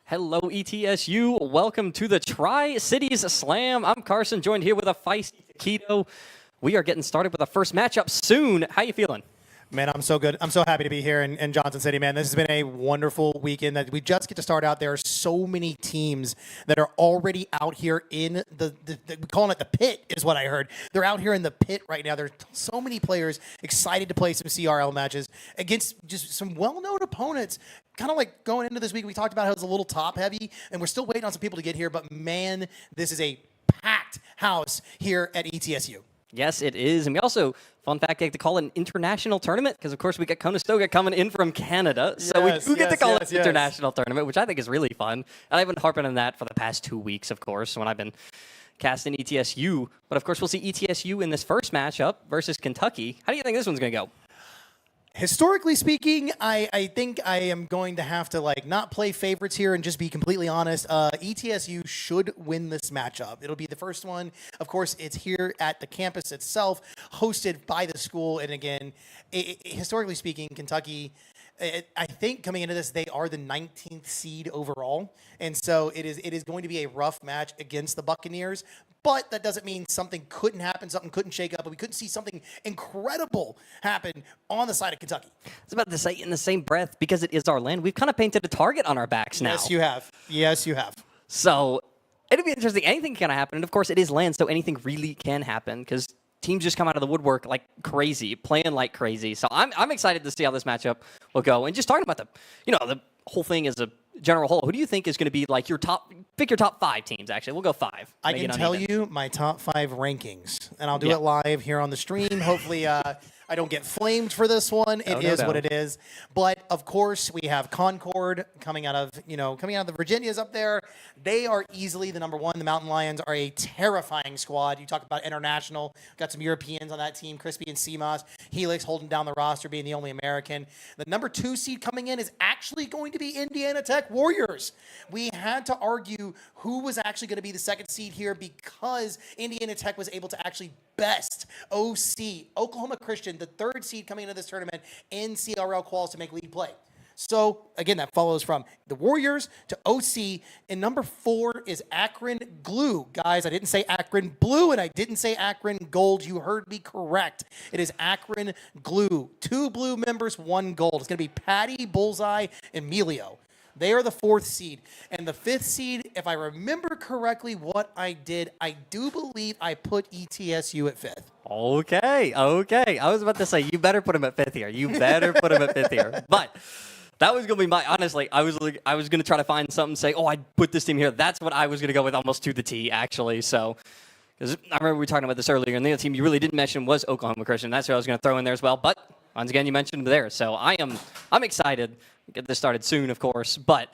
Hello, ETSU. Welcome to the Tri-Cities Slam. I'm Carson, joined here with a feisty Taquito. We are getting started with our first matchup soon. How you feeling? Man, I'm so good. I'm so happy to be here in Johnson City, man. This has been a wonderful weekend that we just get to start out. There are so many teams that are already out here in we're calling it the pit is what I heard. They're out here in the pit right now. There's so many players excited to play some CRL matches against just some well-known opponents. Kind of like going into this week, we talked about how it was a little top-heavy, and we're still waiting on some people to get here. But, man, this is a packed house here at ETSU. Yes, it is. And we also, fun fact, get to call it an international tournament because, of course, we got Conestoga coming in from Canada. So we do get to call it an international tournament, which I think is really fun. And I've been harping on that for the past 2 weeks, of course, when I've been casting ETSU. But, of course, we'll see ETSU in this first matchup versus Kentucky. How do you think this one's going to go? Historically speaking, I think I am going to have to not play favorites here and just be completely honest. ETSU should win this matchup. It'll be the first one. Of course, it's here at the campus itself, hosted by the school. And again, historically speaking, Kentucky, I think coming into this, they are the 19th seed overall. And so it is going to be a rough match against the Buccaneers. But that doesn't mean something couldn't happen, something couldn't shake up, and we couldn't see something incredible happen on the side of Kentucky. I was about to say, in the same breath, because it is our land, we've kind of painted a target on our backs now. Yes, you have. Yes, you have. So it'll be interesting. Anything can happen. And, of course, it is land, so anything really can happen because teams just come out of the woodwork like crazy, playing like crazy. So I'm excited to see how this matchup will go. And just talking about the whole thing as a general whole, who do you think is going to be like your top, pick your top 5 teams, actually. We'll go 5. I can tell you my top 5 rankings, and I'll do it live here on the stream. Hopefully I don't get flamed for this one. It is what it is. But, of course, we have Concord coming out of the Virginias up there. They are easily the number 1. The Mountain Lions are a terrifying squad. You talk about international. Got some Europeans on that team, Crispy and Seamoss. Helix holding down the roster, being the only American. The number 2 seed coming in is actually going to be Indiana Tech Warriors. We had to argue who was actually going to be the 2nd seed here because Indiana Tech was able to actually best OC, Oklahoma Christian, the 3rd seed coming into this tournament in CRL quals to make league play. So, again, that follows from the Warriors to OC. And number 4 is Akron Glue. Guys, I didn't say Akron Blue, and I didn't say Akron Gold. You heard me correct. It is Akron Glue. 2 blue members, 1 gold. It's going to be Patty, Bullseye, and Melio. They are the 4th seed. And the 5th seed, if I remember correctly what I did, I do believe I put ETSU at 5th. Okay. I was about to say, you better put him at 5th here. You better put him at 5th here. But that was going to be honestly, I was going to try to find something, say, I put this team here. That's what I was going to go with almost to the T, actually. So, because I remember we were talking about this earlier, and the other team you really didn't mention was Oklahoma Christian. That's what I was going to throw in there as well. But once again, you mentioned them there. So I'm excited. Get this started soon, of course, but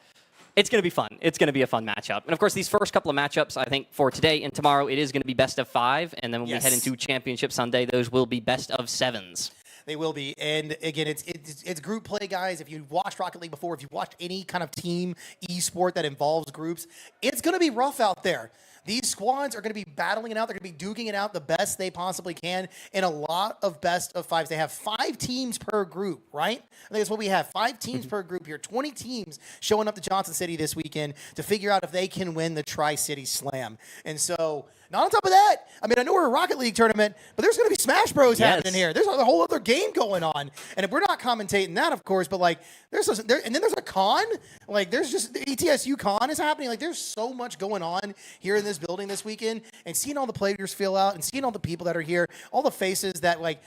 it's going to be fun. It's going to be a fun matchup. And, of course, these first couple of matchups, I think, for today and tomorrow, it is going to be best of 5. And then when we head into Championship Sunday, those will be best of 7s. They will be. And again, it's group play, guys. If you've watched Rocket League before, if you've watched any kind of team esport that involves groups, it's going to be rough out there. These squads are going to be battling it out. They're going to be duking it out the best they possibly can in a lot of best of fives. They have 5 teams per group, right? I think that's what we have. 5 teams per group here. 20 teams showing up to Johnson City this weekend to figure out if they can win the Tri-City Slam. And so, not on top of that, I mean, I know we're a Rocket League tournament, but there's going to be Smash Bros. Happening here. There's a whole other game going on. And if we're not commentating that, of course, but like, and then there's a con. Like, there's just the ETSU con is happening. Like, there's so much going on here in this building this weekend. And seeing all the players feel out and seeing all the people that are here, all the faces that, like,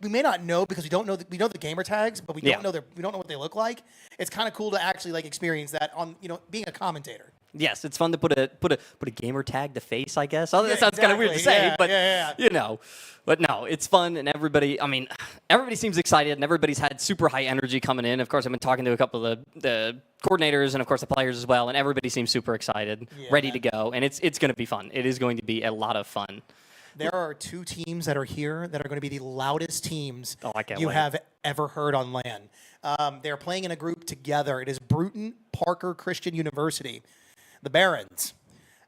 we may not know because we don't know we know the gamer tags, but we don't know what they look like. It's kind of cool to actually like experience that on being a commentator. Yes, it's fun to put a gamer tag to face, I guess. That sounds kind of weird to say, but you know. But no, it's fun, and everybody seems excited, and everybody's had super high energy coming in. Of course, I've been talking to a couple of the coordinators and, of course, the players as well, and everybody seems super excited, ready to go, and it's going to be fun. It is going to be a lot of fun. There are 2 teams that are here that are going to be the loudest teams you have ever heard on LAN. They're playing in a group together. It is Bruton Parker Christian University, the Barons,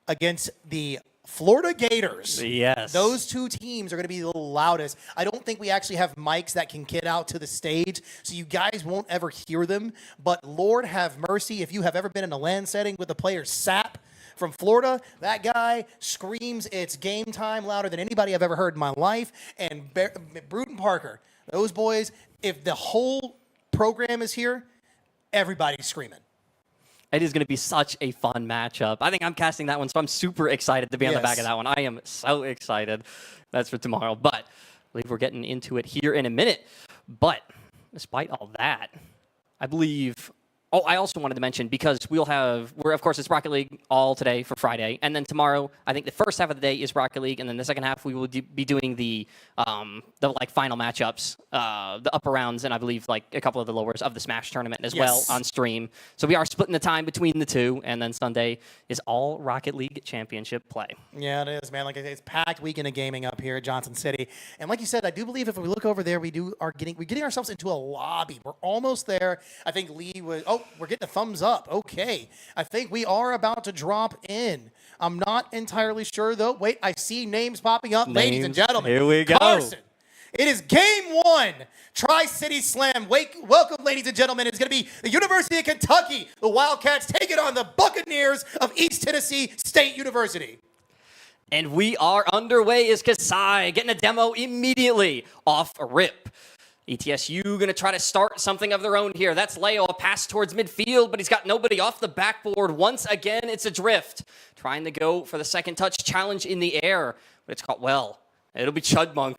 against the Florida Gators. Yes. Those 2 teams are going to be the loudest. I don't think we actually have mics that can get out to the stage, so you guys won't ever hear them. But Lord have mercy, if you have ever been in a LAN setting with the player Sap from Florida, that guy screams it's game time louder than anybody I've ever heard in my life. And Bruton Parker, those boys, if the whole program is here, everybody's screaming. It is going to be such a fun matchup. I think I'm casting that one, so I'm super excited to be on the back of that one. I am so excited. That's for tomorrow. But I believe we're getting into it here in a minute. But despite all that, I believe... Oh, I also wanted to mention, because of course, it's Rocket League all today for Friday, and then tomorrow, I think the first half of the day is Rocket League, and then the second half we will be doing the final matchups, the upper rounds, and I believe like a couple of the lowers of the Smash tournament as well on stream. So we are splitting the time between the 2, and then Sunday is all Rocket League championship play. Yeah, it is, man. Like I say, it's packed weekend of gaming up here at Johnson City, and like you said, I do believe if we look over there, we're getting ourselves into a lobby. We're almost there. I think Lee was. Oh, we're getting a thumbs up. Okay. I think we are about to drop in. I'm not entirely sure, though. Wait, I see names popping up. Ladies and gentlemen. Here we go. Carson. It is game 1. Tri-City Slam. Welcome, ladies and gentlemen. It's going to be the University of Kentucky. The Wildcats taking on the Buccaneers of East Tennessee State University. And we are underway as Kasai getting a demo immediately off a rip. ETSU going to try to start something of their own here. That's Leo, a pass towards midfield, but he's got nobody off the backboard. Once again, it's a drift. Trying to go for the second touch challenge in the air, but it's caught well. It'll be Chudmonk.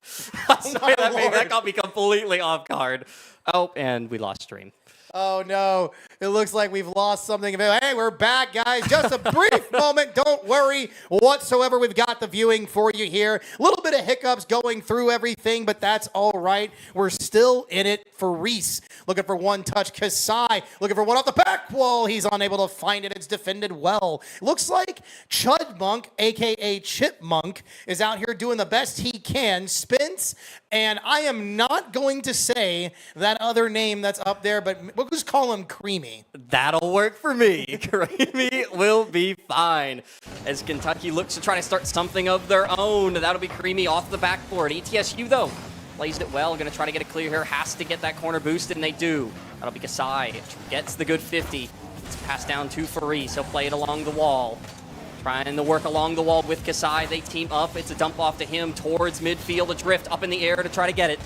Sorry, that got me completely off guard. Oh, and we lost stream. Oh, no. It looks like we've lost something. Hey, we're back, guys. Just a brief moment. Don't worry whatsoever. We've got the viewing for you here. A little bit of hiccups going through everything, but that's all right. We're still in it for Reese. Looking for one touch. Kasai looking for one off the back wall. He's unable to find it. It's defended well. Looks like Chudmonk, a.k.a. Chipmunk, is out here doing the best he can. Spence, and I am not going to say that other name that's up there, but we'll just call him Creamy. That'll work for me. Creamy will be fine. As Kentucky looks to try to start something of their own. That'll be Creamy off the backboard. ETSU, though, plays it well. Going to try to get a clear here. Has to get that corner boosted, and they do. That'll be Kasai. Gets the good 50. It's passed down to Faris. He'll play it along the wall. Trying to work along the wall with Kasai. They team up. It's a dump off to him towards midfield. A drift up in the air to try to get it.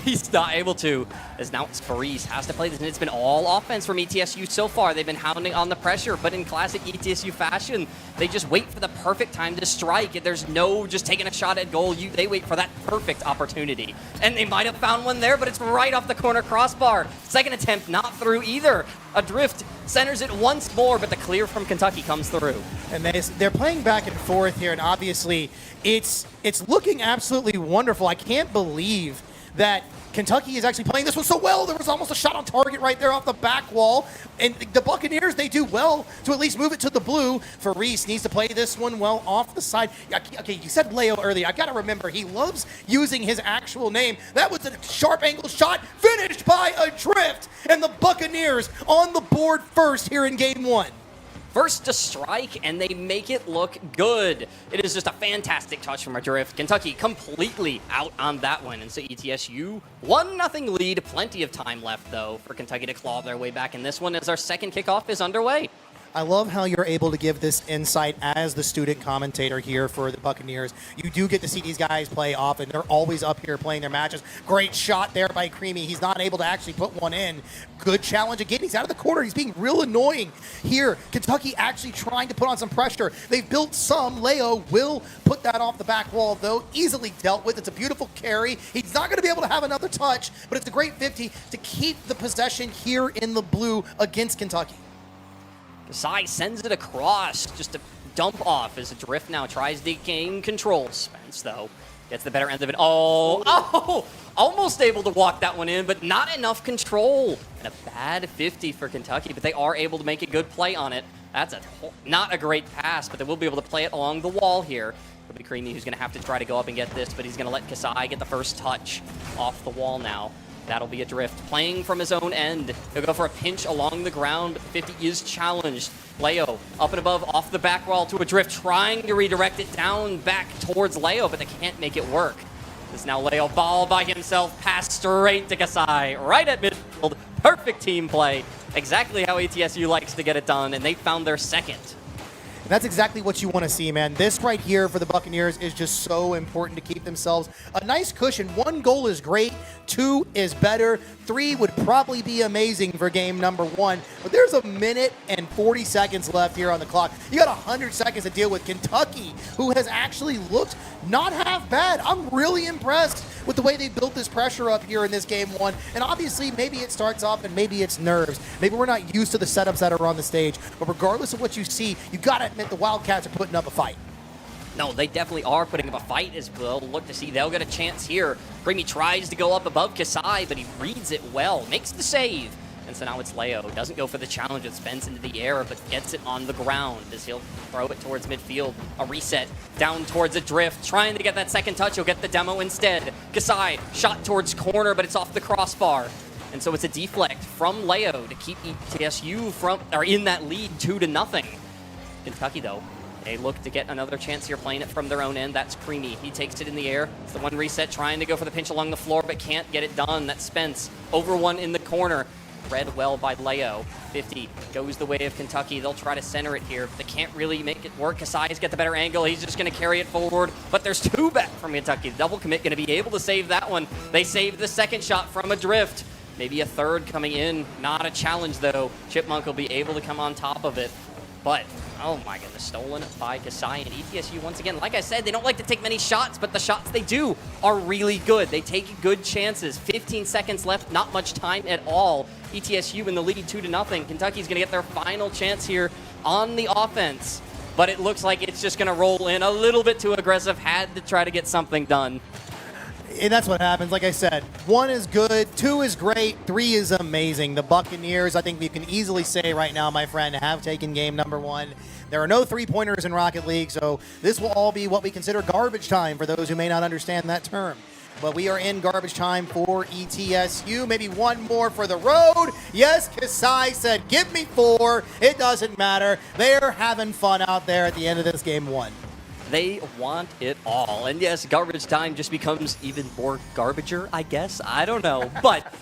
He's not able to, as now it's Faris has to play this, and it's been all offense from ETSU so far. They've been hounding on the pressure, but in classic ETSU fashion, they just wait for the perfect time to strike. There's no just taking a shot at goal. They wait for that perfect opportunity. And they might have found one there, but it's right off the corner crossbar. Second attempt, not through either. Adrift centers it once more, but the clear from Kentucky comes through. And they're playing back and forth here, and obviously it's looking absolutely wonderful. I can't believe that Kentucky is actually playing this one so well. There was almost a shot on target right there off the back wall. And the Buccaneers, they do well to at least move it to the blue. For Reese, needs to play this one well off the side. Okay, you said Leo earlier. I got to remember, he loves using his actual name. That was a sharp angle shot finished by a drift. And the Buccaneers on the board first here in game one. First to strike, and they make it look good. It is just a fantastic touch from Adrift. Kentucky completely out on that one, and so ETSU 1-0 lead. Plenty of time left, though, for Kentucky to claw their way back in this one as our second kickoff is underway. I love how you're able to give this insight as the student commentator here for the Buccaneers. You do get to see these guys play often. They're always up here playing their matches. Great shot there by Creamy. He's not able to actually put one in. Good challenge again. He's out of the corner. He's being real annoying here. Kentucky actually trying to put on some pressure. They've built some. Leo will put that off the back wall, though. Easily dealt with. It's a beautiful carry. He's not going to be able to have another touch, but it's a great 50 to keep the possession here in the blue against Kentucky. Kasai sends it across, just a dump off as Adrift now tries to gain control. Spence, though, gets the better end of it. Oh, almost able to walk that one in, but not enough control. And a bad 50 for Kentucky, but they are able to make a good play on it. That's not a great pass, but they will be able to play it along the wall here. It'll be Creamy who's going to have to try to go up and get this, but he's going to let Kasai get the first touch off the wall now. That'll be Adrift playing from his own end. He'll go for a pinch along the ground, but the 50 is challenged. Leo up and above off the back wall to Adrift, trying to redirect it down back towards Leo, but they can't make it work. It's now Leo ball by himself, pass straight to Kasai, right at midfield. Perfect team play. Exactly how ETSU likes to get it done, and they found their second. And that's exactly what you want to see, man. This right here for the Buccaneers is just so important to keep themselves a nice cushion. 1 goal is great, 2 is better, 3 would probably be amazing for game number 1. But there's a minute and 40 seconds left here on the clock. You got 100 seconds to deal with Kentucky, who has actually looked not half bad. I'm really impressed with the way they built this pressure up here in this game 1. And obviously, maybe it starts off and maybe it's nerves. Maybe we're not used to the setups that are on the stage. But regardless of what you see, you got to admit the Wildcats are putting up a fight. No, they definitely are putting up a fight as well. Look to see they'll get a chance here. Creamy tries to go up above Kasai, but he reads it well, makes the save. And so now it's Leo. Doesn't go for the challenge with Spence into the air, but gets it on the ground as he'll throw it towards midfield. A reset down towards Adrift. Trying to get that second touch. He'll get the demo instead. Kasai shot towards corner, but it's off the crossbar. And so it's a deflect from Leo to keep ETSU in that lead 2-0. Kentucky, though, they look to get another chance here playing it from their own end. That's Creamy. He takes it in the air. It's the one reset, trying to go for the pinch along the floor, but can't get it done. That's Spence. Over one in the corner. Read well by Leo. 50 goes the way of Kentucky. They'll try to center it here. They can't really make it work. Kasai's got the better angle. He's just going to carry it forward. But there's 2 back from Kentucky. The double commit going to be able to save that one. They saved the second shot from Adrift. Maybe a third coming in. Not a challenge, though. Chipmunk will be able to come on top of it. But, oh my goodness, stolen by Kasai and ETSU once again. Like I said, they don't like to take many shots, but the shots they do are really good. They take good chances. 15 seconds left, not much time at all. ETSU in the lead 2-0. Kentucky's going to get their final chance here on the offense. But it looks like it's just going to roll in a little bit too aggressive. Had to try to get something done. And that's what happens. Like I said, 1 is good, 2 is great, 3 is amazing. The Buccaneers, I think we can easily say right now, my friend, have taken game number 1. There are no 3-pointers in Rocket League, so this will all be what we consider garbage time for those who may not understand that term. But we are in garbage time for ETSU. Maybe 1 more for the road. Yes, Kasai said, give me 4. It doesn't matter. They're having fun out there at the end of this game 1. They want it all. And yes, garbage time just becomes even more garbager, I guess. I don't know. But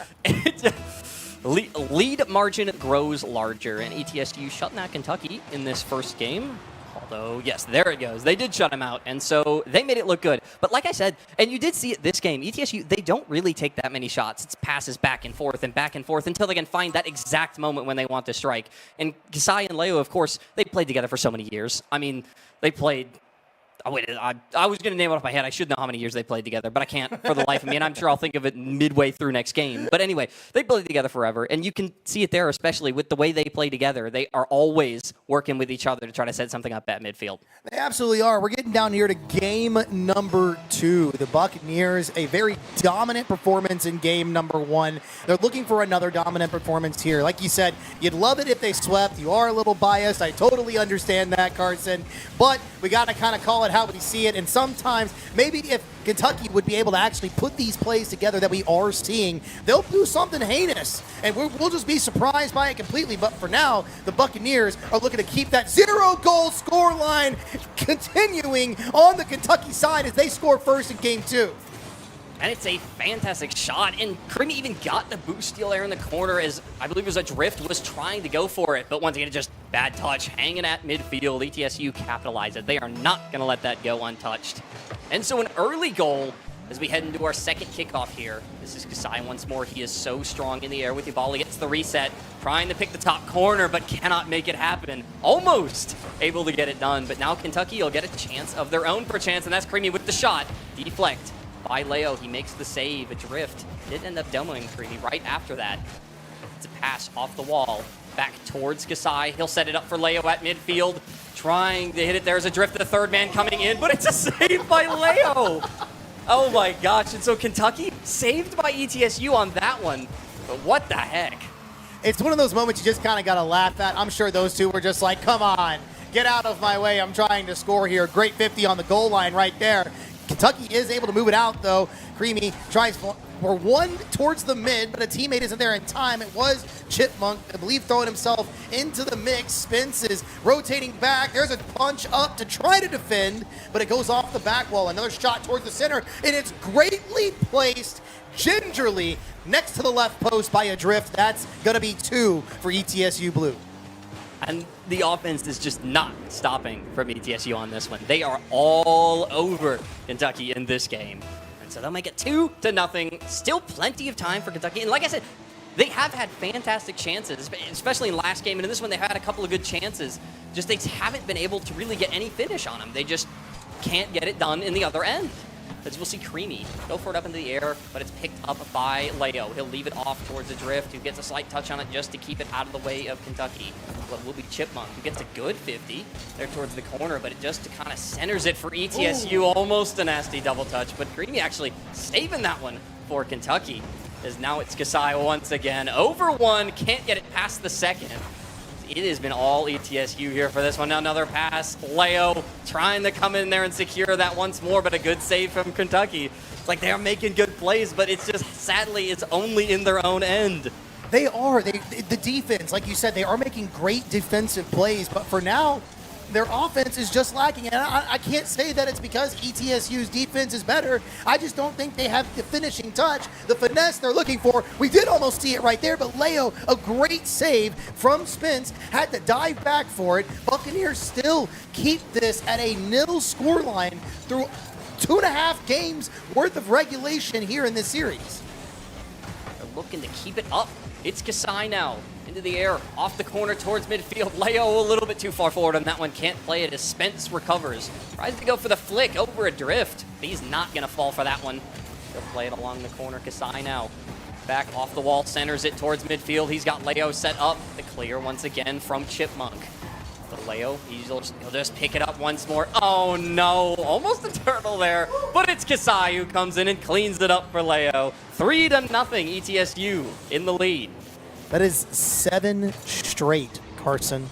lead margin grows larger, and ETSU shutting out Kentucky in this first game. Although, yes, there it goes. They did shut him out, and so they made it look good. But like I said, and you did see it this game, ETSU, they don't really take that many shots. It's passes back and forth until they can find that exact moment when they want to strike. And Kasai and Leo, of course, they played together for so many years. I mean, they played Oh, wait, I was going to name it off my head. I should know how many years they played together, but I can't for the life of me, and I'm sure I'll think of it midway through next game. But anyway, they played together forever, and you can see it there, especially with the way they play together. They are always working with each other to try to set something up at midfield. They absolutely are. We're getting down here to game number 2. The Buccaneers, a very dominant performance in game number 1. They're looking for another dominant performance here. Like you said, you'd love it if they swept. You are a little biased. I totally understand that, Carson. But we got to kind of call it how we see it. And sometimes, maybe if Kentucky would be able to actually put these plays together that we are seeing, they'll do something heinous. And we'll just be surprised by it completely. But for now, the Buccaneers are looking to keep that 0-goal score line continuing on the Kentucky side as they score first in game 2. And it's a fantastic shot, and Creamy even got the boost steal there in the corner as I believe it was Adrift was trying to go for it, but once again, just bad touch, hanging at midfield. ETSU capitalized it. They are not going to let that go untouched. And so an early goal as we head into our second kickoff here. This is Kasai once more. He is so strong in the air with the ball. He gets the reset, trying to pick the top corner, but cannot make it happen. Almost able to get it done, but now Kentucky will get a chance of their own perchance, and that's Creamy with the shot. Deflect by Leo. He makes the save. Adrift did end up demoing Creamy right after that. It's a pass off the wall back towards Kasai. He'll set it up for Leo at midfield, trying to hit it. There's Adrift, the third man coming in, but it's a save by Leo. Oh my gosh, and so Kentucky saved by ETSU on that one, but what the heck? It's one of those moments you just kind of got to laugh at. I'm sure those two were just like, come on, get out of my way. I'm trying to score here. Great 50 on the goal line right there. Kentucky is able to move it out, though. Creamy tries for one towards the mid, but a teammate isn't there in time. It was Chipmunk, I believe, throwing himself into the mix. Spence is rotating back. There's a punch up to try to defend, but it goes off the back wall. Another shot towards the center, and it's greatly placed gingerly next to the left post by Adrift. That's going to be 2 for ETSU Blue. And the offense is just not stopping from ETSU on this one. They are all over Kentucky in this game. And so they'll make it 2-0. Still plenty of time for Kentucky. And like I said, they have had fantastic chances, especially in last game. And in this one, they've had a couple of good chances. Just they haven't been able to really get any finish on them. They just can't get it done in the other end. As we'll see Creamy go for it up into the air, but it's picked up by Leo. He'll leave it off towards Adrift, who gets a slight touch on it just to keep it out of the way of Kentucky. But will be Chipmunk, who gets a good 50 there towards the corner, but it just kind of centers it for ETSU. Ooh. Almost a nasty double touch, but Creamy actually saving that one for Kentucky. As now it's Kasai once again. Over 1, can't get it past the second. It has been all ETSU here for this one. Now another pass. Leo trying to come in there and secure that once more, but a good save from Kentucky. It's like they're making good plays, but it's just, sadly, it's only in their own end. They are. The defense, like you said, they are making great defensive plays, but for now, their offense is just lacking. And I can't say that it's because ETSU's defense is better. I just don't think they have the finishing touch, the finesse they're looking for. We did almost see it right there, but Leo, a great save from Spence, had to dive back for it. Buccaneers still keep this at a 0 scoreline through 2.5 games worth of regulation here in this series. They're looking to keep it up. It's Kasai now. Into the air, off the corner towards midfield. Leo a little bit too far forward on that one. Can't play it as Spence recovers. Tries to go for the flick over Adrift. But he's not going to fall for that one. He'll play it along the corner. Kasai now. Back off the wall, centers it towards midfield. He's got Leo set up. The clear once again from Chipmunk. But Leo, he'll just pick it up once more. Oh no, almost a turtle there. But it's Kasai who comes in and cleans it up for Leo. 3-0, ETSU in the lead. That is 7 straight, Carson.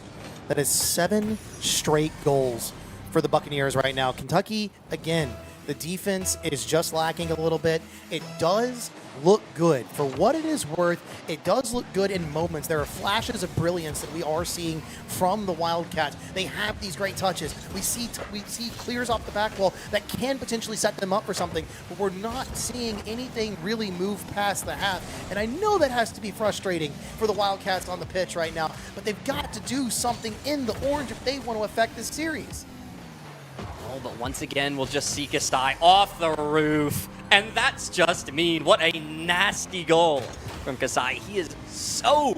That is 7 straight goals for the Buccaneers right now. Kentucky, again, the defense is just lacking a little bit. It does look good. For what it is worth, it does look good in moments. There are flashes of brilliance that we are seeing from the Wildcats. They have these great touches. We see clears off the back wall that can potentially set them up for something, but we're not seeing anything really move past the half. And I know that has to be frustrating for the Wildcats on the pitch right now, but they've got to do something in the orange if they want to affect this series. Oh, but once again, we'll just see Kasai off the roof. And that's just mean. What a nasty goal from Kasai. He is so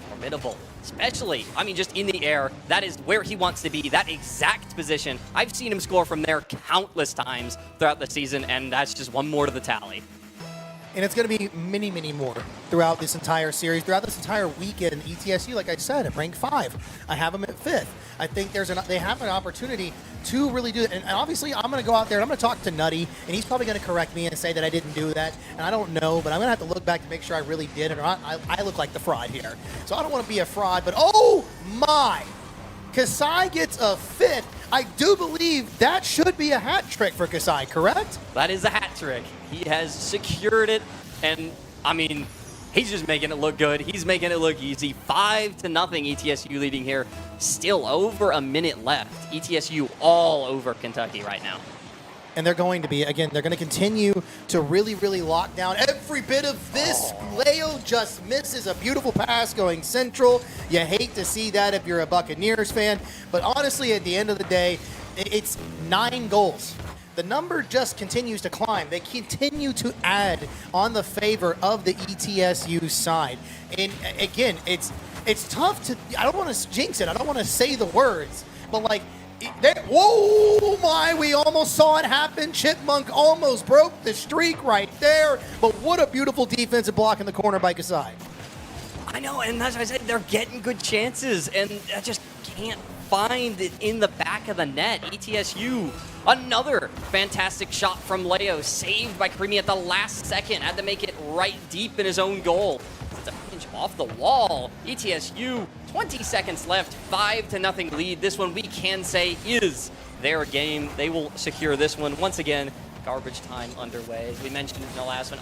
formidable, especially, I mean, just in the air. That is where he wants to be, that exact position. I've seen him score from there countless times throughout the season, and that's just one more to the tally. And it's going to be many, many more throughout this entire series, throughout this entire weekend. ETSU, like I said, at rank 5. I have them at 5th. I think they have an opportunity to really do it. And obviously, I'm going to go out there and I'm going to talk to Nutty, and he's probably going to correct me and say that I didn't do that. And I don't know, but I'm going to have to look back to make sure I really did it, or I look like the fraud here. So I don't want to be a fraud, but oh my! Kasai gets a 5th. I do believe that should be a hat trick for Kasai, correct? That is a hat trick. He has secured it, and I mean, he's just making it look good. He's making it look easy. 5-0 ETSU leading here. Still over a minute left. ETSU all over Kentucky right now. And they're going to be, again, they're going to continue to really, really lock down every bit of this. Leo just misses a beautiful pass going central. You hate to see that if you're a Buccaneers fan. But honestly, at the end of the day, it's 9 goals. The number just continues to climb. They continue to add on the favor of the ETSU side. And again, it's tough to, I don't want to jinx it. I don't want to say the words, but like, whoa, my, we almost saw it happen. Chipmunk almost broke the streak right there. But what a beautiful defensive block in the corner by Kasai. I know, and as I said, they're getting good chances, and I just can't find it in the back of the net. ETSU, another fantastic shot from Leo, saved by Karimi at the last second. Had to make it right deep in his own goal. It's a pinch off the wall. ETSU, 20 seconds left, 5-0 lead. This one we can say is their game. They will secure this one. Once again, garbage time underway. As we mentioned in the last one,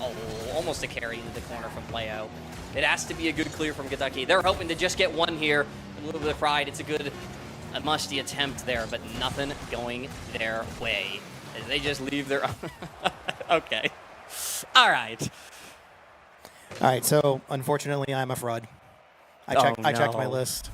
almost a carry into the corner from Leo. It has to be a good clear from Kentucky. They're hoping to just get one here. A little bit of pride. It's a musty attempt there, but nothing going their way. As they just leave their okay. All right. All right, so unfortunately, I'm a fraud. I checked my list.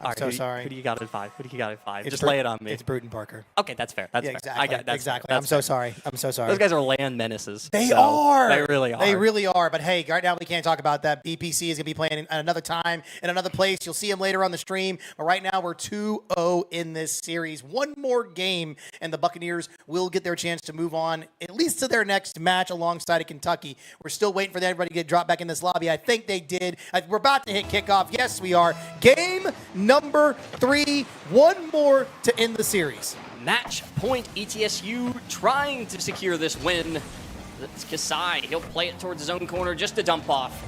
I'm so sorry. Who do you got at 5? Who do you got at 5? It's Just lay it on me. It's Bruton Parker. Okay, that's fair. That's fair. Exactly. I get that's exactly. Fair. I'm so sorry. I'm so sorry. Those guys are land menaces. They are. They really are. They really are. But hey, right now we can't talk about that. BPC is going to be playing at another time in another place. You'll see him later on the stream. But right now we're 2-0 in this series. One more game, and the Buccaneers will get their chance to move on at least to their next match alongside of Kentucky. We're still waiting for everybody to get dropped back in this lobby. I think they did. We're about to hit kickoff. Yes, we are. Game number 3. One more to end the series. Match point ETSU trying to secure this win. It's Kasai. He'll play it towards his own corner just to dump off.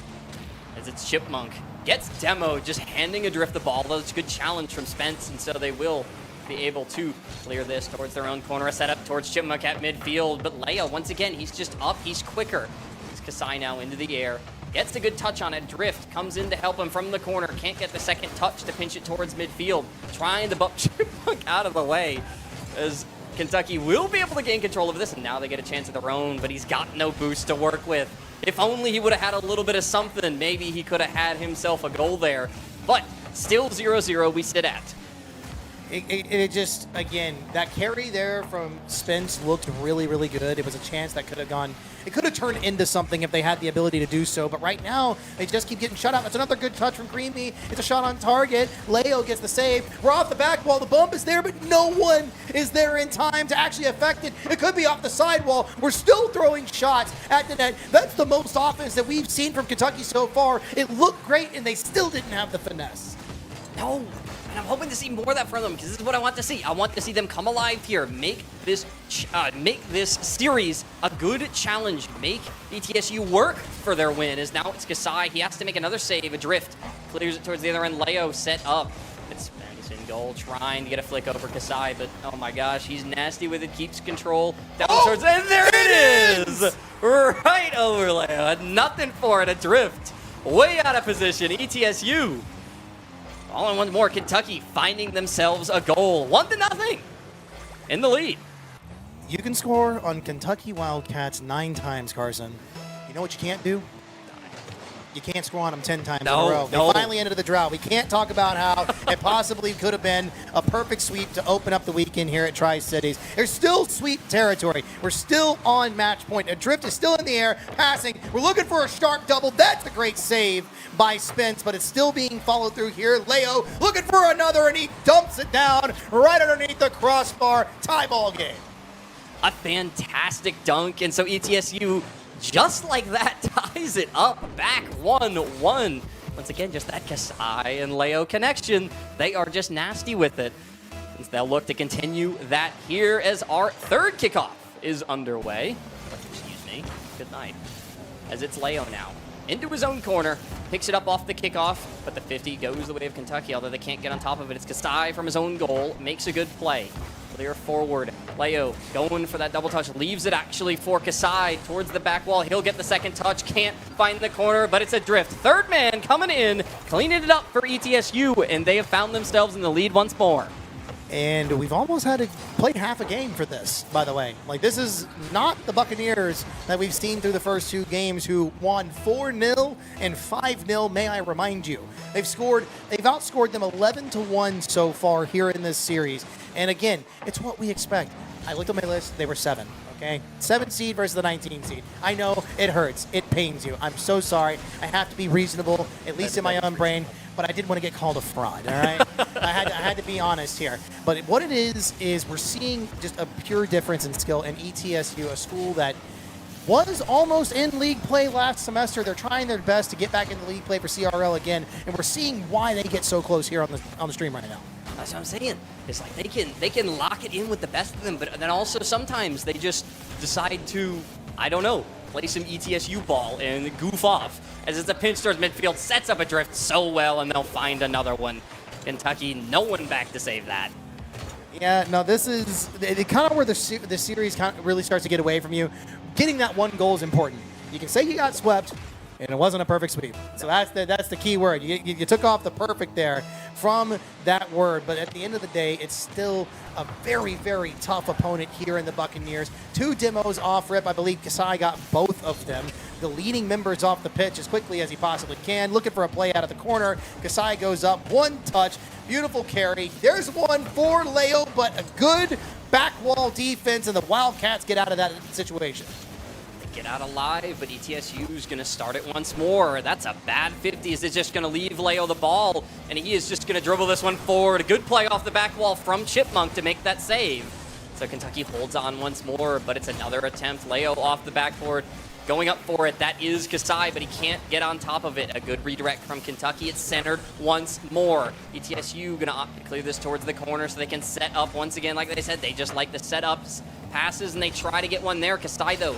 As it's Chipmunk. Gets Demo just handing adrift the ball. That's a good challenge from Spence, and so they will be able to clear this towards their own corner. A setup towards Chipmunk at midfield. But Leo, once again, he's just up. He's quicker. It's Kasai now into the air. Gets a good touch on it. Drift comes in to help him from the corner. Can't get the second touch to pinch it towards midfield. Trying to bump Chipmunk out of the way. As Kentucky will be able to gain control of this. And now they get a chance of their own. But he's got no boost to work with. If only he would have had a little bit of something. Maybe he could have had himself a goal there. But still 0-0 we sit at. It just, again, that carry there from Spence looked really, really good. It was a chance that could have gone, it could have turned into something if they had the ability to do so. But right now, they just keep getting shut out. That's another good touch from Creamy. It's a shot on target. Leo gets the save. We're off the back wall. The bump is there, but no one is there in time to actually affect it. It could be off the sidewall. We're still throwing shots at the net. That's the most offense that we've seen from Kentucky so far. It looked great, and they still didn't have the finesse. No. And I'm hoping to see more of that from them, because this is what I want to see. I want to see them come alive here, make this series a good challenge, make ETSU work for their win. As now it's Kasai. He has to make another save, adrift. Clears it towards the other end. Leo set up. It's Spence in goal, trying to get a flick over Kasai, but oh my gosh, he's nasty with it, keeps control. Down towards, and there it is! Right over Leo. Had nothing for it, adrift. Way out of position, ETSU. All in one more, Kentucky finding themselves a goal. 1-0 in the lead. You can score on Kentucky Wildcats 9 times, Carson. You know what you can't do? You can't score on them 10 times No, in a row. no. They finally ended the drought. We can't talk about how it possibly could have been a perfect sweep to open up the weekend here at Tri-Cities. There's still sweep territory. We're still on match point. Adrift is still in the air, passing. We're looking for a sharp double. That's a great save by Spence, but it's still being followed through here. Leo looking for another, and he dumps it down right underneath the crossbar. Tie ball game. A fantastic dunk, and so ETSU, just like that, ties it up back 1-1. Once again, just that Kasai and Leo connection. They are just nasty with it. And they'll look to continue that here as our third kickoff is underway. Excuse me. Good night. As it's Leo now. Into his own corner, picks it up off the kickoff, but the 50 goes the way of Kentucky, although they can't get on top of it. It's Kasai from his own goal, makes a good play. Clear forward. Leo going for that double touch, leaves it actually for Kasai towards the back wall. He'll get the second touch, can't find the corner, but it's a drift. Third man coming in, cleaning it up for ETSU, and they have found themselves in the lead once more. And we've almost had to play half a game for this, by the way. Like, this is not the Buccaneers that we've seen through the first two games who won 4-0 and 5-0, may I remind you. They've outscored them 11-1 so far here in this series. And again, it's what we expect. I looked at my list, they were 7, okay? 7 seed versus the 19 seed. I know it hurts, it pains you. I'm so sorry. I have to be reasonable, at least in my own brain, but I didn't want to get called a fraud, all right? I had to be honest here. But what it is we're seeing just a pure difference in skill in ETSU, a school that was almost in league play last semester. They're trying their best to get back into league play for CRL again, and we're seeing why they get so close here on the stream right now. That's what I'm saying. It's like they can lock it in with the best of them, but then also sometimes they just decide to, I don't know, play some ETSU ball and goof off. As it's a pinch towards midfield, sets up a drift so well, and they'll find another one. Kentucky, no one back to save that. Yeah, no, this is kind of where the series kind of really starts to get away from you. Getting that one goal is important. You can say you got swept, and it wasn't a perfect sweep. So that's the key word. You took off the perfect there from that word, but at the end of the day, it's still a very, very tough opponent here in the Buccaneers. 2 demos off rip. I believe Kasai got both of them. The leading members off the pitch as quickly as he possibly can. Looking for a play out of the corner. Kasai goes up, 1 touch, beautiful carry. There's one for Leo, but a good back wall defense, and the Wildcats get out of that situation. Get out alive, but ETSU is going to start it once more. That's a bad 50. Is it just going to leave Leo the ball, and he is just going to dribble this one forward. A good play off the back wall from Chipmunk to make that save. So Kentucky holds on once more, but it's another attempt. Leo off the backboard, going up for it. That is Kasai, but he can't get on top of it. A good redirect from Kentucky. It's centered once more. ETSU going to opt to clear this towards the corner so they can set up once again. Like they said, they just like the setups, passes, and they try to get one there. Kasai, though,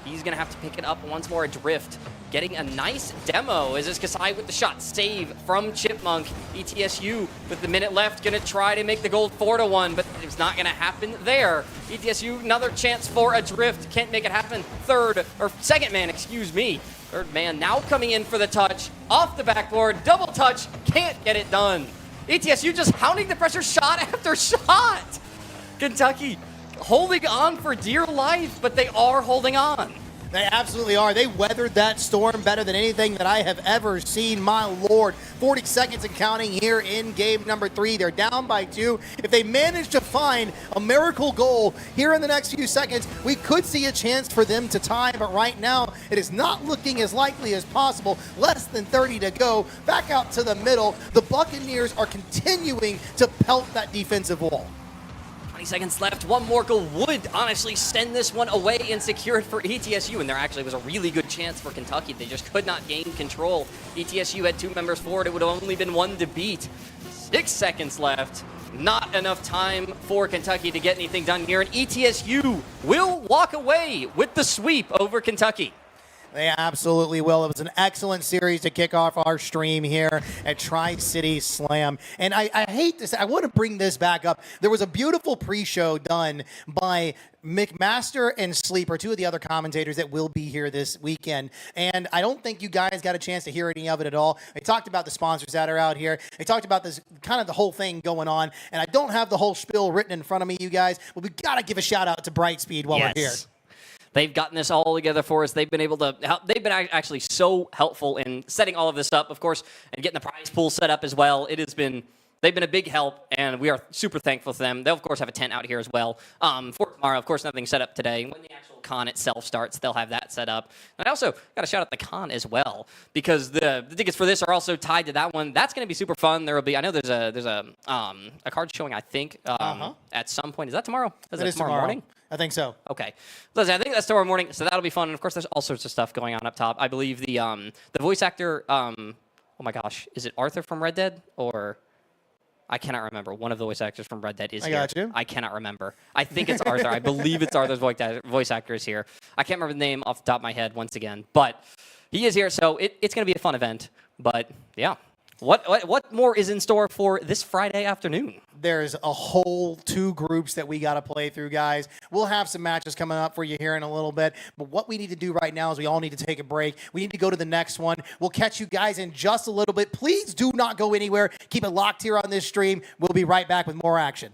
he's going to have to pick it up once more. Adrift getting a nice demo. Is this Kasai with the shot? Save from Chipmunk. ETSU with the minute left going to try to make the goal 4-1, but it's not going to happen there. ETSU, another chance for Adrift. Can't make it happen. Second man, excuse me. Third man now coming in for the touch. Off the backboard. Double touch. Can't get it done. ETSU just hounding the pressure shot after shot. Kentucky holding on for dear life, but they are holding on. They absolutely are. They weathered that storm better than anything that I have ever seen. My Lord, 40 seconds and counting here in game number 3. They're down by 2. If they manage to find a miracle goal here in the next few seconds, we could see a chance for them to tie. But right now, it is not looking as likely as possible. Less than 30 to go. Back out to the middle. The Buccaneers are continuing to pelt that defensive wall. 20 seconds left. One more goal would honestly send this one away and secure it for ETSU. And there actually was a really good chance for Kentucky. They just could not gain control. ETSU had 2 members forward. It would have only been 1 to beat. 6 seconds left. Not enough time for Kentucky to get anything done here. And ETSU will walk away with the sweep over Kentucky. They absolutely will. It was an excellent series to kick off our stream here at Tri-City Slam. And I hate to say, I want to bring this back up. There was a beautiful pre-show done by McMaster and Sleeper, 2 of the other commentators that will be here this weekend. And I don't think you guys got a chance to hear any of it at all. They talked about the sponsors that are out here. They talked about this kind of the whole thing going on. And I don't have the whole spiel written in front of me, you guys, but we got to give a shout out to Brightspeed while we're here. They've gotten this all together for us. They've been able to help. They've been actually so helpful in setting all of this up, of course, and getting the prize pool set up as well. They've been a big help, and we are super thankful to them. They'll, of course, have a tent out here as well for tomorrow. Of course, nothing set up today. When the actual con itself starts, they'll have that set up. And I also got to shout out the con as well, because the tickets for this are also tied to that one. That's going to be super fun. There will be, I know there's a card showing, I think, at some point. Is that tomorrow? Is that tomorrow morning? I think so. Okay. Listen, I think that's tomorrow morning, so that'll be fun. And, of course, there's all sorts of stuff going on up top. I believe the voice actor, oh, my gosh, is it Arthur from Red Dead? Or... I cannot remember. One of the voice actors from Red Dead is here. I got you. I cannot remember. I think it's Arthur. I believe it's Arthur's voice actor is here. I can't remember the name off the top of my head once again. But he is here, so it's going to be a fun event. But, yeah. What more is in store for this Friday afternoon? There's a whole 2 groups that we got to play through, guys. We'll have some matches coming up for you here in a little bit. But what we need to do right now is we all need to take a break. We need to go to the next one. We'll catch you guys in just a little bit. Please do not go anywhere. Keep it locked here on this stream. We'll be right back with more action.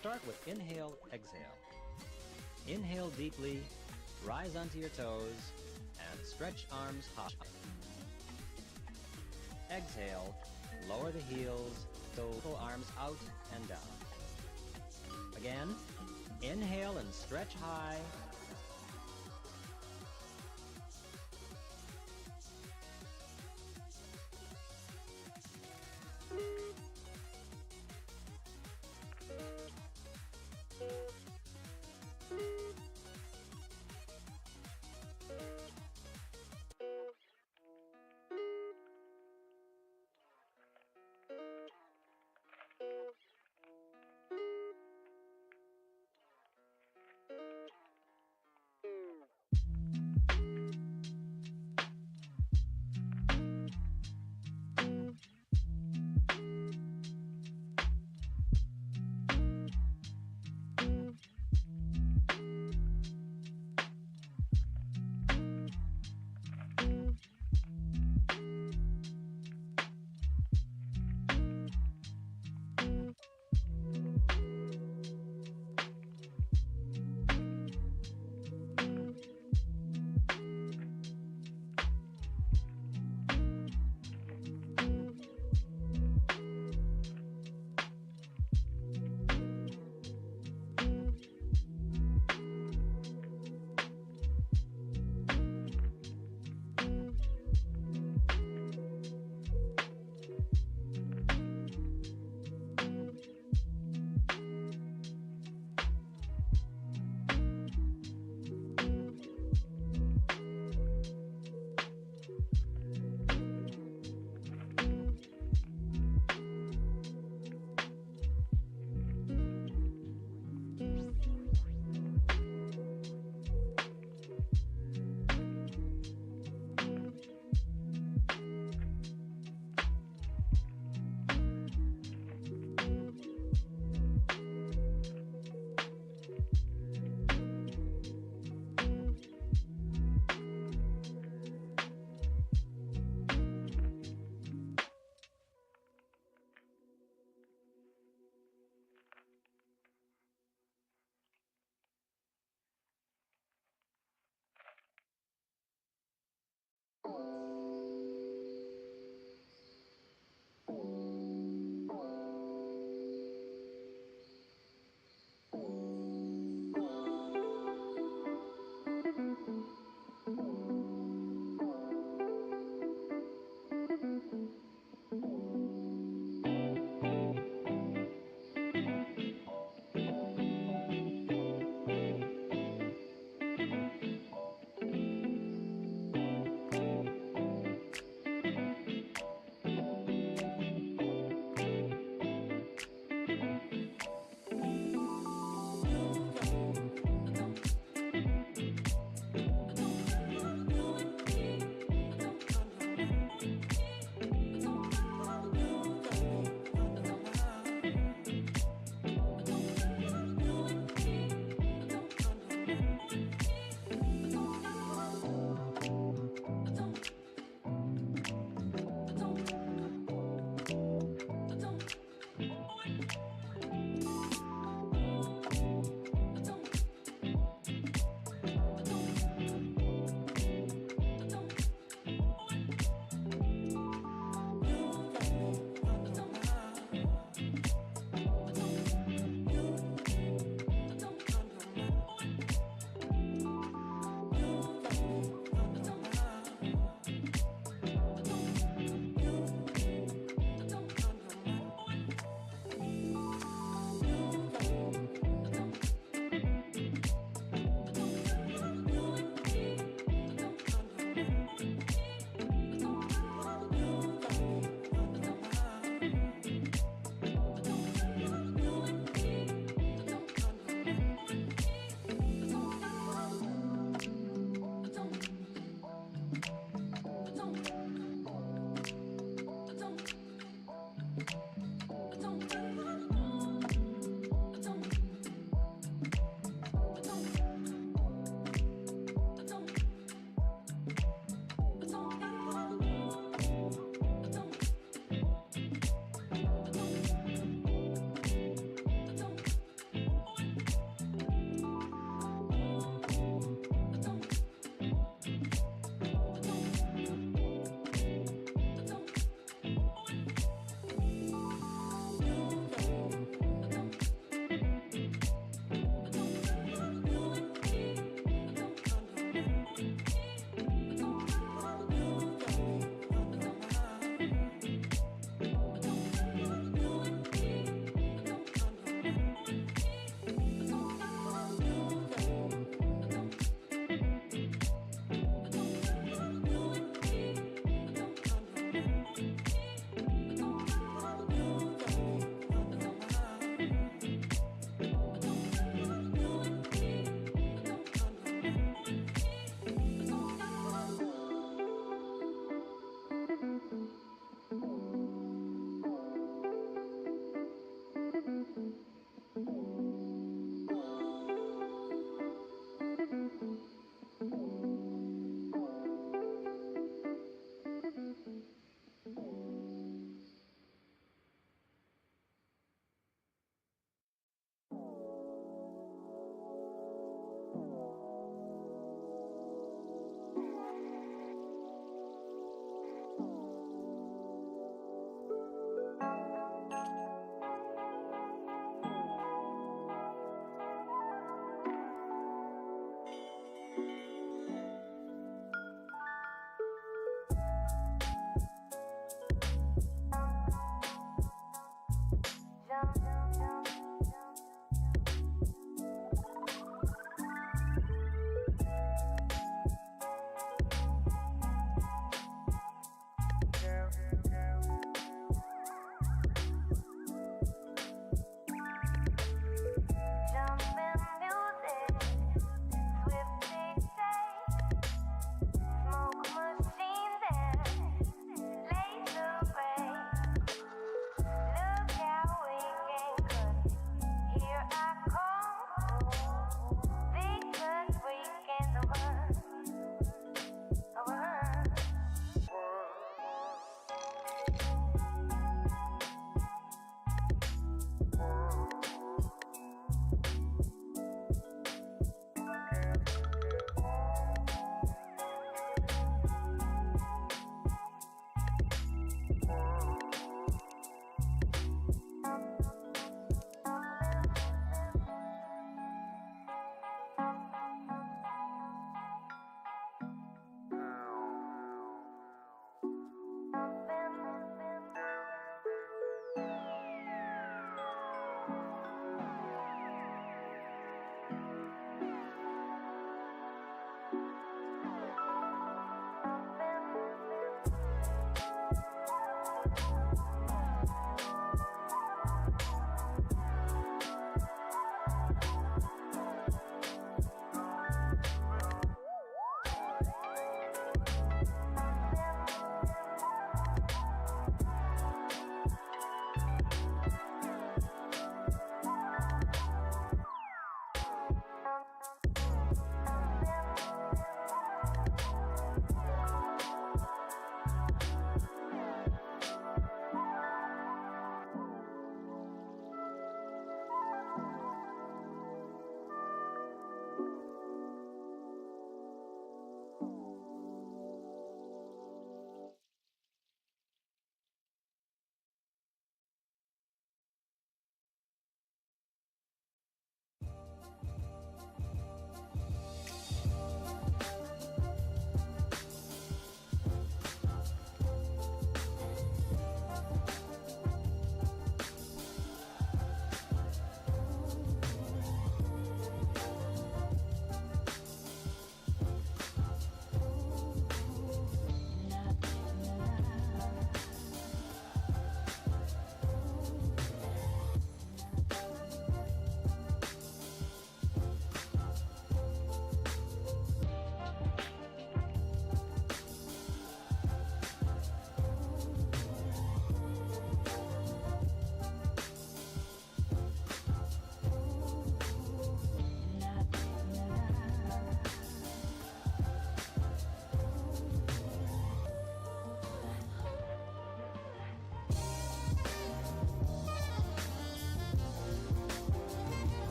Start with inhale, exhale. Inhale deeply, rise onto your toes, and stretch arms high. Exhale, lower the heels, so pull arms out and down. Again, inhale and stretch high.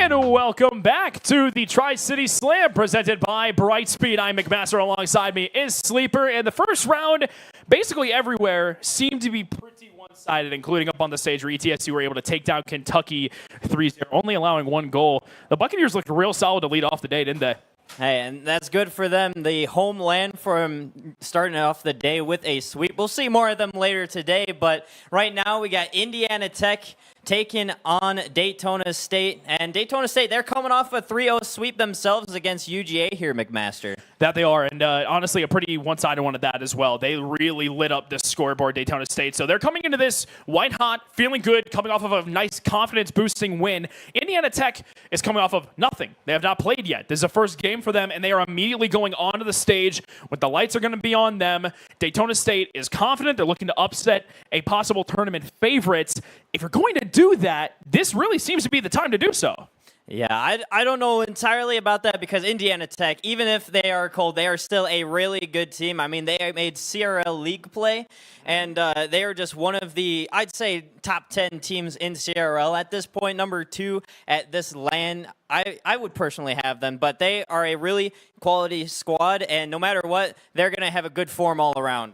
And welcome back to the Tri-City Slam presented by Brightspeed. I'm McMaster. Alongside me is Sleeper. And the first round, basically everywhere, seemed to be pretty one-sided, including up on the stage where ETSU were able to take down Kentucky 3-0, only allowing one goal. The Buccaneers looked real solid to lead off the day, didn't they? Hey, and that's good for them. The homeland from starting off the day with a sweep. We'll see more of them later today, but right now we got Indiana Tech taking on Daytona State. And Daytona State, they're coming off a 3-0 sweep themselves against UGA here, McMaster. That they are, and honestly, a pretty one-sided one at that as well. They really lit up the scoreboard, Daytona State. So they're coming into this white-hot, feeling good, coming off of a nice confidence-boosting win. Indiana Tech is coming off of nothing. They have not played yet. This is the first game for them, and they are immediately going onto the stage when the lights are going to be on them. Daytona State is confident. They're looking to upset a possible tournament favorite. If you're going to do that, this really seems to be the time to do so. Yeah, I don't know entirely about that because Indiana Tech, even if they are cold, they are still a really good team. I mean, they made CRL League play, and they are just one of the, I'd say, top 10 teams in CRL at this point. Number 2 at this LAN. I would personally have them, but they are a really quality squad, and no matter what, they're going to have a good form all around.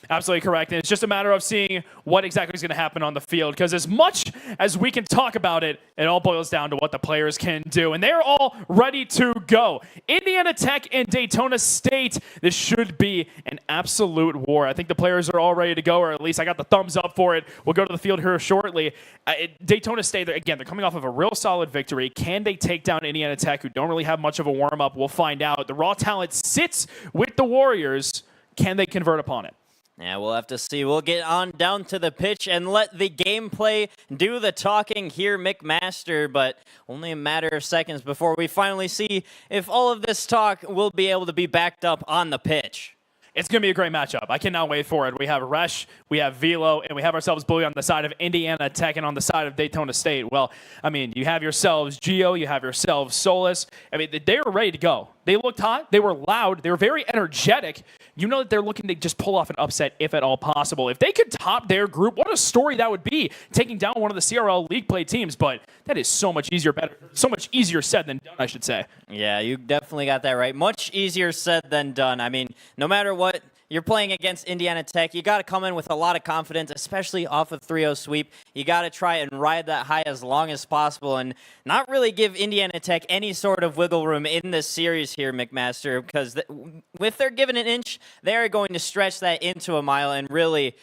Absolutely correct. And it's just a matter of seeing what exactly is going to happen on the field. Because as much as we can talk about it, it all boils down to what the players can do. And they're all ready to go. Indiana Tech and Daytona State. This should be an absolute war. I think the players are all ready to go, or at least I got the thumbs up for it. We'll go to the field here shortly. Daytona State, again, they're coming off of a real solid victory. Can they take down Indiana Tech, who don't really have much of a warm-up? We'll find out. The raw talent sits with the Warriors. Can they convert upon it? Yeah, we'll have to see. We'll get on down to the pitch and let the gameplay do the talking here, McMaster, but only a matter of seconds before we finally see if all of this talk will be able to be backed up on the pitch. It's going to be a great matchup. I cannot wait for it. We have Resh, we have Velo, and we have ourselves Bluey on the side of Indiana Tech and on the side of Daytona State. Well, I mean, you have yourselves Geo, you have yourselves Solus. I mean, they were ready to go. They looked hot. They were loud. They were very energetic. You know that they're looking to just pull off an upset if at all possible. If they could top their group, what a story that would be, taking down one of the CRL League play teams. But that is so much easier said than done, I should say. Yeah, you definitely got that right. Much easier said than done. I mean, no matter what, you're playing against Indiana Tech. You got to come in with a lot of confidence, especially off of 3-0 sweep. You got to try and ride that high as long as possible and not really give Indiana Tech any sort of wiggle room in this series here, McMaster, because if they're given an inch, they're going to stretch that into a mile and really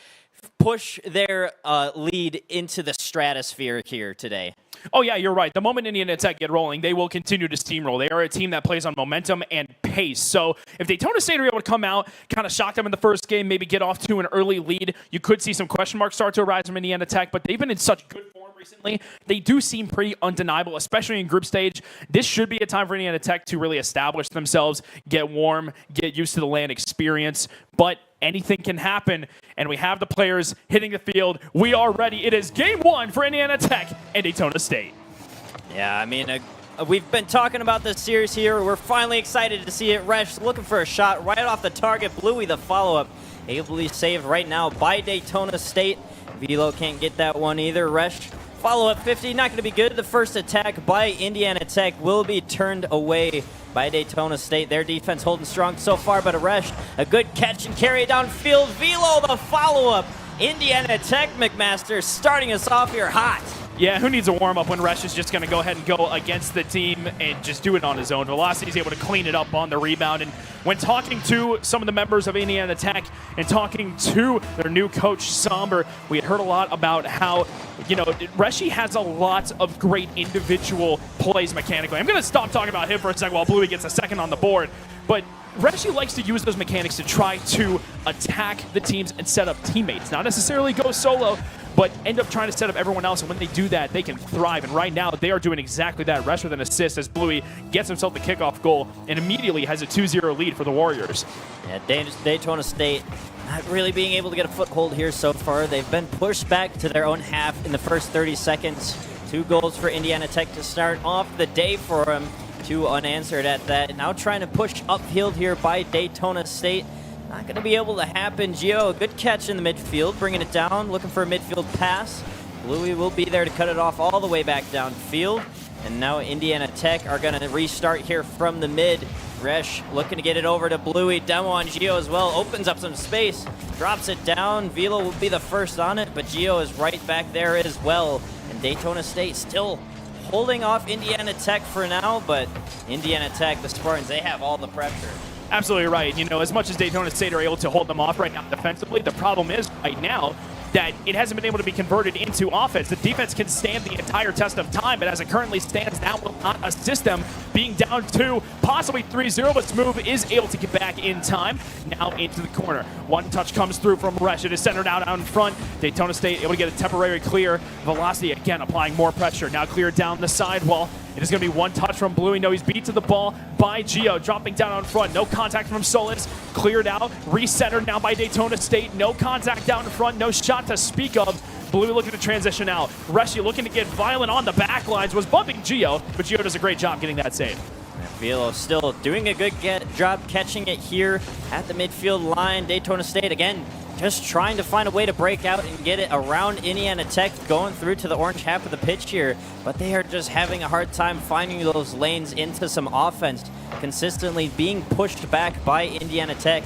push their lead into the stratosphere here today. Oh, yeah, you're right. The moment Indiana Tech get rolling, they will continue to steamroll. They are a team that plays on momentum and pace. So if Daytona State are able to come out, kind of shock them in the first game, maybe get off to an early lead, you could see some question marks start to arise from Indiana Tech, but they've been in such good form recently. They do seem pretty undeniable, especially in group stage. This should be a time for Indiana Tech to really establish themselves, get warm, get used to the LAN experience, but anything can happen, and we have the players hitting the field. We are ready. It is game 1 for Indiana Tech and Daytona State. Yeah, I mean, we've been talking about this series here. We're finally excited to see it. Resh looking for a shot right off the target. Bluey, the follow-up, ably saved right now by Daytona State. Velo can't get that one either. Resh, follow-up 50, not going to be good. The first attack by Indiana Tech will be turned away by Daytona State. Their defense holding strong so far, but Resh, a good catch and carry downfield. Velo, the follow-up. Indiana Tech, McMaster, starting us off here hot. Yeah, who needs a warm-up when Resh is just going to go ahead and go against the team and just do it on his own? Velocity is able to clean it up on the rebound. And when talking to some of the members of Indiana Tech and talking to their new coach, Somber, we had heard a lot about how, you know, Reshi has a lot of great individual plays mechanically. I'm going to stop talking about him for a second while Bluey gets a second on the board. But Reshi likes to use those mechanics to try to attack the teams and set up teammates. Not necessarily go solo, but end up trying to set up everyone else. And when they do that, they can thrive. And right now, they are doing exactly that. Resh with an assist as Bluey gets himself the kickoff goal and immediately has a 2-0 lead for the Warriors. Yeah, Daytona State not really being able to get a foothold here so far. They've been pushed back to their own half in the first 30 seconds. 2 goals for Indiana Tech to start off the day for them. 2 unanswered at that. Now trying to push upfield here by Daytona State. Not going to be able to happen. Gio, a good catch in the midfield, bringing it down, looking for a midfield pass. Bluey will be there to cut it off all the way back downfield. And now Indiana Tech are going to restart here from the mid. Resh looking to get it over to Bluey. Demo on Geo as well. Opens up some space. Drops it down. Velo will be the first on it, but Geo is right back there as well. And Daytona State still holding off Indiana Tech for now, but Indiana Tech, the Spartans, they have all the pressure. Absolutely right. You know, as much as Daytona State are able to hold them off right now defensively, the problem is right now that it hasn't been able to be converted into offense. The defense can stand the entire test of time, but as it currently stands, that will not assist them being down 2, possibly 3-0, but Smooth is able to get back in time. Now into the corner. One touch comes through from Resh. It is centered out in front. Daytona State able to get a temporary clear. Velocity again applying more pressure. Now cleared down the sidewall. It is going to be one touch from Bluey. No, he's beat to the ball by Geo. Dropping down on front. No contact from Solis. Cleared out. Recentered now by Daytona State. No contact down in front. No shot to speak of. Bluey looking to transition out. Reshi looking to get violent on the back lines. Was bumping Geo, but Geo does a great job getting that save. Velo still doing a good job catching it here at the midfield line. Daytona State, again, just trying to find a way to break out and get it around Indiana Tech, going through to the orange half of the pitch here. But they are just having a hard time finding those lanes into some offense, consistently being pushed back by Indiana Tech.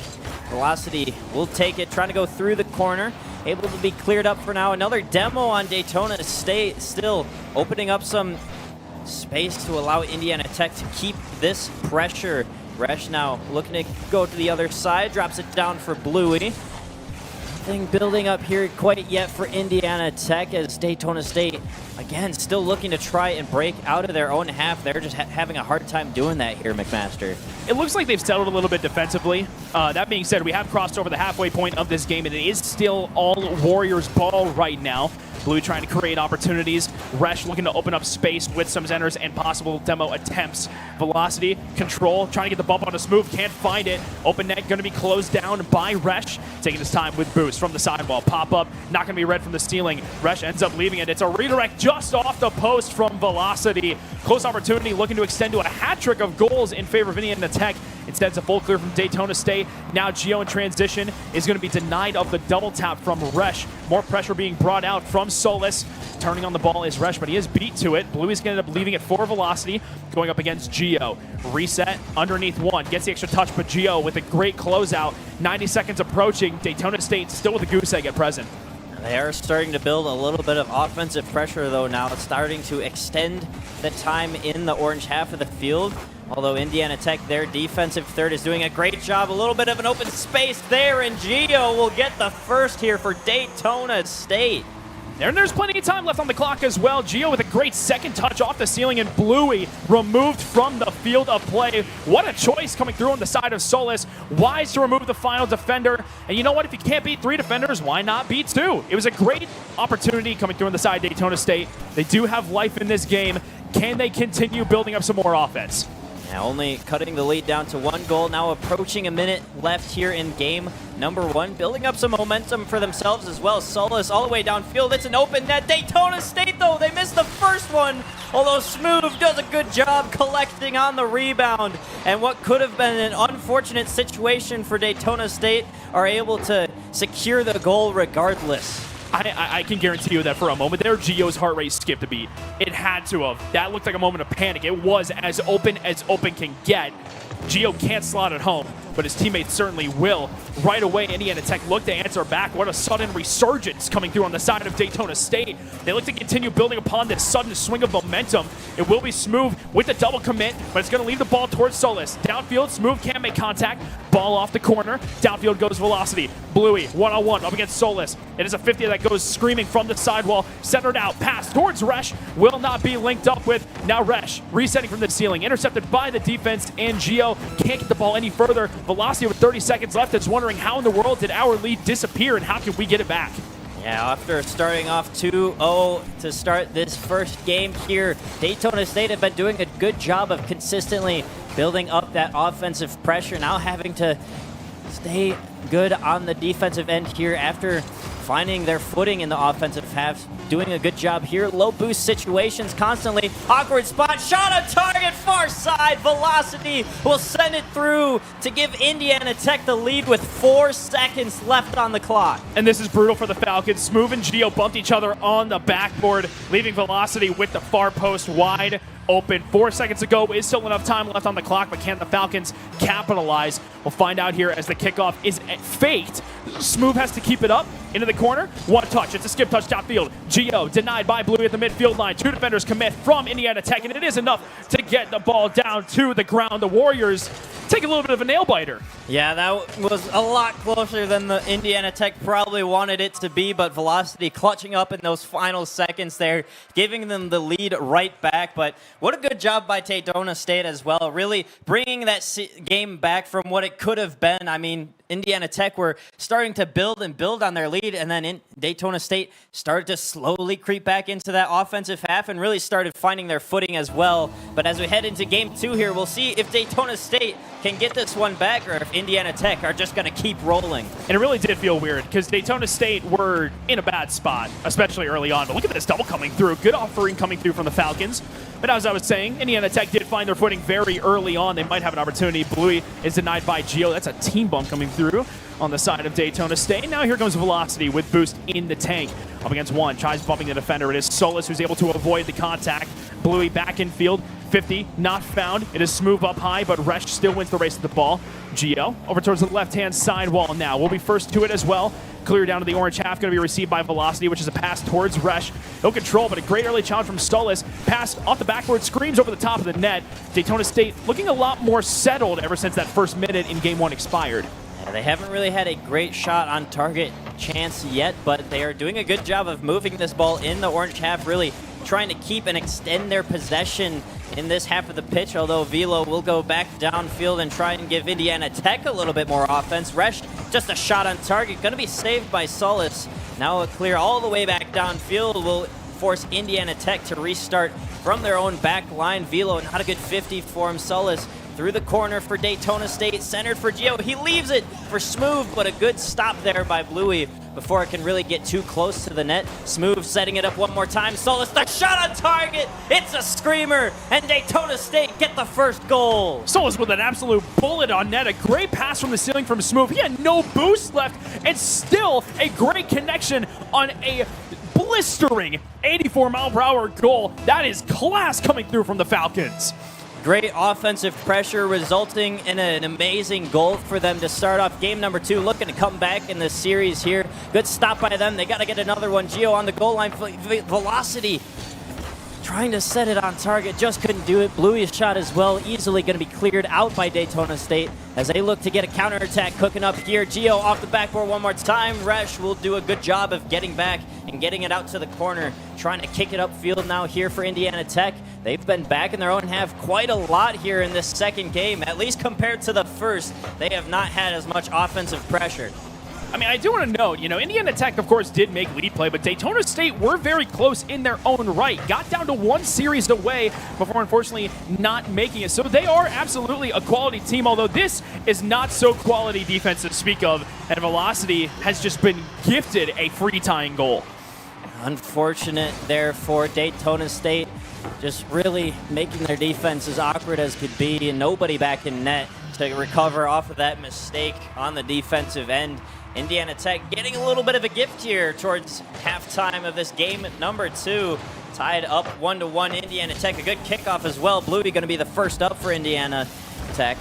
Velocity will take it, trying to go through the corner. Able to be cleared up for now. Another demo on Daytona State, still opening up some space to allow Indiana Tech to keep this pressure. Resh now looking to go to the other side, drops it down for Bluey. Nothing building up here quite yet for Indiana Tech as Daytona State, again, still looking to try and break out of their own half. They're just having a hard time doing that here, McMaster. It looks like they've settled a little bit defensively. That being said, we have crossed over the halfway point of this game, and it is still all Warriors ball right now. Blue trying to create opportunities. Resh looking to open up space with some centers and possible demo attempts. Velocity, control, trying to get the bump on a Smooth, can't find it. Open net going to be closed down by Resh. Taking his time with boost from the sidewall. Pop up, not going to be read from the ceiling. Resh ends up leaving it. It's a redirect just off the post from Velocity. Close opportunity, looking to extend to a hat trick of goals in favor of Indiana Tech. Instead, it's a full clear from Daytona State. Now Geo in transition is going to be denied of the double tap from Resh. More pressure being brought out from Solis. Turning on the ball is Resh, but he is beat to it. Bluey's going to end up leaving it for Velocity, going up against Geo. Reset underneath one. Gets the extra touch, but Geo with a great closeout. 90 seconds approaching. Daytona State still with a goose egg at present. They are starting to build a little bit of offensive pressure, though, now. It's starting to extend the time in the orange half of the field. Although Indiana Tech, their defensive third, is doing a great job. A little bit of an open space there, and Geo will get the first here for Daytona State. And there's plenty of time left on the clock as well. Geo with a great second touch off the ceiling, and Bluey removed from the field of play. What a choice coming through on the side of Solis. Wise to remove the final defender. And you know what? If you can't beat 3 defenders, why not beat 2? It was a great opportunity coming through on the side of Daytona State. They do have life in this game. Can they continue building up some more offense? Now only cutting the lead down to 1 goal. Now approaching a minute left here in game number 1. Building up some momentum for themselves as well. Solis all the way downfield. It's an open net. Daytona State, though, they missed the first one. Although Smooth does a good job collecting on the rebound. And what could have been an unfortunate situation for Daytona State are able to secure the goal regardless. I can guarantee you that for a moment there, Geo's heart rate skipped a beat. It had to have. That looked like a moment of panic. It was as open can get. Geo can't slot it home, but his teammates certainly will. Right away, Indiana Tech looked to answer back. What a sudden resurgence coming through on the side of Daytona State. They look to continue building upon this sudden swing of momentum. It will be Smooth with the double commit, but it's going to leave the ball towards Solis. Downfield, Smooth can't make contact. Ball off the corner. Downfield goes Velocity. Bluey, one-on-one up against Solis. It is a 50 that goes screaming from the sidewall. Centered out. Pass towards Resh. Will not be linked up with. Now Resh resetting from the ceiling. Intercepted by the defense, and Geo can't get the ball any further. Velocity with 30 seconds left. It's wondering how in the world did our lead disappear and how can we get it back? Yeah, after starting off 2-0 to start this first game here, Daytona State have been doing a good job of consistently building up that offensive pressure. Now having to stay good on the defensive end here after finding their footing in the offensive half, doing a good job here. Low boost situations constantly. Awkward spot, shot on target, far side. Velocity will send it through to give Indiana Tech the lead with 4 seconds left on the clock. And this is brutal for the Falcons. Smooth and Geo bumped each other on the backboard, leaving Velocity with the far post wide open. 4 seconds to go. Is still enough time left on the clock, but can the Falcons capitalize? We'll find out here as the kickoff is faked. Smooth has to keep it up into the corner. One touch. It's a skip touch downfield. Geo denied by Bluey at the midfield line. 2 defenders commit from Indiana Tech, and it is enough to get the ball down to the ground. The Warriors take a little bit of a nail biter. Yeah, that was a lot closer than the Indiana Tech probably wanted it to be, but Velocity clutching up in those final seconds there, giving them the lead right back. But what a good job by Daytona State as well, really bringing that game back from what it could have been. I mean, Indiana Tech were starting to build on their lead, and then Daytona State started to slowly creep back into that offensive half and really started finding their footing as well. But as we head into game 2 here, we'll see if Daytona State can get this one back or if Indiana Tech are just going to keep rolling. And it really did feel weird because Daytona State were in a bad spot, especially early on. But look at this double coming through. Good offering coming through from the Falcons. But as I was saying, Indiana Tech did find their footing very early on. They might have an opportunity. Bluey is denied by Geo. That's a team bump coming through on the side of Daytona State. Now here comes Velocity with boost in the tank. Up against one, tries bumping the defender. It is Solis who's able to avoid the contact. Bluey back in field. 50, not found. It is Smooth up high, but Resch still wins the race to the ball. Geo over towards the left-hand side wall now. We'll be first to it as well. Clear down to the orange half, going to be received by Velocity, which is a pass towards Resch. No control, but a great early challenge from Solis. Pass off the backboard, screams over the top of the net. Daytona State looking a lot more settled ever since that first minute in game 1 expired. Yeah, they haven't really had a great shot on target chance yet, but they are doing a good job of moving this ball in the orange half, really trying to keep and extend their possession in this half of the pitch, although Velo will go back downfield and try and give Indiana Tech a little bit more offense. Resch, just a shot on target, going to be saved by Solis. Now a clear all the way back downfield will force Indiana Tech to restart from their own back line. Velo, not a good 50 for him. Solis through the corner for Daytona State, centered for Geo. He leaves it for Smooth, but a good stop there by Bluey before it can really get too close to the net. Smooth setting it up one more time. Solis, the shot on target. It's a screamer, and Daytona State get the first goal. Solis with an absolute bullet on net. A great pass from the ceiling from Smooth. He had no boost left, and still a great connection on a blistering 84-mile-per-hour goal. That is class coming through from the Falcons. Great offensive pressure resulting in an amazing goal for them to start off game number 2. Looking to come back in this series here. Good stop by them. They got to get another one. Geo on the goal line. Velocity trying to set it on target. Just couldn't do it. Bluey's shot as well. Easily going to be cleared out by Daytona State as they look to get a counterattack cooking up here. Geo off the backboard one more time. Resch will do a good job of getting back and getting it out to the corner. Trying to kick it upfield now here for Indiana Tech. They've been back in their own half quite a lot here in this second game. At least compared to the first, they have not had as much offensive pressure. I mean, I do want to note, Indiana Tech, of course, did make lead play, but Daytona State were very close in their own right. Got down to 1 series away before, unfortunately, not making it. So they are absolutely a quality team, although this is not so quality defense to speak of, and Velocity has just been gifted a free tying goal. Unfortunate there for Daytona State. Just really making their defense as awkward as could be, and nobody back in net to recover off of that mistake on the defensive end. Indiana Tech getting a little bit of a gift here towards halftime of this game number 2. Tied up 1-1. Indiana Tech, a good kickoff as well. Bluey going to be the first up for Indiana Tech.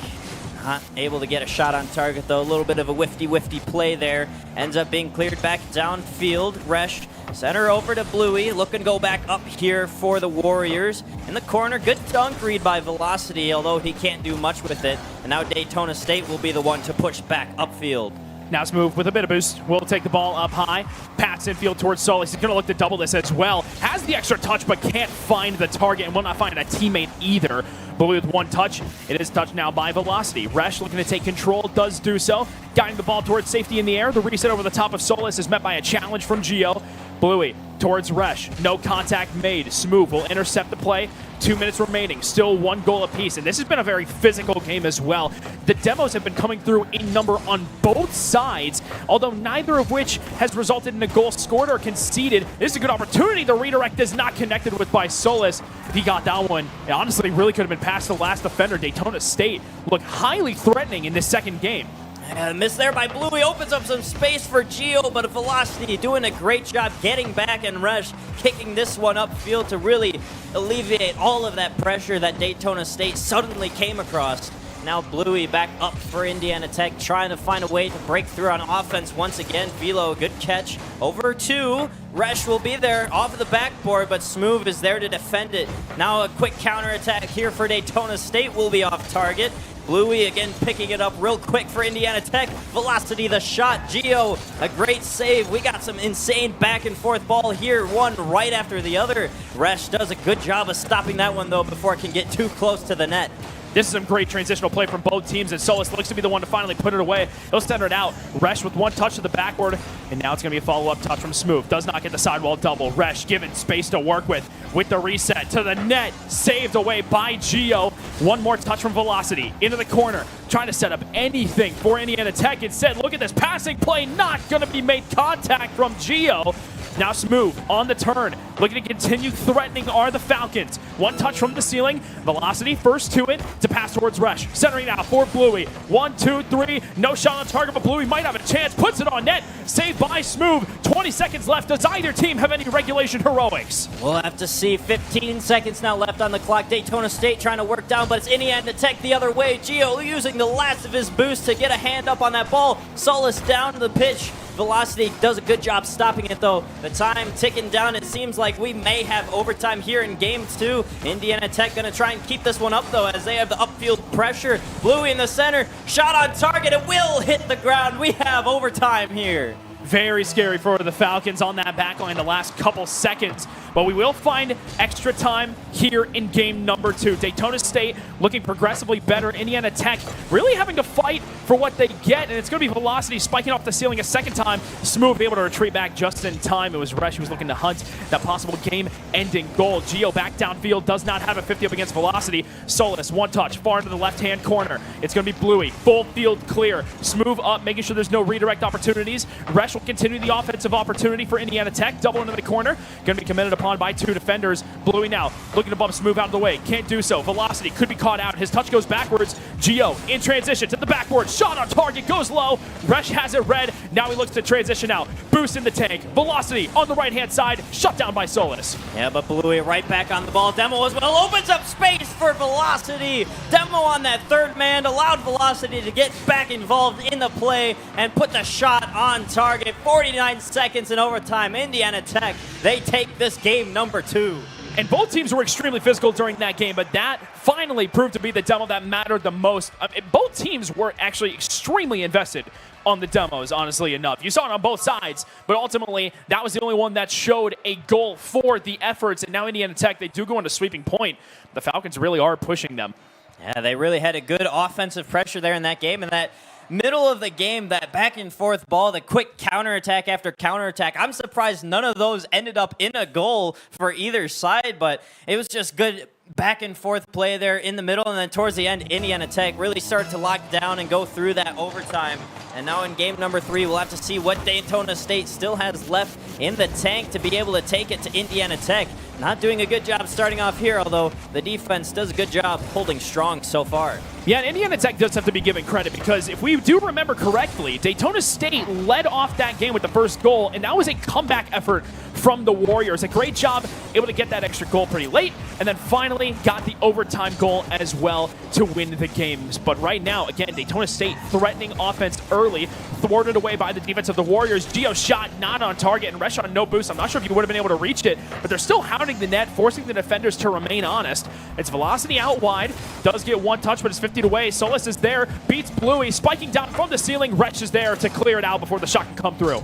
Not able to get a shot on target, though. A little bit of a whifty play there. Ends up being cleared back downfield. Resch, center over to Bluey. Looking to go back up here for the Warriors. In the corner, good dunk read by Velocity, although he can't do much with it. And now Daytona State will be the one to push back upfield. Now Smooth with a bit of boost. Will take the ball up high. Pats infield towards Solis. He's going to look to double this as well. Has the extra touch, but can't find the target and will not find a teammate either. Bluey with one touch. It is touched now by Velocity. Resh looking to take control, does do so. Guiding the ball towards safety in the air. The reset over the top of Solis is met by a challenge from Gio. Bluey towards Resh. No contact made. Smooth will intercept the play. 2 minutes remaining. Still 1 goal apiece. And this has been a very physical game as well. The demos have been coming through in number on both sides, although neither of which has resulted in a goal scored or conceded. This is a good opportunity. The redirect is not connected with by Solis. If he got that one, it honestly really could have been past the last defender. Daytona State looked highly threatening in this second game. And a miss there by Bluey opens up some space for Gio, but Velocity doing a great job getting back, and Resh kicking this one upfield to really alleviate all of that pressure that Daytona State suddenly came across. Now Bluey back up for Indiana Tech, trying to find a way to break through on offense once again. Velo, good catch. Over 2. Resh will be there off the backboard, but Smooth is there to defend it. Now a quick counterattack here for Daytona State will be off target. Bluey again picking it up real quick for Indiana Tech. Velocity the shot. Gio, a great save. We got some insane back and forth ball here, one right after the other. Resh does a good job of stopping that one though before it can get too close to the net. This is some great transitional play from both teams, and Solis looks to be the one to finally put it away. He'll center it out. Resh with one touch to the backboard, and now it's going to be a follow-up touch from Smooth. Does not get the sidewall double. Resh given space to work with the reset to the net. Saved away by Gio. One more touch from Velocity. Into the corner. Trying to set up anything for Indiana Tech. Instead, look at this passing play. Not going to be made contact from Gio. Now Smooth on the turn. Looking to continue threatening are the Falcons. One touch from the ceiling. Velocity first to it to pass towards Resh. Centering now for Bluey. 1, 2, 3. No shot on target, but Bluey might have a chance. Puts it on net. Saved by Smooth. 20 seconds left. Does either team have any regulation heroics? We'll have to see. 15 seconds now left on the clock. Daytona State trying to work down, but it's Indiana Tech the other way. Gio using the last of his boost to get a hand up on that ball. Solis down to the pitch. Velocity does a good job stopping it though. The time ticking down. It seems like we may have overtime here in game 2. Indiana Tech going to try and keep this one up though as they have the upfield pressure. Bluey in the center. Shot on target. It will hit the ground. We have overtime here. Very scary for the Falcons on that back line the last couple seconds. But we will find extra time here in game number 2. Daytona State looking progressively better. Indiana Tech really having to fight for what they get. And it's going to be Velocity spiking off the ceiling a second time. Smooth able to retreat back just in time. It was Resh who was looking to hunt that possible game-ending goal. Gio back downfield does not have a 50 up against Velocity. Solis, one touch, far into the left-hand corner. It's going to be Bluey. Full field clear. Smooth up, making sure there's no redirect opportunities. Resh will continue the offensive opportunity for Indiana Tech. Double into the corner. Going to be committed upon by 2 defenders. Bluey now looking to bump Smooth out of the way. Can't do so. Velocity could be caught out. His touch goes backwards. Gio in transition to the backboard. Shot on target. Goes low. Resh has it red. Now he looks to transition out. Boost in the tank. Velocity on the right-hand side. Shut down by Solis. Yeah, but Bluey right back on the ball. Demo as well. Opens up space for Velocity. Demo on that third man. Allowed Velocity to get back involved in the play and put the shot on target. 49 seconds in overtime. Indiana Tech, they take this game number 2. And both teams were extremely physical during that game, but that finally proved to be the demo that mattered the most. Both teams were actually extremely invested on the demos, honestly enough. You saw it on both sides, but ultimately, that was the only one that showed a goal for the efforts. And now Indiana Tech, they do go into sweeping point. The Falcons really are pushing them. Yeah, they really had a good offensive pressure there in that game, and that middle of the game, that back and forth ball, the quick counterattack after counterattack. I'm surprised none of those ended up in a goal for either side, but it was just good back and forth play there in the middle, and then towards the end, Indiana Tech really started to lock down and go through that overtime. And now in game number 3, we'll have to see what Daytona State still has left in the tank to be able to take it to Indiana Tech. Not doing a good job starting off here, although the defense does a good job holding strong so far. Yeah, and Indiana Tech does have to be given credit because if we do remember correctly, Daytona State led off that game with the first goal, and that was a comeback effort from the Warriors. A great job able to get that extra goal pretty late, and then finally got the overtime goal as well to win the games. But right now, again, Daytona State threatening offense early, thwarted away by the defense of the Warriors. Gio shot not on target, and Resh on no boost. I'm not sure if you would have been able to reach it, but they're still hounding the net, forcing the defenders to remain honest. It's Velocity out wide, does get one touch, but it's 50 away. Solis is there, beats Bluey, spiking down from the ceiling. Resh is there to clear it out before the shot can come through.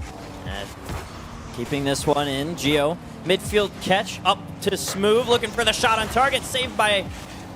Keeping this one in, Gio. Midfield catch up to Smooth, looking for the shot on target, saved by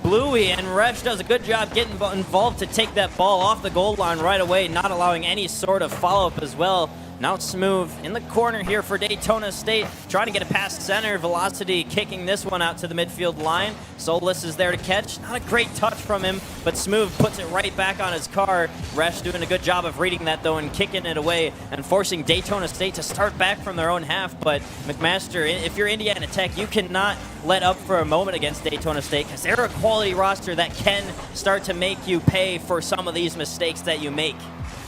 Bluey, and Resh does a good job getting involved to take that ball off the goal line right away, not allowing any sort of follow-up as well. Now Smooth in the corner here for Daytona State, trying to get it past center. Velocity kicking this one out to the midfield line. Solus is there to catch. Not a great touch from him, but Smooth puts it right back on his car. Resh doing a good job of reading that, though, and kicking it away and forcing Daytona State to start back from their own half. But McMaster, if you're Indiana Tech, you cannot let up for a moment against Daytona State, because they're a quality roster that can start to make you pay for some of these mistakes that you make.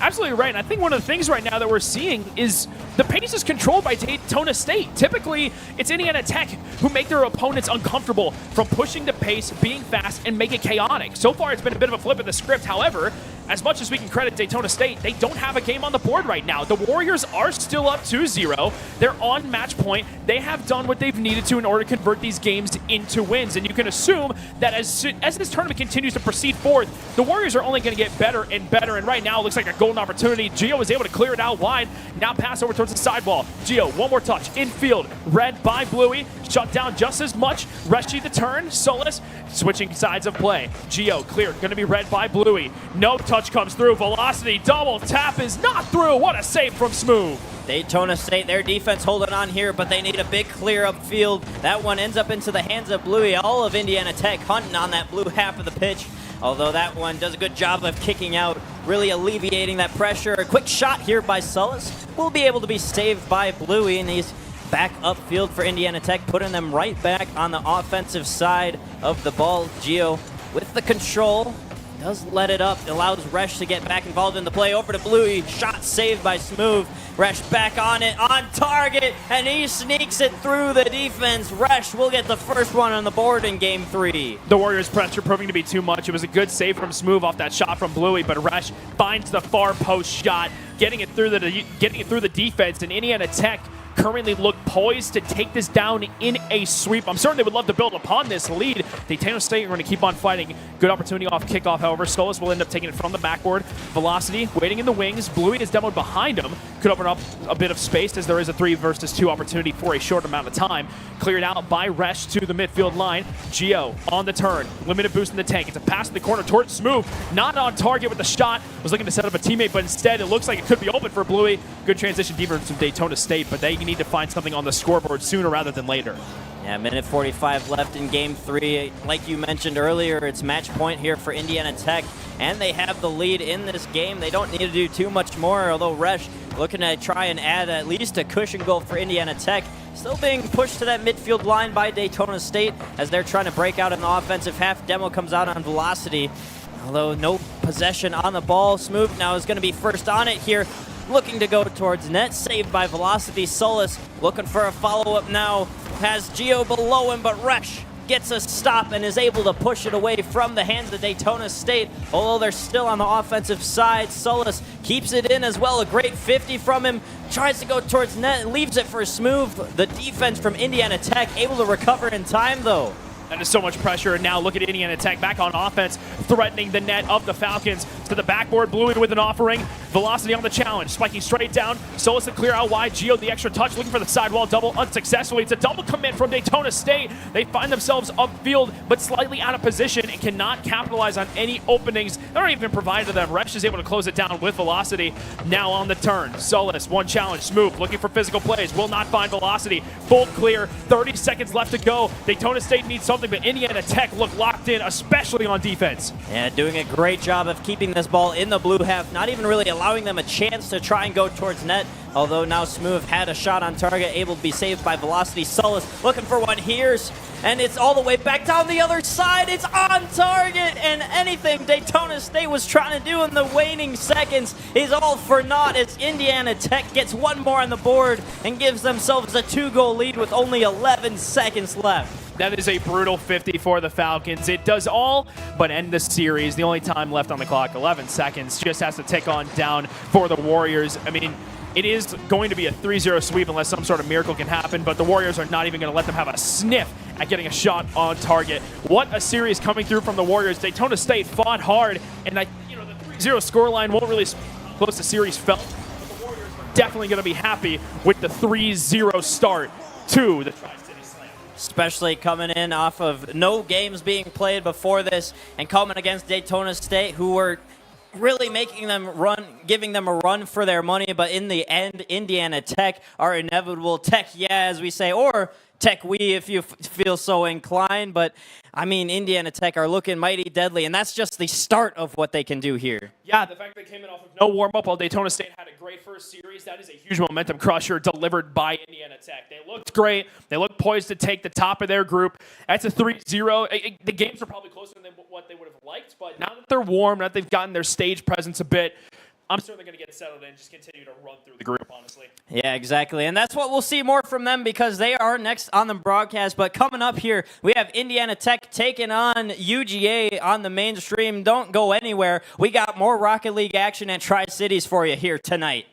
Absolutely right. And I think one of the things right now that we're seeing is the pace is controlled by Daytona State. Typically, it's Indiana Tech who make their opponents uncomfortable from pushing the pace, being fast, and make it chaotic. So far, it's been a bit of a flip of the script. However, as much as we can credit Daytona State, they don't have a game on the board right now. The Warriors are still up 2-0. They're on match point. They have done what they've needed to in order to convert these games into wins. And you can assume that as this tournament continues to proceed forward, the Warriors are only going to get better and better. And right now, it looks like a golden opportunity. Gio was able to clear it out wide. Now pass over towards the sidewall. Gio, one more touch. Infield, read by Bluey. Shut down just as much. Reshi the turn. Solus switching sides of play. Gio clear. Going to be read by Bluey. No touch comes through. Velocity double tap is not through. What a save from Smooth. Daytona State, their defense holding on here, but they need a big clear upfield. That one ends up into the hands of Bluey. All of Indiana Tech hunting on that blue half of the pitch. Although that one does a good job of kicking out, really alleviating that pressure. A quick shot here by Solus will be able to be saved by Bluey, and he's back upfield for Indiana Tech, putting them right back on the offensive side of the ball. Gio with the control, does let it up, allows Resh to get back involved in the play. Over to Bluey, shot saved by Smooth. Resh back on it, on target, and he sneaks it through the defense. Resh will get the first one on the board in game 3. The Warriors' pressure proving to be too much. It was a good save from Smooth off that shot from Bluey, but Resh finds the far post shot, getting it through the defense, and Indiana Tech currently look poised to take this down in a sweep. I'm certain they would love to build upon this lead. Daytona State are going to keep on fighting. Good opportunity off kickoff, however. Solus will end up taking it from the backboard. Velocity waiting in the wings. Bluey is demoed behind him. Could open up a bit of space as there is a 3 versus 2 opportunity for a short amount of time. Cleared out by Resh to the midfield line. Gio on the turn. Limited boost in the tank. It's a pass in the corner towards Smooth. Not on target with the shot. Was looking to set up a teammate, but instead it looks like it could be open for Bluey. Good transition defense from Daytona State, but they need to find something on the scoreboard sooner rather than later. Yeah, minute 45 left in game 3. Like you mentioned earlier, it's match point here for Indiana Tech, and they have the lead in this game. They don't need to do too much more, although Resh looking to try and add at least a cushion goal for Indiana Tech. Still being pushed to that midfield line by Daytona State as they're trying to break out in the offensive half. Demo comes out on Velocity, although no possession on the ball. Smooth now is going to be first on it here, looking to go towards net. Saved by Velocity. Solus looking for a follow-up now. Has Gio below him, but Resh gets a stop and is able to push it away from the hands of Daytona State. Although they're still on the offensive side, Solus keeps it in as well. A great 50 from him. Tries to go towards net and leaves it for Smooth. The defense from Indiana Tech able to recover in time, though. That is so much pressure, and now look at Indiana Tech back on offense, threatening the net of the Falcons. To the backboard, Bluey with an offering. Velocity on the challenge, spiking straight down. Solus to clear out wide. Gio the extra touch, looking for the sidewall double unsuccessfully. It's a double commit from Daytona State. They find themselves upfield, but slightly out of position and cannot capitalize on any openings. They're not even provided to them. Resh is able to close it down with Velocity. Now on the turn, Solus, one challenge, Smooth, looking for physical plays. Will not find Velocity. Full clear, 30 seconds left to go. Daytona State needs something, but Indiana Tech look locked in, especially on defense. Yeah, doing a great job of keeping this ball in the blue half, not even really allowing them a chance to try and go towards net. Although now Smooth had a shot on target, able to be saved by Velocity. Solus looking for one here, and it's all the way back down the other side. It's on target, and anything Daytona State was trying to do in the waning seconds is all for naught as Indiana Tech gets one more on the board and gives themselves a 2-goal lead with only 11 seconds left. That is a brutal 50 for the Falcons. It does all but end the series. The only time left on the clock, 11 seconds, just has to tick on down for the Warriors. I mean, it is going to be a 3-0 sweep unless some sort of miracle can happen, but the Warriors are not even going to let them have a sniff at getting a shot on target. What a series coming through from the Warriors. Daytona State fought hard, and the 3-0 scoreline won't really close the series felt, but the Warriors are definitely going to be happy with the 3-0 start to the Tri-City Slam. especially coming in off of no games being played before this and coming against Daytona State, who were really making them run, giving them a run for their money. But in the end, Indiana Tech are inevitable. Tech, yeah, as we say, or Tech we if you feel so inclined. But I mean, Indiana Tech are looking mighty deadly, and that's just the start of what they can do here. Yeah, the fact that they came in off of no warm-up while Daytona State had a great first series, that is a huge momentum crusher delivered by Indiana Tech. They looked great. They looked poised to take the top of their group. That's a 3-0. The games are probably closer than what they would have liked, but now that they're warm, now that they've gotten their stage presence a bit, I'm certainly going to get settled in and just continue to run through the group, honestly. Yeah, exactly. And that's what we'll see more from them because they are next on the broadcast. But coming up here, we have Indiana Tech taking on UGA on the mainstream. Don't go anywhere. We got more Rocket League action at Tri-Cities for you here tonight.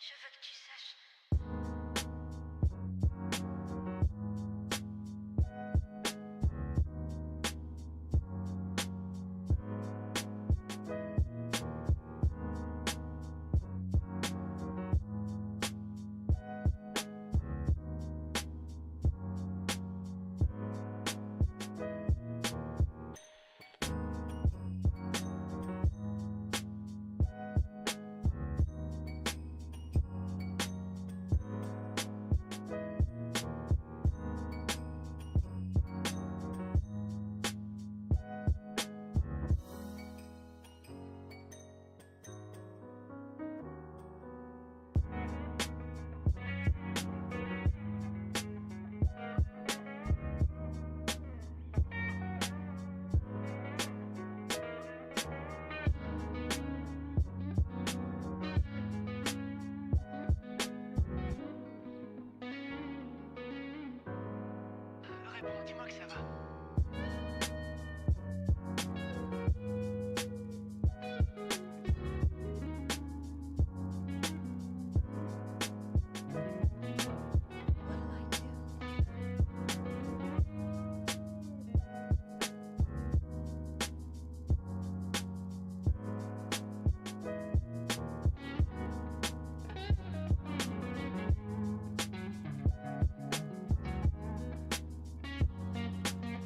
Je veux que tu saches. Réponds, dis-moi que ça va. What'll I do?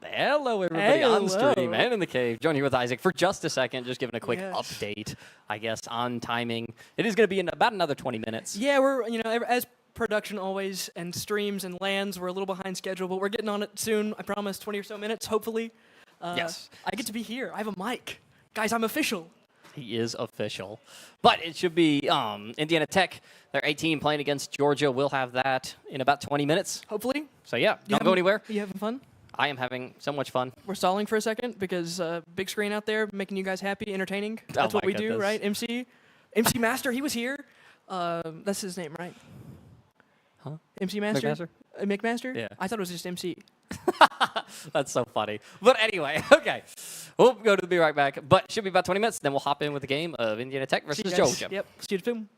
Hello, everybody on Hello. stream and in the cave. Joined here with Isaac for just a second, just giving a quick Yes. update, I guess, on timing. It is going to be in about another 20 minutes. Yeah, we're, as production always and streams and lands, we're a little behind schedule, but we're getting on it soon. I promise, 20 or so minutes, hopefully. Yes. I get to be here. I have a mic. Guys, I'm official. He is official. But it should be Indiana Tech. They're 18 playing against Georgia. We'll have that in about 20 minutes. Hopefully. So, yeah, You don't go anywhere. You having fun? I am having so much fun. We're stalling for a second because big screen out there, making you guys happy, entertaining. That's what my we do, goodness. right? MC Master, he was here. That's his name, right? Huh? MC Master? McMaster? McMaster? Yeah. I thought it was just MC. That's so funny. But anyway, okay. We'll go to the Be Right Back. But should be about 20 minutes. Then we'll hop in with the game of Indiana Tech See versus you guys. Georgia. Yep. See you soon.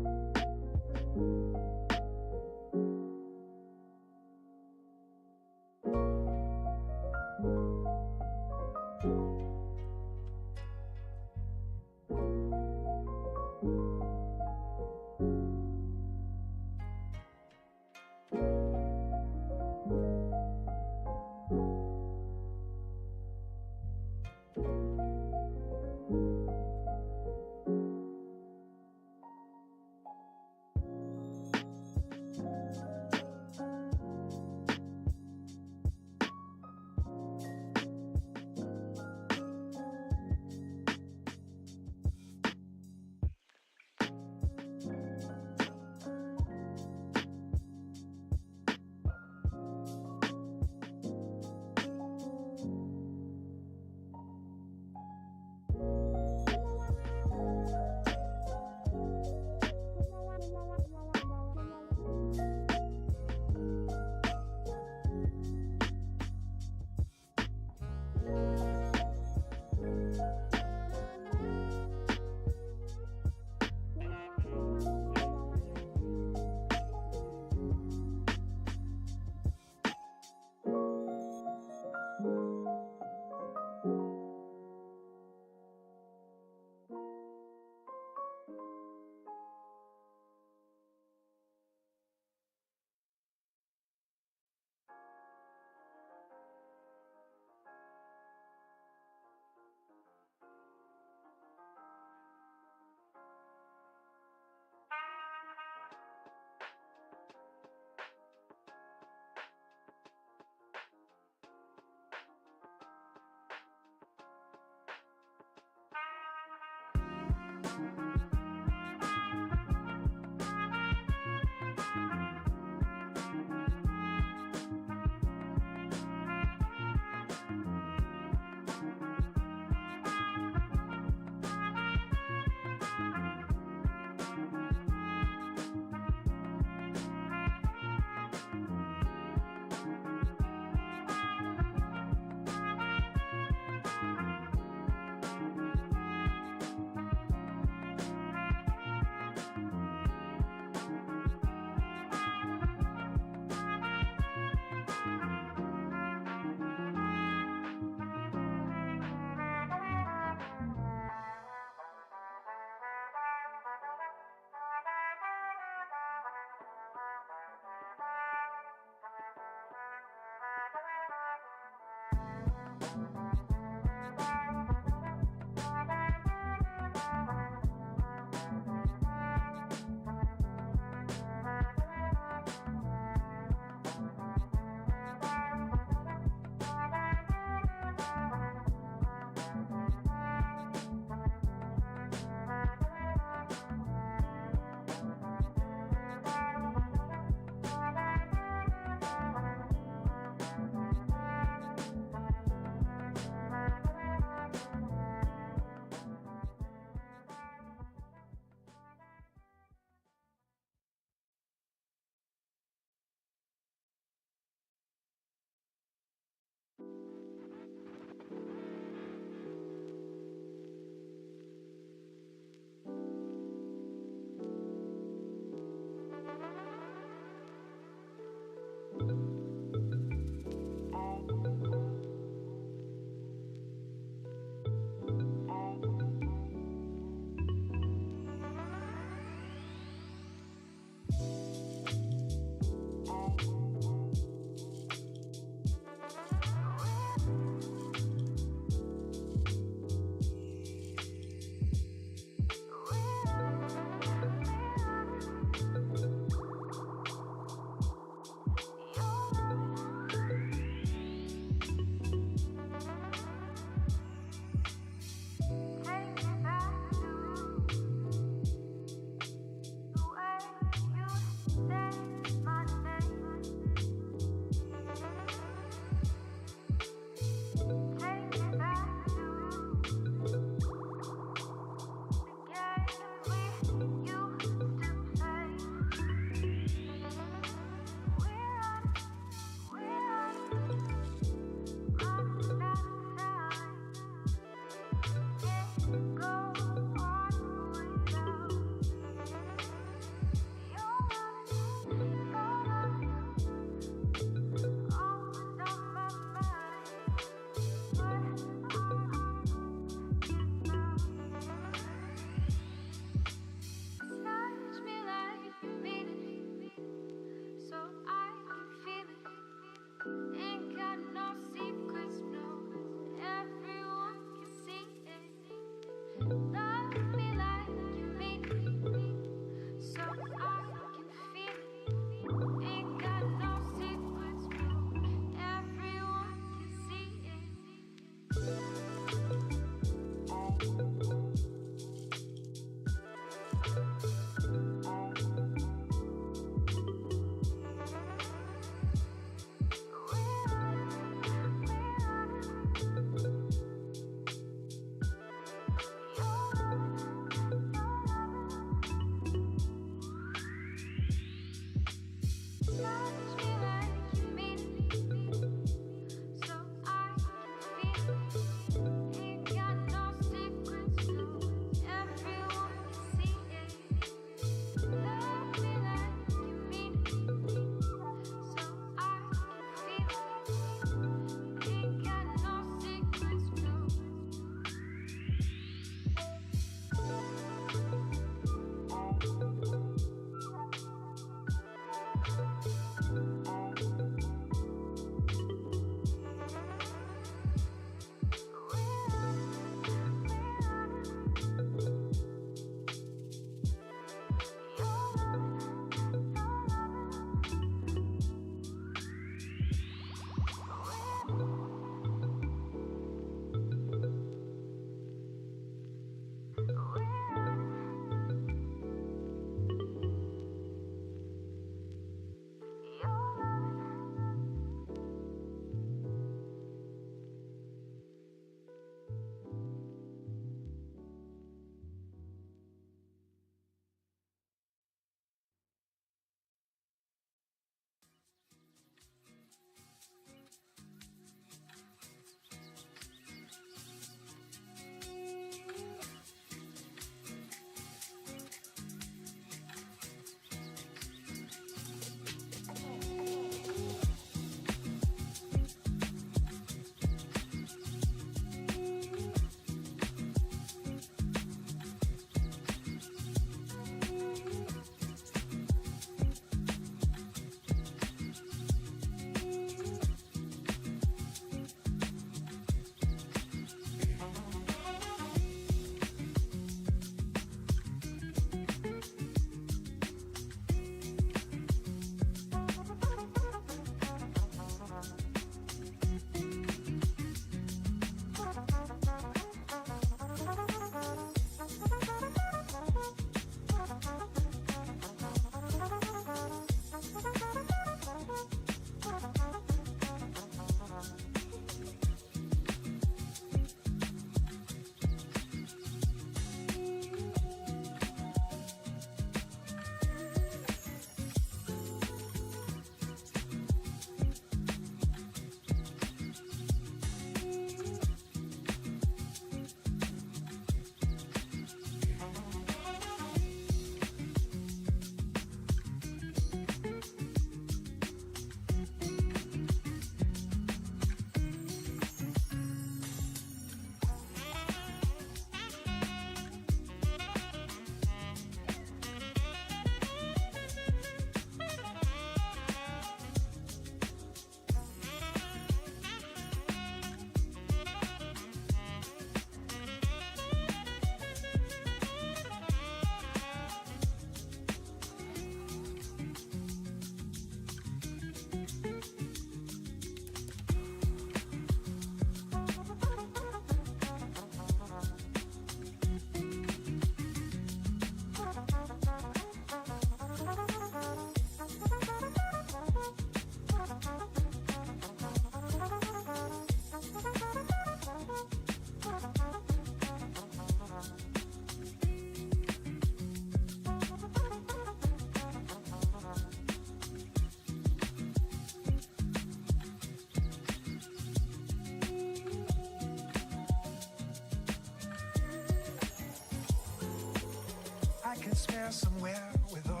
can spare somewhere with all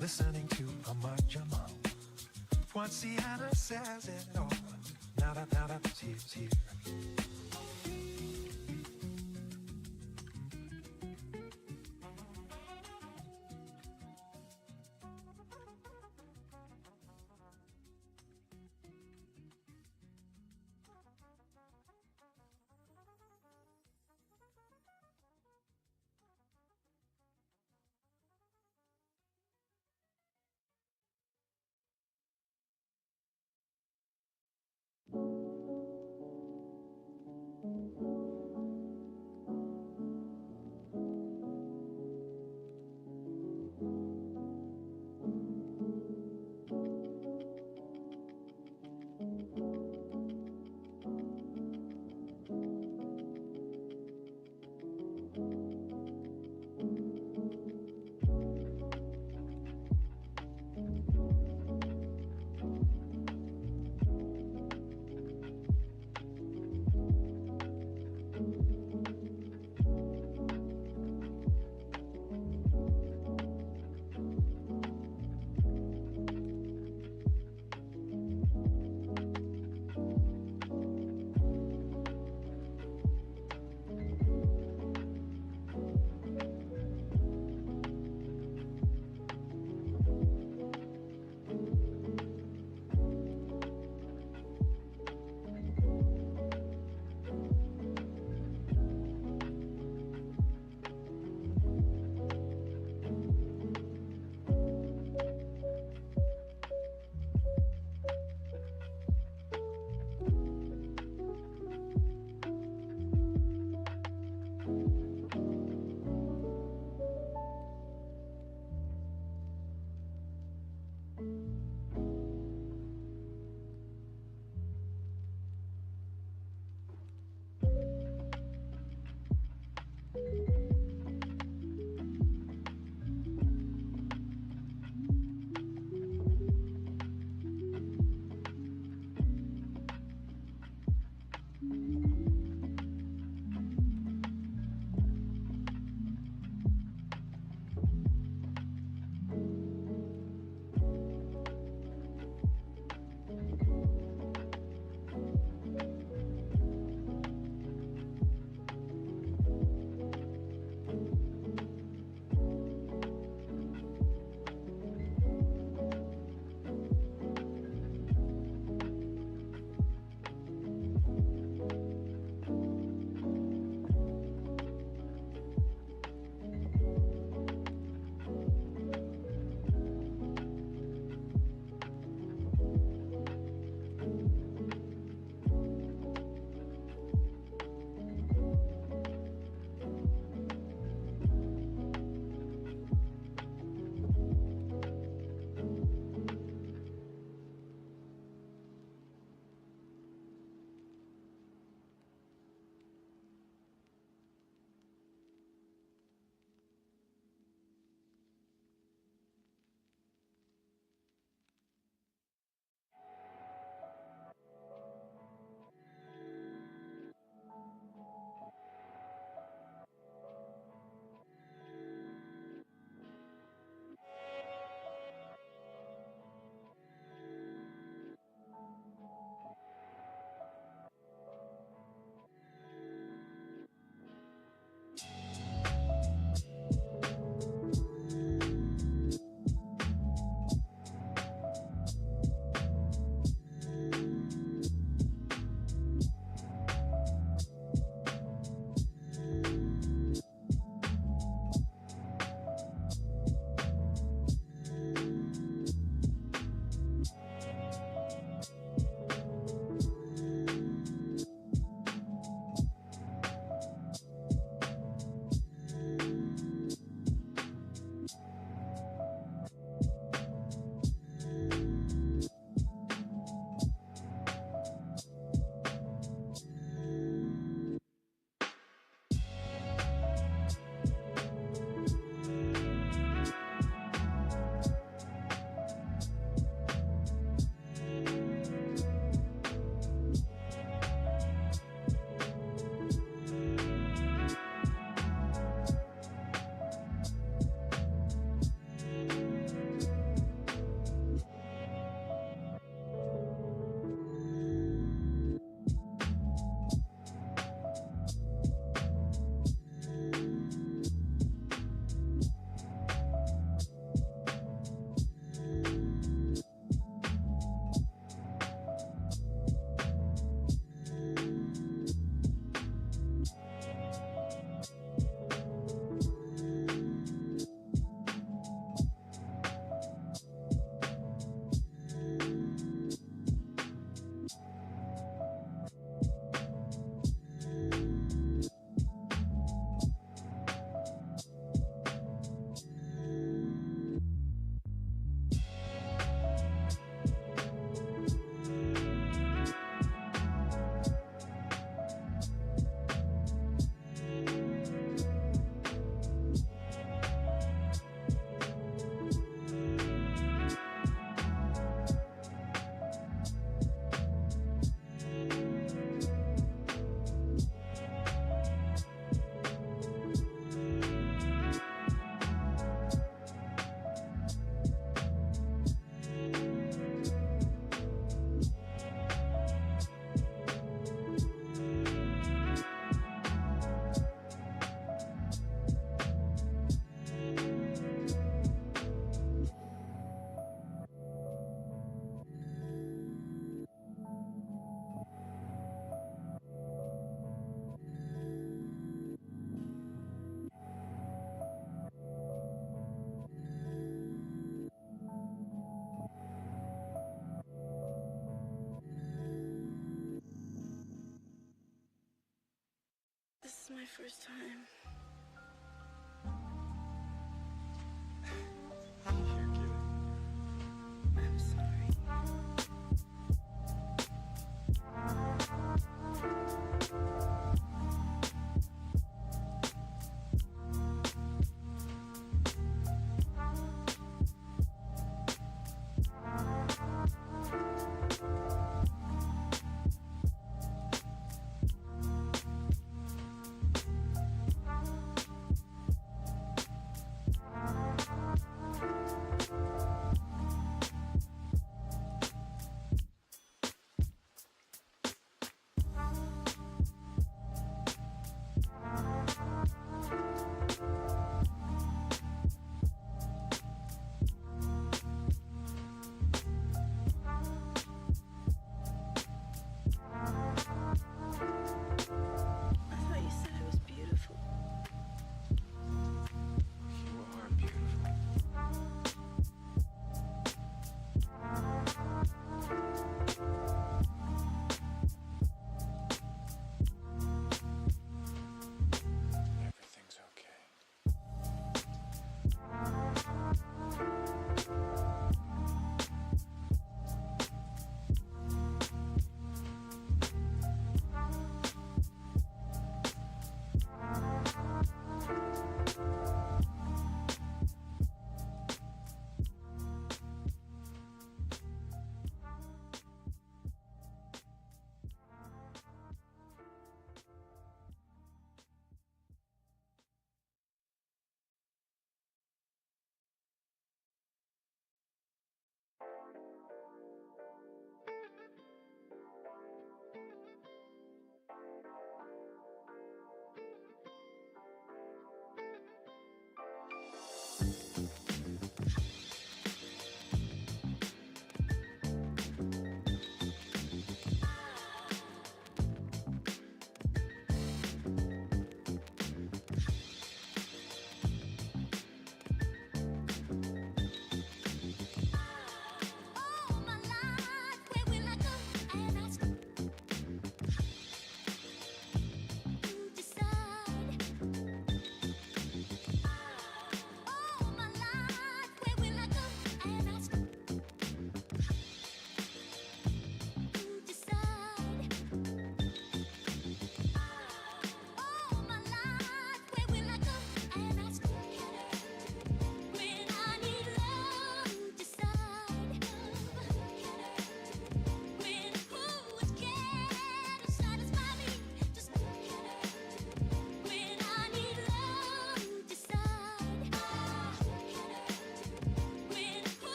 listening to a Jamal. Once Sienna says it all, now that she's here. my first time. I'm sorry.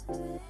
Thank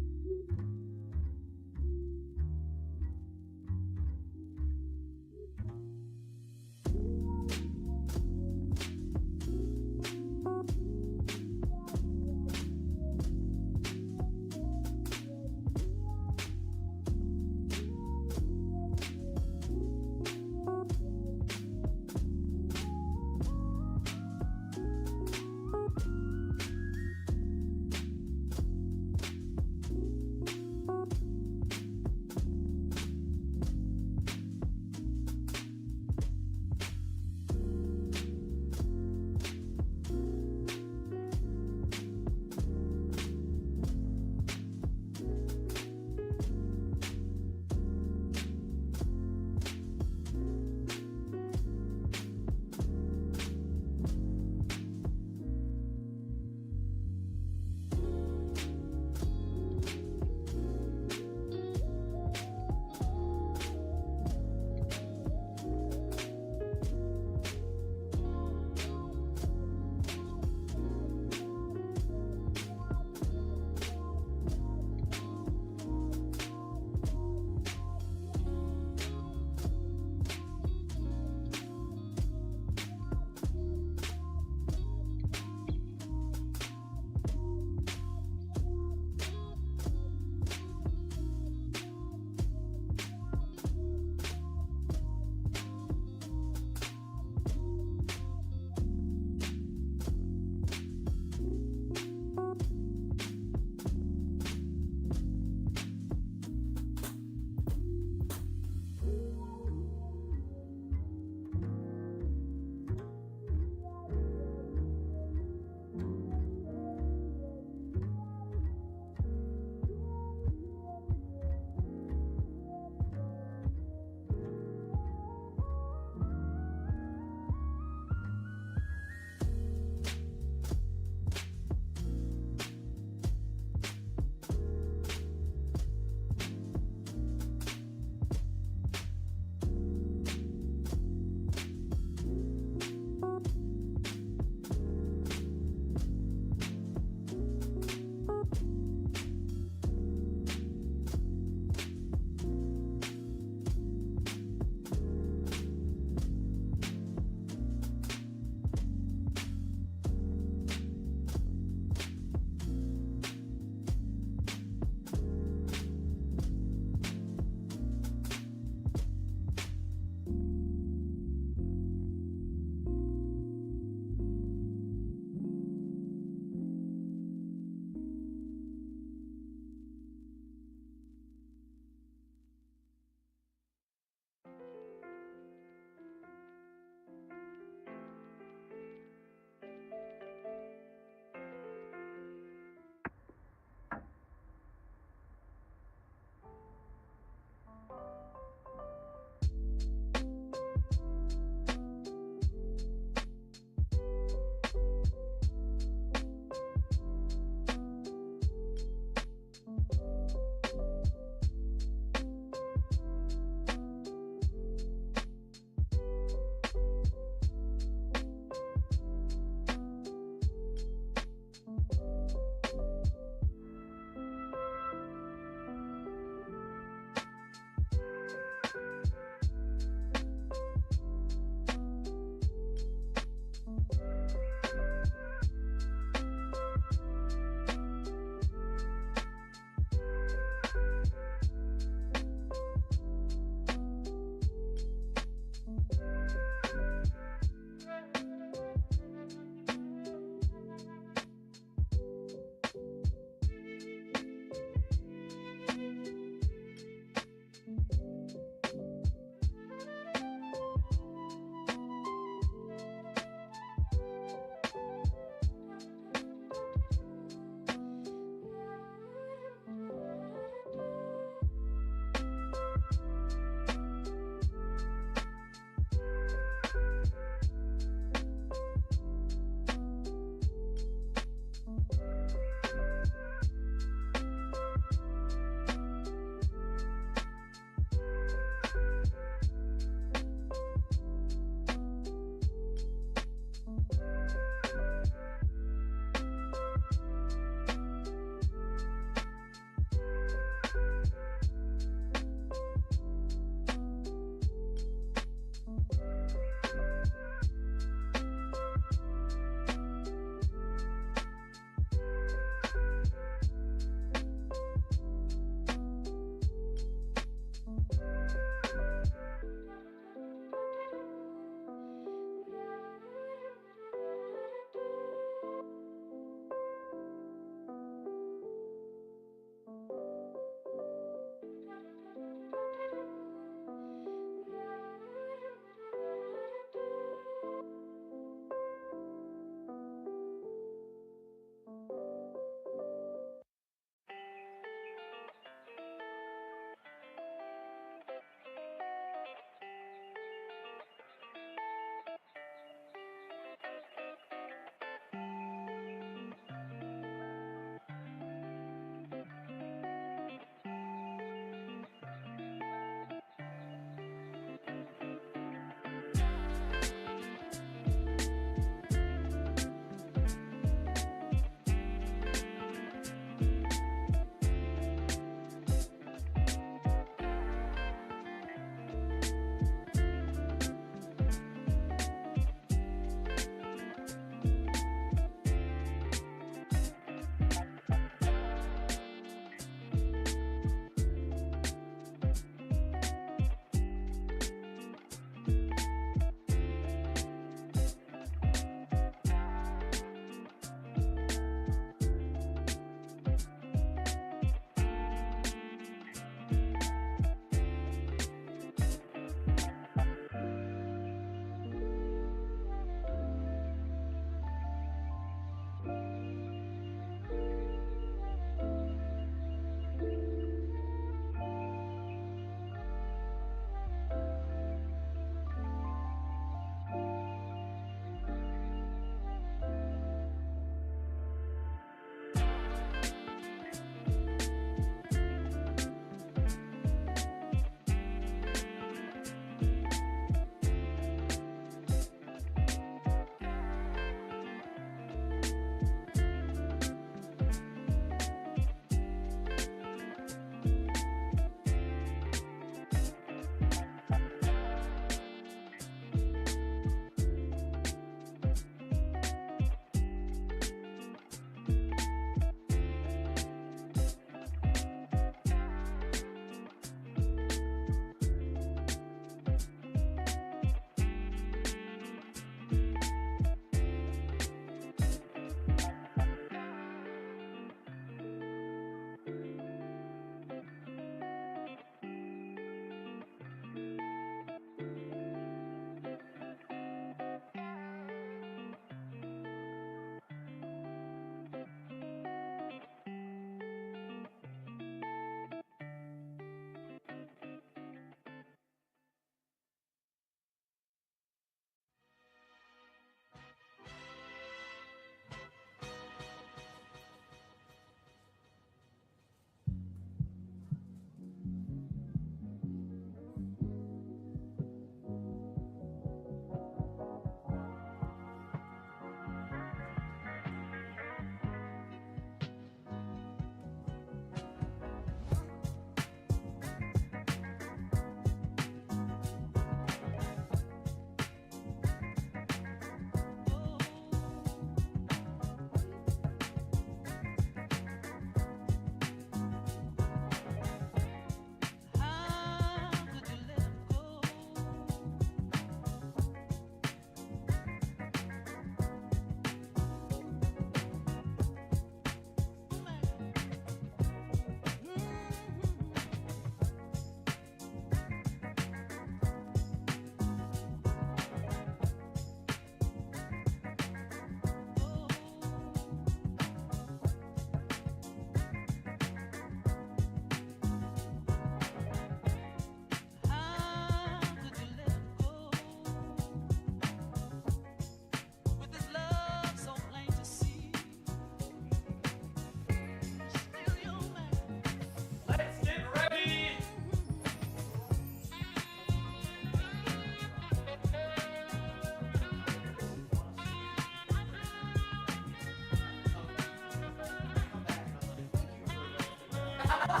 I'll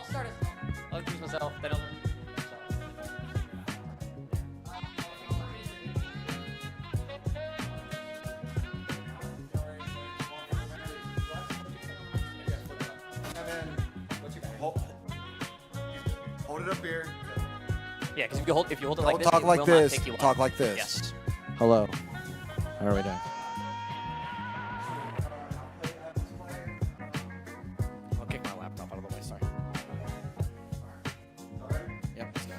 start it. I'll introduce myself. Then I'll... Hold it up here. Yeah, because if you hold it like this, Talk it like will this. not pick you up. Talk like this. Yes. Hello. How are we doing? I'll kick my laptop out of the way, sorry. Yep, let's go.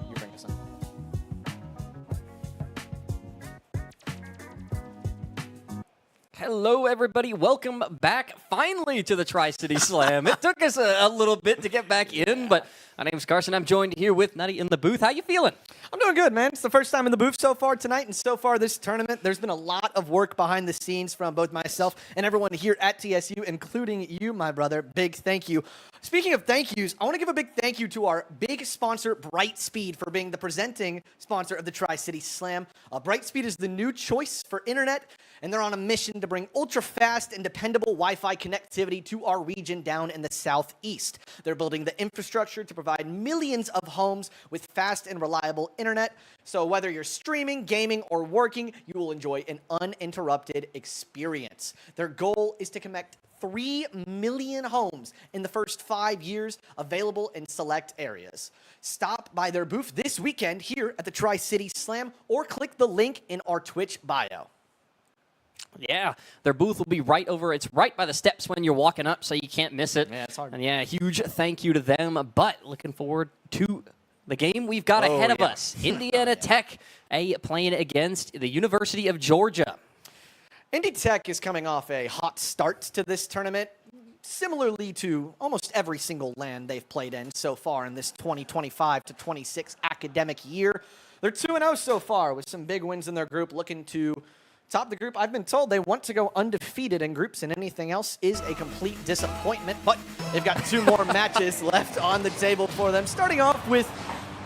You bring this in. Hello, everybody. Welcome back finally to the Tri-City Slam. It took us a little bit to get back in, but my name's Carson. I'm joined here with Nutty in the booth. How you feeling? I'm doing good, man. It's the first time in the booth so far tonight, and so far this tournament, there's been a lot of work behind the scenes from both myself and everyone here at TSU, including you, my brother. Big thank you. Speaking of thank yous, I want to give a big thank you to our big sponsor, Brightspeed, for being the presenting sponsor of the Tri-City Slam. Brightspeed is the new choice for internet, and they're on a mission to bring ultra-fast and dependable Wi-Fi connectivity to our region down in the southeast. They're building the infrastructure to provide millions of homes with fast and reliable internet. So whether you're streaming, gaming, or working, you will enjoy an uninterrupted experience. Their goal is to connect 3 million homes in the first 5 years, available in select areas. Stop by their booth this weekend here at the Tri-City Slam, or click the link in our Twitch bio. Yeah, their booth will be right over. It's right by the steps when you're walking up, so you can't miss it. Yeah, it's hard. And yeah, huge thank you to them. But looking forward to the game we've got ahead of us. Indiana Tech playing against the University of Georgia. Indy Tech is coming off a hot start to this tournament, similarly to almost every single LAN they've played in so far in this 2025 to 26 academic year. They're 2-0 so far with some big wins in their group, looking to top the group. I've been told they want to go undefeated in groups, and anything else is a complete disappointment. But they've got 2 more matches left on the table for them, starting off with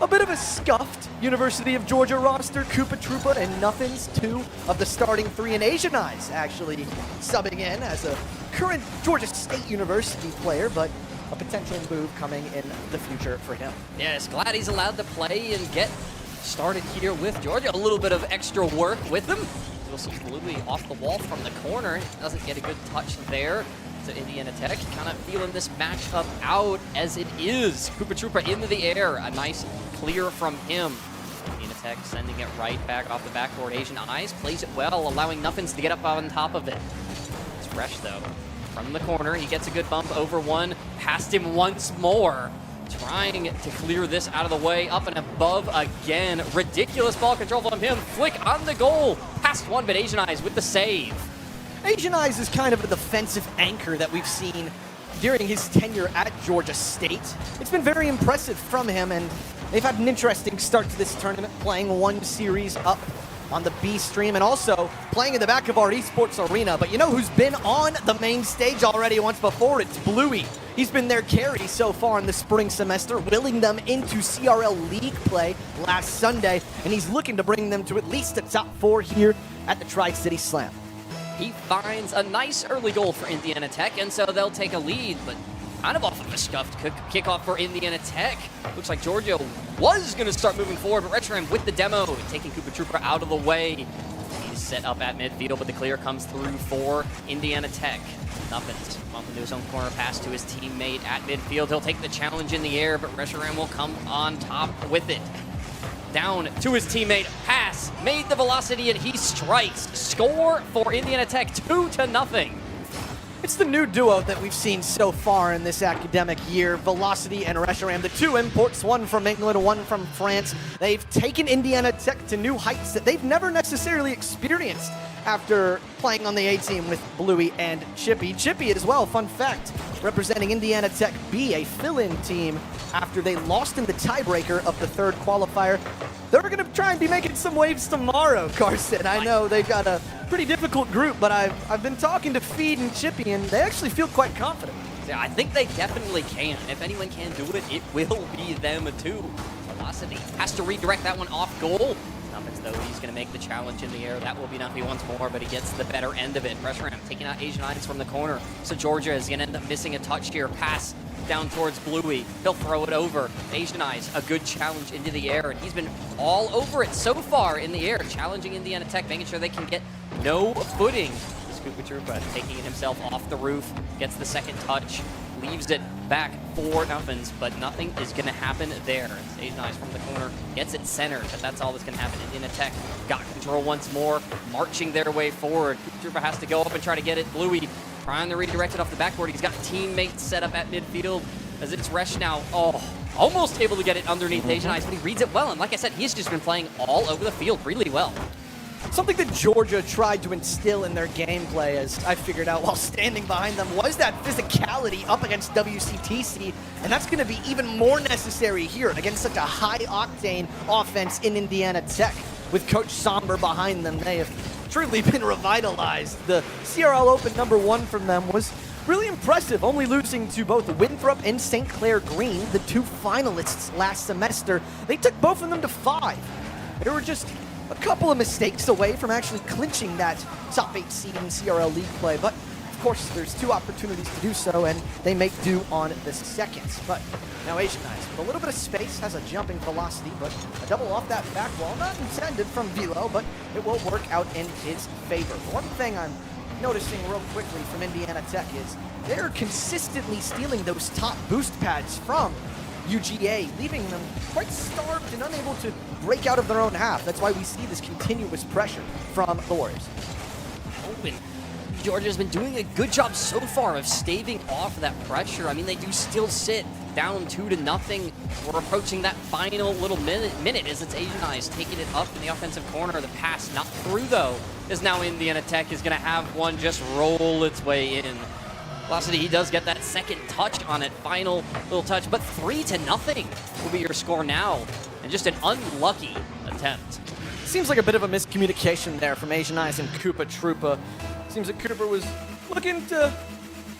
a bit of a scuffed University of Georgia roster. Koopa Troopa and Nothings, 2 of the starting 3, and Asian Eyes actually subbing in as a current Georgia State University player, but a potential move coming in the future for him. Yes, glad he's allowed to play and get started here with Georgia. A little bit of extra work with him. We'll see Bluey off the wall from the corner. Doesn't get a good touch there. So Indiana Tech kind of feeling this matchup out as it is. Koopa Troopa into the air. A nice clear from him. Indiana Tech sending it right back off the backboard. Asian Eyes plays it well, allowing Nuffins to get up on top of it. It's fresh though. From the corner, he gets a good bump over one. Past him once more. Trying to clear this out of the way, up and above again. Ridiculous ball control from him. Flick on the goal. Past one, but Asian Eyes with the save. Asian Eyes is kind of a defensive anchor that we've seen during his tenure at Georgia State. It's been very impressive from him, and they've had an interesting start to this tournament, playing 1 series up on the B stream and also playing in the back of our esports arena. But you know who's been on the main stage already once before? It's Bluey. He's been their carry so far in the spring semester, willing them into CRL League play last Sunday, and he's looking to bring them to at least the top 4 here at the Tri-City Slam. He finds a nice early goal for Indiana Tech, and so they'll take a lead, but kind of off of a scuffed kickoff for Indiana Tech. Looks like Georgia was going to start moving forward, but Retram with the demo, taking Koopa Troopa out of the way. He's set up at midfield, but the clear comes through for Indiana Tech. Nuffins bump into his own corner pass to his teammate at midfield. He'll take the challenge in the air, but Retram will come on top with it. Down to his teammate, pass, made the velocity, and he strikes. Score for Indiana Tech, 2-0. It's the new duo that we've seen so far in this academic year, Velocity and Reshiram, the 2 imports, 1 from England, 1 from France. They've taken Indiana Tech to new heights that they've never necessarily experienced after playing on the A team with Bluey and Chippy. Chippy as well, fun fact, representing Indiana Tech B, a fill-in team after they lost in the tiebreaker of the 3rd qualifier. They're going to try and be making some waves tomorrow, Carson. I know they've got a pretty difficult group, but I've been talking to Feed and Chippy, and they actually feel quite confident. Yeah, I think they definitely can. If anyone can do it, it will be them too. Velocity has to redirect that one off goal. Nuffins, though, he's going to make the challenge in the air. That will be Nuffy once more, but he gets the better end of it. Pressure him, taking out Asian Eyes from the corner. So Georgia is going to end up missing a touch here. Pass down towards Bluey. He'll throw it over. Asian Eyes, a good challenge into the air, and he's been all over it so far in the air, challenging Indiana Tech, making sure they can get no footing. Koopa Troopa taking it himself off the roof, gets the second touch, leaves it back for Nuffins, but nothing is going to happen there. Asian Eyes from the corner gets it centered, but that's all that's going to happen. Indiana Tech got control once more, marching their way forward. Koopa Troopa has to go up and try to get it. Bluey trying to redirect it off the backboard. He's got teammates set up at midfield as it's Resh now. Oh, almost able to get it underneath Asian Eyes, but he reads it well. And like I said, he's just been playing all over the field really well. Something that Georgia tried to instill in their gameplay, as I figured out while standing behind them, was that physicality up against WCTC, and that's going to be even more necessary here against such a high-octane offense in Indiana Tech. With Coach Somber behind them, they have truly been revitalized. The CRL Open #1 from them was really impressive, only losing to both Winthrop and St. Clair Green, the two finalists last semester. They took both of them to 5. They were just a couple of mistakes away from actually clinching that top 8 seed in CRL League play, but of course there's 2 opportunities to do so, and they make do on the second. But now Asian Eyes, with a little bit of space, has a jumping velocity, but a double off that back wall, not intended from Velo, but it will work out in his favor. The one thing I'm noticing real quickly from Indiana Tech is they're consistently stealing those top boost pads from UGA, leaving them quite starved and unable to break out of their own half. That's why we see this continuous pressure from the Warriors. Open. Georgia's been doing a good job so far of staving off that pressure. I mean, they do still sit down 2-0. We're approaching that final little minute as it's Asian Eyes taking it up in the offensive corner. The pass not through, though, as now Indiana Tech is going to have one just roll its way in. Velocity, he does get that second touch on it, final little touch, but 3-0 will be your score now, and just an unlucky attempt. Seems like a bit of a miscommunication there from Asian Eyes and Koopa Troopa. Seems that Cooper was looking to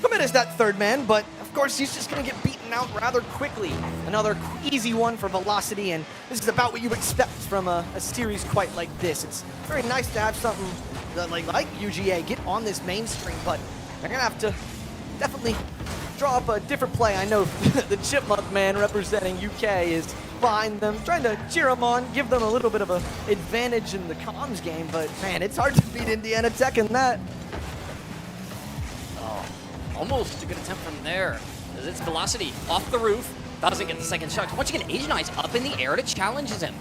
commit as that third man, but of course he's just going to get beaten out rather quickly. Another easy one for Velocity, and this is about what you expect from a series quite like this. It's very nice to have something like UGA get on this mainstream, but they're going to have to definitely draw up a different play. I know the Chipmunk man representing UK is behind them, trying to cheer them on, give them a little bit of an advantage in the comms game, but man, it's hard to beat Indiana Tech in that. Oh, almost a good attempt from there, as it's Velocity off the roof, doesn't get the second shot. Once again, Asian Eyes up in the air to challenges him.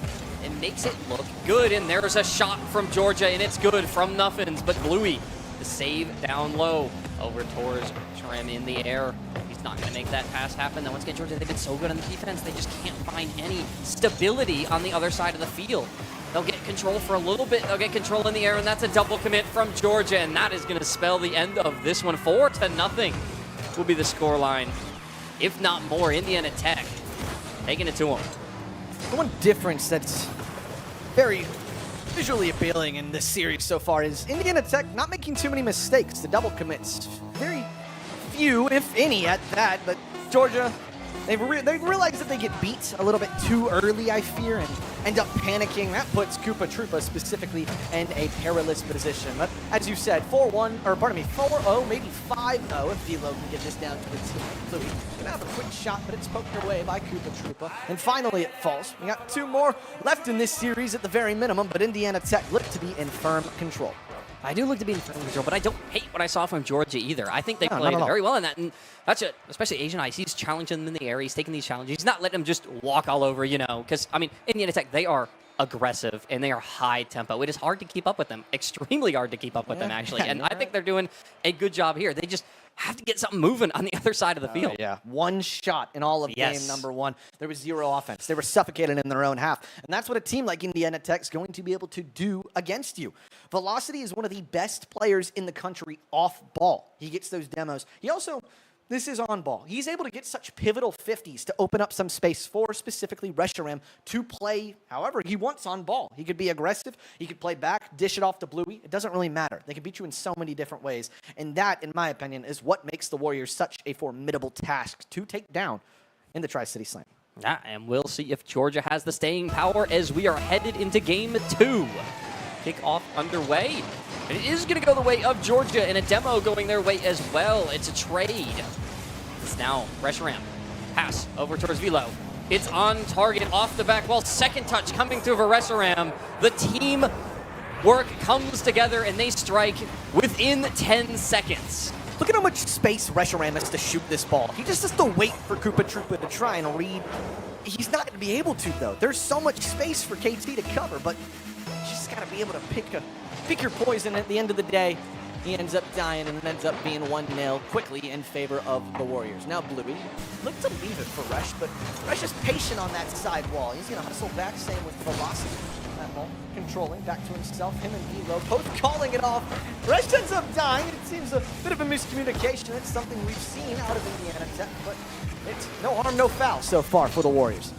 It makes it look good, and there's a shot from Georgia, and it's good from Nuffins, but Bluey, the save down low over towards Trim in the air. He's not going to make that pass happen. Then once again, Georgia, they've been so good on the defense, they just can't find any stability on the other side of the field. They'll get control for a little bit. They'll get control in the air, and that's a double commit from Georgia, and that is going to spell the end of this one. 4-0 will be the scoreline, if not more. Indiana Tech taking it to them. The one difference that's very visually appealing in this series so far is Indiana Tech not making too many mistakes. The double commits, very few, if any, at that, but Georgia, they realize that they get beat a little bit too early, I fear, and end up panicking. That puts Koopa Troopa specifically in a perilous position. But as you said, 4-1, or pardon me, 4-0, maybe 5-0 if Velo can get this down to its Bluey. Gonna have a quick shot, but it's poked away by Koopa Troopa. And finally it falls. We got 2 more left in this series at the very minimum, but Indiana Tech look to be in firm control. I do look to be in firm control, but I don't hate what I saw from Georgia either. I think they played very well in that, and that's it. Especially Asian Eyes, he's challenging them in the air. He's taking these challenges. He's not letting them just walk all over, you know, because, I mean, Indiana Tech, they are aggressive, and they are high tempo. It is hard to keep up with them, extremely hard to keep up with them, actually, and I think they're doing a good job here. They just have to get something moving on the other side of the field. Yeah, 1 shot in all of game number 1. There was 0 offense. They were suffocated in their own half. And that's what a team like Indiana Tech is going to be able to do against you. Velocity is one of the best players in the country off ball. He gets those demos. He also, this is on ball. He's able to get such pivotal 50s to open up some space for specifically Reshiram to play however he wants on ball. He could be aggressive. He could play back, dish it off to Bluey. It doesn't really matter. They can beat you in so many different ways. And that, in my opinion, is what makes the Warriors such a formidable task to take down in the Tri-City Slam. Yeah, and we'll see if Georgia has the staying power as we are headed into game 2. Kickoff underway. And it is going to go the way of Georgia, and a demo going their way as well. It's a trade. It's now Reshiram. Pass over towards Velo. It's on target off the back wall. Second touch coming through for Reshiram. The team work comes together, and they strike within 10 seconds. Look at how much space Reshiram has to shoot this ball. He just has to wait for Koopa Troopa to try and read. He's not going to be able to, though. There's so much space for KT to cover, but you just got to be able to pick your poison at the end of the day. He ends up dying and ends up being 1-0 quickly in favor of the Warriors. Now Bluey, look to leave it for Resh, but Resh is patient on that side wall. He's going to hustle back, same with Velocity. That ball controlling back to himself, him and Velo both calling it off. Resh ends up dying. It seems a bit of a miscommunication. It's something we've seen out of Indiana Tech, but it's no harm, no foul so far for the Warriors.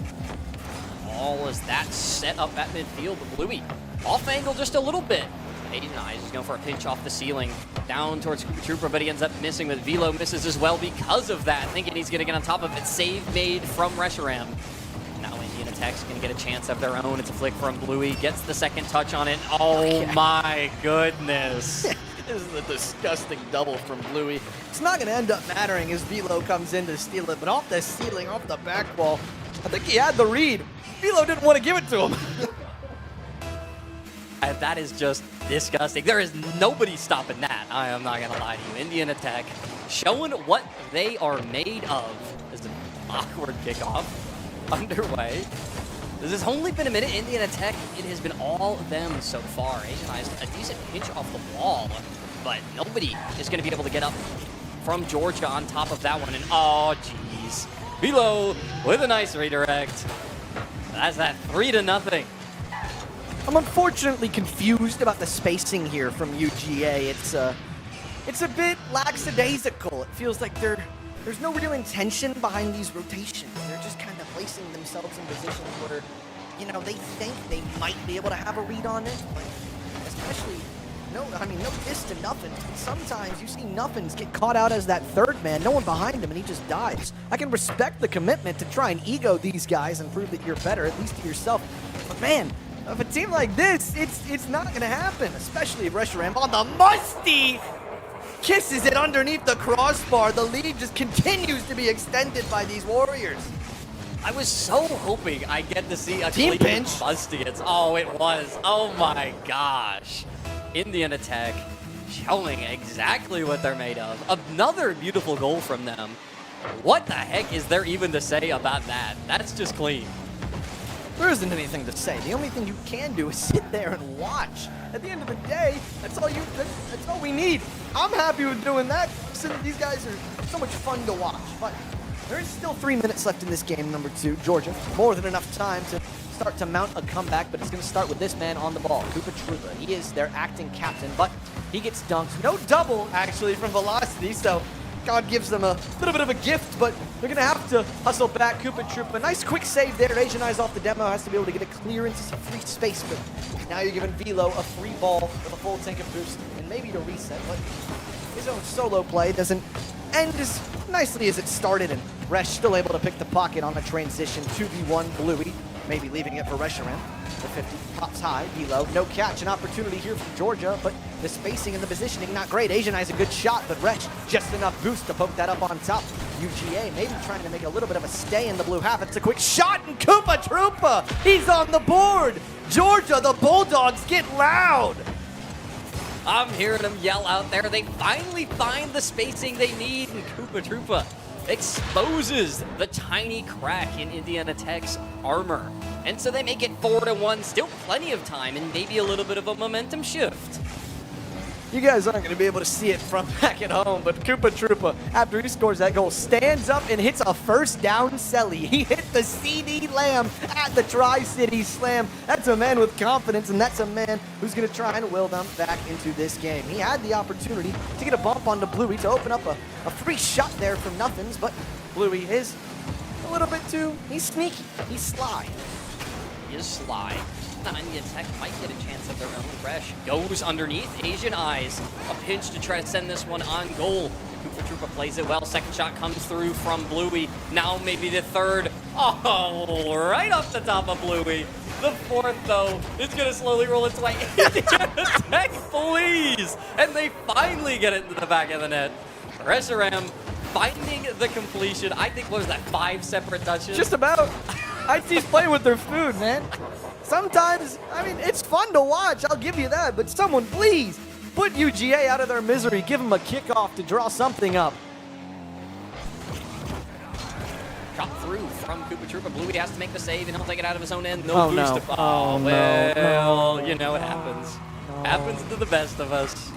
All is that set up at midfield. Bluey off angle just a little bit. Aiden Eyes is going for a pinch off the ceiling down towards Koopa Troopa, but he ends up missing with Velo misses as well because of that. Thinking he's going to get on top of it. Save made from Reshiram. Now Indiana Tech's going to get a chance of their own. It's a flick from Bluey. Gets the second touch on it. Oh my goodness. This is a disgusting double from Bluey. It's not going to end up mattering as Velo comes in to steal it, but off the ceiling, off the back wall, I think he had the read. Velo didn't want to give it to him. And that is just disgusting. There is nobody stopping that. I am not going to lie to you. Indiana Tech showing what they are made of. As an awkward kickoff underway. This has only been a minute. Indiana Tech, it has been all them so far. Asian Eyes, a decent pinch off the wall, but nobody is going to be able to get up from Georgia on top of that one. And oh, geez. Velo with a nice redirect. That's that 3-0. I'm unfortunately confused about the spacing here from UGA. It's a bit lackadaisical. It feels like there's no real intention behind these rotations. They're just kind of placing themselves in positions where, you know, they think they might be able to have a read on it, but especially, no diss to Nuffins, but sometimes you see Nuffins get caught out as that third man, no one behind him, and he just dies. I can respect the commitment to try and ego these guys and prove that you're better, at least to yourself, but man, of a team like this, it's not going to happen, especially if Reshiram on the musty kisses it underneath the crossbar. The lead just continues to be extended by these Warriors. I was so hoping I'd get to see a team clean pinch. Musty. Oh, it was. Oh my gosh. Indiana Tech showing exactly what they're made of. Another beautiful goal from them. What the heck is there even to say about that? That's just clean. There isn't anything to say. The only thing you can do is sit there and watch. At the end of the day, that's all we need. I'm happy with doing that. These guys are so much fun to watch. But there is still 3 minutes left in this game, number 2. Georgia, more than enough time to start to mount a comeback, but it's going to start with this man on the ball, Koopa Troopa. He is their acting captain, but he gets dunked. No double, actually, from Velocity, so God gives them a little bit of a gift, but they're going to have to hustle back. Koopa Troopa, nice quick save there. Asian Eyes off the demo, has to be able to get a clear into some free space, but now you're giving Velo a free ball with a full tank of boost, and maybe to reset, but his own solo play doesn't end as nicely as it started, and Resh still able to pick the pocket on a transition. 2v1 Bluey, maybe leaving it for Reshiram. The 50 pops high, Velo, no catch, an opportunity here for Georgia, but the spacing and the positioning not great. Asian Eyes a good shot, but Resh just enough boost to poke that up on top. UGA maybe trying to make a little bit of a stay in the blue half. It's a quick shot, and Koopa Troopa, he's on the board. Georgia, the Bulldogs get loud. I'm hearing them yell out there. They finally find the spacing they need, and Koopa Troopa exposes the tiny crack in Indiana Tech's armor. And so they make it 4-1, still plenty of time, and maybe a little bit of a momentum shift. You guys aren't going to be able to see it from back at home, but Koopa Troopa, after he scores that goal, stands up and hits a first down celly. He hit the CD Lamb at the Tri-City Slam. That's a man with confidence, and that's a man who's going to try and will them back into this game. He had the opportunity to get a bump onto Bluey to open up a free shot there from Nuffins, but Bluey is a little bit too, he's sneaky, he's sly. He is sly. Indiana Tech might get a chance of their own. Resh goes underneath. Asian Eyes, a pinch to try to send this one on goal. Koopa Troopa plays it well. Second shot comes through from Bluey. Now maybe the third. Oh, right off the top of Bluey. The fourth, though, is going to slowly roll its way. Tech, please! And they finally get it into the back of the net. Reshiram finding the completion. I think, what was that, 5 separate touches? Just about. IT's playing with their food, man. Sometimes, I mean, it's fun to watch, I'll give you that, but someone please put UGA out of their misery. Give them a kickoff to draw something up. Shot through from Koopa Troopa. Bluey has to make the save, and he'll take it out of his own end. No boost. No. Oh, well, no. you know it happens. Happens to the best of us.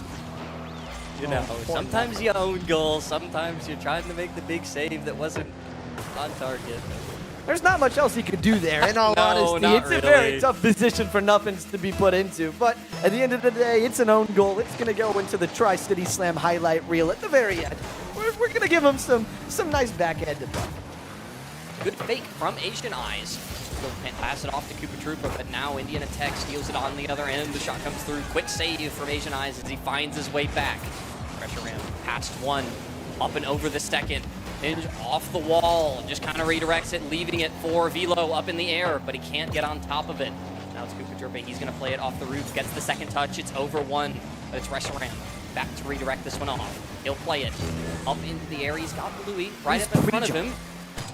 You know, sometimes you own goals. Sometimes you're trying to make the big save that wasn't on target. There's not much else he could do there, in all honesty. It's a very tough position for Nuffins to be put into. But at the end of the day, it's an own goal. It's going to go into the Tri-City Slam highlight reel at the very end. We're going to give him some nice backhand to buff. Good fake from Asian Eyes. Still can't pass it off to Koopa Troopa, but now Indiana Tech steals it on the other end. The shot comes through. Quick save from Asian Eyes as he finds his way back. Pressure ram past one, up and over the second. Hinge off the wall, just kind of redirects it, leaving it for Velo up in the air, but he can't get on top of it. Now it's Koopa Troopa. He's going to play it off the roof. Gets the second touch. It's over one, but it's Reshiram back to redirect this one off. He'll play it up into the air. He's got Bluey right up in front of him.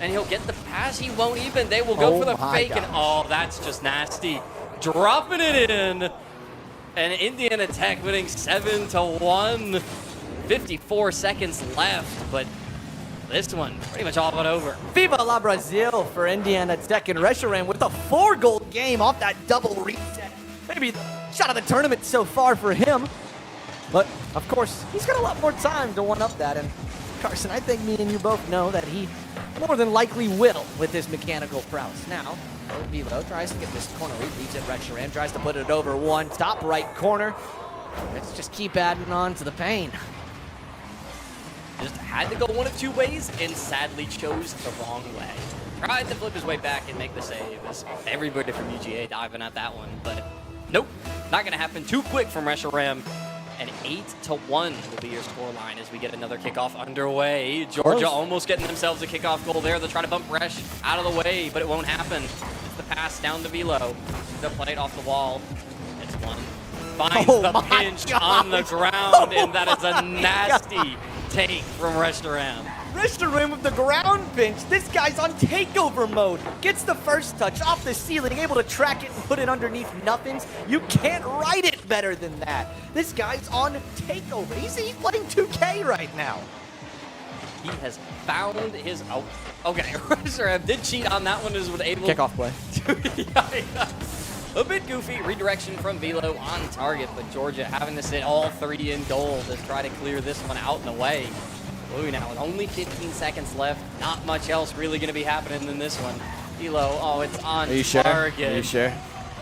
And he'll get the pass. He won't even. They will go for the fake. And oh, that's just nasty. Dropping it in. And Indiana Tech winning 7-1. 54 seconds left. But this one pretty much all but over. Viva la Brazil for Indiana Tech, and Reshiram with a 4-goal game off that double reset. Maybe the shot of the tournament so far for him. But, of course, he's got a lot more time to one-up that. And Carson, I think me and you both know that he more than likely will with his mechanical prowess. Now, Velo tries to get this corner read, leads it. Reshiram tries to put it over one, top right corner. Let's just keep adding on to the pain. Just had to go one of two ways and sadly chose the wrong way. Tried to flip his way back and make the save. As everybody from UGA diving at that one, but nope, not going to happen. Too quick from Reshiram. And 8-1 will be your scoreline as we get another kickoff underway. Georgia almost getting themselves a kickoff goal there. They'll try to bump Resh out of the way, but it won't happen. It's the pass down to Velo. They'll play it off the wall. It's one. Finds the pinch on the ground, and that is a nasty take from Reshiram. Reshiram with the ground pinch. This guy's on takeover mode. Gets the first touch off the ceiling, able to track it and put it underneath Nuffins. You can't write it better than that. This guy's on takeover. He's playing 2K right now. He has found his... Oh, okay. Reshiram did cheat on that one. Is able Kickoff play. A bit goofy. Redirection from Velo on target, but Georgia having to sit all 3 in goal to try to clear this one out and away. Blue now with only 15 seconds left. Not much else really going to be happening in this one. Velo, oh, it's on target. Are you sure?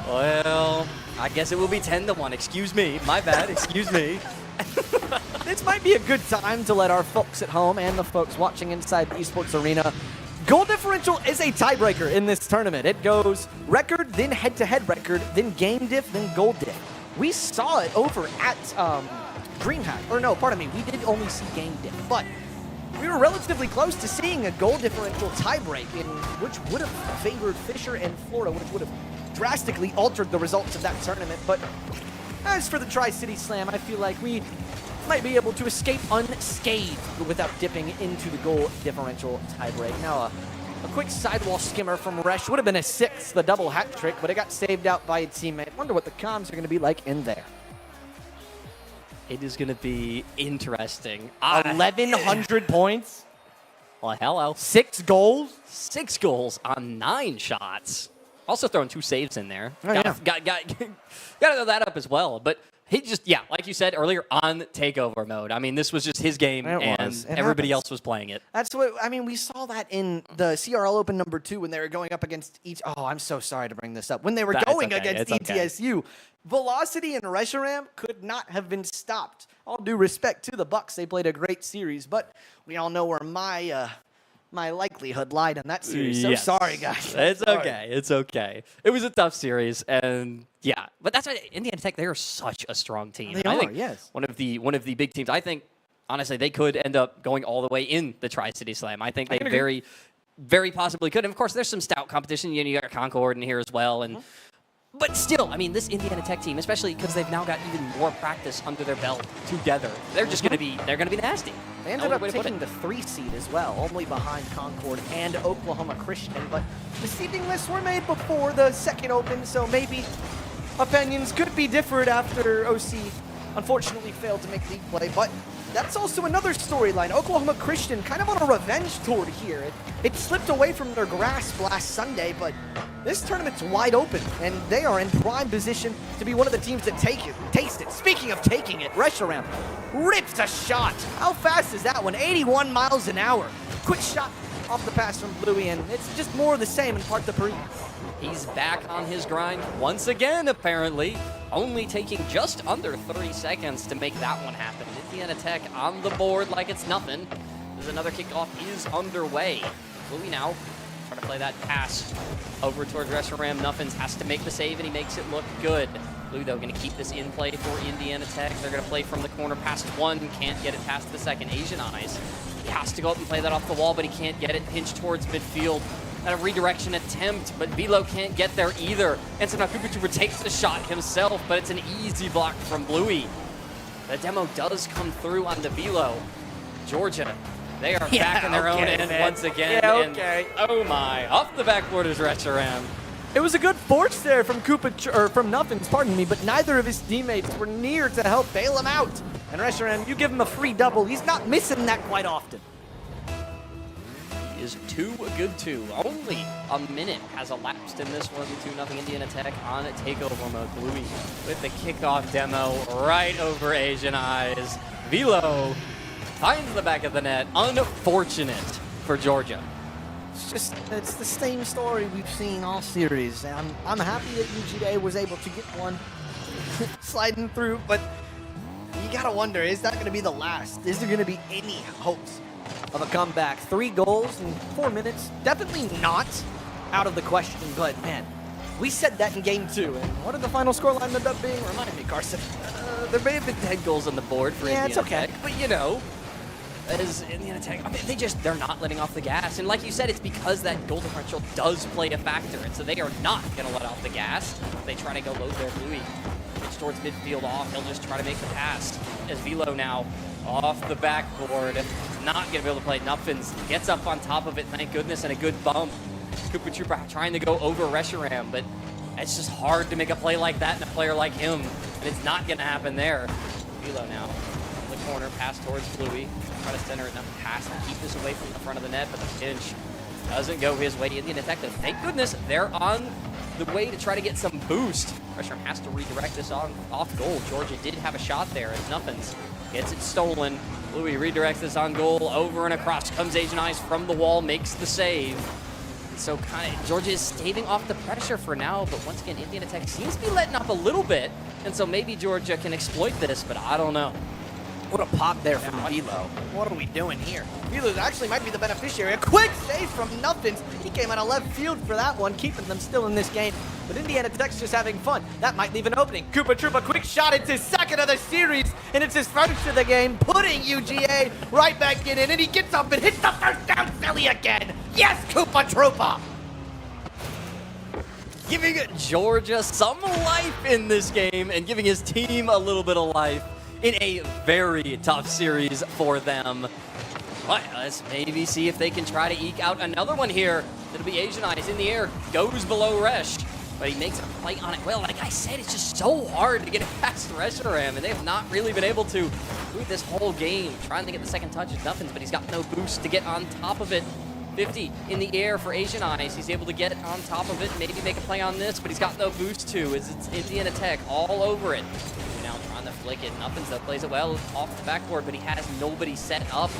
Well, I guess it will be 10-1. Excuse me. My bad. Excuse me. This might be a good time to let our folks at home and the folks watching inside the esports arena. Goal differential is a tiebreaker in this tournament. It goes record, then head-to-head record, then game diff, then goal diff. We saw it over at DreamHack. Or no, pardon me, we did only see game diff. But we were relatively close to seeing a goal differential tiebreak, which would have favored Fisher and Florida, which would have drastically altered the results of that tournament. But as for the Tri-City Slam, I feel like we might be able to escape unscathed without dipping into the goal differential tiebreak. Now, a quick sidewall skimmer from Resh would have been a 6th, the double hat trick, but it got saved out by a teammate. Wonder what the comms are going to be like in there. It is going to be interesting. 1,100 points. Well, hello. 6 goals. 6 goals on 9 shots. Also throwing 2 saves in there. Oh, Got to throw that up as well. But he just, yeah, like you said earlier, on takeover mode. I mean, this was just his game, and everybody else was playing it. That's what, I mean, we saw that in the CRL Open #2 when they were going up against each, oh, I'm so sorry to bring this up. When they were going against ETSU, Velocity and Reshiram could not have been stopped. All due respect to the Bucks, they played a great series, but we all know where my likelihood lied on that series. So sorry, guys. It's okay. It's okay. It was a tough series, and yeah, but that's why Indiana Tech, they are such a strong team. They I are, think yes. One of the big teams. I think honestly, they could end up going all the way in the Tri-City Slam. I think they very possibly could. And of course, there's some stout competition. You got Concord in here as well. And But still, I mean, this Indiana Tech team, especially because they've now got even more practice under their belt together, they're just going to be nasty. They ended up taking the 3 seed as well, only behind Concord and Oklahoma Christian. But the seeding lists were made before the second open, so maybe opinions could be different after OC unfortunately failed to make league play. But that's also another storyline. Oklahoma Christian kind of on a revenge tour here. It slipped away from their grasp last Sunday, but this tournament's wide open, and they are in prime position to be one of the teams that taste it. Speaking of taking it, Reshiram rips a shot. How fast is that one? 81 miles an hour. Quick shot off the pass from Bluey, and it's just more of the same in Parc de Paris. He's back on his grind once again, apparently. Only taking just under 30 seconds to make that one happen. Indiana Tech on the board like it's nothing. There's another kickoff is underway. Bluey now trying to play that pass over towards Reshiram. Nuffins has to make the save, and he makes it look good. Blue, though, going to keep this in play for Indiana Tech. They're going to play from the corner past one. Can't get it past the second. Asian Eyes. He has to go up and play that off the wall, but he can't get it. Pinch towards midfield. At a redirection attempt, but Velo can't get there either. And so now Cooper Trooper takes the shot himself, but it's an easy block from Bluey. The demo does come through on the Velo. Georgia, they are back in their own end once again. Yeah, okay. And, oh my, off the backboard is Reshiram. It was a good force there from from Nuffins, pardon me, but neither of his teammates were near to help bail him out. And Reshiram, you give him a free double. He's not missing that quite often. Is too good to. Only a minute has elapsed in this one. 2-0 Indiana Tech on takeover mode. Bluey with the kickoff demo right over Asian Eyes. Velo finds the back of the net. Unfortunate for Georgia. It's the same story we've seen all series. I'm happy that UGA was able to get one sliding through, but you gotta wonder, is that gonna be the last? Is there gonna be any hopes of a comeback? 3 goals in 4 minutes, definitely not out of the question, but man, we said that in game 2, and what did the final scoreline end up being? Remind me, Carson. There may have been 10 goals on the board for Indiana it's okay. Tech, but you know, as Indiana Tech, I mean, they're not letting off the gas, and like you said, it's because that goal differential does play a factor, and so they are not going to let off the gas. They try to go low there, Bluey. Pitch towards midfield off, he'll just try to make the pass. As Velo now off the backboard, not going to be able to play. Nuffins gets up on top of it, thank goodness, and a good bump. Cooper Trooper trying to go over Reshiram, but it's just hard to make a play like that in a player like him, and it's not going to happen there. Velo now in the corner, pass towards Bluey. Try to center it, enough pass and keep this away from the front of the net, but the pinch doesn't go his way. Indiana Tech, thank goodness, they're on the way to try to get some boost. Reshiram has to redirect this off goal. Georgia did have a shot there as Nuffins gets it stolen. Bluey redirects this on goal, over and across. Comes Asian Eyes from the wall, makes the save. So Georgia is staving off the pressure for now, but once again, Indiana Tech seems to be letting up a little bit, and so maybe Georgia can exploit this, but I don't know. What a pop there from Velo. What are we doing here? Velo actually might be the beneficiary. A quick save from Nuffins. He came out of left field for that one, keeping them still in this game. But Indiana Tech's just having fun. That might leave an opening. Koopa Troopa, quick shot. It's his second of the series, and it's his first of the game, putting UGA right back in it. And he gets up and hits the first down Philly again. Yes, Koopa Troopa! Giving Georgia some life in this game and giving his team a little bit of life in a very tough series for them. But let's maybe see if they can try to eke out another one here. It'll be Asian Eyes in the air, goes below Resh, but he makes a play on it. Well, like I said, it's just so hard to get past Reshiram, and they have not really been able to do this whole game. Trying to get the second touch is Nuffins, but he's got no boost to get on top of it. 50 in the air for Asian Eyes. He's able to get on top of it, maybe make a play on this, but he's got no boost too, as it's Indiana Tech all over it. Now trying to flick it. Nuffins, though, plays it well off the backboard, but he has nobody set up.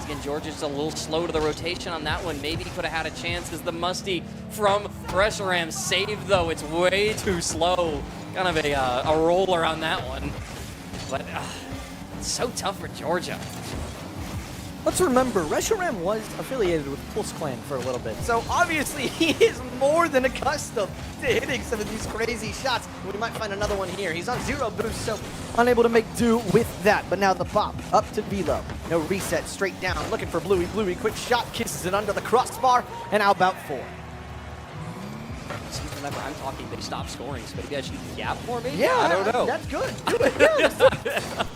Again, Georgia's a little slow to the rotation on that one. Maybe he could have had a chance as the musty from Reshiram saved, though. It's way too slow. Kind of a roller on that one. But it's so tough for Georgia. Let's remember, Reshiram was affiliated with Pulse Clan for a little bit, so obviously he is more than accustomed to hitting some of these crazy shots. We might find another one here. He's on 0 boost, so unable to make do with that. But now the pop up to Velo. No reset, straight down, looking for Bluey. Bluey, quick shot, kisses it under the crossbar, and out about 4. See, whenever I'm talking, they stop scoring, so maybe I should gap more, maybe? Yeah, I don't know. That's good. Do it.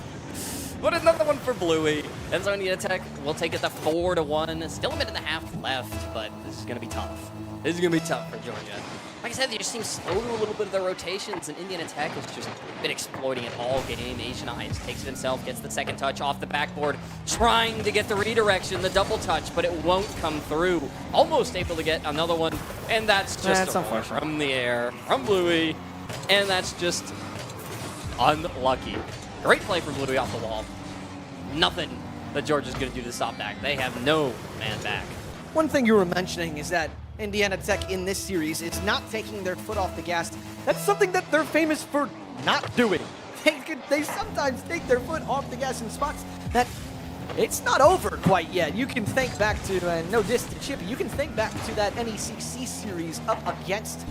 But another one for Bluey. Ends on Indiana Tech. We'll take it to 4-1. Still a minute and a half left, but this is going to be tough. This is going to be tough for Georgia. Like I said, they just seem slow to a little bit of their rotations, and Indiana Tech has just been exploiting it all game. Asian Eyes takes it himself, gets the second touch off the backboard, trying to get the redirection, the double touch, but it won't come through. Almost able to get another one, and that's just a roll from the air, from Bluey, and that's just unlucky. Great play from Bluey off the wall. Nothing that Georgia's going to do to stop back. They have no man back. One thing you were mentioning is that Indiana Tech in this series is not taking their foot off the gas. That's something that they're famous for not doing. They sometimes take their foot off the gas in spots that it's not over quite yet. You can think back to, no diss to Chippy, you can think back to that NECC series up against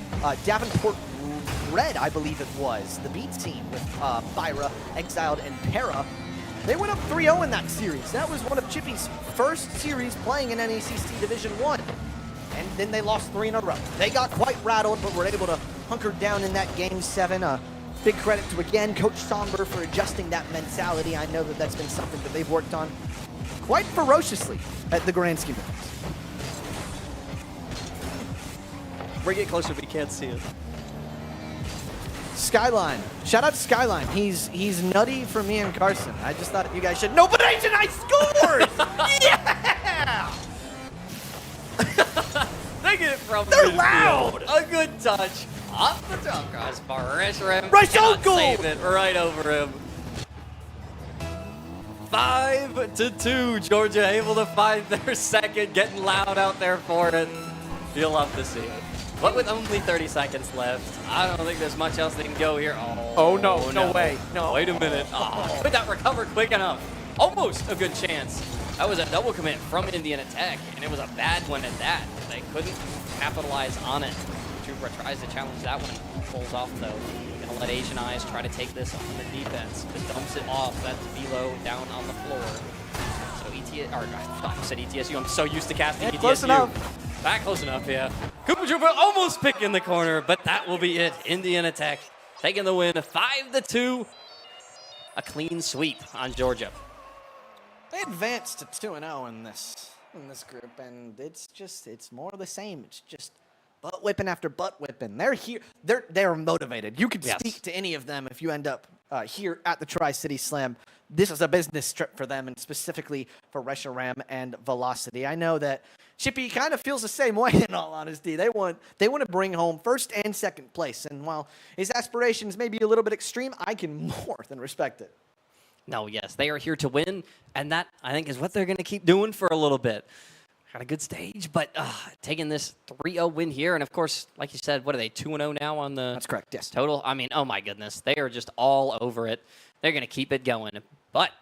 Davenport Red, I believe it was, the beat team with Byra, Exiled, and Para. They went up 3-0 in that series. That was one of Chippy's first series playing in NECC Division 1. And then they lost 3 in a row. They got quite rattled, but were able to hunker down in that Game 7. Big credit to, again, Coach Somber for adjusting that mentality. I know that that's been something that they've worked on quite ferociously at the grand scheme of things. Bring it closer, we can't see it. Skyline. Shout out to Skyline. He's nutty for me and Carson. I just thought you guys should know, but Asian Eye scores! Yeah! They get it from They're midfield. loud! A good touch off the top crossbar. Reshiram Rush cannot on goal! save it right over him. 5-2. Georgia able to find their second, getting loud out there for it. You'll love to see it. But with only 30 seconds left, I don't think there's much else they can go here. Oh, no, no way. No. Wait a minute. Oh, could that recover quick enough? Almost a good chance. That was a double commit from Indiana Tech, and it was a bad one at that. They couldn't capitalize on it. Trooper tries to challenge that one, pulls off though. Gonna let Asian Eyes try to take this on the defense, but dumps it off. That's Velo down on the floor. So I said ETSU. I'm so used to casting ETSU. Close enough. Back close enough, yeah. Cooper Trooper almost picked in the corner, but that will be it. Indiana Tech taking the win, 5-2. A clean sweep on Georgia. They advanced to 2-0 in this group, and it's more of the same. It's just butt whipping after butt whipping. They're here. They're motivated. You could speak to any of them if you end up here at the Tri-City Slam. This is a business trip for them, and specifically for Reshiram and Velocity. I know that Chippy kind of feels the same way, in all honesty. They want to bring home first and second place, and while his aspirations may be a little bit extreme, I can more than respect it. No, yes, they are here to win, and that, I think, is what they're going to keep doing for a little bit. Got a good stage, but taking this 3-0 win here, and of course, like you said, what are they, 2-0 now on the That's correct, yes. total? I mean, oh my goodness, they are just all over it. They're going to keep it going, but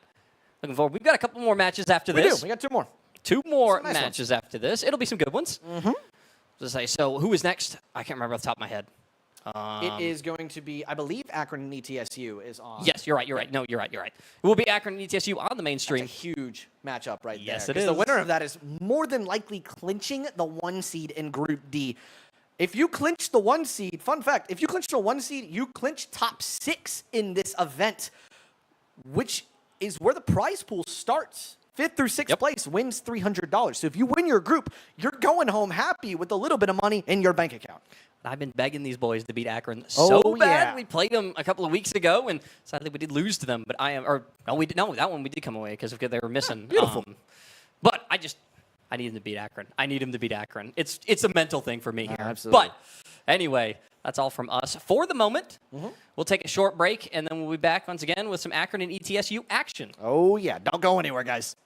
looking forward. We've got a couple more matches after this. We got 2 more. 2 more Nice matches after this. It'll be some good ones. So who is next? I can't remember off the top of my head. It is going to be, I believe, Akron and ETSU is on. Yes, you're right. No, you're right. It will be Akron and ETSU on the mainstream. That's a huge matchup right there. Yes, it 'cause is. The winner of that is more than likely clinching the 1 seed in Group D. If you clinch the 1 seed, fun fact, if you clinch the 1 seed, you clinch top 6 in this event, which is where the prize pool starts. 5th through 6th place wins $300. So if you win your group, you're going home happy with a little bit of money in your bank account. I've been begging these boys to beat Akron so bad. Yeah. We played them a couple of weeks ago, and sadly we did lose to them. But that one we did come away because they were missing. Beautiful. But I need them to beat Akron. I need them to beat Akron. It's a mental thing for me here. Absolutely. But anyway, that's all from us for the moment. We'll take a short break, and then we'll be back once again with some Akron and ETSU action. Oh, yeah. Don't go anywhere, guys.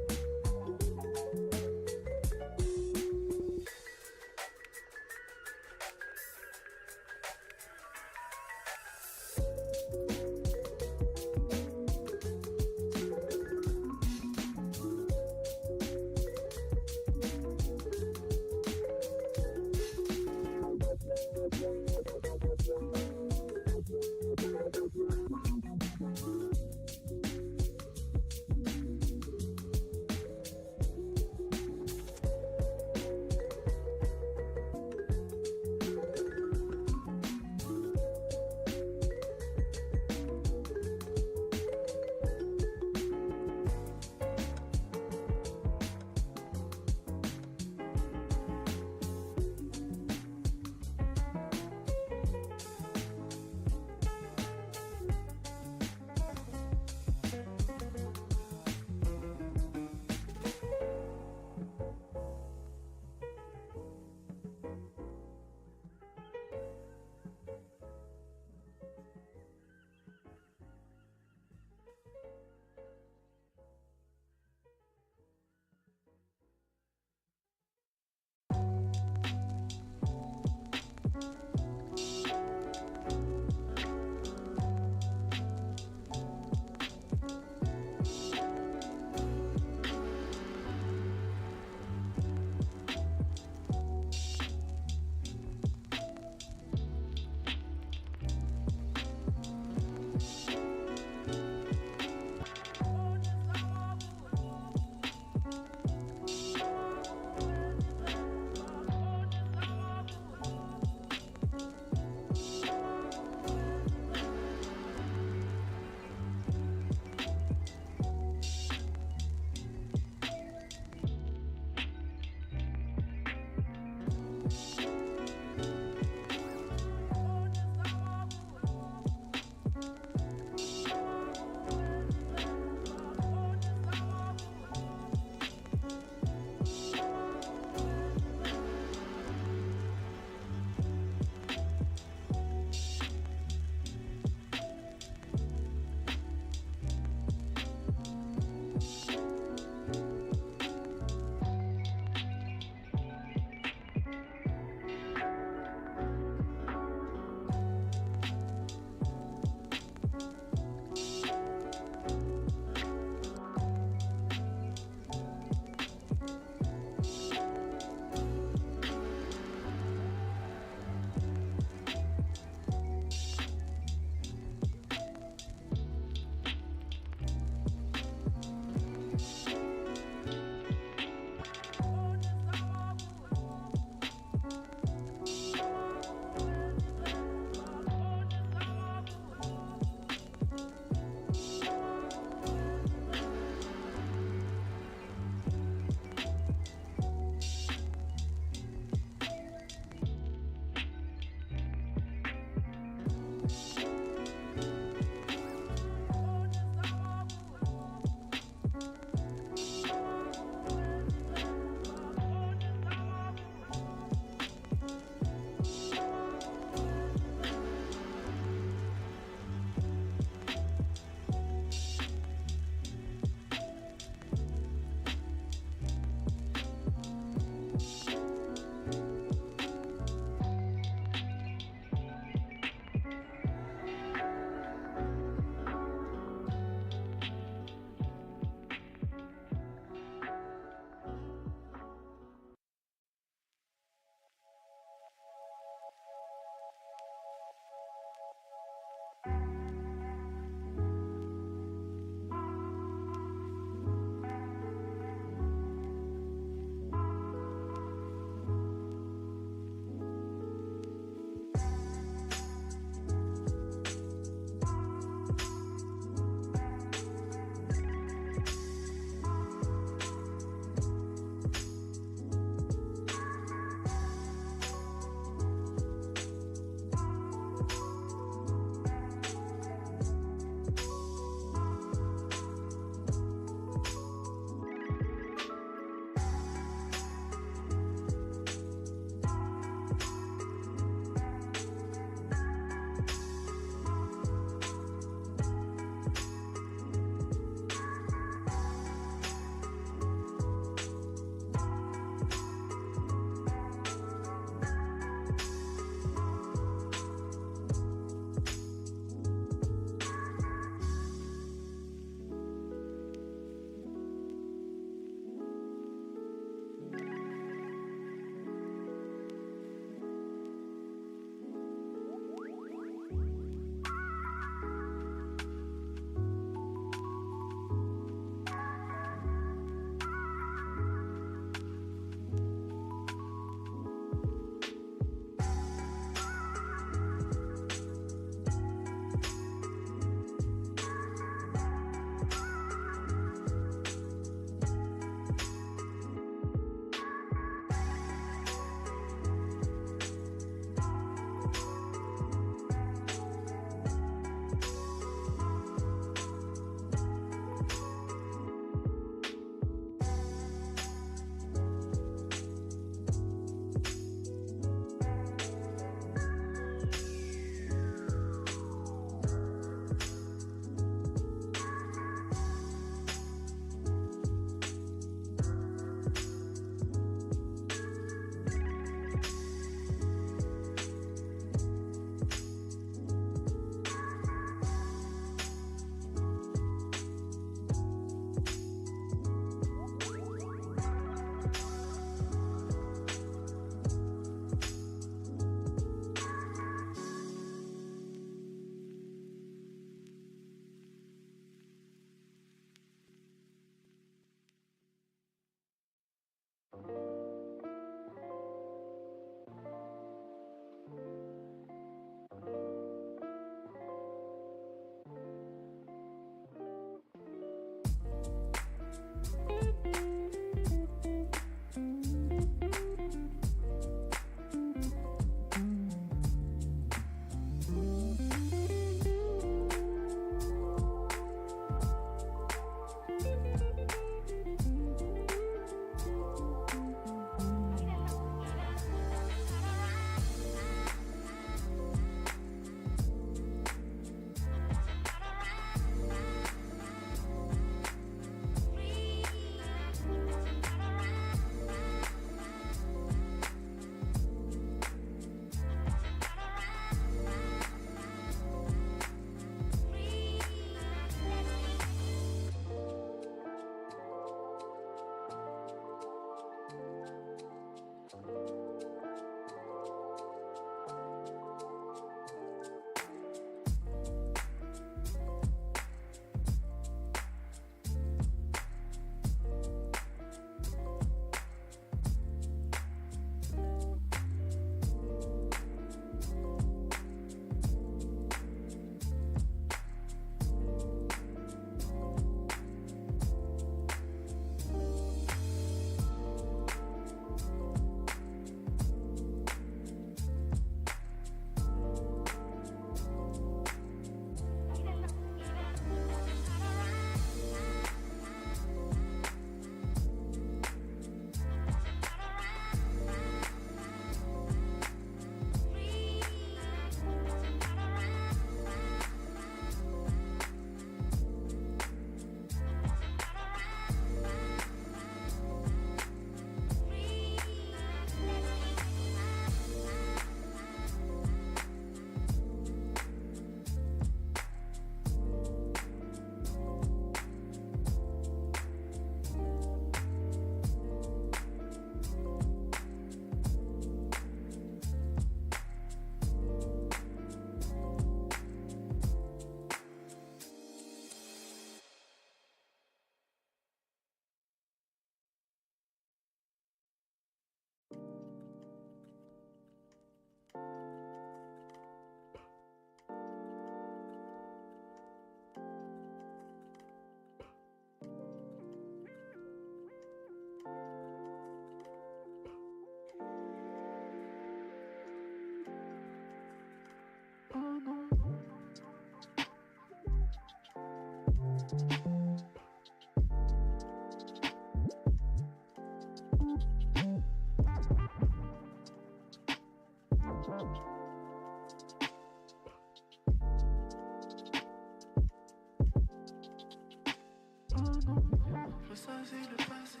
Ressasser le passé,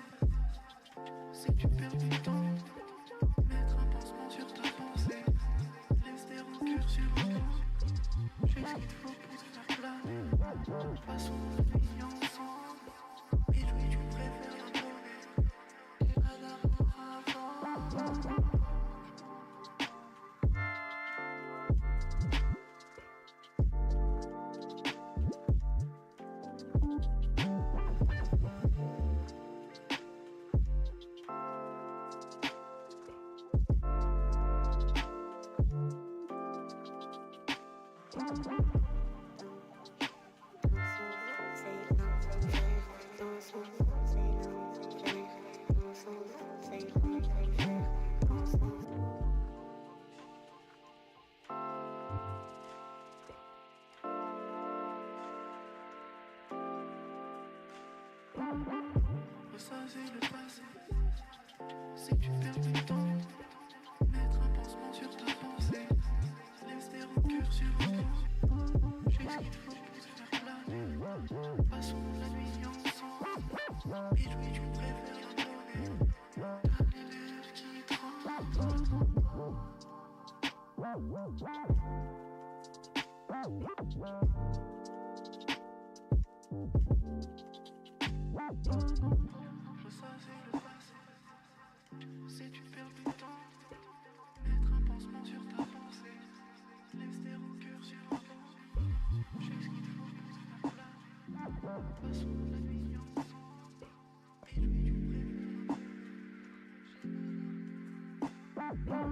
si tu perds du temps, mettre un pansement sur ta pensée, laisse tes rancœurs sur le dos, j'ai ce qu'il faut pour te faire planer, passons la nuit ensemble, et lui tu préfères la donner, et pas d'amour avant. Ressasser le passé, si tu perds du temps, mettre un pansement sur ta pensée, laisse tes rancœurs sur le dos, j'ai ce qu'il faut pour te faire planer, passons la nuit ensemble, et lui tu préfères la donner, t'as les lèvres qui tremblent. Ressasser le passé, si tu perds du temps, mettre un pansement sur ta pensée, laisse tes rancœurs sur le dos, j'ai ce qu'il faut pour te faire planer, passons la nuit ensemble, et lui tu préfères la donner.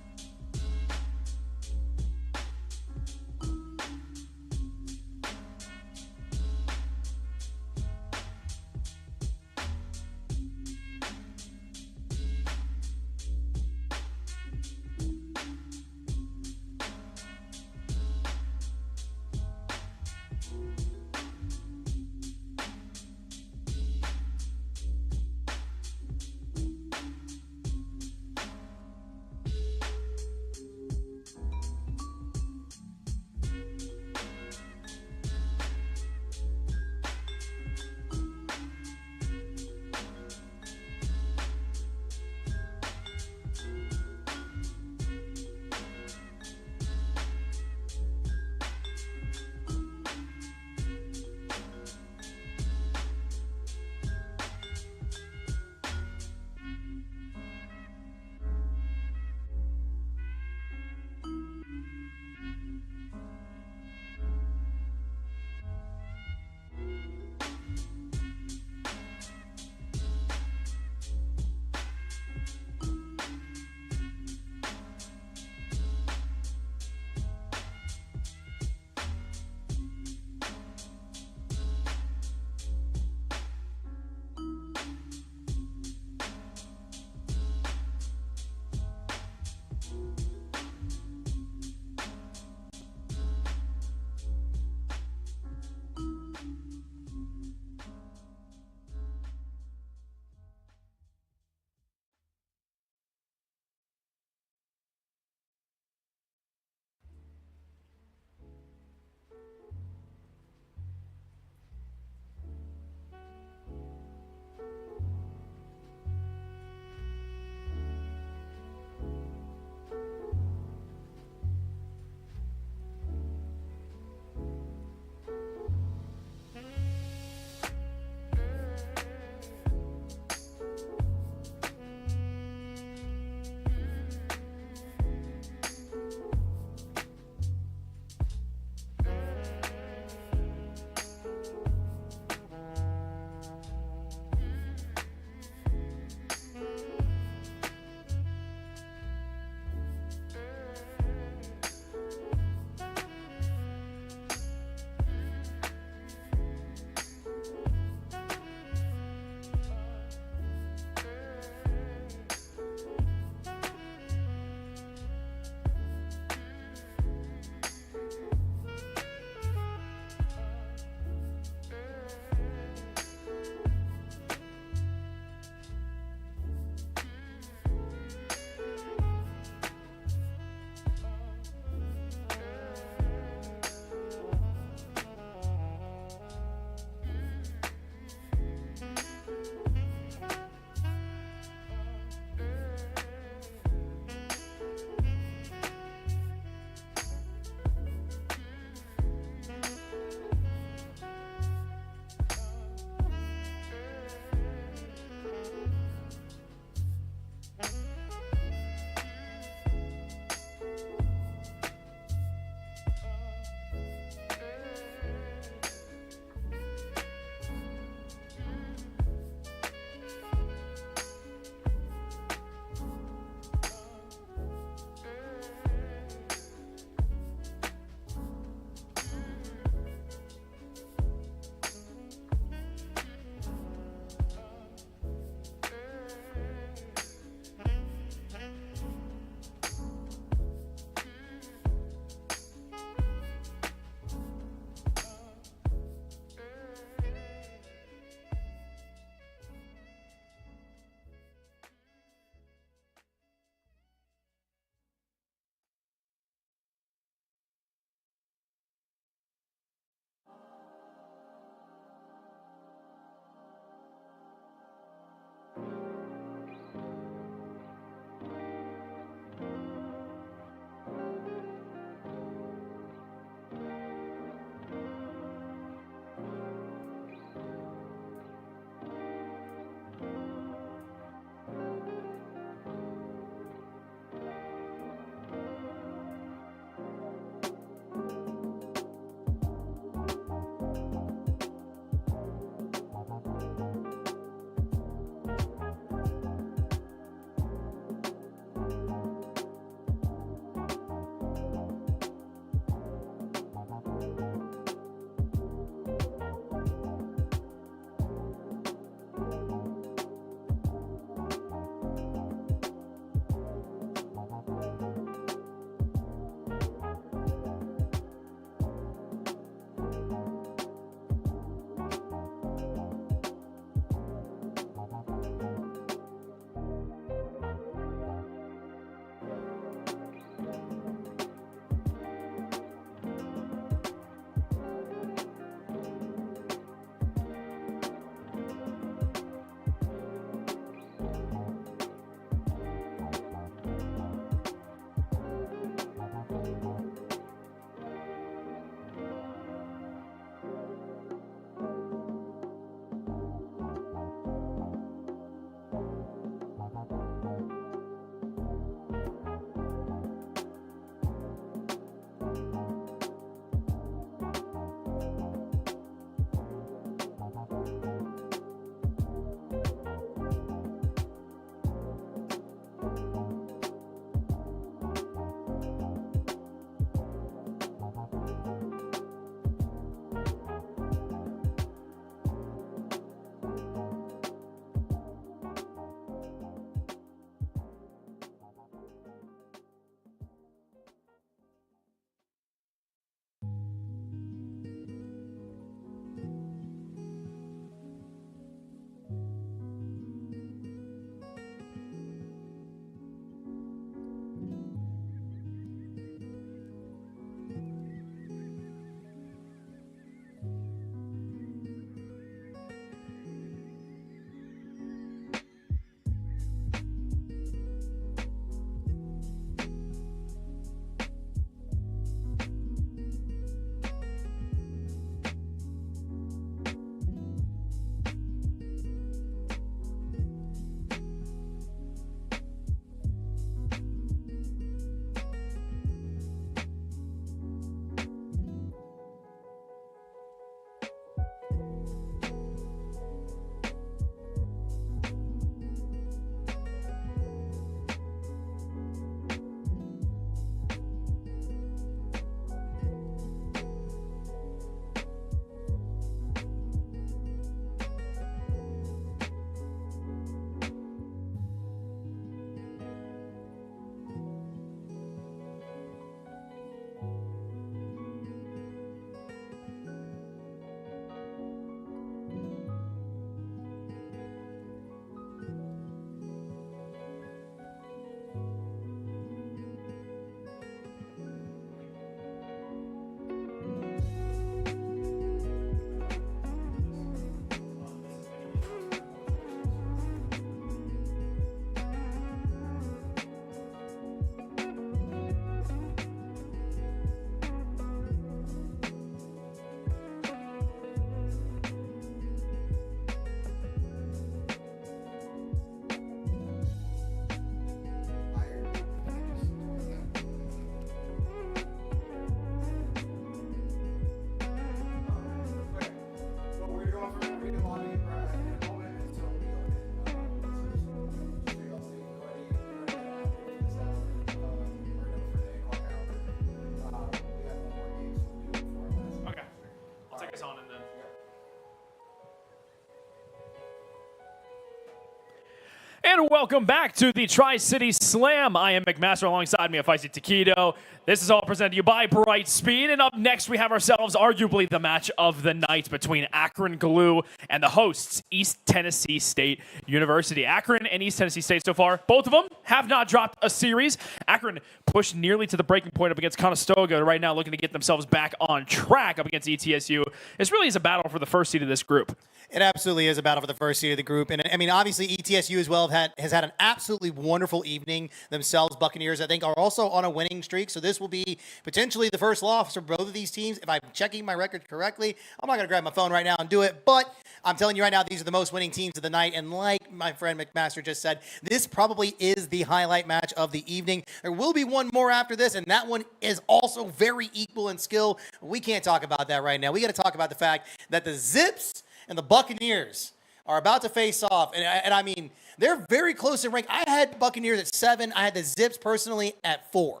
And welcome back to the Tri-City Slam. I am McMaster, alongside me, Feisty Taquito. This is all presented to you by Brightspeed. And up next, we have ourselves arguably the match of the night between Akron Glue and the hosts, East Tennessee State University. Akron and East Tennessee State so far, both of them have not dropped a series. Akron pushed nearly to the breaking point up against Conestoga, right now looking to get themselves back on track up against ETSU. This really is a battle for the first seed of this group. It absolutely is a battle for the first seed of the group. And I mean, obviously, ETSU as well has had an absolutely wonderful evening themselves. Buccaneers, I think, are also on a winning streak. So this will be potentially the first loss for both of these teams. If I'm checking my record correctly, I'm not going to grab my phone right now and do it. But I'm telling you right now, these are the most winning teams of the night. And like my friend McMaster just said, this probably is the highlight match of the evening. There will be one more after this, and that one is also very equal in skill. We can't talk about that right now. We got to talk about the fact that the Zips and the Buccaneers are about to face off. And I mean, they're very close in rank. I had Buccaneers at 7. I had the Zips personally at 4.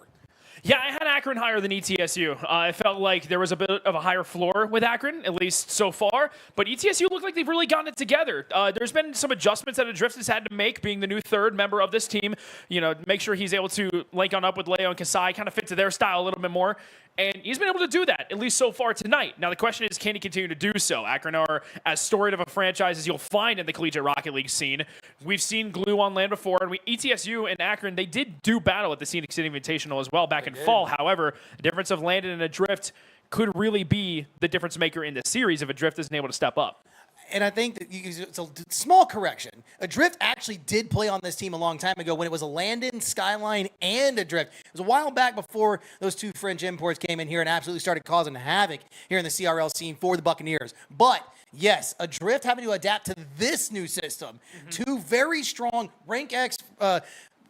Yeah, I had Akron higher than ETSU. I felt like there was a bit of a higher floor with Akron, at least so far. But ETSU looked like they've really gotten it together. There's been some adjustments that Adrift has had to make, being the new third member of this team. You know, make sure he's able to link on up with Leo and Kasai, kind of fit to their style a little bit more. And he's been able to do that, at least so far tonight. Now, the question is, can he continue to do so? Akron are as storied of a franchise as you'll find in the Collegiate Rocket League scene. We've seen Glue on land before, and ETSU and Akron, they did do battle at the Scenic City Invitational as well back in fall. However, the difference of Landon and Adrift could really be the difference maker in this series if Adrift isn't able to step up. And I think that it's a small correction. Adrift actually did play on this team a long time ago when it was a Landon, Skyline, and Adrift. It was a while back before those two French imports came in here and absolutely started causing havoc here in the CRL scene for the Buccaneers. But yes, Adrift having to adapt to this new system. Two very strong rank X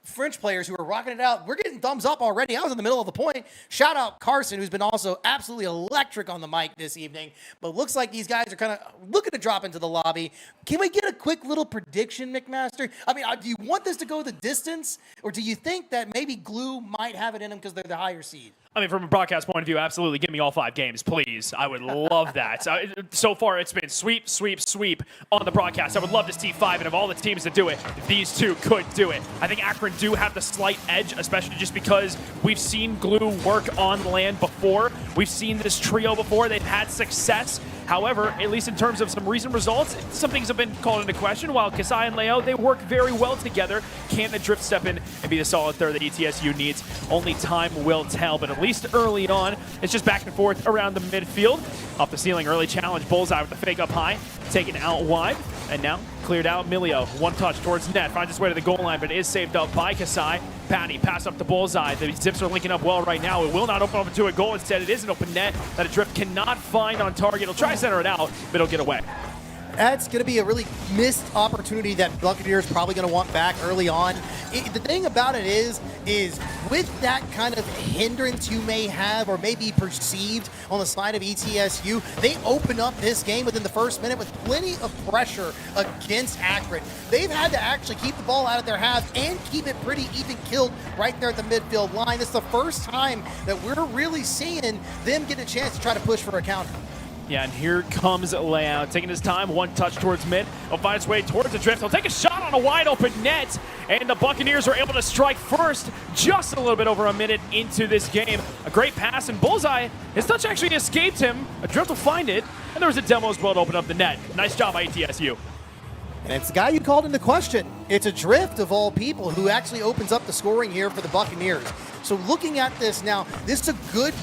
French players who are rocking it out. We're getting thumbs up already. I was in the middle of the point. Shout out Carson, who's been also absolutely electric on the mic this evening. But looks like these guys are kind of looking to drop into the lobby. Can we get a quick little prediction, McMaster? I mean, do you want this to go the distance, or do you think that maybe Glue might have it in them because they're the higher seed? I mean, from a broadcast point of view, absolutely. Give me all 5 games, please. I would love that. So far, it's been sweep, sweep, sweep on the broadcast. I would love to see 5, and of all the teams that do it, these two could do it. I think Akron do have the slight edge, especially just because we've seen Glue work on land before. We've seen this trio before. They've had success. However, at least in terms of some recent results, some things have been called into question. While Kasai and Leo, they work very well together. Can the Drift step in and be the solid third that ETSU needs? Only time will tell, but at least early on, it's just back and forth around the midfield. Off the ceiling, early challenge. Bullseye with the fake up high, taken out wide, and now cleared out. Milio, one touch towards net, finds his way to the goal line, but is saved up by Kasai. Patty, pass up to Bullseye. The Zips are linking up well right now. It will not open up into a goal. Instead, it is an open net that Adrift cannot find on target. He'll try to center it out, but it'll get away. That's going to be a really missed opportunity that Buccaneers probably going to want back early on. The thing about it is with that kind of hindrance you may have or may be perceived on the side of ETSU, they open up this game within the first minute with plenty of pressure against Akron. They've had to actually keep the ball out of their half and keep it pretty even killed right there at the midfield line. It's the first time that we're really seeing them get a chance to try to push for a counter. Yeah, and here comes Layout, taking his time, one touch towards mid. He'll find his way towards the drift. He'll take a shot on a wide open net, and the Buccaneers are able to strike first just a little bit over a minute into this game. A great pass, and Bullseye, his touch actually escaped him. A drift will find it, and there was a demo as well to open up the net. Nice job by ETSU. And it's the guy you called into question. It's a drift of all people who actually opens up the scoring here for the Buccaneers. So looking at this now, this is a good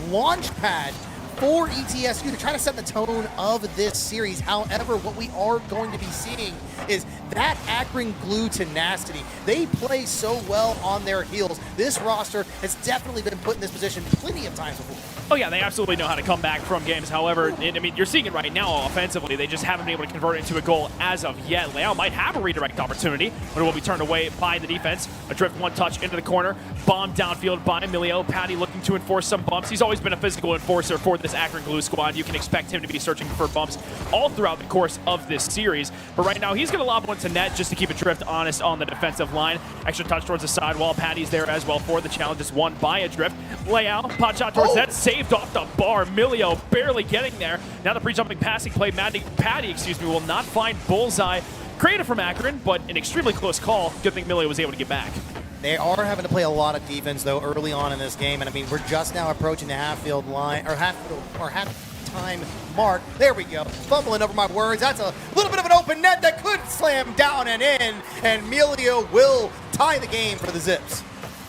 launch pad for ETSU to try to set the tone of this series. However, what we are going to be seeing is that Akron Glue tenacity. They play so well on their heels. This roster has definitely been put in this position plenty of times before. Oh yeah, they absolutely know how to come back from games. However, I mean, you're seeing it right now offensively. They just haven't been able to convert it into a goal as of yet. Leao might have a redirect opportunity, but it will be turned away by the defense. A drift one touch into the corner. Bomb downfield by Emilio. Patty looking to enforce some bumps. He's always been a physical enforcer for this Akron Glue squad. You can expect him to be searching for bumps all throughout the course of this series. But right now, he's going to lob one to net just to keep Adrift honest on the defensive line. Extra touch towards the sidewall. Patty's there as well for the challenge. Is won by Adrift. Leao, pot shot towards net. Saved off the bar. Milio barely getting there. Now the pre-jumping passing play. Patty, will not find Bullseye. creative from Akron, but an extremely close call. Good thing Milio was able to get back. They are having to play a lot of defense, though, early on in this game. And, I mean, we're just now approaching the half-field line, or half-time mark. There we go. Fumbling over my words. That's a little bit of an open net that could slam down and in. And Milio will tie the game for the Zips.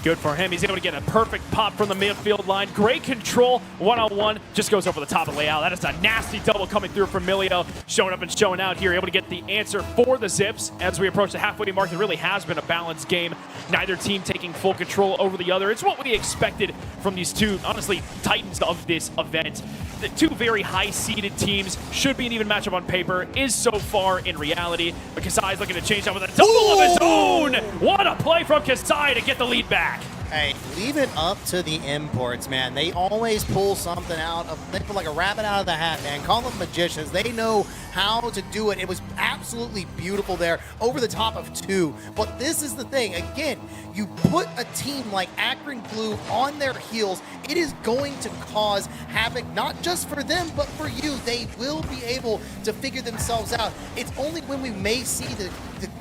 Good for him. He's able to get a perfect pop from the midfield line. Great control, one-on-one. Just goes over the top of the layout. That is a nasty double coming through from Milio. Showing up and showing out here. Able to get the answer for the Zips as we approach the halfway mark. It really has been a balanced game. Neither team taking full control over the other. It's what we expected from these two, honestly, titans of this event. The two very high-seeded teams. Should be an even matchup on paper. Is so far in reality. But Kasai's looking to change up with a double of his own. What a play from Kasai to get the lead back. Hey, leave it up to the imports, man. They always pull something out of, they pull like a rabbit out of the hat, man. Call them magicians. They know how to do it. It was absolutely beautiful there, over the top of two. But this is the thing. Again, you put a team like Akron Blue on their heels, it is going to cause havoc, not just for them, but for you. They will be able to figure themselves out. It's only when we may see the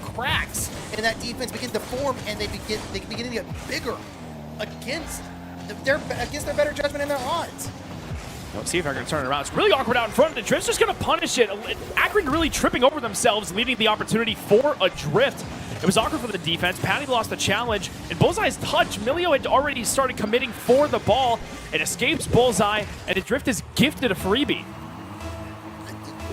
cracks in that defense begin to form and they begin to get bigger against their better judgment and their odds. Let's see if I can turn it around. It's really awkward out in front. The Drift's just going to punish it. Akron really tripping over themselves, leaving the opportunity for a drift. It was awkward for the defense. Patty lost the challenge. And Bullseye's touch, Milio had already started committing for the ball. It escapes Bullseye, and the Drift is gifted a freebie.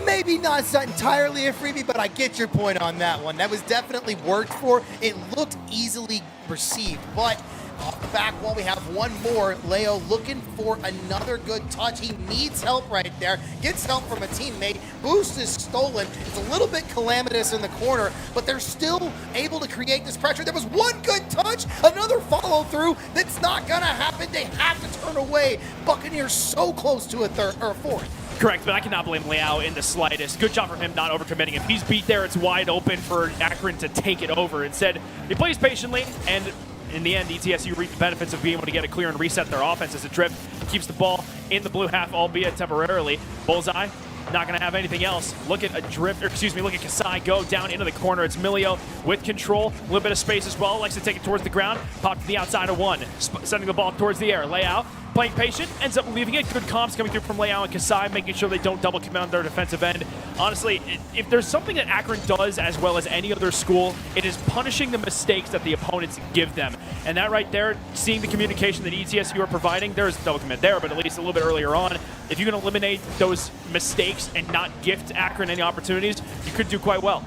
Maybe not entirely a freebie, but I get your point on that one. That was definitely worked for. It looked easily received, but off the back wall, we have one more. Leo looking for another good touch. He needs help right there. Gets help from a teammate. Boost is stolen. It's a little bit calamitous in the corner, but they're still able to create this pressure. There was one good touch, another follow through. That's not gonna happen. They have to turn away. Buccaneers so close to a third or a fourth. Correct, but I cannot blame Leao in the slightest. Good job for him not overcommitting. If he's beat there, it's wide open for Akron to take it over. Instead, he plays patiently, and in the end, ETSU reaped the benefits of being able to get it clear and reset their offense as the Drift keeps the ball in the blue half, albeit temporarily. Bullseye, not going to have anything else. Look at a Drift, or excuse me, look at Kasai go down into the corner. It's Milio with control, a little bit of space as well. Likes to take it towards the ground, pop to the outside of one, sending the ball towards the air. Layout, playing patient, ends up leaving it. Good comps coming through from Leao and Kasai, making sure they don't double commit on their defensive end. Honestly, if there's something that Akron does as well as any other school, it is punishing the mistakes that the opponents give them. And that right there, seeing the communication that ETSU are providing, there's double commit there, but at least a little bit earlier on, if you can eliminate those mistakes and not gift Akron any opportunities, you could do quite well.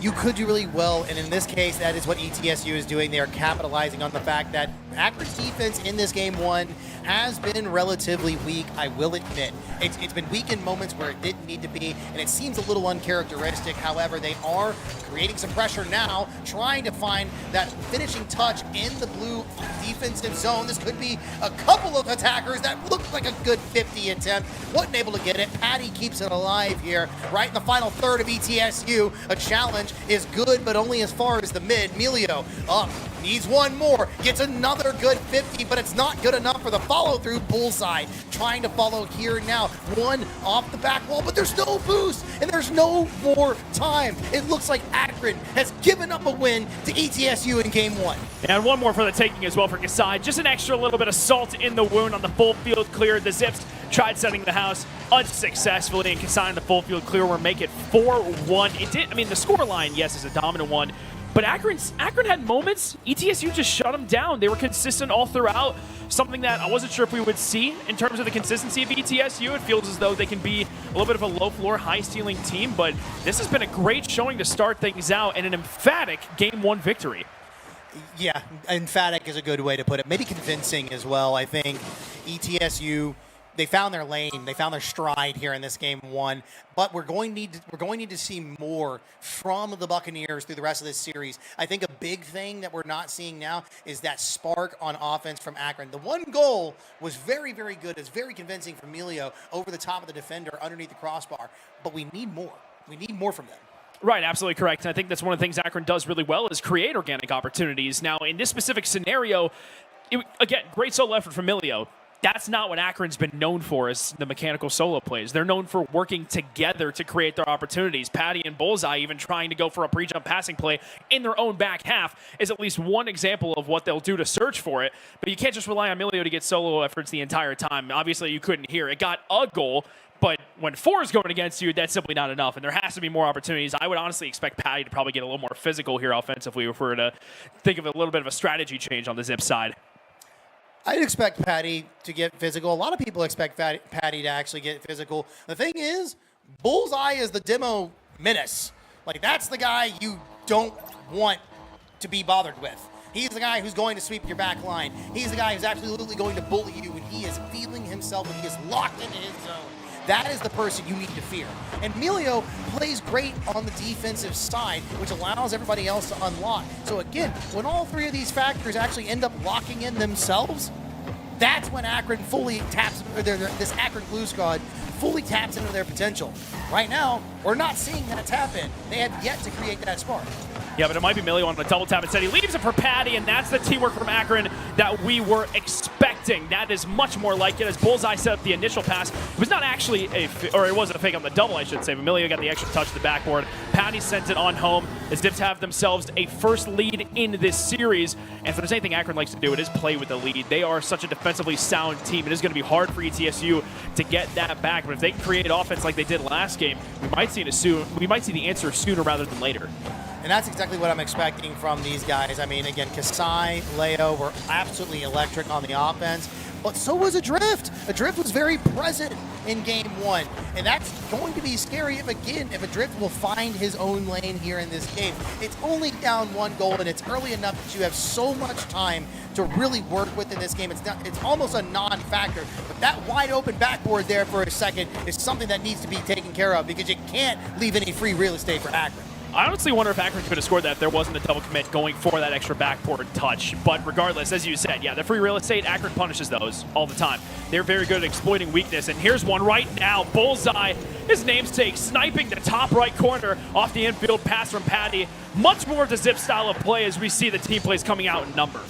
You could do really well, and in this case, that is what ETSU is doing. They are capitalizing on the fact that Akron's defense in this game one has been relatively weak, I will admit. It's been weak in moments where it didn't need to be, and it seems a little uncharacteristic. However, they are creating some pressure now, trying to find that finishing touch in the blue defensive zone. This could be a couple of attackers that looked like a good 50 attempt. Wasn't able to get it. Patty keeps it alive here, right in the final third of ETSU. A challenge is good, but only as far as the mid. Milio up, needs one more, gets another good 50, but it's not good enough for the follow-through. Bullseye trying to follow here now. One off the back wall, but there's no boost, and there's no more time. It looks like Akron has given up a win to ETSU in game one. And one more for the taking as well for Kasai. Just an extra little bit of salt in the wound on the full field clear. The Zips tried setting the house unsuccessfully, and Kasai in the full field clear will make it 4-1. It did, I mean, the score line, yes, is a dominant one, but Akron had moments. ETSU just shut them down. They were consistent all throughout, something that I wasn't sure if we would see in terms of the consistency of ETSU. It feels as though they can be a little bit of a low-floor, high-ceiling team, but this has been a great showing to start things out and an emphatic Game 1 victory. Yeah, emphatic is a good way to put it. Maybe convincing as well. I think ETSU, they found their lane, they found their stride here in this game one, but we're going to need to see more from the Buccaneers through the rest of this series. I think a big thing that we're not seeing now is that spark on offense from Akron. The one goal was very, very good. It's very convincing from Milio over the top of the defender underneath the crossbar, but we need more. We need more from them. Right, absolutely correct. And I think that's one of the things Akron does really well is create organic opportunities. Now, in this specific scenario, again, great solo effort from Milio. That's not what Akron's been known for as the mechanical solo plays. They're known for working together to create their opportunities. Patty and Bullseye even trying to go for a pre-jump passing play in their own back half is at least one example of what they'll do to search for it. But you can't just rely on Milio to get solo efforts the entire time. Obviously, you couldn't hear. It got a goal, but when 4 is going against you, that's simply not enough, and there has to be more opportunities. I would honestly expect Patty to probably get a little more physical here offensively if we were to think of a little bit of a strategy change on the Zip side. I'd expect Patty to get physical. A lot of people expect Patty to actually get physical. The thing is, Bullseye is the demo menace. Like, that's the guy you don't want to be bothered with. He's the guy who's going to sweep your back line. He's the guy who's absolutely going to bully you when he is feeling himself, when he is locked into his zone. That is the person you need to fear. And Milio plays great on the defensive side, which allows everybody else to unlock. So again, when all 3 of these factors actually end up locking in themselves, that's when Akron fully taps, or this Akron Blue Squad fully taps into their potential. Right now, we're not seeing that tap in. They have yet to create that spark. Yeah, but it might be Milio on the double tap instead. He leaves it for Patty, and that's the teamwork from Akron that we were expecting. That is much more like it as Bullseye set up the initial pass. It was not actually or it wasn't a fake on the double, I should say, but Milio got the extra touch to the backboard. Patty sent it on home as Dips have themselves a first lead in this series. And if there's anything Akron likes to do, it is play with the lead. They are such a defensively sound team. It is going to be hard for ETSU to get that back, but if they can create offense like they did last game, we might see the answer sooner rather than later. And that's exactly what I'm expecting from these guys. I mean, again, Kasai, Leo were absolutely electric on the offense, but so was Adrift. Adrift was very present in game 1, and that's going to be scary if Adrift will find his own lane here in this game. It's only down 1 goal, and it's early enough that you have so much time to really work with in this game. It's almost a non-factor, but that wide open backboard there for a second is something that needs to be taken care of because you can't leave any free real estate for Akron. I honestly wonder if Akron could have scored that if there wasn't a double commit going for that extra backboard touch. But regardless, as you said, yeah, the free real estate, Akron punishes those all the time. They're very good at exploiting weakness. And here's one right now. Bullseye, his namesake, sniping the top right corner off the infield pass from Patty. Much more of the Zip style of play as we see the team plays coming out in number.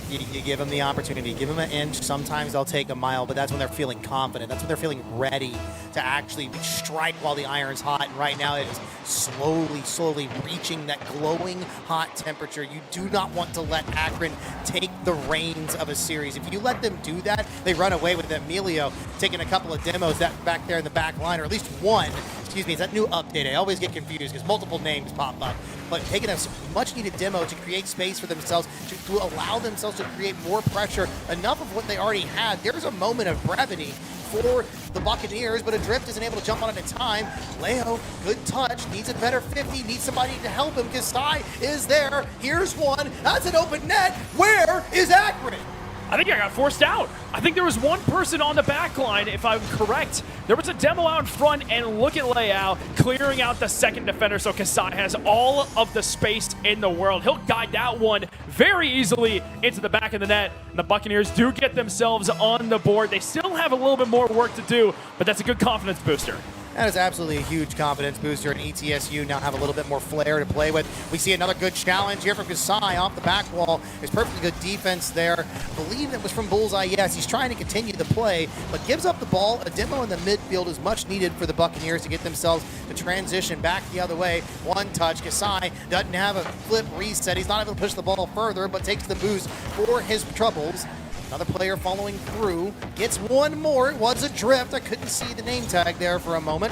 You give them the opportunity, give them an inch. Sometimes they'll take a mile, but that's when they're feeling confident. That's when they're feeling ready to actually strike while the iron's hot. And right now it is slowly reaching that glowing hot temperature. You do not want to let Akron take the reins of a series. If you let them do that, they run away with Emilio taking a couple of demos that back there in the back line, or at least one. Excuse me, it's that new update. I always get confused because multiple names pop up. But taking a much-needed demo to create space for themselves, to allow themselves to create more pressure, enough of what they already had. There's a moment of brevity for the Buccaneers, but Adrift isn't able to jump on it in time. Leo, good touch, needs a better 50, needs somebody to help him. Kasai is there. Here's one. That's an open net. Where is Akron? I think I got forced out. I think there was one person on the back line, if I'm correct. There was a demo out in front, and look at Leao clearing out the second defender, so Kasai has all of the space in the world. He'll guide that one very easily into the back of the net. And the Buccaneers do get themselves on the board. They still have a little bit more work to do, but that's a good confidence booster. That is absolutely a huge confidence booster, and ETSU now have a little bit more flair to play with. We see another good challenge here from Kasai off the back wall. There's perfectly good defense there. I believe that was from Bullseye. Yes, he's trying to continue the play, but gives up the ball. A demo in the midfield is much needed for the Buccaneers to get themselves to transition back the other way. One touch. Kasai doesn't have a flip reset. He's not able to push the ball further, but takes the boost for his troubles. Another player following through, gets one more. It was Adrift. I couldn't see the name tag there for a moment.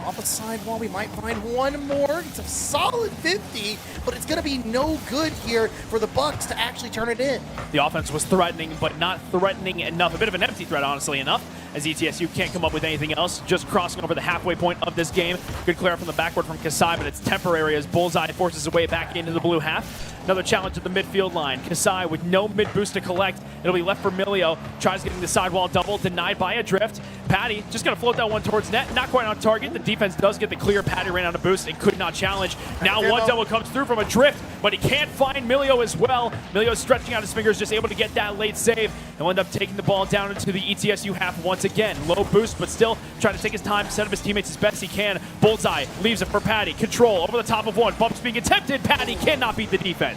Off the sidewall, we might find one more. It's a solid 50, but it's going to be no good here for the Bucks to actually turn it in. The offense was threatening, but not threatening enough. A bit of an empty threat, honestly enough, as ETSU can't come up with anything else. Just crossing over the halfway point of this game. Good clear from the backward from Kasai, but it's temporary as Bullseye forces his way back into the blue half. Another challenge at the midfield line. Kasai with no mid boost to collect. It'll be left for Milio. Tries getting the sidewall double, denied by Adrift. Patty just going to float that one towards net. Not quite on target. The defense does get the clear. Patty ran out of boost and could not challenge. Now one double comes through from Adrift, but he can't find Milio as well. Milio stretching out his fingers, just able to get that late save. He'll end up taking the ball down into the ETSU half once again. Low boost, but still trying to take his time, set up his teammates as best he can. Bullseye leaves it for Patty. Control over the top of one. Bumps being attempted. Patty cannot beat the defense.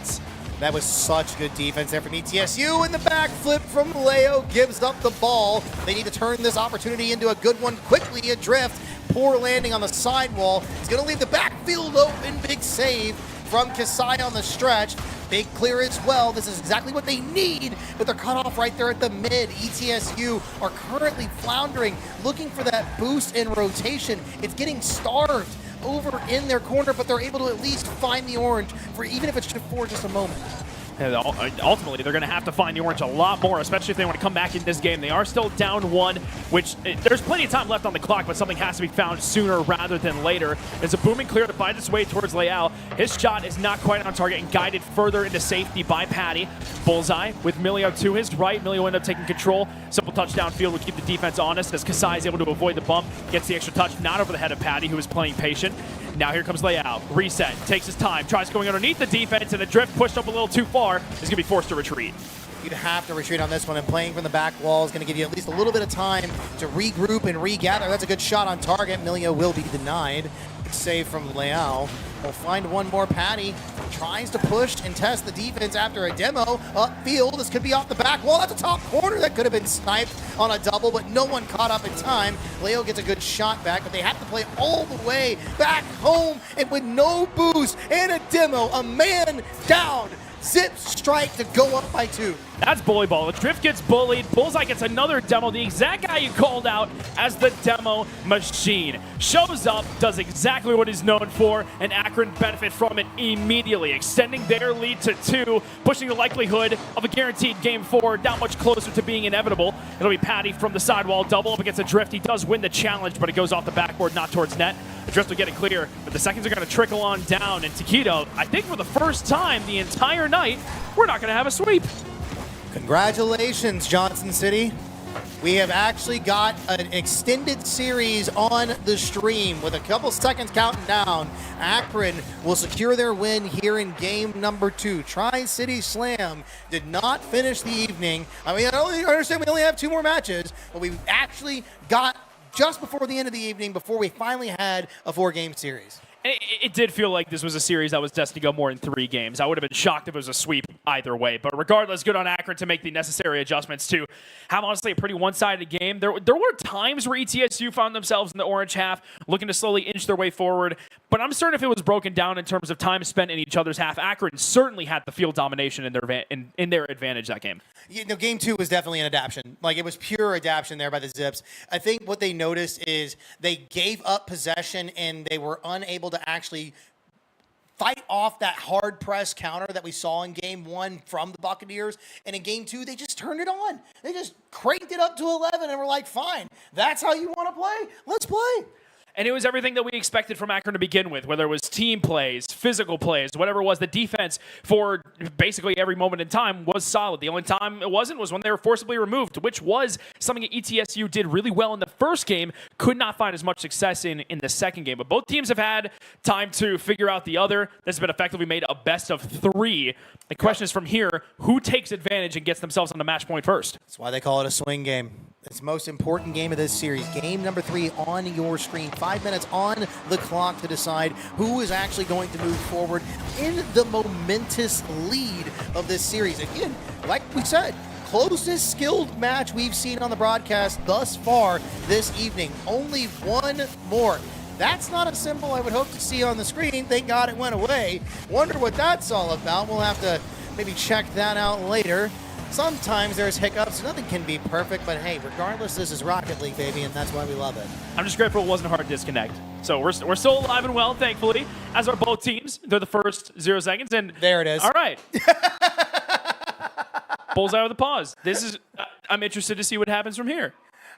That was such good defense there from ETSU, and the backflip from Leo gives up the ball. They need to turn this opportunity into a good one quickly. Adrift, poor landing on the sidewall. It's going to leave the backfield open. Big save from Kasai on the stretch. Big clear as well. This is exactly what they need, but they're cut off right there at the mid. ETSU are currently floundering, looking for that boost in rotation. It's getting starved over in their corner, but they're able to at least find the orange for even if it's for just a moment. And ultimately, they're going to have to find the orange a lot more, especially if they want to come back in this game. They are still down 1, which there's plenty of time left on the clock, but something has to be found sooner rather than later. There's a booming clear to find its way towards Leao. His shot is not quite on target and guided further into safety by Patty. Bullseye with Milio to his right. Milio ended up taking control. Simple touchdown field would keep the defense honest as Kasai is able to avoid the bump, gets the extra touch, not over the head of Patty, who is playing patient. Now here comes Leao. Reset, takes his time, tries going underneath the defense, and the drift pushed up a little too far. He's going to be forced to retreat. You'd have to retreat on this one, and playing from the back wall is going to give you at least a little bit of time to regroup and regather. That's a good shot on target. Milio will be denied. Good save from Leao. We'll find one more. Patty tries to push and test the defense after a demo. Upfield, this could be off the back wall. That's a top corner. That could have been sniped on a double, but no one caught up in time. Leo gets a good shot back, but they have to play all the way back home, and with no boost and a demo, a man down. Zip strike to go up by 2. That's bully ball. The drift gets bullied. Bullseye gets another demo. The exact guy you called out as the demo machine shows up, does exactly what he's known for, and Akron benefit from it immediately, extending their lead to 2, pushing the likelihood of a guaranteed game 4 down much closer to being inevitable. It'll be Patty from the sidewall, double up against a drift. He does win the challenge, but it goes off the backboard, not towards net. The drift will get it clear, but the seconds are going to trickle on down, and Taquito, I think for the first time the entire night, we're not going to have a sweep. Congratulations, Johnson City. We have actually got an extended series on the stream with a couple seconds counting down. Akron will secure their win here in game number 2. Tri-City Slam did not finish the evening. I mean, I understand we only have 2 more matches, but we actually got just before the end of the evening, before we finally had a 4-game series. It did feel like this was a series that was destined to go more than 3 games. I would have been shocked if it was a sweep either way. But regardless, good on Akron to make the necessary adjustments to have, honestly, a pretty one-sided game. There were times where ETSU found themselves in the orange half, looking to slowly inch their way forward. But I'm certain if it was broken down in terms of time spent in each other's half, Akron certainly had the field domination in their advantage that game. You know, game 2 was definitely an adaptation. Like, it was pure adaptation there by the Zips. I think what they noticed is they gave up possession and they were unable to actually fight off that hard press counter that we saw in game 1 from the Buccaneers. And in game 2, they just turned it on. They just cranked it up to 11 and were like, fine, that's how you want to play? Let's play. And it was everything that we expected from Akron to begin with, whether it was team plays, physical plays, whatever it was. The defense for basically every moment in time was solid. The only time it wasn't was when they were forcibly removed, which was something that ETSU did really well in the first game, could not find as much success in the second game. But both teams have had time to figure out the other. This has been effectively made a best of 3. The question is from here, who takes advantage and gets themselves on the match point first? That's why they call it a swing game. It's the most important game of this series. Game number 3 on your screen. 5 minutes on the clock to decide who is actually going to move forward in the momentous lead of this series. Again, like we said, closest skilled match we've seen on the broadcast thus far this evening. Only one more. That's not a symbol I would hope to see on the screen. Thank God it went away. Wonder what that's all about. We'll have to maybe check that out later. Sometimes there's hiccups. Nothing can be perfect, but hey, regardless, this is Rocket League, baby, and that's why we love it. I'm just grateful it wasn't a hard disconnect. So we're still alive and well, thankfully, as are both teams. They're the first 0 seconds, and there it is. All right. Bullseye with a pause. This is. I'm interested to see what happens from here.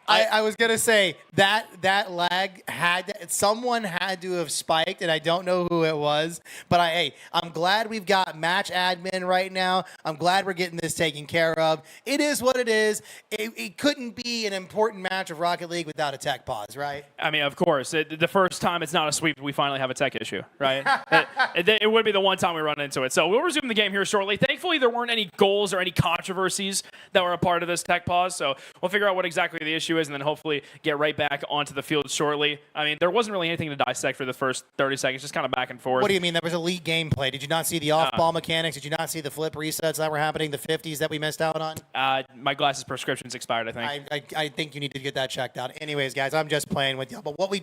I was gonna say that lag someone had to have spiked, and I don't know who it was. But I'm glad we've got match admin right now. I'm glad we're getting this taken care of. It is what it is. It couldn't be an important match of Rocket League without a tech pause, right? I mean, of course. The first time it's not a sweep, we finally have a tech issue, right? it would be the one time we run into it. So we'll resume the game here shortly. Thankfully, there weren't any goals or any controversies that were a part of this tech pause. So we'll figure out what exactly the issue ETSU is, and then hopefully get right back onto the field shortly. I mean, there wasn't really anything to dissect for the first 30 seconds, just kind of back and forth. What do you mean? That was elite gameplay. Did you not see the off-ball mechanics? Did you not see the flip resets that were happening, the 50s that we missed out on? My glasses prescription's expired, I think. I think you need to get that checked out. Anyways, guys, I'm just playing with you. But what we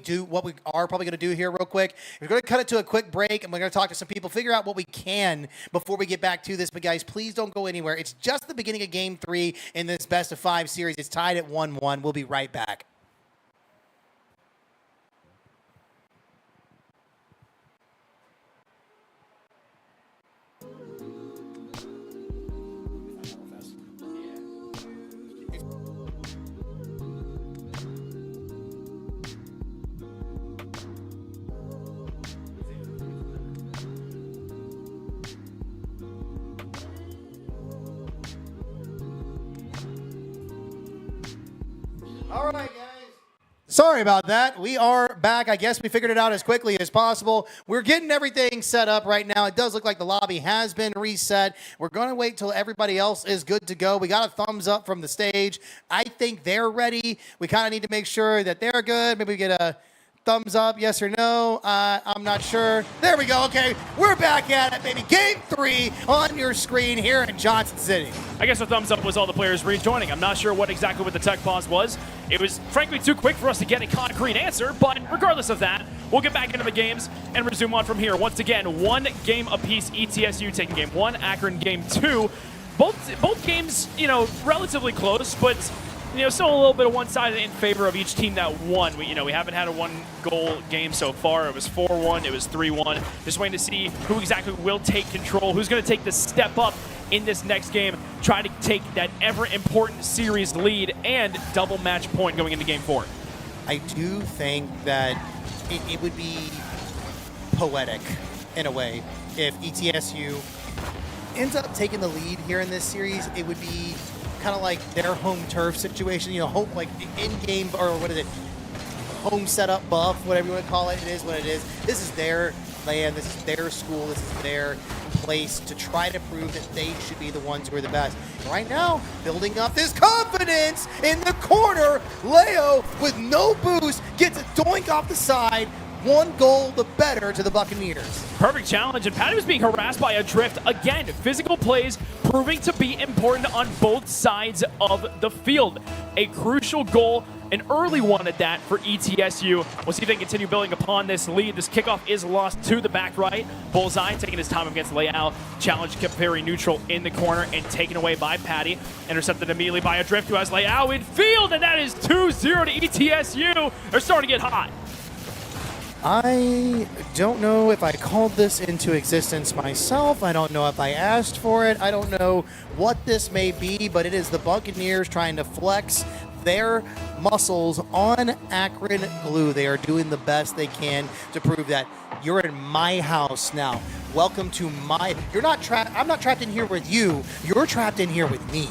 are probably going to do here real quick, we're going to cut it to a quick break, and we're going to talk to some people, figure out what we can before we get back to this. But guys, please don't go anywhere. It's just the beginning of Game 3 in this best of 5 series. It's tied at 1-1. We'll be right back. All right, guys. Sorry about that. We are back. I guess we figured it out as quickly as possible. We're getting everything set up right now. It does look like the lobby has been reset. We're going to wait till everybody else is good to go. We got a thumbs up from the stage. I think they're ready. We kind of need to make sure that they're good. Maybe we get a thumbs up, yes or no. I'm not sure. There we go. Okay, we're back at it, baby. Game 3 on your screen here in Johnson City. I guess a thumbs up was all the players rejoining. I'm not sure what the tech pause was. It was frankly too quick for us to get a concrete answer, but regardless of that, we'll get back into the games and resume on from here. Once again, 1 game apiece. ETSU taking game 1, Akron game 2. Both games, relatively close, but still a little bit of one-sided in favor of each team that won. We haven't had a one-goal game so far. It was 4-1. It was 3-1. Just waiting to see who exactly will take control, who's going to take the step up in this next game, try to take that ever-important series lead and double match point going into game 4. I do think that it would be poetic, in a way, if ETSU ends up taking the lead here in this series. It would be kind of like their home turf situation, home, like in-game, or what is it, home setup buff, whatever you want to call it. It is what it is. This is their land. This is their school. This is their place to try to prove that they should be the ones who are the best. Right now, building up this confidence in the corner. Leo, with no boost, gets a doink off the side. 1 goal the better to the Buccaneers. Perfect challenge, and Patty was being harassed by a drift. Again, physical plays proving to be important on both sides of the field. A crucial goal, an early one at that for ETSU. We'll see if they continue building upon this lead. This kickoff is lost to the back right. Bullseye taking his time against Leao. Challenge kept very neutral in the corner and taken away by Patty. Intercepted immediately by a drift who has Leao in field, and that is 2-0 to ETSU. They're starting to get hot. I don't know if I called this into existence myself. I don't know if I asked for it. I don't know what this may be, but it is the Buccaneers trying to flex their muscles on Akron Glue. They are doing the best they can to prove that you're in my house now. Welcome to my... You're not trapped. I'm not trapped in here with you. You're trapped in here with me.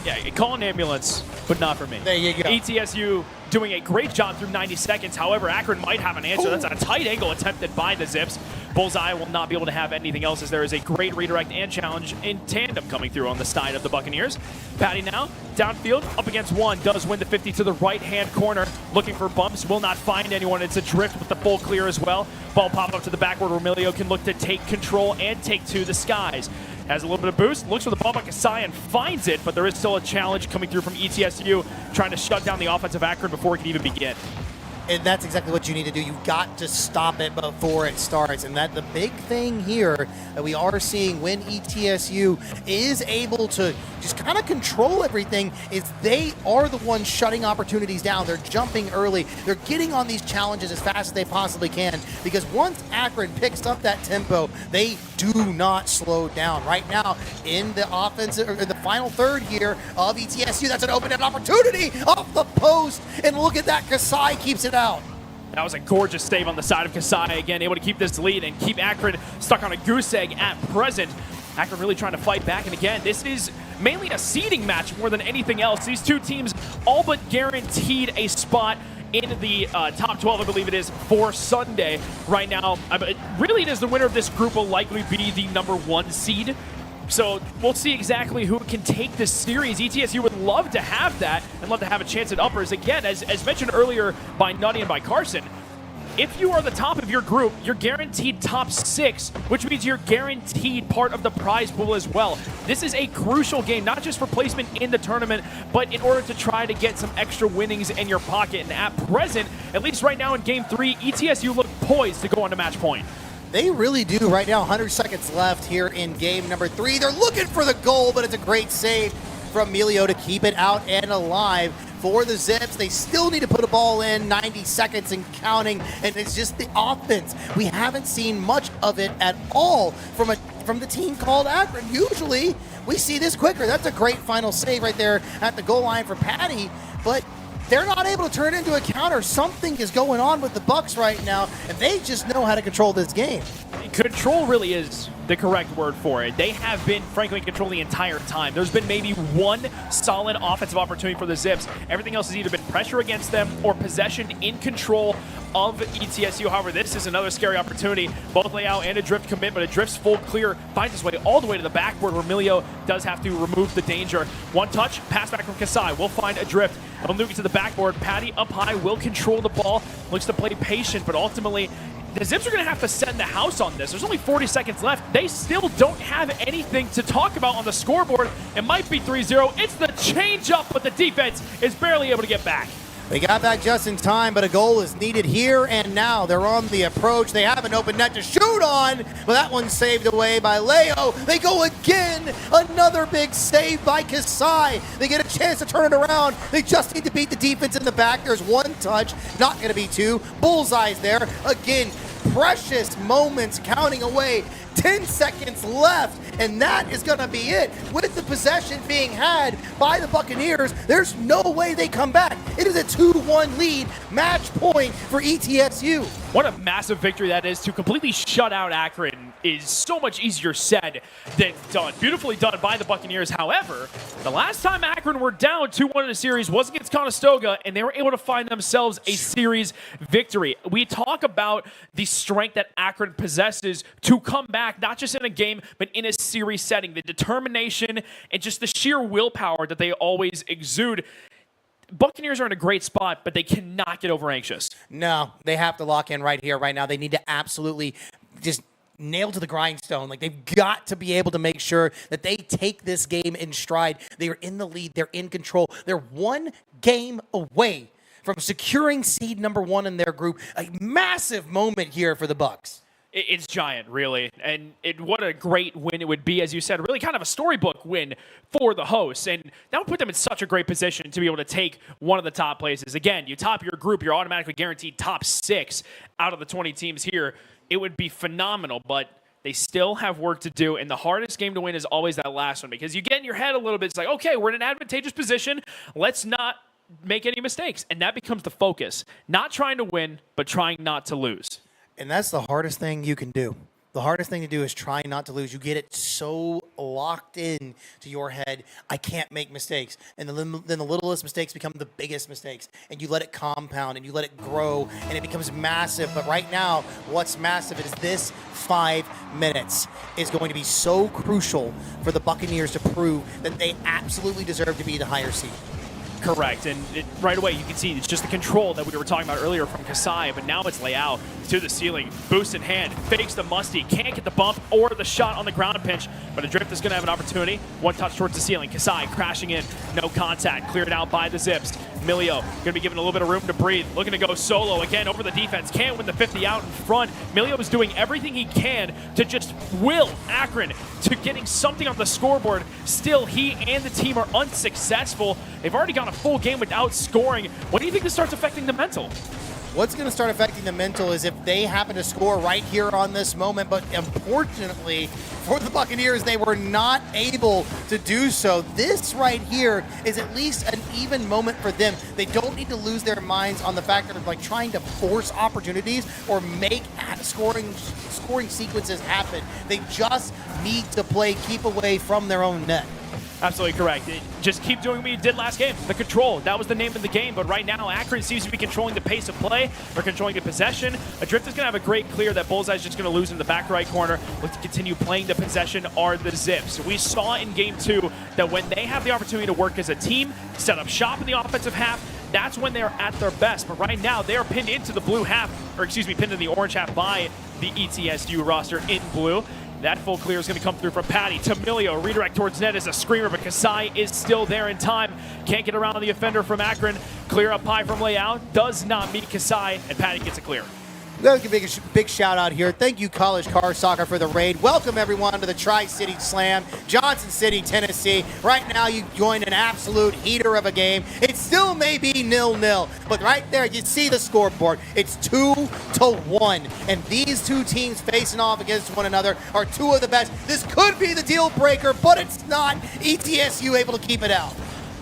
Yeah, call an ambulance, but not for me. There you go. ETSU doing a great job through 90 seconds. However, Akron might have an answer. That's a tight angle attempted by the Zips. Bullseye will not be able to have anything else as there is a great redirect and challenge in tandem coming through on the side of the Buccaneers. Patty now, downfield, up against 1, does win the 50 to the right-hand corner. Looking for bumps, will not find anyone. It's a drift with the full clear as well. Ball pop up to the backward. Romilio can look to take control and take to the skies. Has a little bit of boost, looks for the ball by Kasai and finds it, but there is still a challenge coming through from ETSU, trying to shut down the offense of Akron before it can even begin. And that's exactly what you need to do. You've got to stop it before it starts. And that the big thing here that we are seeing when ETSU is able to just kind of control everything is they are the ones shutting opportunities down. They're jumping early. They're getting on these challenges as fast as they possibly can, because once Akron picks up that tempo, they do not slow down. Right now, in the offense, or in the final third here of ETSU, that's an open-ended opportunity off the post. And look at that, Kasai keeps it out. That was a gorgeous save on the side of Kasai. Again, able to keep this lead and keep Akron stuck on a goose egg at present. Akron really trying to fight back. And again, this is mainly a seeding match more than anything else. These two teams all but guaranteed a spot in the top 12, I believe it is, for Sunday. Right now, really it is the winner of this group will likely be the #1 seed. So we'll see exactly who can take this series. ETSU would love to have that and love to have a chance at uppers. Again, as mentioned earlier by Nutty and by Carson, if you are the top of your group, you're guaranteed top 6, which means you're guaranteed part of the prize pool as well. This is a crucial game, not just for placement in the tournament, but in order to try to get some extra winnings in your pocket. And at present, at least right now in Game 3, ETSU look poised to go on to match point. They really do right now. 100 seconds left here in game number 3. They're looking for the goal, but it's a great save from Emilio to keep it out and alive. For the Zips, they still need to put a ball in, 90 seconds and counting, and it's just the offense. We haven't seen much of it at all from the team called Akron. Usually, we see this quicker. That's a great final save right there at the goal line for Patty, but they're not able to turn it into a counter. Something is going on with the Bucks right now, and they just know how to control this game. Control really is the correct word for it. They have been, frankly, in control the entire time. There's been maybe one solid offensive opportunity for the Zips. Everything else has either been pressure against them or possession in control of ETSU. However, this is another scary opportunity. Both layout and a drift commit, but a drift's full clear finds its way all the way to the backboard where Emilio does have to remove the danger. One touch, pass back from Kasai. Will find a drift. It'll move it to the backboard. Patty up high will control the ball. Looks to play patient, but ultimately the Zips are going to have to send the house on this. There's only 40 seconds left. They still don't have anything to talk about on the scoreboard. It might be 3-0. It's the change-up, but the defense is barely able to get back. They got back just in time, but a goal is needed here and now. They're on the approach. They have an open net to shoot on, but that one's saved away by Leo. They go again. Another big save by Kasai. They get a chance to turn it around. They just need to beat the defense in the back. There's one touch, not going to be two. Bullseye's there. Again, precious moments counting away. 10 seconds left, and that is going to be it. With the possession being had by the Buccaneers, there's no way they come back. It is a 2-1 lead, match point for ETSU. What a massive victory that is. To completely shut out Akron is so much easier said than done. Beautifully done by the Buccaneers. However, the last time Akron were down 2-1 in a series was against Conestoga, and they were able to find themselves a series victory. We talk about the strength that Akron possesses to come back, not just in a game, but in a series setting. The determination and just the sheer willpower that they always exude. Buccaneers are in a great spot, but they cannot get over anxious. No, they have to lock in right here, right now. They need to absolutely just nail to the grindstone. Like, they've got to be able to make sure that they take this game in stride. They are in the lead. They're in control. They're one game away from securing seed number 1 in their group. A massive moment here for the Bucks. It's giant, really. And what a great win it would be, as you said, really kind of a storybook win for the hosts. And that would put them in such a great position to be able to take one of the top places. Again, you top your group, you're automatically guaranteed top 6 out of the 20 teams here. It would be phenomenal, but they still have work to do. And the hardest game to win is always that last one, because you get in your head a little bit. It's like, okay, we're in an advantageous position. Let's not make any mistakes. And that becomes the focus. Not trying to win, but trying not to lose. And that's the hardest thing you can do. The hardest thing to do is try not to lose. You get it so locked in to your head, I can't make mistakes. And then the littlest mistakes become the biggest mistakes. And you let it compound and you let it grow and it becomes massive. But right now, what's massive is this 5 minutes is going to be so crucial for the Buccaneers to prove that they absolutely deserve to be the higher seed. Correct, and right away you can see it's just the control that we were talking about earlier from Kasai, but now it's layout to the ceiling, boost in hand, fakes the musty, can't get the bump or the shot on the ground pinch, but a drift is going to have an opportunity. One touch towards the ceiling, Kasai crashing in, no contact, cleared out by the Zips. Emilio going to be given a little bit of room to breathe, looking to go solo again over the defense, can't win the 50 out in front. Emilio is doing everything he can to just will Akron to getting something on the scoreboard. Still, he and the team are unsuccessful. They've already gone a full game without scoring. When do you think this starts affecting the mental? What's going to start affecting the mental is if they happen to score right here on this moment, but unfortunately for the Buccaneers, they were not able to do so. This right here is at least an even moment for them. They don't need to lose their minds on the fact that they're like trying to force opportunities or make scoring sequences happen. They just need to play keep away from their own net. Absolutely correct. Just keep doing what you did last game. The control, that was the name of the game. But right now, Akron seems to be controlling the pace of play. Or controlling the possession. Adrift is going to have a great clear that Bullseye's just going to lose in the back right corner. Look to continue playing the possession are the Zips. We saw in game 2 that when they have the opportunity to work as a team, set up shop in the offensive half, that's when they're at their best. But right now, they are pinned into the blue half, or excuse me, pinned in the orange half by the ETSU roster in blue. That full clear is going to come through from Patty to Milio. Redirect towards net is a screamer, but Kasai is still there in time. Can't get around the offender from Akron. Clear up high from Layout. Does not meet Kasai, and Patty gets a clear. Let's give a big shout out here. Thank you, College Car Soccer, for the raid. Welcome, everyone, to the Tri-City Slam, Johnson City, Tennessee. Right now, you joined an absolute heater of a game. It still may be 0-0, but right there, you see the scoreboard. It's 2-1, and these two teams facing off against one another are two of the best. This could be the deal breaker, but it's not. ETSU able to keep it out.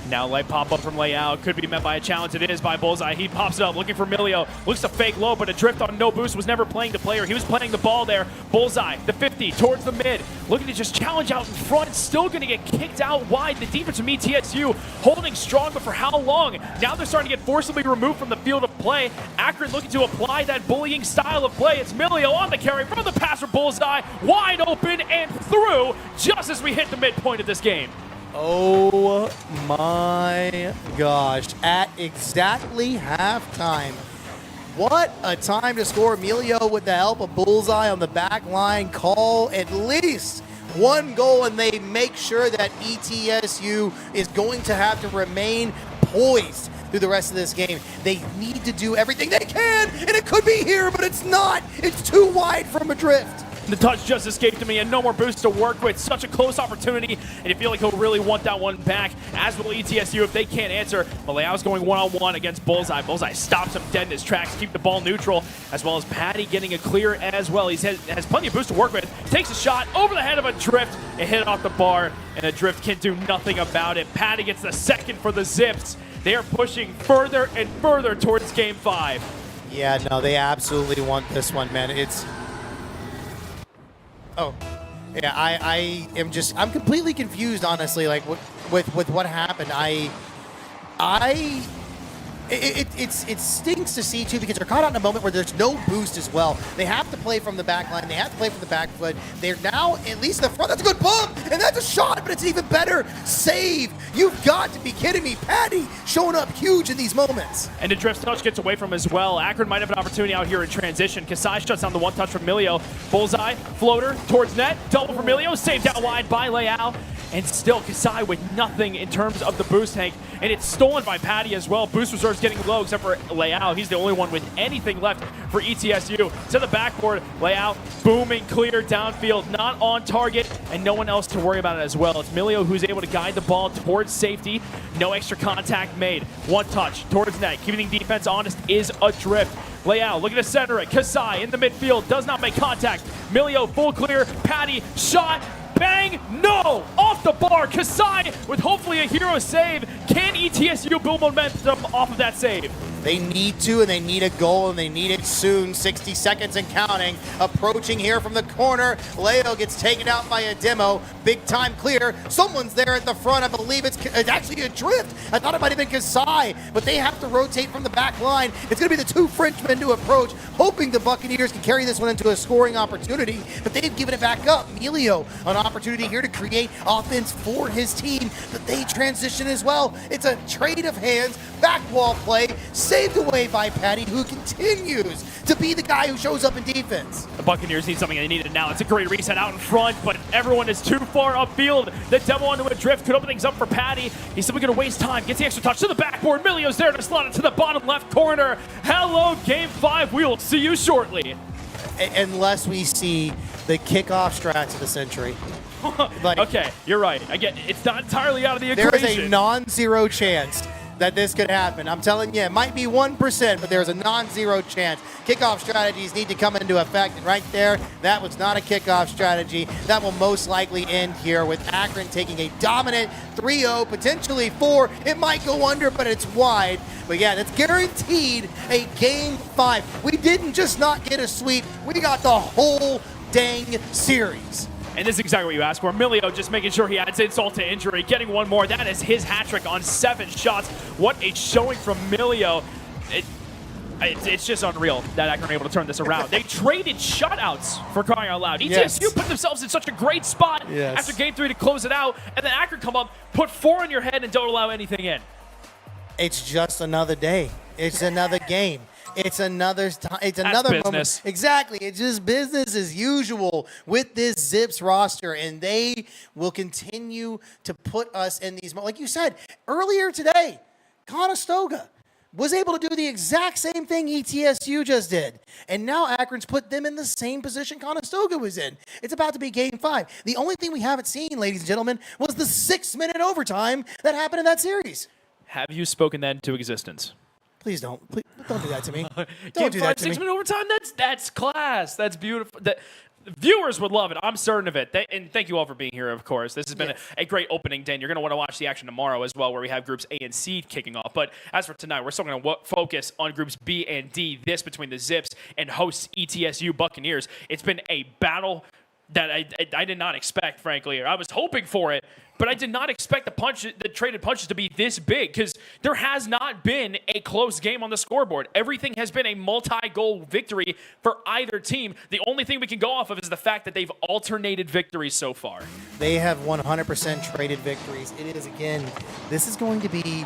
Now light pop up from Layout. Could be met by a challenge. It is by Bullseye. He pops it up looking for Milio. Looks to fake low, but Adrift on no boost was never playing the player. He was playing the ball there. Bullseye, the 50, towards the mid. Looking to just challenge out in front. Still going to get kicked out wide. The defense from ETSU holding strong, but for how long? Now they're starting to get forcibly removed from the field of play. Akron looking to apply that bullying style of play. It's Milio on the carry from the pass for Bullseye. Wide open and through just as we hit the midpoint of this game. Oh my gosh. At exactly halftime. What a time to score. Emilio, with the help of Bullseye on the back line, call at least one goal, and they make sure that ETSU is going to have to remain poised through the rest of this game. They need to do everything they can, and it could be here, but it's not. It's too wide from Adrift. The touch just escaped me, and no more boost to work with. Such a close opportunity, and you feel like he'll really want that one back, as will ETSU if they can't answer. Malayao's going one-on-one against Bullseye. Bullseye stops him dead in his tracks, keep the ball neutral, as well as Patty getting a clear as well. He has plenty of boost to work with. Takes a shot over the head of Adrift. It hit off the bar, and Adrift can do nothing about it. Patty gets the second for the Zips. They are pushing further and further towards Game 5. Yeah, no, they absolutely want this one, man. It's... Oh, yeah, I'm completely confused, honestly, like with what happened. It stinks to see, too, because they're caught out in a moment where there's no boost as well. They have to play from the back line. They have to play from the back foot. They're now at least in the front. That's a good bump, and that's a shot, but it's an even better save. You've got to be kidding me. Patty showing up huge in these moments. And the drift touch gets away from as well. Akron might have an opportunity out here in transition. Kasai shuts down the one touch from Milio. Bullseye, floater towards net. Double for Milio. Saved out wide by Leao. And still Kasai with nothing in terms of the boost tank. And it's stolen by Patty as well. Boost reserves getting low except for Leao. He's the only one with anything left for ETSU. To the backboard, Leao booming clear downfield, not on target, and no one else to worry about it as well. It's Milio who's able to guide the ball towards safety. No extra contact made. One touch towards net. Keeping defense honest is Adrift. Leao looking to center it. Kasai in the midfield does not make contact. Milio full clear. Patty shot. Bang! No! Off the bar. Kasai with hopefully a hero save. Can ETSU build momentum off of that save? They need to, and they need a goal, and they need it soon. 60 seconds and counting. Approaching here from the corner. Leo gets taken out by a demo. Big time clear. Someone's there at the front. I believe it's actually Adrift. I thought it might have been Kasai, but they have to rotate from the back line. It's going to be the two Frenchmen to approach, hoping the Buccaneers can carry this one into a scoring opportunity, but they've given it back up. Emilio, an opportunity here to create offense for his team, but they transition as well. It's a trade of hands, back wall play, saved away by Patty, who continues to be the guy who shows up in defense. The Buccaneers need something they needed now. It's a great reset out in front, but everyone is too far upfield. The demo onto Adrift could open things up for Patty. He's simply going to waste time. Gets the extra touch to the backboard. Milio's there to slot it to the bottom left corner. Hello, Game 5. We will see you shortly. Unless we see the kickoff strats of the century. Okay, you're right. Again, it's not entirely out of the equation. equation. There is a non-zero chance that this could happen. I'm telling you, it might be 1%, but there's a non-zero chance. Kickoff strategies need to come into effect, and right there, that was not a kickoff strategy. That will most likely end here with Akron taking a dominant 3-0, potentially 4. It might go under, but it's wide. But yeah, that's guaranteed a Game 5. We didn't just not get a sweep, we got the whole dang series. And this is exactly what you asked for. Milio just making sure he adds insult to injury, getting one more. That is his hat trick on 7 shots. What a showing from Milio. It's just unreal that Akron are able to turn this around. They traded shutouts, for crying out loud. ETSU put themselves in such a great spot after game 3 to close it out, and then Akron come up, put 4 on your head, and don't allow anything in. It's just another day. It's another game. It's another time. It's another business. moment. Exactly. It's just business as usual with this Zips roster, and they will continue to put us in these. Like you said earlier today, Conestoga was able to do the exact same thing ETSU just did. And now Akron's put them in the same position Conestoga was in. It's about to be game 5. The only thing we haven't seen, ladies and gentlemen, was the 6-minute overtime that happened in that series. Have you spoken that into existence? Please don't. Please, don't do that to me. Game Don't do 5, that to me. 6-minute overtime? That's class. That's beautiful. Viewers would love it. I'm certain of it. And thank you all for being here, of course. This has been a great opening day, and you're going to want to watch the action tomorrow as well, where we have groups A and C kicking off. But as for tonight, we're still going to focus on groups B and D, this between the Zips and hosts ETSU Buccaneers. It's been a battle that I did not expect, frankly. I was hoping for it, but I did not expect the traded punches to be this big, because there has not been a close game on the scoreboard. Everything has been a multi-goal victory for either team. The only thing we can go off of is the fact that they've alternated victories so far. They have 100% traded victories. It is, again, this is going to be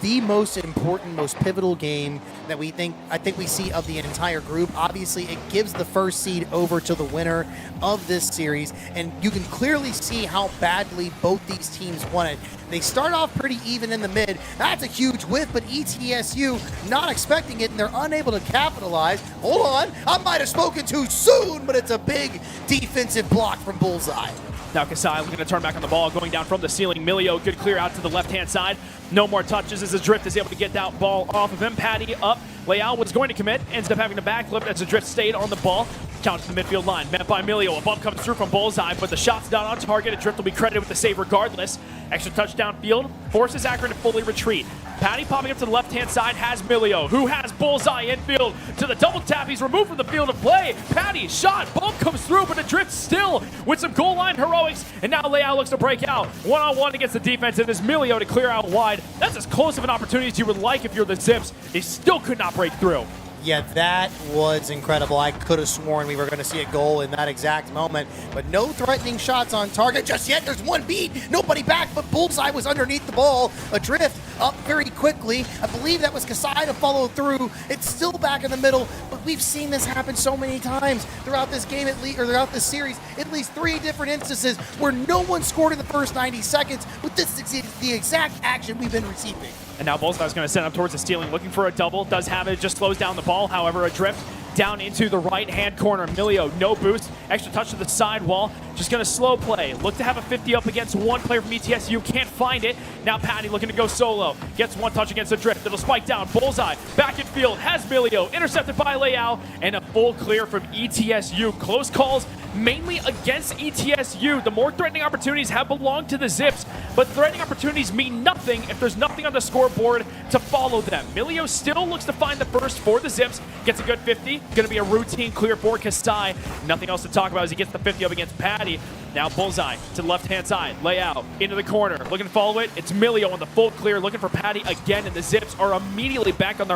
the most important, most pivotal game that I think we see of the entire group. Obviously, it gives the first seed over to the winner of this series, and you can clearly see how badly both these teams want it. They start off pretty even in the mid. That's a huge whiff, but ETSU not expecting it, and they're unable to capitalize. Hold on, I might have spoken too soon, but it's a big defensive block from Bullseye. Now Kasai looking to turn back on the ball, going down from the ceiling. Milio, good clear out to the left-hand side. No more touches as Adrift is able to get that ball off of him. Patty up. Leal was going to commit, ends up having to backflip as Adrift stayed on the ball. Count to the midfield line, met by Milio. A bump comes through from Bullseye, but the shot's not on target. Adrift will be credited with the save regardless. Extra touchdown field forces Akron to fully retreat. Patty popping up to the left-hand side has Milio, who has Bullseye infield to the double tap. He's removed from the field of play. Patty, shot, bump comes through, but Adrift still with some goal line heroics. And now Leal looks to break out. One-on-one against the defense. It is Milio to clear out wide. That's as close of an opportunity as you would like if you're the Zips. They still could not break through. Yeah, that was incredible. I could have sworn we were going to see a goal in that exact moment, but no threatening shots on target just yet. There's one beat, nobody back, but Bullseye was underneath the ball. Adrift up very quickly. I believe that was Kasai to follow through. It's still back in the middle, but we've seen this happen so many times throughout this game, or throughout this series. At least 3 different instances where no one scored in the first 90 seconds, but this is the exact action we've been receiving. And now Bullseye's going to send up towards the ceiling, looking for a double. Does have it, just slows down the ball. However, Adrift down into the right-hand corner. Milio, no boost. Extra touch to the side wall. Just going to slow play. Look to have a 50 up against one player from ETSU. Can't find it. Now Patty looking to go solo. Gets one touch against Adrift. It'll spike down. Bullseye back in field. Has Milio. Intercepted by Leal. And a full clear from ETSU. Close calls mainly against ETSU. The more threatening opportunities have belonged to the Zips, but threatening opportunities mean nothing if there's nothing on the scoreboard to follow them. Milio still looks to find the first for the Zips. Gets a good 50. Going to be a routine clear for Kasai. Nothing else to talk about as he gets the 50 up against Patty. Now Bullseye to the left-hand side. Layout into the corner. Looking to follow it. It's Milio on the full clear. Looking for Patty again, and the Zips are immediately back on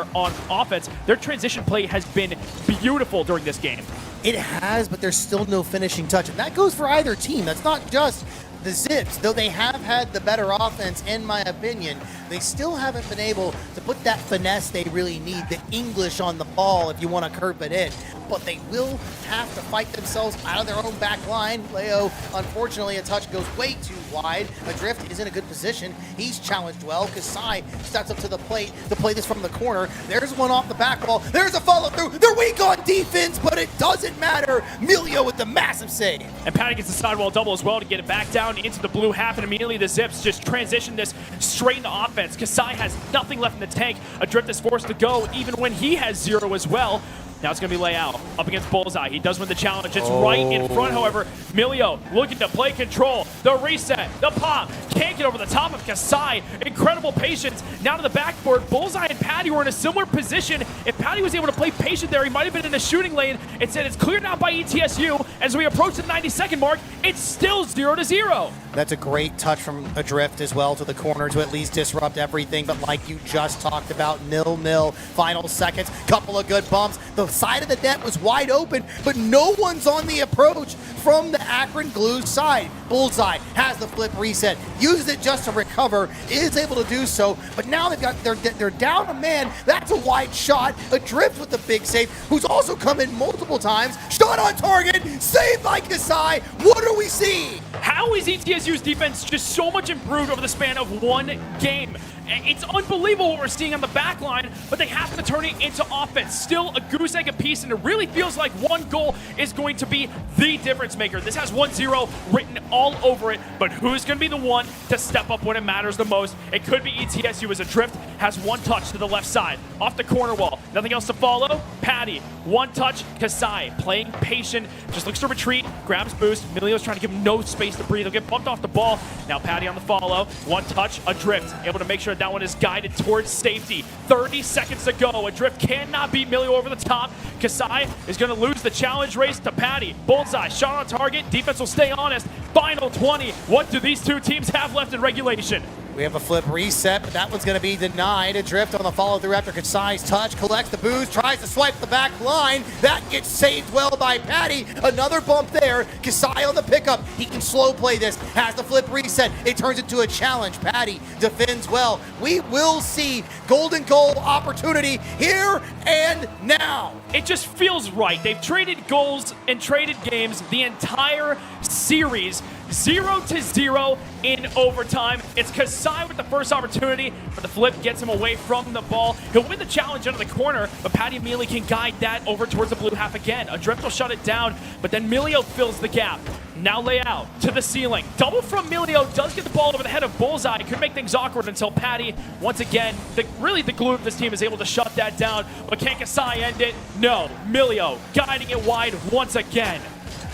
offense. Their transition play has been beautiful during this game. It has, but there's still no finishing touch. And that goes for either team. That's not just the Zips. Though they have had the better offense, in my opinion, they still haven't been able to put that finesse they really need, the English on the ball, if you want to curb it in. But they will have to fight themselves out of their own back line. Leo, unfortunately, a touch goes way too wide. Adrift is in a good position. He's challenged well. Kasai steps up to the plate to play this from the corner. There's one off the back wall. There's a follow-through. They're weak on defense, but it doesn't matter. Milio with the massive save. And Patty gets the sidewall double as well to get it back down into the blue half, and immediately the Zips just transition this straight into offense. Kasai has nothing left in the tank. Adrift is forced to go even when he has 0 as well. Now it's going to be Leal up against Bullseye. He does win the challenge. It's right in front, however. Milio looking to play control. The reset, the pop, can't get over the top of Kasai. Incredible patience. Now to the backboard. Bullseye and Patty were in a similar position. If Patty was able to play patient there, he might have been in a shooting lane. Instead, it's cleared out by ETSU. As we approach the 90-second mark, it's still 0-0. That's a great touch from Adrift as well to the corner to at least disrupt everything. But like you just talked about, 0-0, final seconds, couple of good bumps. The side of the net was wide open, but no one's on the approach from the Akron Glue side. Bullseye has the flip reset, uses it just to recover, is able to do so. But now they're down a man. That's a wide shot. Adrift with the big save, who's also come in multiple times. Shot on target, saved by Kasai. What do we see? How is ETSU's defense just so much improved over the span of one game? It's unbelievable what we're seeing on the back line, but they have to turn it into offense. Still a goose egg apiece, and it really feels like one goal is going to be the difference maker. This has 1-0 written all over it, but who's going to be the one to step up when it matters the most? It could be ETSU as Adrift has one touch to the left side. Off the corner wall. Nothing else to follow. Patty, one touch. Kasai playing patient. Just looks to retreat. Grabs boost. Milio's trying to give him no space to breathe. He'll get bumped off the ball. Now Patty on the follow. One touch. Adrift. Able to make sure that one is guided towards safety. 30 seconds to go. Adrift cannot beat Milio over the top. Kasai is going to lose the challenge race to Patty. Bullseye. Shot on target. Defense will stay honest. Final 20. What do these two teams have left in regulation? We have a flip reset, but that one's going to be denied. Adrift on the follow-through after Kasai's touch. Collects the boost, tries to swipe the back line. That gets saved well by Patty. Another bump there. Kasai on the pickup. He can slow play this. Has the flip reset. It turns into a challenge. Patty defends well. We will see golden goal opportunity here and now. It just feels right. They've traded goals and traded games the entire series. 0-0 in overtime. It's Kasai with the first opportunity, but the flip gets him away from the ball. He'll win the challenge under the corner, but Patty immediately can guide that over towards the blue half again. Adrift will shut it down, but then Milio fills the gap. Now lay out to the ceiling. Double from Milio does get the ball over the head of Bullseye. Could make things awkward until Patty, once again, really the glue of this team is able to shut that down. But can Kasai end it? No. Milio guiding it wide once again.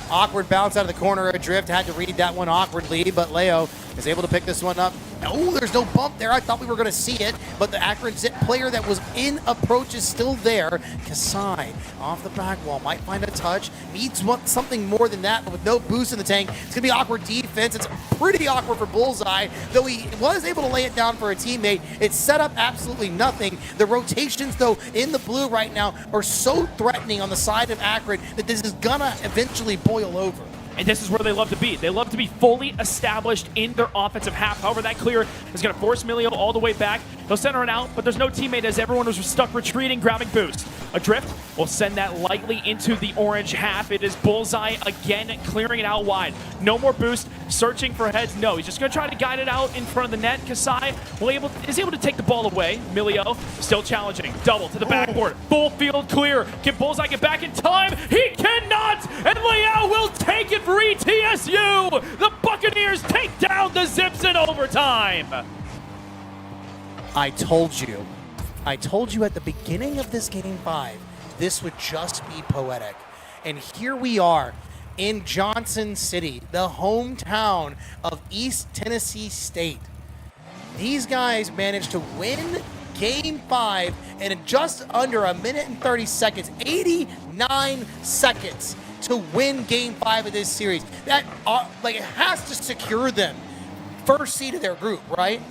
Awkward bounce out of the corner. Adrift had to read that one awkwardly, but Leo is able to pick this one up. Oh, there's no bump there. I thought we were going to see it, but the Akron Zit player that was in approach is still there. Kasai off the back wall might find a touch. Needs something more than that, but with no boost in the tank, it's going to be awkward defense. It's pretty awkward for Bullseye, though he was able to lay it down for a teammate. It's set up absolutely nothing. The rotations, though, in the blue right now are so threatening on the side of Akron that this is going to eventually boil over. And this is where they love to be. They love to be fully established in their offensive half. However, that clear is going to force Milio all the way back. They'll center it out, but there's no teammate as everyone was stuck retreating, grabbing boost. Adrift will send that lightly into the orange half. It is Bullseye again, clearing it out wide. No more boost, searching for heads. No, he's just going to try to guide it out in front of the net. Kasai is able to take the ball away. Milio still challenging. Double to the backboard. Full field clear. Can Bullseye get back in time? He cannot! And Leao will take it for ETSU! The Buccaneers take down the Zips in overtime! I told you at the beginning of this Game 5, this would just be poetic. And here we are in Johnson City, the hometown of East Tennessee State. These guys managed to win Game 5 in just under a minute and 30 seconds, 89 seconds to win Game 5 of this series. That it has to secure them first seed of their group, right?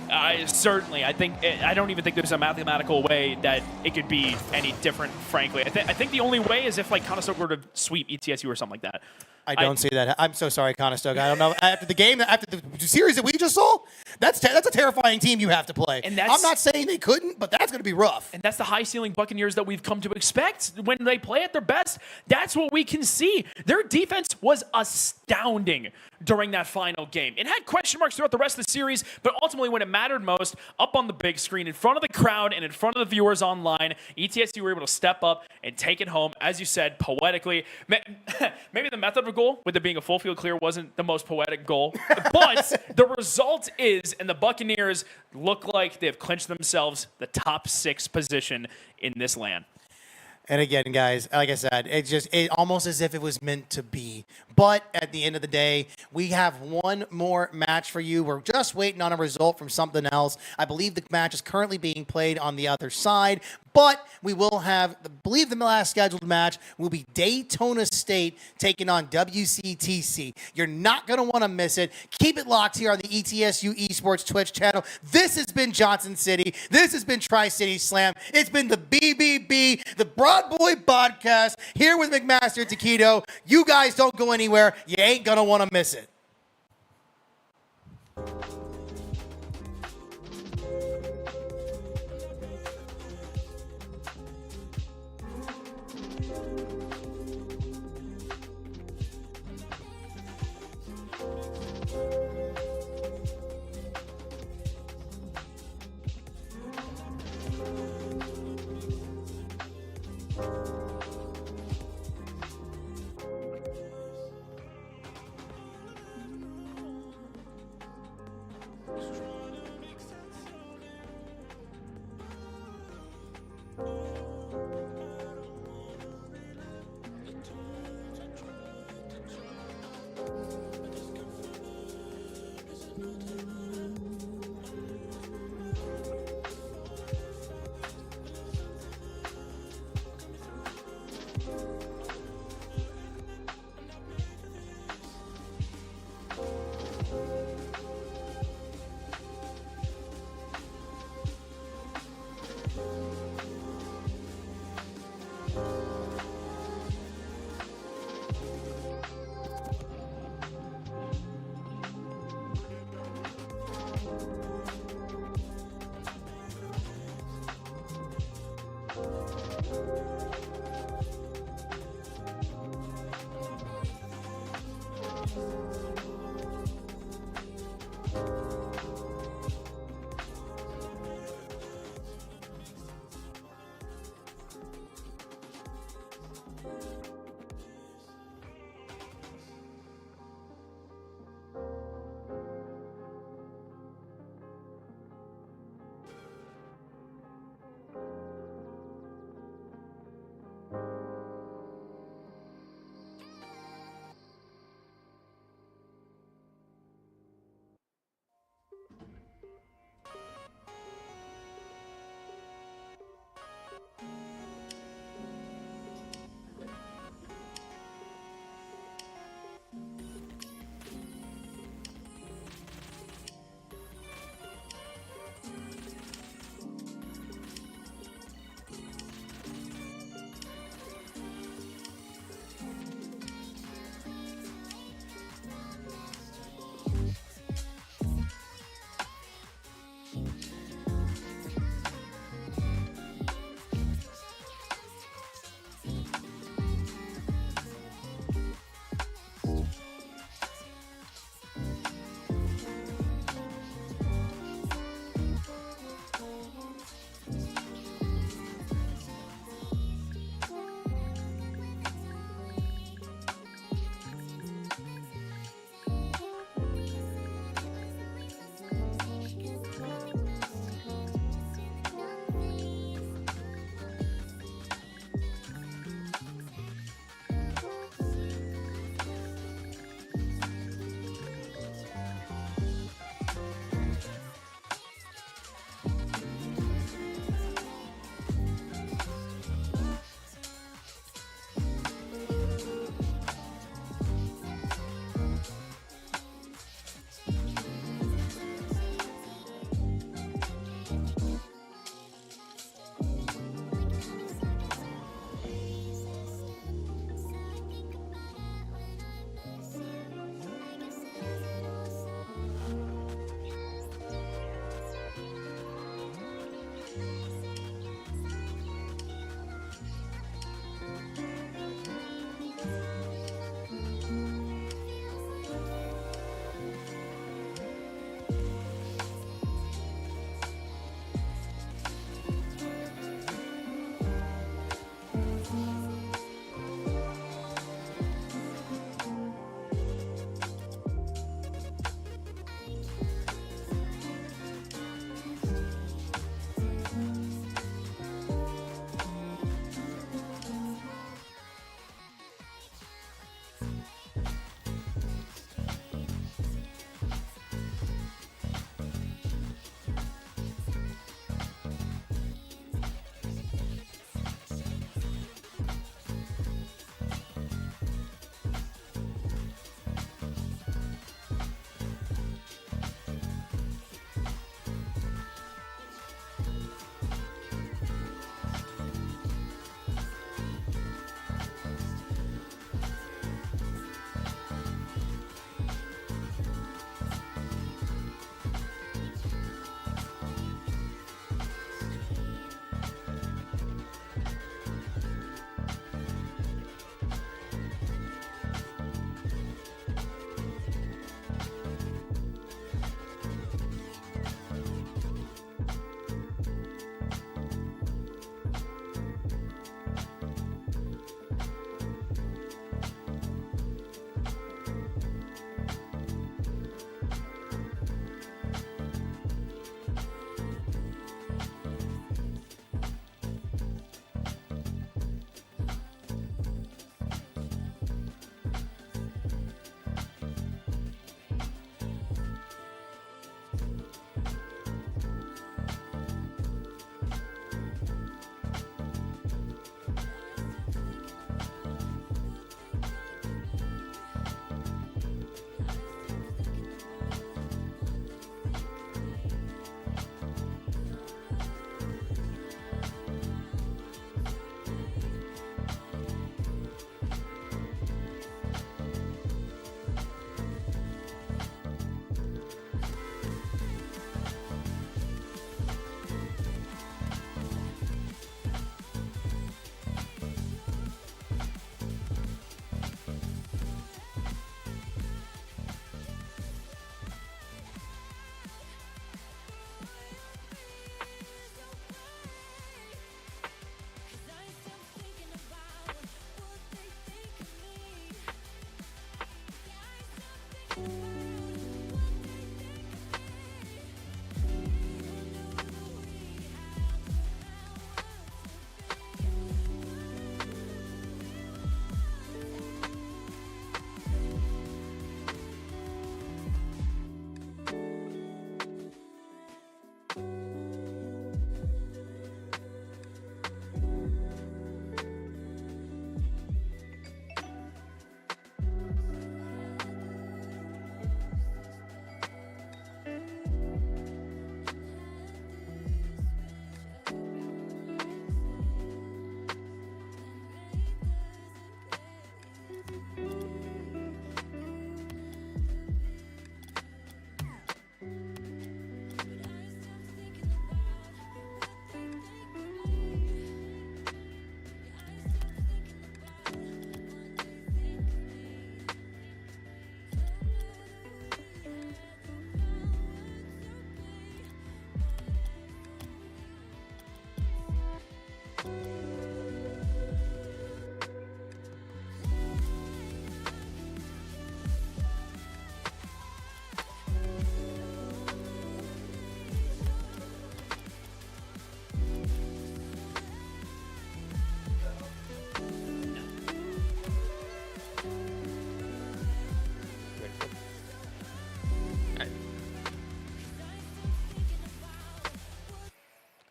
Certainly. I don't even think there's a mathematical way that it could be any different, frankly. I think the only way is if Conestoga were to sweep ETSU or something like that. I don't see that. I'm so sorry, Conestoga. I don't know. After the series that we just saw, that's a terrifying team you have to play. And I'm not saying they couldn't, but that's going to be rough. And that's the high-ceiling Buccaneers that we've come to expect. When they play at their best, that's what we can see. Their defense was astounding during that final game. It had question marks throughout the rest of the series, but ultimately when it mattered most, up on the big screen, in front of the crowd and in front of the viewers online, ETSU were able to step up and take it home, as you said, poetically. Maybe the method of a goal, with it being a full field clear, wasn't the most poetic goal, but the result is, and the Buccaneers look like they've clinched themselves the top 6 position in this land. And again, guys, like I said, it almost as if it was meant to be. But at the end of the day, we have one more match for you. We're just waiting on a result from something else. I believe the match is currently being played on the other side. But we will have, I believe the last scheduled match will be Daytona State taking on WCTC. You're not going to want to miss it. Keep it locked here on the ETSU Esports Twitch channel. This has been Johnson City. This has been Tri-City Slam. It's been the BBB, the Broad Boy Podcast, here with McMaster and Taquito. You guys don't go anywhere. You ain't going to want to miss it.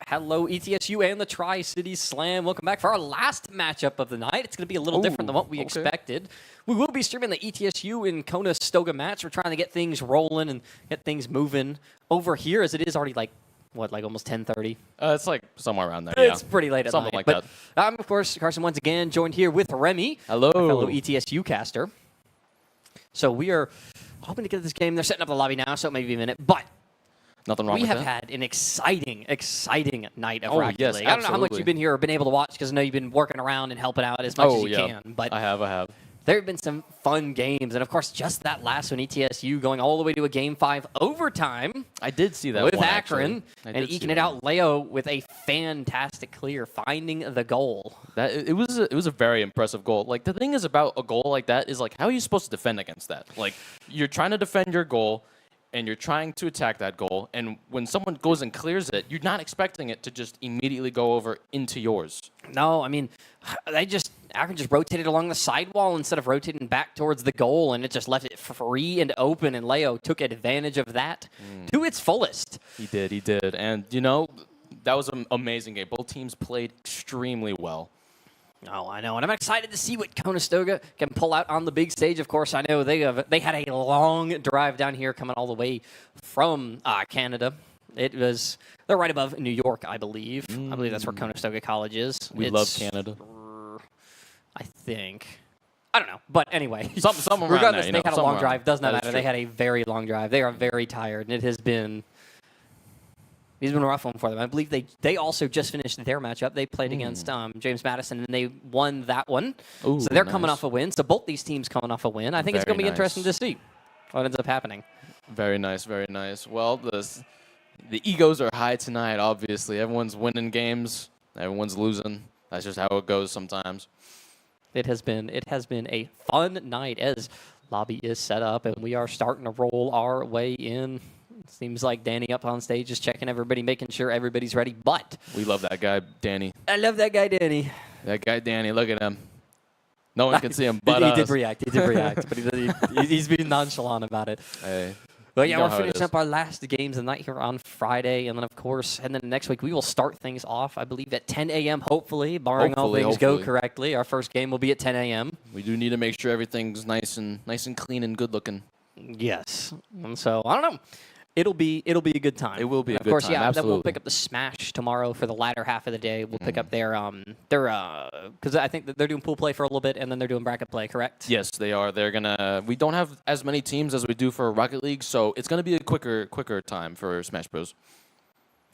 Hello, ETSU and the Tri-Cities Slam. Welcome back for our last matchup of the night. It's going to be a little different than what we expected. We will be streaming the ETSU and Conestoga match. We're trying to get things rolling and get things moving over here, as it is already like, what, like almost 10:30? It's like somewhere around there, It's pretty late at Something night. like that. I'm, of course, Carson once again, joined here with Remy. Hello. Our fellow ETSU caster. So we are hoping to get this game. They're setting up the lobby now, so it may be a minute. But nothing wrong we with have that. had an exciting night of Oh, Rocket yes, League. I don't know how much absolutely. you've been here or been able to watch, because I know you've been working around and helping out as much as you can. But I have. there have been some fun games. And, of course, just that last one, ETSU going all the way to a Game 5 overtime. I did see that with one, Akron, actually. and eking it out. Leo with a fantastic clear, finding the goal. That it was a very impressive goal. Like, the thing is about a goal like that is, like, how are you supposed to defend against that? Like, you're trying to defend your goal, and you're trying to attack that goal, and when someone goes and clears it, you're not expecting it to just immediately go over into yours. No, I mean, Akron just rotated along the sidewall instead of rotating back towards the goal, and it just left it free and open, and Leo took advantage of that to its fullest. He did. And, you know, that was an amazing game. Both teams played extremely well. Oh, I know, and I'm excited to see what Conestoga can pull out on the big stage. Of course, I know they had a long drive down here coming all the way from Canada. They're right above New York, I believe. I believe that's where Conestoga College is. We love Canada. I think. I don't know, but anyway. Something around regardless, there, they had a long drive. Does not matter. True. They had a very long drive. They are very tired, and it has been. It's been a rough one for them. I believe they also just finished their matchup. They played against James Madison, and they won that one. Ooh, so they're nice. coming off a win. So both these teams coming off a win. I think it's going to be interesting to see what ends up happening. Very nice, very nice. Well, the egos are high tonight, obviously. Everyone's winning games. Everyone's losing. That's just how it goes sometimes. It has been a fun night as lobby is set up, and we are starting to roll our way in. Seems like Danny up on stage is checking everybody, making sure everybody's ready. But We love that guy, Danny. I love that guy, Danny. That guy, Danny, look at him. No one can see him but he us. did react. He did react, but he's being nonchalant about it. Hey, But you yeah, know we're how it finishing is. up our last games of the night here on Friday, and then of course, and then next week we will start things off. I believe at 10 a.m. Hopefully, barring all things go correctly. Our first game will be at 10 a.m. We do need to make sure everything's nice and clean and good looking. Yes, and so I don't know. It'll be a good time. It will be a of good course, time, yeah. Then we'll absolutely. pick up the Smash tomorrow for the latter half of the day. We'll pick up their because I think that they're doing pool play for a little bit, and then they're doing bracket play. Correct? Yes, they are. We don't have as many teams as we do for Rocket League, so it's going to be a quicker time for Smash Bros.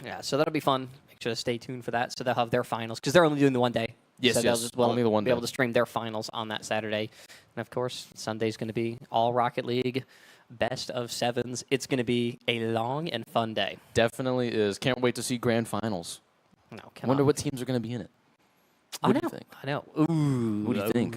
Yeah, so that'll be fun. Make sure to stay tuned for that. So they'll have their finals because they're only doing the one day. Yes, so they'll yes, just, only the one be day. able to stream their finals on that Saturday, and of course Sunday's going to be all Rocket League, best of sevens. It's going to be a long and fun day. Definitely is. Can't wait to see grand finals. No, Wonder what teams are going to be in it. What do you think? I know. Ooh, What do you think?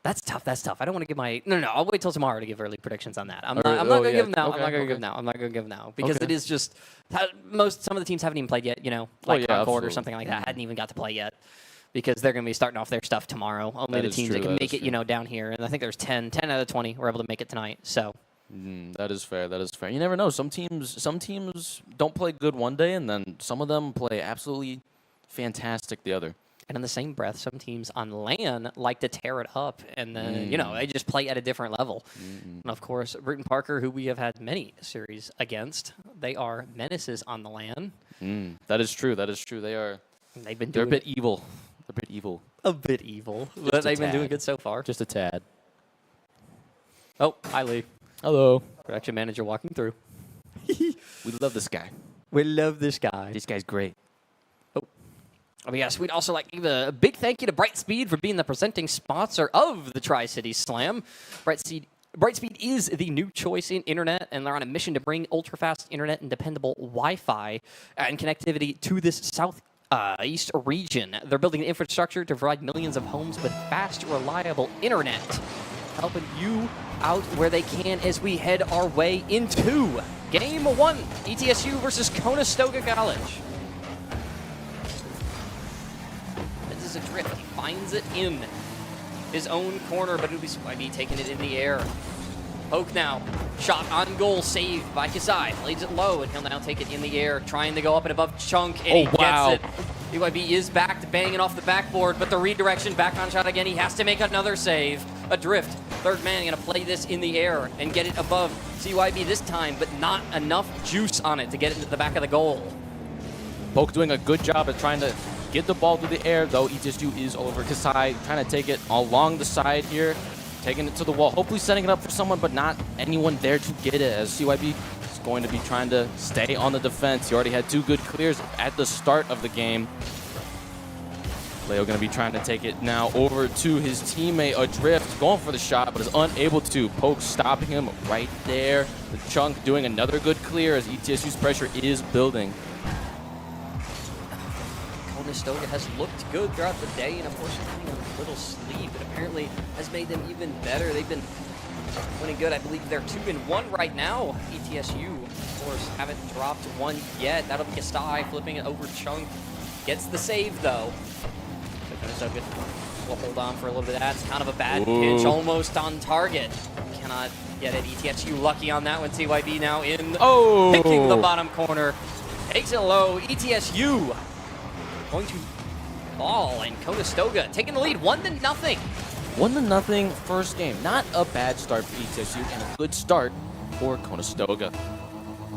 That's tough. That's tough. I don't want to give my no. I'll wait till tomorrow to give early predictions on that. I'm Or- not going to yeah, give them now. okay, I'm not going to okay. give now. I'm not going to give now because Okay. it is just some of the teams haven't even played yet. You know, Oh, like yeah, Concord or absolutely. something like that hadn't even got to play yet because they're going to be starting off their stuff tomorrow. Only That the is teams true, that can that make is it, you know, down here, and I think there's 10 out of 20 were able to make it tonight. So. That is fair. That is fair. You never know. Some teams don't play good one day, and then some of them play absolutely fantastic the other. And in the same breath, some teams on LAN like to tear it up, and then, you know, they just play at a different level. And of course, Bruton Parker, who we have had many series against, they are menaces on the LAN. That is true. That is true. They're a bit evil. They're a bit evil. A bit evil. Just But a they've been doing tad. good so far. Just a tad. Oh, hi, Lee. Hello. Production manager walking through. We love this guy. We love this guy. This guy's great. Oh, yes, we'd also like to give a big thank you to Brightspeed for being the presenting sponsor of the Tri-Cities Slam. Brightspeed is the new choice in internet, and they're on a mission to bring ultra-fast internet and dependable Wi-Fi and connectivity to this southeast region. They're building an infrastructure to provide millions of homes with fast, reliable internet, helping you out where they can as we head our way into Game 1, ETSU versus Conestoga College. This is a drift. He finds it in his own corner, but it'll be Spidey taking it in the air. Poke now. Shot on goal, saved by Kasai. Lays it low, and he'll now take it in the air, trying to go up and above Chunk, and he wow. gets it. CYB is back, banging off the backboard, but the redirection back on shot again. He has to make another save. Adrift. Third man going to play this in the air and get it above CYB this time, but not enough juice on it to get it into the back of the goal. Poke doing a good job at trying to get the ball through the air, though ETSU is over. Kasai trying to take it along the side here, taking it to the wall, hopefully setting it up for someone, but not anyone there to get it, as CYB is going to be trying to stay on the defense. He already had 2 good clears at the start of the game. Leo going to be trying to take it now over to his teammate Adrift, going for the shot, but is unable to. Poke stopping him right there. The Chunk doing another good clear as ETSU's pressure is building. Conestoga has looked good throughout the day, and unfortunately a little sleep, but apparently has made them even better. They've been winning good. I believe they're 2-1 right now. ETSU, of course, haven't dropped one yet. That'll be Kasai flipping it over Chunk. Gets the save, though. Conestoga will hold on for a little bit of that. It's kind of a bad pitch, almost on target. Cannot get it. ETSU lucky on that one. CYB now in, picking the bottom corner. Takes it low. ETSU going to ball, and Conestoga taking the lead 1-0. 1-0 first game. Not a bad start for ETSU and a good start for Conestoga.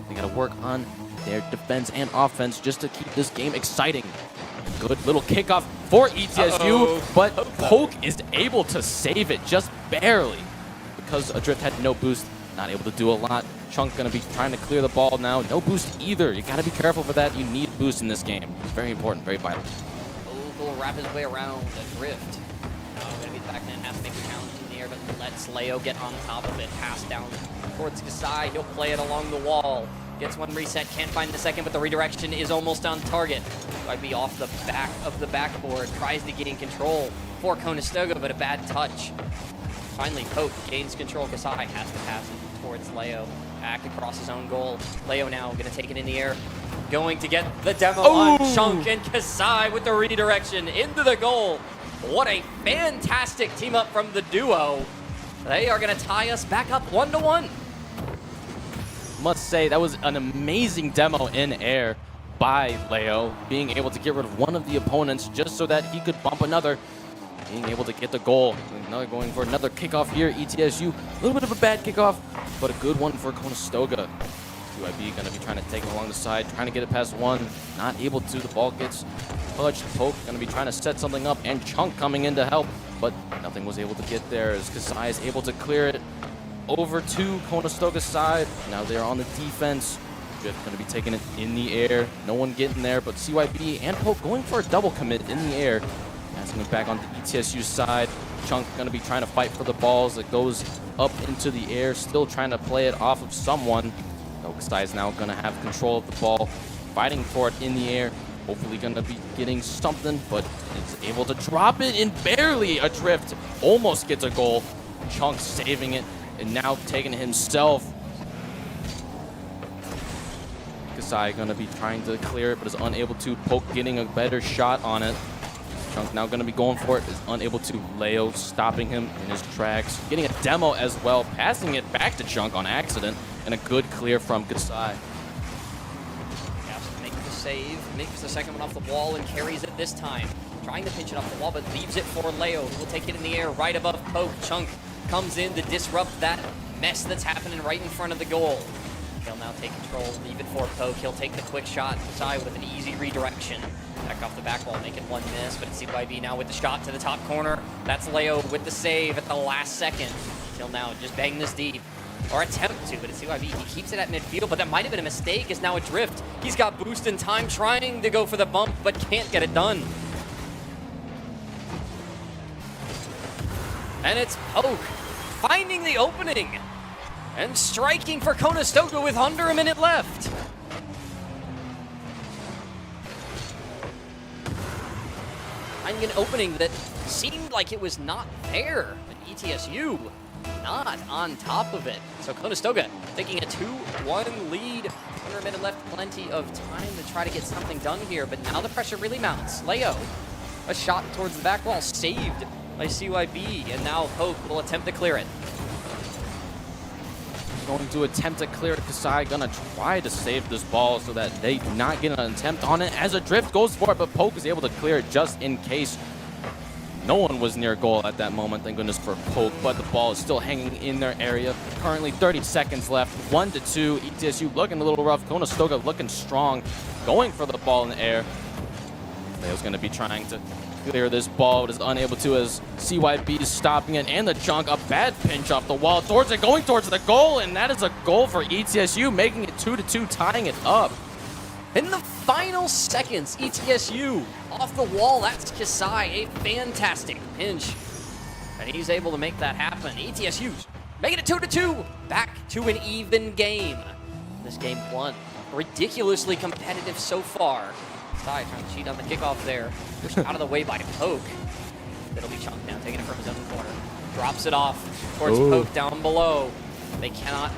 They got to work on their defense and offense just to keep this game exciting. Good little kickoff for ETSU, but Poke is able to save it just barely because Adrift had no boost, not able to do a lot. Chunk going to be trying to clear the ball now. No boost either. You got to be careful for that. You need boost in this game. It's very important, very vital. Will wrap his way around Adrift. Going to be the back man, has to make a challenge in the air, but lets Leo get on top of it. Pass down towards Kasai. He'll play it along the wall. Gets one reset, can't find the second, but the redirection is almost on target. Might be off the back of the backboard. Tries to gain control for Conestoga, but a bad touch. Finally, Poke gains control. Kasai has to pass it towards Leo. Back across his own goal. Leo now going to take it in the air. Going to get the demo on Chunk, and Kasai with the redirection into the goal. What a fantastic team up from the duo. They are going to tie us back up 1-1. Must say that was an amazing demo in air by Leo, being able to get rid of one of the opponents just so that he could bump another, being able to get the goal. Now going for another kickoff here. ETSU, a little bit of a bad kickoff, but a good one for Conestoga. CYB going to be trying to take it along the side, trying to get it past one, not able to. The ball gets touched. Poke going to be trying to set something up, and Chunk coming in to help, but nothing was able to get there as Kasai is able to clear it over to Conestoga's side. Now they're on the defense. Drift going to be taking it in the air. No one getting there, but CYB and Poke going for a double commit in the air. Passing it back on the ETSU side. Chunk going to be trying to fight for the balls. It goes up into the air, still trying to play it off of someone. Kasai is now going to have control of the ball, fighting for it in the air. Hopefully going to be getting something, but it's able to drop it and barely Adrift. Almost gets a goal. Chunk saving it. And now taking it himself. Kasai going to be trying to clear it, but is unable to. Poke getting a better shot on it. Chunk now going to be going for it, is unable to. Leo stopping him in his tracks. Getting a demo as well, passing it back to Chunk on accident, and a good clear from Kasai. Makes the save, makes the second one off the wall, and carries it this time. Trying to pinch it off the wall, but leaves it for Leo, who will take it in the air right above Poke. Chunk comes in to disrupt that mess that's happening right in front of the goal. He'll now take control, leave it for Poke. He'll take the quick shot inside with an easy redirection. Back off the back wall, making one miss, but it's CYB now with the shot to the top corner. That's Leo with the save at the last second. He'll now just bang this deep, or attempt to, but it's CYB. He keeps it at midfield, but that might have been a mistake. Is now Adrift. He's got boost in time, trying to go for the bump, but can't get it done. And it's Poke finding the opening and striking for Conestoga with under a minute left. Finding an opening that seemed like it was not there, but ETSU not on top of it. So Conestoga taking a 2-1 lead. Under a minute left, plenty of time to try to get something done here, but now the pressure really mounts. Leo, a shot towards the back wall, saved by CYB, and now Poke will attempt to clear it. going to attempt to clear it. Kasai gonna try to save this ball so that they do not get an attempt on it as a drift goes for it, but Poke is able to clear it just in case. No one was near goal at that moment, thank goodness for Poke, but the ball is still hanging in their area. Currently 30 seconds left, 1-2. ETSU looking a little rough. Conestoga looking strong, going for the ball in the air. Leo's going to be trying to clear this ball, but is unable to as CYB is stopping it, and the chunk, a bad pinch off the wall towards it, going towards the goal, and that is a goal for ETSU, making it 2-2, tying it up. In the final seconds, ETSU off the wall. That's Kasai, a fantastic pinch. And he's able to make that happen. ETSU's making it 2-2. Back to an even game. This game one. Ridiculously competitive so far. Kasai trying to cheat on the kickoff there. Pushed out of the way by Poke. It'll be Chunk now, taking it from his own corner. Drops it off towards Poke down below. They cannot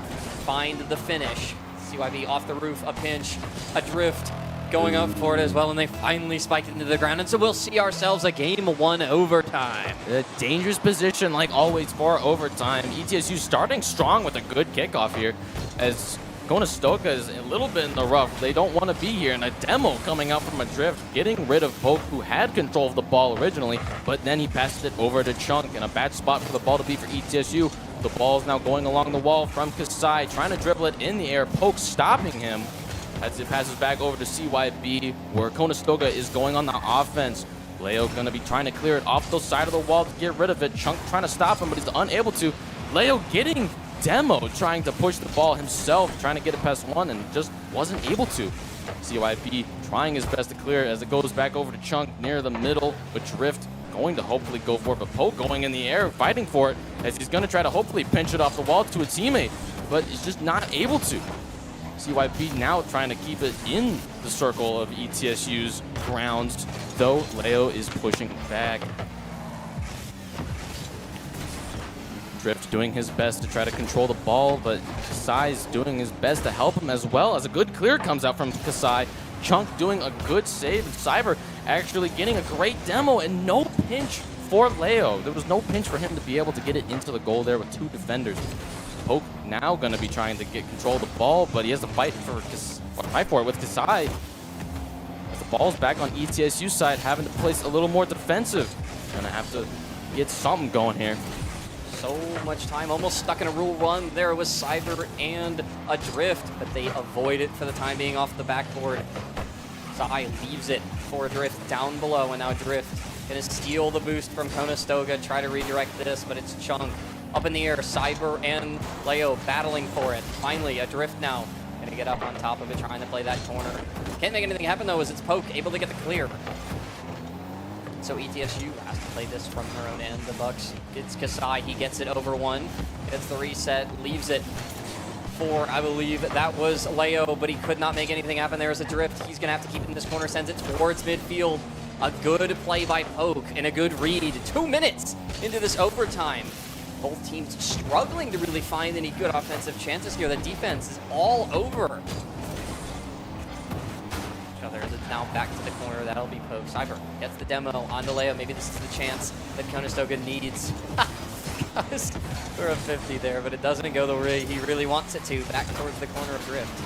find the finish. CYB off the roof, a pinch, a drift, going up for it as well, and they finally spiked it into the ground, and so we'll see ourselves a game one overtime. A dangerous position, like always, for overtime. ETSU starting strong with a good kickoff here, as Conestoga is a little bit in the rough. They don't want to be here, and a demo coming out from a drift, getting rid of Poke, who had control of the ball originally, but then he passed it over to Chunk, and a bad spot for the ball to be for ETSU. The ball is now going along the wall from Kasai, trying to dribble it in the air. Poke stopping him as it passes back over to CYB, where Conestoga is going on the offense. Leo going to be trying to clear it off the side of the wall to get rid of it. Chunk trying to stop him, but he's unable to. Leo getting demo, trying to push the ball himself, trying to get it past one, and just wasn't able to. CYB trying his best to clear it as it goes back over to Chunk near the middle, but Drift going to hopefully go for it, but Poke going in the air, fighting for it, as he's going to try to hopefully pinch it off the wall to a teammate, but he's just not able to. CYB now trying to keep it in the circle of ETSU's grounds, though Leo is pushing back. Drift doing his best to try to control the ball, but Kasai's doing his best to help him as well, as a good clear comes out from Kasai. Chunk doing a good save, and Cyber actually getting a great demo, and no pinch for Leo. There was no pinch for him to be able to get it into the goal there with two defenders. Poke now going to be trying to get control of the ball, but he has to fight for it with Kasai. As the ball's back on ETSU side, having to place a little more defensive. Gonna have to get something going here. So much time, almost stuck in a rule run. There was Cyber and a drift, but they avoid it for the time being off the backboard. Sai leaves it for a drift down below, and now Drift gonna steal the boost from Conestoga, try to redirect this, but it's Chunk up in the air. Cyber and Leo battling for it. Finally, a drift now. Gonna get up on top of it, trying to play that corner. Can't make anything happen though, as it's Poke able to get the clear. So ETSU has to play this from their own end. The Bucks, it's Kasai, he gets it over one, gets the reset, leaves it for, I believe that was Leo, but he could not make anything happen. There is a drift. He's gonna have to keep it in this corner, sends it towards midfield. A good play by Poke and a good read. 2 minutes into this overtime. Both teams struggling to really find any good offensive chances here. The defense is all over. So there's it now back to the corner. That'll be Poke. Cyber gets the demo onto Leo. Maybe this is the chance that Conestoga needs. For a 50 there, but it doesn't go the way he really wants it to. Back towards the corner of Drift.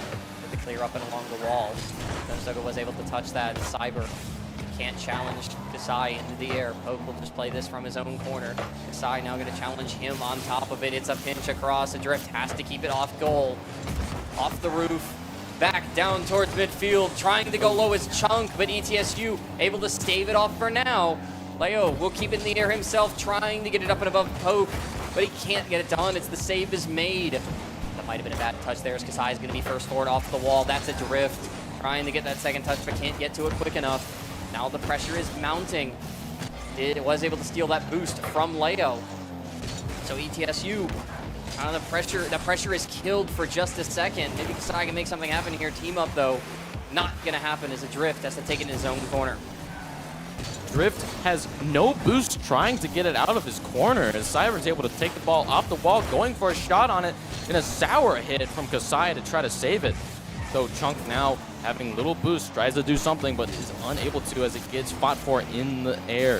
Get the clear up and along the wall. Conestoga was able to touch that. Cyber can't challenge Kasai into the air. Poke will just play this from his own corner. Kasai now going to challenge him on top of it. It's a pinch across. A Drift has to keep it off goal. Off the roof. Back down towards midfield. Trying to go low as Chunk, but ETSU able to stave it off for now. Leo will keep it in the air himself, trying to get it up and above Poke, but he can't get it done. It's the save is made. That might have been a bad touch there, as Kasai is going to be first forward off the wall. That's a drift. Trying to get that second touch, but can't get to it quick enough. Now the pressure is mounting. It was able to steal that boost from Leo. So ETSU, kind of the pressure is killed for just a second. Maybe Kasai can make something happen here. Team up, though. Not going to happen as a drift has to take it in his own corner. Drift has no boost trying to get it out of his corner, as Cyber's able to take the ball off the wall, going for a shot on it, and a sour hit from Kasai to try to save it. So Chunk now having little boost, tries to do something, but is unable to as it gets fought for in the air.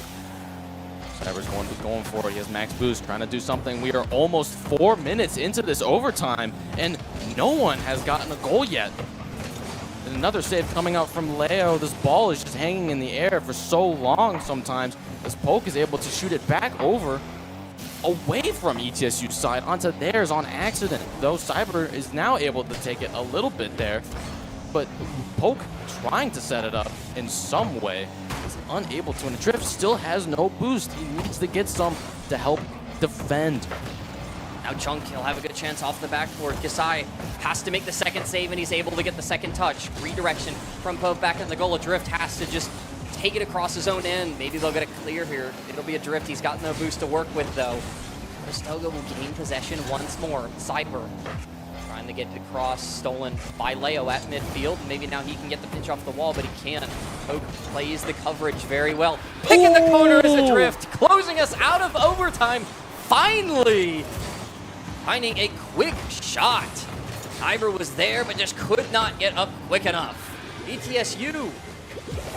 Cyber's going for it. He has max boost, trying to do something. We are almost 4 minutes into this overtime, and no one has gotten a goal yet. And another save coming out from Leo. This ball is just hanging in the air for so long sometimes. This Poke is able to shoot it back over, away from ETSU's side onto theirs on accident. Though Cyber is now able to take it a little bit there, but Poke trying to set it up in some way is unable to, and Drift still has no boost. He needs to get some to help defend. Now Chunk, he'll have a good chance off the backboard. Kasai has to make the second save, and he's able to get the second touch. Redirection from Pope back in the goal. Drift has to just take it across his own end. Maybe they'll get a clear here. It'll be a Drift. He's got no boost to work with, though. Conestoga will gain possession once more. Cyber trying to get it across, stolen by Leo at midfield. Maybe now he can get the pinch off the wall, but he can't. Poke plays the coverage very well. Picking the corner is a Drift, closing us out of overtime. Finally finding a quick shot. Cyber was there, but just could not get up quick enough. ETSU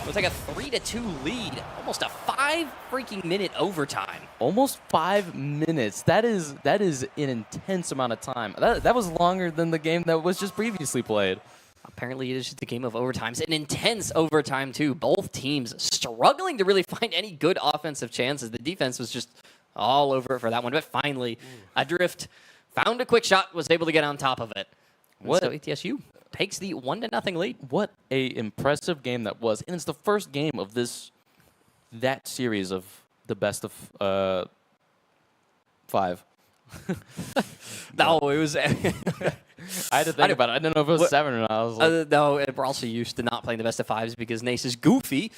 will take a 3-2 lead. Almost a 5-freaking-minute overtime. Almost 5 minutes. That is an intense amount of time. That was longer than the game that was just previously played. Apparently, it is just a game of overtimes. An intense overtime, too. Both teams struggling to really find any good offensive chances. The defense was just all over it for that one. But finally, Adrift found a quick shot, was able to get on top of it. So ETSU takes the 1-0 lead. What a impressive game that was. And it's the first game of that series of the best of 5. No, it was... I had to think about it. I didn't know if it was 7 or not. I was like, no, we're also used to not playing the best of 5s because Nace is goofy.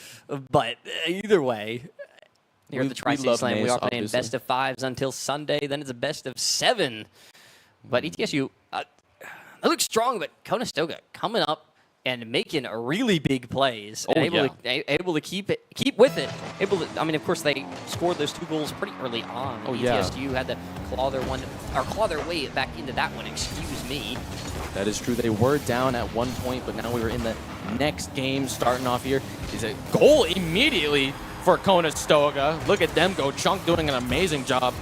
But either way, here at the Tri-City Slam, we are playing obviously. best of 5s until Sunday. Then it's a best of 7. But ETSU, they look strong, but Conestoga coming up and making a really big plays. And able to keep with it. I mean, of course, they scored those 2 goals pretty early on. ETSU had to claw their way back into that one. Excuse me. that is true. They were down at one point, but now we were in the next game. Starting off here is a goal immediately for Conestoga. Look at them go. Chunk doing an amazing job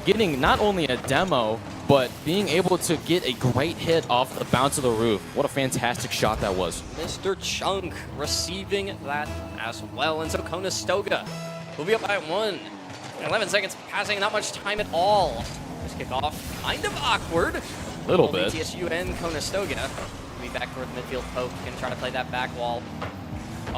getting not only a demo, but being able to get a great hit off the bounce of the roof. What a fantastic shot that was. Mr. Chunk receiving that as well. And so Conestoga will be up by 1. 11 seconds passing, not much time at all. This kickoff kind of awkward. A little bit. ETSU and Conestoga. Be back toward the midfield. Poke gonna try to play that back wall.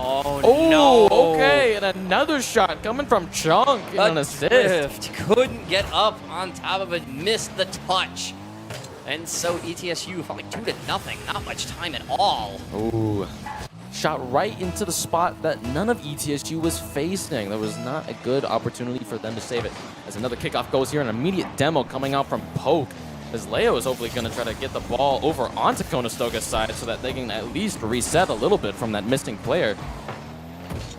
Oh, no. Okay, and another shot coming from Chunk and an assist. Drift couldn't get up on top of it, missed the touch. And so ETSU falling 2-0, not much time at all. Ooh. Shot right into the spot that none of ETSU was facing. There was not a good opportunity for them to save it. As another kickoff goes here, an immediate demo coming out from Poke. As Leo is hopefully going to try to get the ball over onto Conestoga's side so that they can at least reset a little bit from that missing player.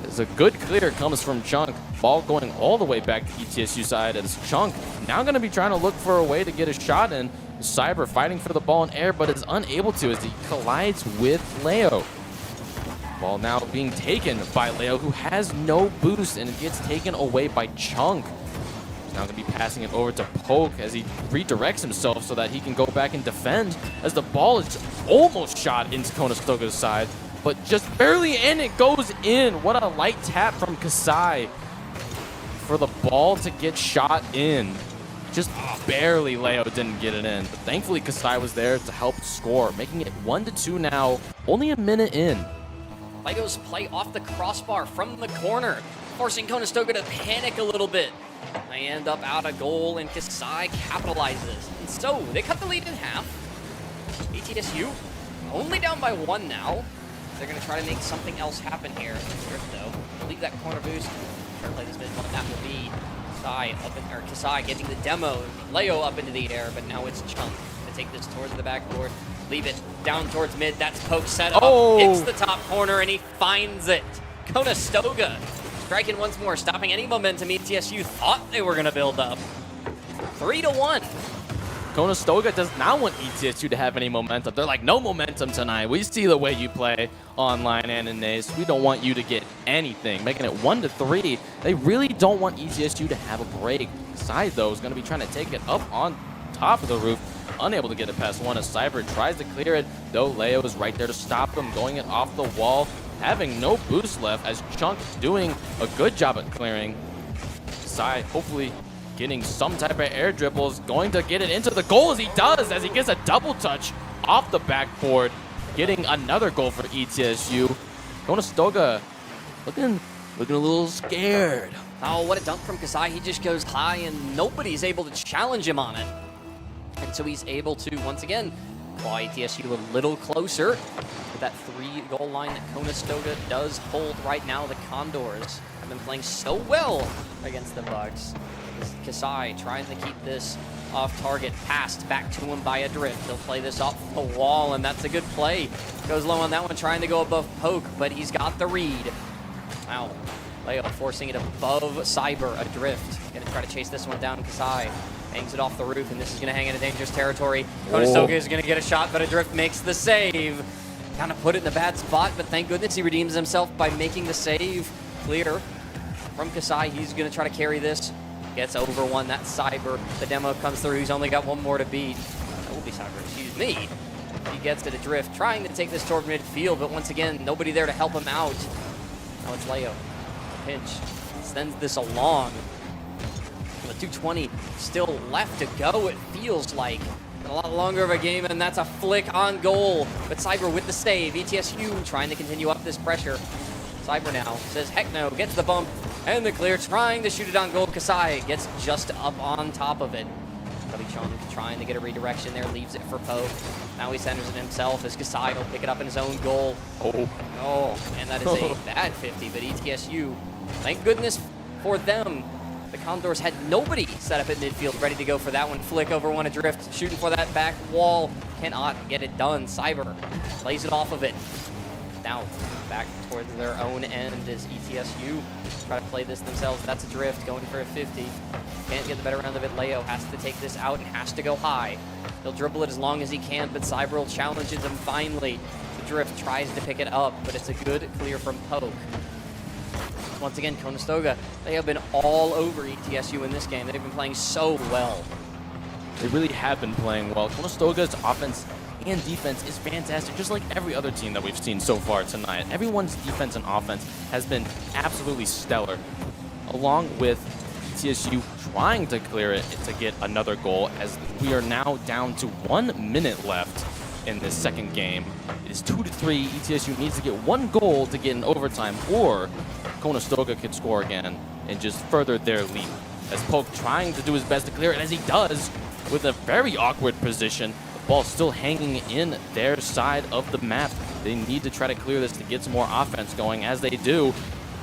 As a good clear comes from Chunk. Ball going all the way back to ETSU side as Chunk now going to be trying to look for a way to get a shot in. Cyber fighting for the ball in air, but is unable to as he collides with Leo. Ball now being taken by Leo, who has no boost, and it gets taken away by Chunk. He's now going to be passing it over to Poke as he redirects himself so that he can go back and defend as the ball is almost shot into Conestoga's side, but just barely, and it goes in. What a light tap from Kasai for the ball to get shot in. Just barely Leo didn't get it in, but thankfully Kasai was there to help score, making it 1-2 now, only a minute in. Legos play off the crossbar from the corner, forcing Conestoga to panic a little bit. They end up out of goal, and Kasai capitalizes. And so, they cut the lead in half. ETSU only down by 1 now. They're going to try to make something else happen here. Drift, though, leave that corner boost. Try to play this mid one. That will be Kasai getting the demo. Leo up into the air, but now it's Chunk to take this towards the backboard. Leave it down towards mid. That's Poke set up. Hits the top corner, and he finds it. Conestoga striking once more, stopping any momentum ETSU thought they were going to build up. 3-1. Conestoga does not want ETSU to have any momentum. They're like, no momentum tonight. We see the way you play online and in Ace. We don't want you to get anything, making it 1-3. They really don't want ETSU to have a break. Side, though, is going to be trying to take it up on top of the roof. Unable to get it past one as Cyber tries to clear it, though Leo is right there to stop him, going it off the wall, having no boost left as Chunk doing a good job at clearing. Sai hopefully getting some type of air dribbles, going to get it into the goal as he does, as he gets a double touch off the backboard, getting another goal for ETSU. Conestoga looking a little scared. Oh, what a dunk from Kasai. He just goes high and nobody's able to challenge him on it. And so he's able to, once again, claw ETSU a little closer to that 3-goal line that Conestoga does hold right now. The Condors have been playing so well against the Bucks. Kasai trying to keep this off target, passed back to him by a drift. He'll play this off the wall, and that's a good play. Goes low on that one, trying to go above Poke, but he's got the read. Wow. Leo forcing it above Cyber, adrift. Gonna try to chase this one down. Kasai hangs it off the roof, and this is gonna hang into dangerous territory. Conestoga is gonna get a shot, but adrift makes the save. Kind of put it in a bad spot, but thank goodness he redeems himself by making the save. Clear from Kasai. He's gonna try to carry this. Gets over one. That's Cyber. The demo comes through. He's only got one more to beat. That will be Cyber. Excuse me. He gets it adrift, trying to take this toward midfield, but once again, nobody there to help him out. Now it's Leo. Pinch sends this along. With 2:20 still left to go, it feels like. A lot longer of a game, and that's a flick on goal. But Cyber with the save. ETSU trying to continue up this pressure. Cyber now says heck no, gets the bump and the clear, trying to shoot it on goal. Kasai gets just up on top of it. Cubby Chung trying to get a redirection there, leaves it for Poe. Now he centers it himself as Kasai will pick it up in his own goal. Oh, and that is a bad 50, but ETSU, thank goodness for them. The Condors had nobody set up at midfield ready to go for that one. Flick over one adrift, shooting for that back wall. Cannot get it done. Cyber plays it off of it. Now back towards their own end as ETSU try to play this themselves. That's adrift, going for a 50. Can't get the better round of it. Leo has to take this out and has to go high. He'll dribble it as long as he can, but Cyber challenges him finally. Adrift tries to pick it up, but it's a good clear from Poke. Once again, Conestoga, they have been all over ETSU in this game. They've been playing so well. They really have been playing well. Conestoga's offense and defense is fantastic, just like every other team that we've seen so far tonight. Everyone's defense and offense has been absolutely stellar, along with ETSU trying to clear it to get another goal, as we are now down to 1 minute left in this second game. It is 2-3. ETSU needs to get one goal to get in overtime, or Conestoga could score again and just further their lead. As Poke trying to do his best to clear it, as he does, with a very awkward position. The ball still hanging in their side of the map. They need to try to clear this to get some more offense going, as they do.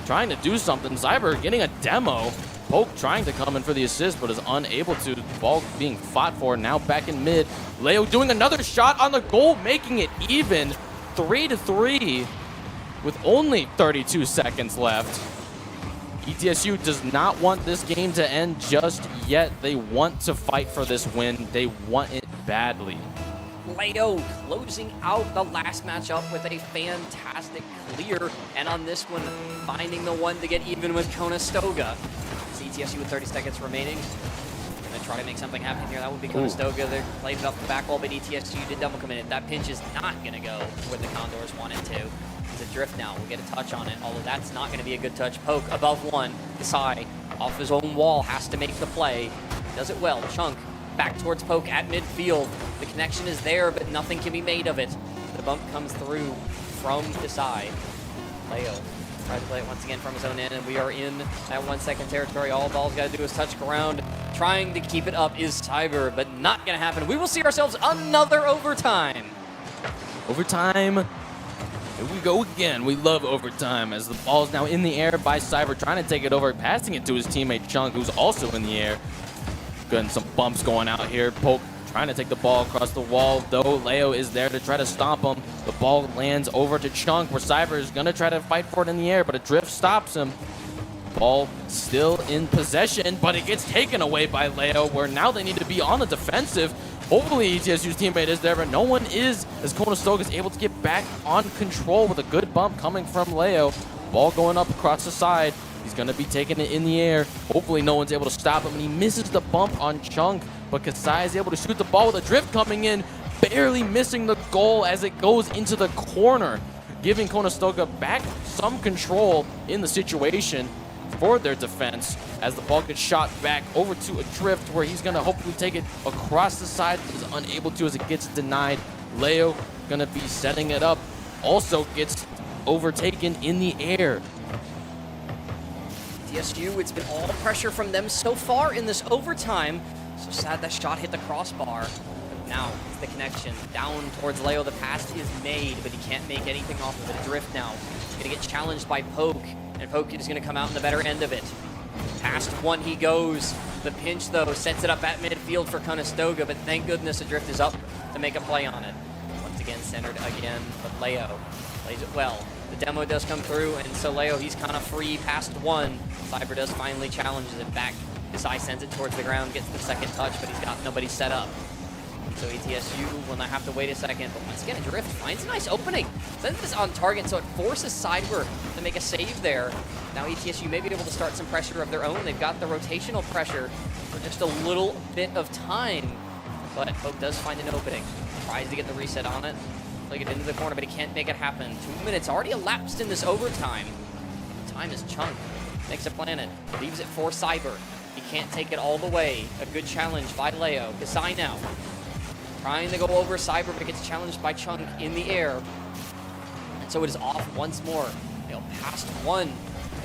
Trying to do something. Cyber getting a demo. Poke trying to come in for the assist, but is unable to. The ball being fought for, now back in mid. Leo doing another shot on the goal, making it even. 3-3 with only 32 seconds left. ETSU does not want this game to end just yet. They want to fight for this win. They want it badly. Leo closing out the last matchup with a fantastic clear, and on this one, finding the one to get even with Conestoga. ETSU with 30 seconds remaining. Gonna try to make something happen here. That would be Conestoga. They played it off the back wall, but ETSU did double commit it. That pinch is not gonna go where the Condors want it to. It's a drift now. We'll get a touch on it, although that's not gonna be a good touch. Poke above one. Kasai off his own wall has to make the play. Does it well. Chunk back towards Poke at midfield. The connection is there, but nothing can be made of it. The bump comes through from Kasai. Leo tries to play it once again from his own end, and we are in that 1 second territory. All Ball's got to do is touch ground. Trying to keep it up is Cyber, but not going to happen. We will see ourselves another overtime. Overtime. Here we go again. We love overtime, as the ball's now in the air by Cyber, trying to take it over, passing it to his teammate Chunk, who's also in the air. Getting some bumps going out here. Poke trying to take the ball across the wall, though Leo is there to try to stomp him. The ball lands over to Chunk, where Cyber is going to try to fight for it in the air, but a drift stops him. Ball still in possession, but it gets taken away by Leo, where now they need to be on the defensive. Hopefully ETSU's teammate is there, but no one is, as Conestoga is able to get back on control with a good bump coming from Leo. Ball going up across the side. He's going to be taking it in the air. Hopefully no one's able to stop him, and he misses the bump on Chunk, but Kasai is able to shoot the ball with a drift coming in, barely missing the goal as it goes into the corner, giving Conestoga back some control in the situation for their defense as the ball gets shot back over to a drift where he's going to hopefully take it across the side, but is unable to as it gets denied. Leo going to be setting it up, also gets overtaken in the air. TSU, it's been all pressure from them so far in this overtime. So sad that shot hit the crossbar. But now it's the connection down towards Leo. The pass is made, but he can't make anything off of it. Drift now. He's going to get challenged by Poke, and Poke is going to come out in the better end of it. Past one he goes. The pinch, though, sets it up at midfield for Conestoga, but thank goodness Adrift is up to make a play on it. Once again, centered again, but Leo plays it well. The demo does come through, and so Leo, he's kind of free past one. Cyber does finally challenges it back. Kasai sends it towards the ground, gets the second touch, but he's got nobody set up. So ETSU will not have to wait a second, but once again, Adrift finds a nice opening. Sends this on target, so it forces Cyber to make a save there. Now ETSU may be able to start some pressure of their own. They've got the rotational pressure for just a little bit of time, but Poke does find an opening. Tries to get the reset on it. Flick it into the corner, but he can't make it happen. 2 minutes already elapsed in this overtime. Time is Chunk. Makes a planet. Leaves it for Cyber. He can't take it all the way. A good challenge by Leo. Kasai now. Trying to go over Cyber, but gets challenged by Chunk in the air. And so it is off once more. They'll past one.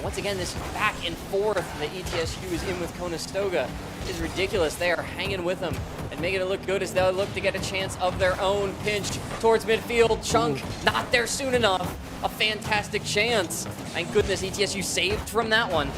Once again, this back and forth that ETSU is in with Conestoga is ridiculous. They are hanging with them and making it look good as they look to get a chance of their own. Pinch towards midfield. Chunk not there soon enough. A fantastic chance. Thank goodness ETSU saved from that one.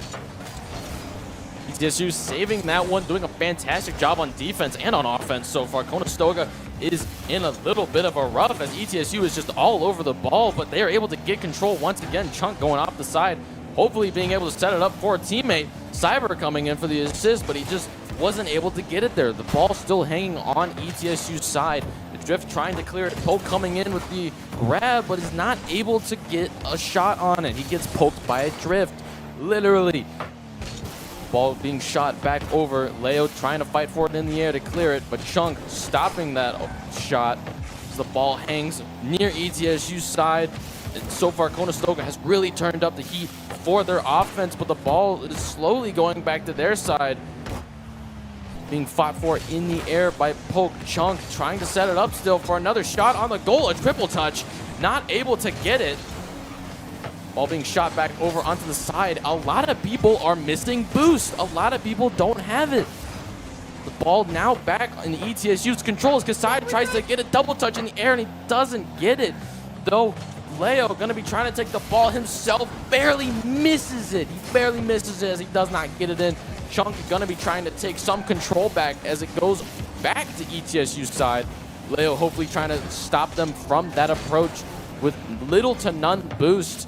ETSU saving that one, doing a fantastic job on defense and on offense so far. Conestoga is in a little bit of a rough as ETSU is just all over the ball, but they are able to get control once again. Chunk going off the side, hopefully being able to set it up for a teammate. Cyber coming in for the assist, but he just wasn't able to get it there. The ball still hanging on ETSU's side. The Drift trying to clear it. Poke coming in with the grab, but is not able to get a shot on it. He gets poked by a Drift, literally. Ball being shot back over. Leo trying to fight for it in the air to clear it, but Chunk stopping that shot as the ball hangs near ETSU's side. And so far, Conestoga has really turned up the heat for their offense, but the ball is slowly going back to their side. Being fought for in the air by Poke. Chunk trying to set it up still for another shot on the goal. A triple touch, not able to get it. Ball being shot back over onto the side. A lot of people are missing boost. A lot of people don't have it. The ball now back in ETSU's control as Kasai tries to get a double touch in the air and he doesn't get it. Though Leo gonna be trying to take the ball himself, barely misses it. He barely misses it as he does not get it in. Chunk gonna be trying to take some control back as it goes back to ETSU's side. Leo hopefully trying to stop them from that approach with little to none boost.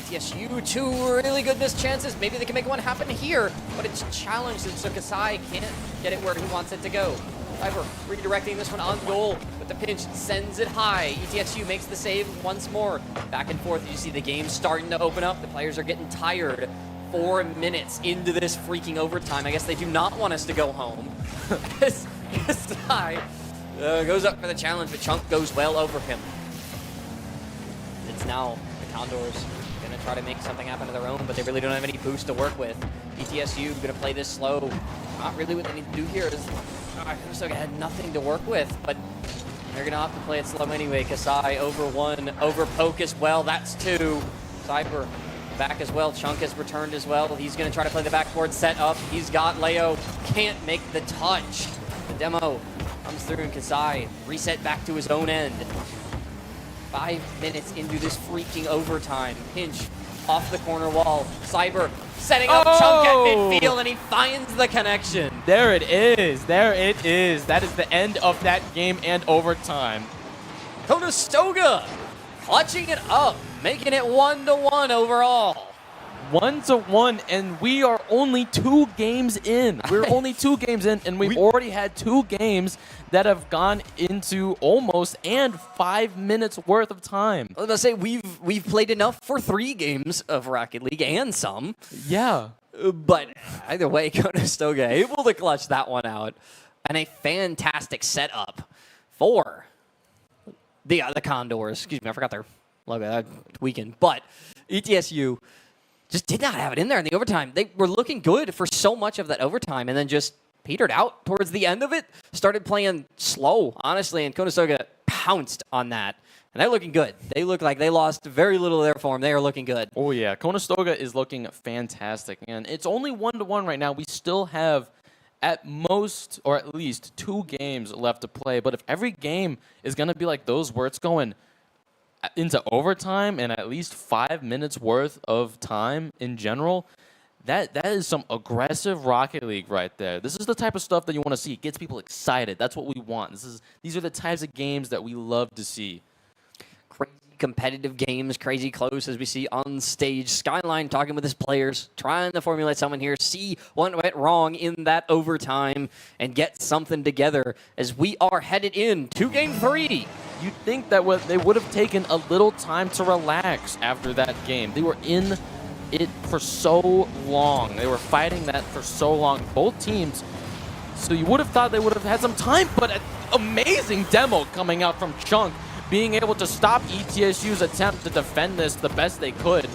ETSU, two really good missed chances. Maybe they can make one happen here, but it's challenged, and so Kasai can't get it where he wants it to go. Cyber redirecting this one on goal, but the pinch sends it high. ETSU makes the save once more. Back and forth, you see the game starting to open up. The players are getting tired. 4 minutes into this freaking overtime. I guess they do not want us to go home. Kasai goes up for the challenge, but Chunk goes well over him. It's now the Condors gonna try to make something happen of their own, but they really don't have any boost to work with. ETSU gonna play this slow. Not really what they need to do here is Conestoga had nothing to work with, but they're gonna have to play it slow anyway. Kasai over one, over Poke as well. That's two. Cyber back as well. Chunk has returned as well. He's gonna try to play the backboard set up. He's got Leo. Can't make the touch. The demo comes through and Kasai reset back to his own end. 5 minutes into this freaking overtime. Pinch off the corner wall. Cyber setting up Chunk at midfield, and he finds the connection. There it is. There it is. That is the end of that game and overtime. Conestoga clutching it up, making it 1-1 overall. 1-1, and we are only 2 games in. We're only 2 games in, and we've already had 2 games that have gone into almost and 5 minutes worth of time. I was gonna say we've played enough for 3 games of Rocket League and some. Yeah. But either way, Conestoga able to clutch that one out, and a fantastic setup for the Condors. Excuse me, I forgot their logo that weekend. But ETSU just did not have it in there in the overtime. They were looking good for so much of that overtime, and then just petered out towards the end of it. Started playing slow, honestly, and Conestoga pounced on that. And they're looking good. They look like they lost very little of their form. They are looking good. Oh, yeah. Conestoga is looking fantastic. And it's only 1-1 right now. We still have at most, or at least 2 games left to play. But if every game is going to be like those where it's going into overtime and at least 5 minutes worth of time in general, that is some aggressive Rocket League right there. This is the type of stuff that you want to see. It gets people excited. That's what we want. These are the types of games that we love to see. Crazy competitive games, crazy close as we see on stage. Skyline talking with his players, trying to formulate someone here, see what went wrong in that overtime, and get something together as we are headed in to Game 3. You'd think that they would have taken a little time to relax after that game. They were in it for so long. They were fighting that for so long, both teams. So you would have thought they would have had some time, but an amazing demo coming out from Chunk, being able to stop ETSU's attempt to defend this the best they could.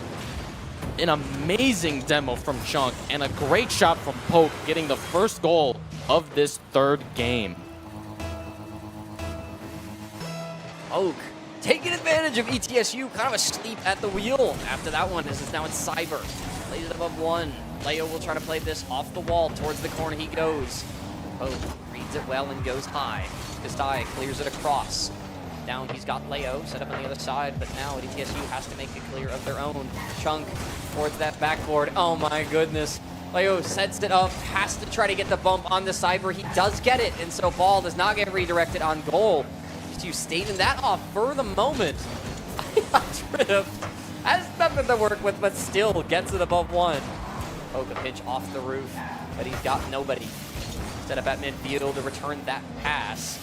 An amazing demo from Chunk, and a great shot from Poke, getting the first goal of this 3rd game. Poke taking advantage of ETSU, kind of asleep at the wheel after that one, as it's now in Cyber. Plays it above 1. Leo will try to play this off the wall. Towards the corner he goes. Poke reads it well and goes high. Kastai clears it across. Down he's got Leo set up on the other side, but now ETSU has to make it clear of their own. Chunk towards that backboard. Oh my goodness. Leo sets it up, has to try to get the bump on the Cyber. He does get it, and so ball does not get redirected on goal. ETSU staving that off for the moment. Drift has nothing to work with, but still gets it above 1. Poke a pitch off the roof, but he's got nobody. Set up at midfield to return that pass.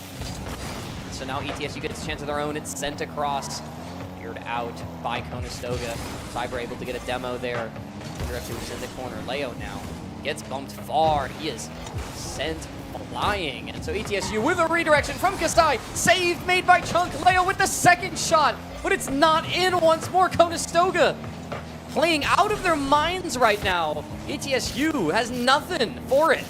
So now ETSU gets a chance of their own. It's sent across. Cleared out by Conestoga. Cyber able to get a demo there. Director who's in the corner. Leo now gets bumped far. He is sent flying. And so ETSU with a redirection from Kastai. Save made by Chunk. Leo with the 2nd shot. But it's not in once more. Conestoga playing out of their minds right now. ETSU has nothing for it.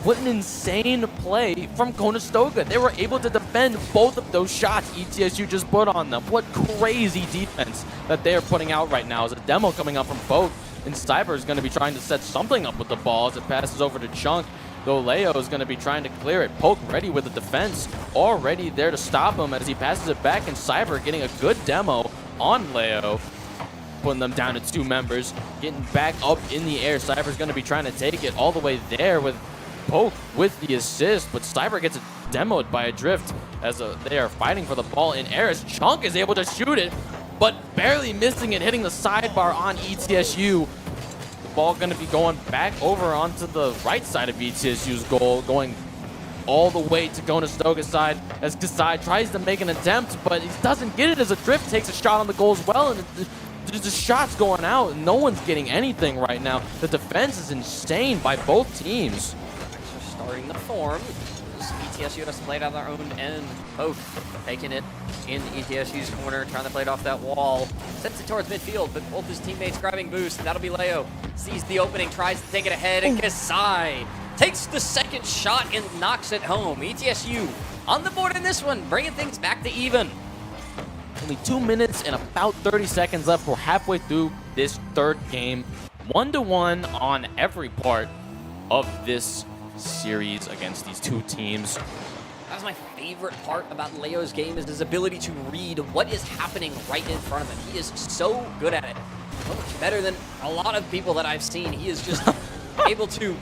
What an insane play from Conestoga. They were able to defend both of those shots ETSU just put on them. What crazy defense that they are putting out right now. As a demo coming up from Poke, and Cyber is going to be trying to set something up with the ball as it passes over to Chunk, though Leo is going to be trying to clear it. Poke ready with the defense, already there to stop him as he passes it back, and Cyber getting a good demo on Leo, putting them down to 2 members, getting back up in the air. Cyber's going to be trying to take it all the way there with Poke with the assist, but Cyber gets it demoed by a drift as they are fighting for the ball in air as Chunk is able to shoot it, but barely missing it, hitting the sidebar on ETSU. The ball going to be going back over onto the right side of ETSU's goal, going all the way to Conestoga's side as Kasai tries to make an attempt, but he doesn't get it as a drift takes a shot on the goal as well, and there's the shots going out. No one's getting anything right now. The defense is insane by both teams. Starting the form. ETSU has played on their own end. Poke taking it in ETSU's corner, trying to play it off that wall. Sends it towards midfield, but both his teammates grabbing boost. That'll be Leo. Sees the opening, tries to take it ahead, and Kasai takes the 2nd shot and knocks it home. ETSU on the board in this one, bringing things back to even. Only 2 minutes and about 30 seconds left. We're halfway through this 3rd game. 1-1 on every part of this series against these 2 teams. That's my favorite part about Leo's game, is his ability to read what is happening right in front of him. He is so good at it. So much better than a lot of people that I've seen. He is just able to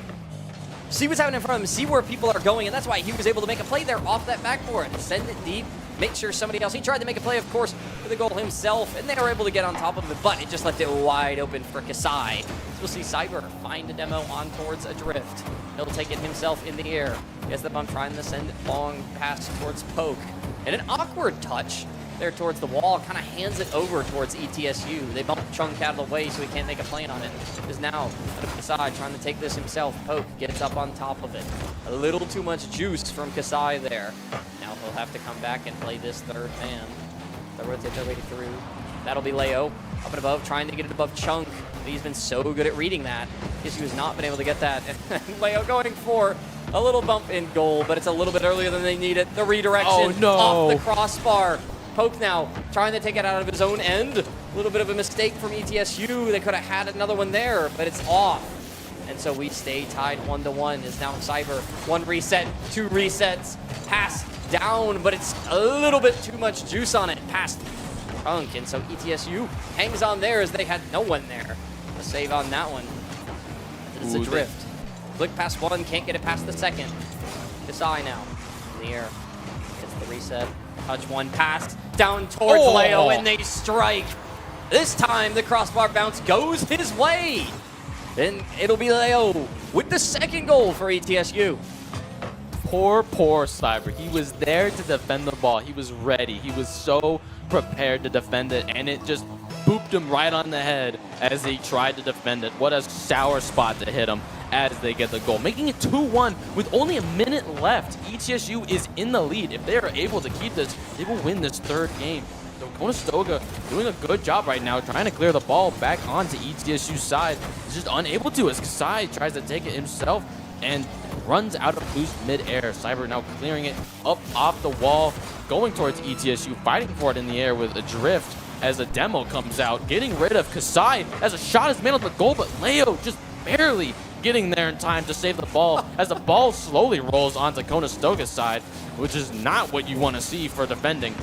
see what's happening in front of him, see where people are going, and that's why he was able to make a play there off that backboard. Send it deep, make sure somebody else. He tried to make a play, of course, for the goal himself, and they were able to get on top of it, but it just left it wide open for Kasai. So we'll see Cyber find a demo on towards Adrift. He'll take it himself in the air. He has the bump trying to send long pass towards Poke. And an awkward touch there towards the wall, kind of hands it over towards ETSU. They bump Chunk out of the way so he can't make a play on it. Is now Kasai trying to take this himself. Poke gets up on top of it. A little too much juice from Kasai there. Now he'll have to come back and play this third man. They'll rotate their way through. That'll be Leo up and above, trying to get it above Chunk. He's been so good at reading that. ETSU has not been able to get that. And Leo going for a little bump in goal, but it's a little bit earlier than they need it. The redirection off the crossbar. Poke now trying to take it out of his own end. A little bit of a mistake from ETSU. They could have had another one there, but it's off. And so we stay tied 1-1 as now Cyber. 1 reset, 2 resets. Pass down, but it's a little bit too much juice on it. Pass Chunk, and so ETSU hangs on there as they had no one there. A save on that one. It's a drift. Flick past 1, can't get it past the second. Kasai now in the air. Gets the reset. Touch 1, pass down towards Leo, and they strike. This time, the crossbar bounce goes his way. Then it'll be Leo with the second goal for ETSU. Poor Cyber. He was there to defend the ball. He was ready. He was so prepared to defend it, and it just booped him right on the head as he tried to defend it. What a sour spot to hit him as they get the goal, making it 2-1 with only a minute left. ETSU is in the lead. If they are able to keep this, they will win this third game. So Conestoga doing a good job right now, trying to clear the ball back onto ETSU's side. He's just unable to as Kasai tries to take it himself and runs out of boost mid-air. Cyber now clearing it up off the wall, going towards ETSU, fighting for it in the air with a drift as a demo comes out, getting rid of Kasai as a shot is made on the goal, but Leo just barely getting there in time to save the ball as the ball slowly rolls onto Conestoga's side, which is not what you want to see for defending.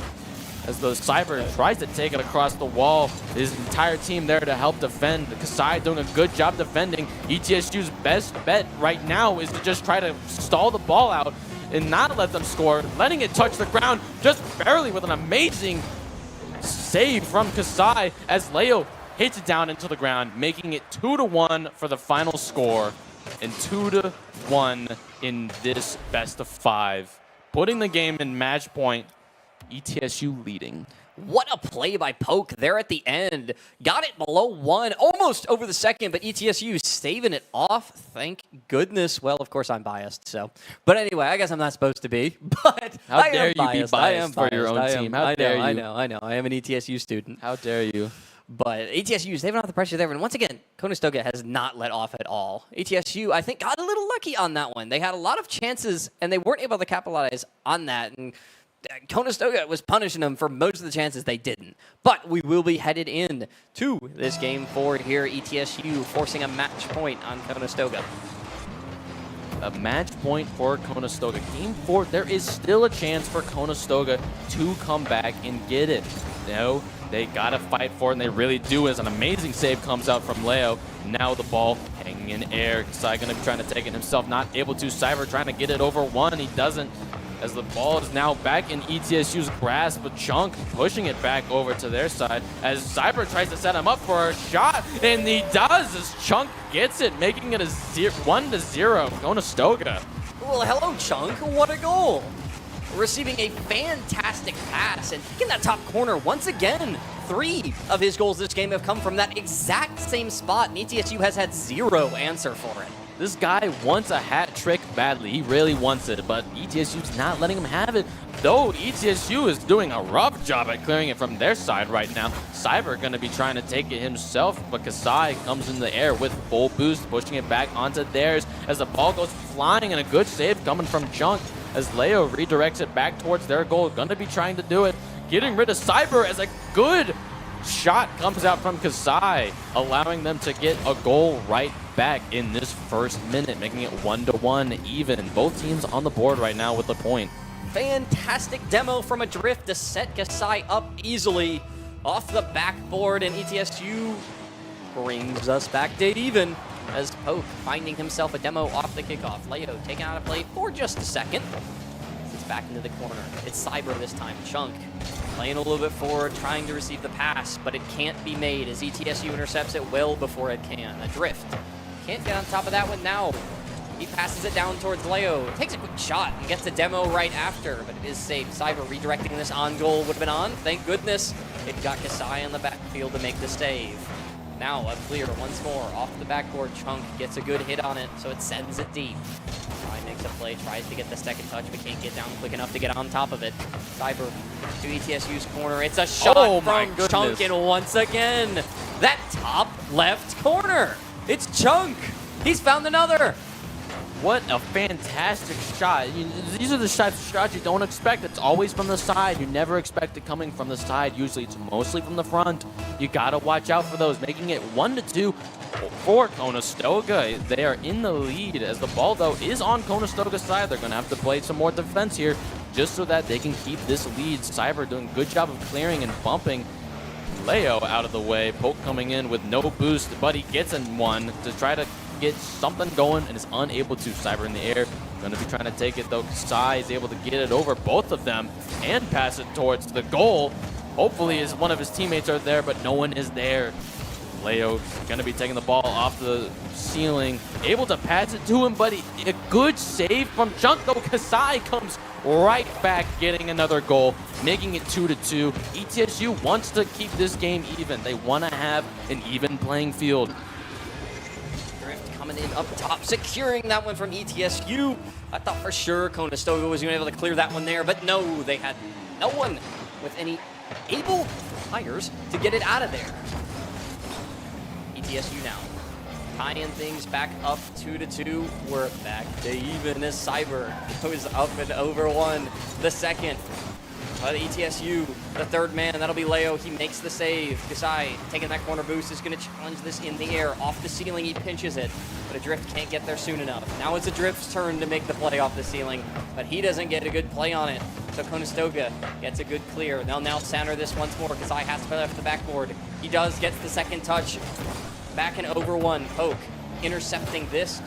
As the Cyber tries to take it across the wall, his entire team there to help defend. Kasai doing a good job defending. ETSU's best bet right now is to just try to stall the ball out and not let them score, letting it touch the ground just barely with an amazing save from Kasai as Leo hits it down into the ground, making it 2-1 for the final score and 2-1 in this best of 5, putting the game in match point. ETSU leading. What a play by Poke there at the end. Got it below 1, almost over the second, but ETSU staving it off. Thank goodness. Well, of course, I'm biased, so. But anyway, I guess I'm not supposed to be. But how dare you be biased for your own team? How dare you? I know. I am an ETSU student. How dare you? But ETSU, they've not the pressure there. And once again, Conestoga has not let off at all. ETSU, I think, got a little lucky on that one. They had a lot of chances, and they weren't able to capitalize on that. And Conestoga was punishing them for most of the chances they didn't. But we will be headed in to this game 4 here. ETSU forcing a match point on Conestoga. A match point for Conestoga. Game 4, there is still a chance for Conestoga to come back and get it. No, they gotta fight for it, and they really do, as an amazing save comes out from Leo. Now the ball hanging in air. Kasai gonna be trying to take it himself, not able to. Cyber trying to get it over 1, he doesn't. As the ball is now back in ETSU's grasp, but Chunk pushing it back over to their side as Cyber tries to set him up for a shot, and he does as Chunk gets it, making it a 1-0 Conestoga. Well, hello, Chunk. What a goal. Receiving a fantastic pass and in that top corner once again. 3 of his goals this game have come from that exact same spot, and ETSU has had 0 answer for it. This guy wants a hat trick badly. He really wants it, but ETSU's not letting him have it. Though ETSU is doing a rough job at clearing it from their side right now. Cyber going to be trying to take it himself, but Kasai comes in the air with full boost, pushing it back onto theirs as the ball goes flying, and a good save coming from Chunk as Leo redirects it back towards their goal. Going to be trying to do it, getting rid of Cyber as a good shot comes out from Kasai, allowing them to get a goal right back in this first minute, making it 1-1 even. Both teams on the board right now with the point. Fantastic demo from Adrift to set Kasai up easily off the backboard, and ETSU brings us back to even as Poke finding himself a demo off the kickoff. Leo taking out a play for just a second. gets back into the corner. It's Cyber this time. Chunk playing a little bit forward, trying to receive the pass, but it can't be made as ETSU intercepts it well before it can. Adrift can't get on top of that one now. He passes it down towards Leo. Takes a quick shot and gets a demo right after, but it is safe. Cyber redirecting this on goal would have been on. Thank goodness it got Kasai on the backfield to make the save. Now a clear once more off the backboard. Chunk gets a good hit on it, so it sends it deep. Kasai makes a play, tries to get the second touch, but can't get down quick enough to get on top of it. Cyber to ETSU's corner. It's a shot from Chunk, and once again, that top left corner. It's Chunk. He's found another. What a fantastic shot. These are the types of shots you don't expect. It's always from the side. You never expect it coming from the side. Usually it's mostly from the front. You got to watch out for those, making it 1-2 for Conestoga. They are in the lead as the ball, though, is on Conestoga's side. They're going to have to play some more defense here just so that they can keep this lead. Cyber doing a good job of clearing and bumping Leo out of the way. Poke coming in with no boost, but he gets in one to try to get something going and is unable to. Cyber in the air, going to be trying to take it though. Kasai is able to get it over both of them and pass it towards the goal. Hopefully is one of his teammates are there, but no one is there. Leo going to be taking the ball off the ceiling, able to pass it to him, but a good save from Chunk though. Kasai comes right back, getting another goal, making it 2-2. ETSU wants to keep this game even. They want to have an even playing field. Coming in up top, securing that one from ETSU. I thought for sure Conestoga was going to be able to clear that one there, but no, they had no one with any able players to get it out of there. ETSU now tying things back up 2-2. We're back to even as Cyber goes up and over one. The second by the ETSU, the third man, that'll be Leo. He makes the save. Kasai taking that corner boost is going to challenge this in the air. Off the ceiling, he pinches it, but Adrift can't get there soon enough. Now it's Adrift's turn to make the play off the ceiling, but he doesn't get a good play on it. So Conestoga gets a good clear. They'll now center this once more. Kasai has to play off the backboard. He does, gets the second touch. Back and over one. Poke intercepting this.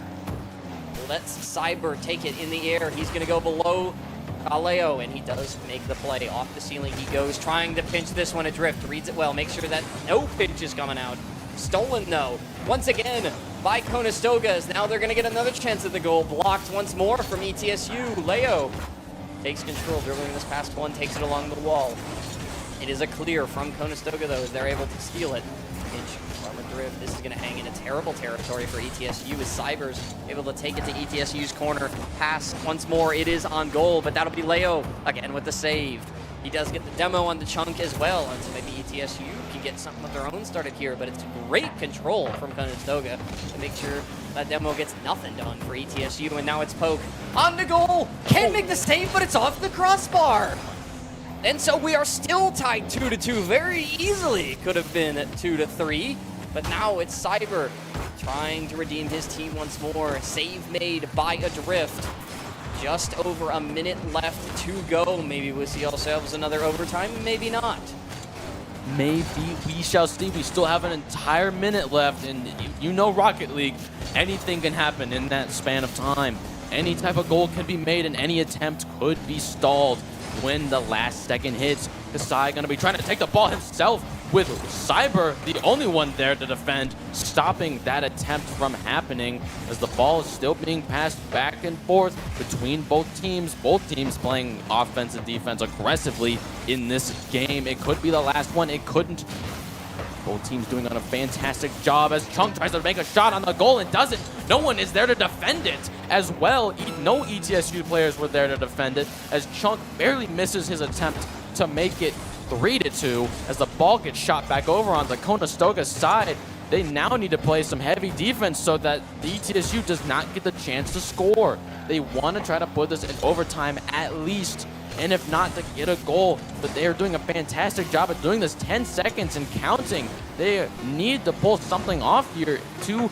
Lets Cyber take it in the air. He's going to go below Leo, and he does make the play. Off the ceiling he goes, trying to pinch this one. Adrift reads it well, makes sure that no pinch is coming out. Stolen, though, once again by Conestoga. Now they're going to get another chance at the goal. Blocked once more from ETSU. Leo takes control, dribbling this past one, takes it along the wall. It is a clear from Conestoga, though, as they're able to steal it. Pinch from Adrift. This is going to hang in a terrible territory for ETSU as Cyber's able to take it to ETSU's corner. Pass once more. It is on goal, but that'll be Leo again with the save. He does get the demo on the Chunk as well, and so maybe ETSU can get something of their own started here, but it's great control from Conestoga to make sure that demo gets nothing done for ETSU, and now it's Poke on the goal. Can't make the save, but it's off the crossbar. And so we are still tied 2-2. Very easily could have been at 2-3, but now it's Cyber trying to redeem his team once more. Save made by Adrift. Just over a minute left to go. Maybe we'll see ourselves another overtime, maybe not. Maybe we shall see. We still have an entire minute left, and you know Rocket League, anything can happen in that span of time. Any type of goal can be made, and any attempt could be stalled when the last second hits. Kasai going to be trying to take the ball himself, with Cyber the only one there to defend, stopping that attempt from happening as the ball is still being passed back and forth between both teams playing offense and defense aggressively in this game. It could be the last one, it couldn't. Both teams doing a fantastic job as Chunk tries to make a shot on the goal and doesn't. No one is there to defend it as well. No ETSU players were there to defend it as Chunk barely misses his attempt to make it 3-2 as the ball gets shot back over on the Conestoga side. They now need to play some heavy defense so that the ETSU does not get the chance to score. They want to try to put this in overtime at least, and if not, to get a goal. But they are doing a fantastic job of doing this 10 seconds and counting. They need to pull something off here to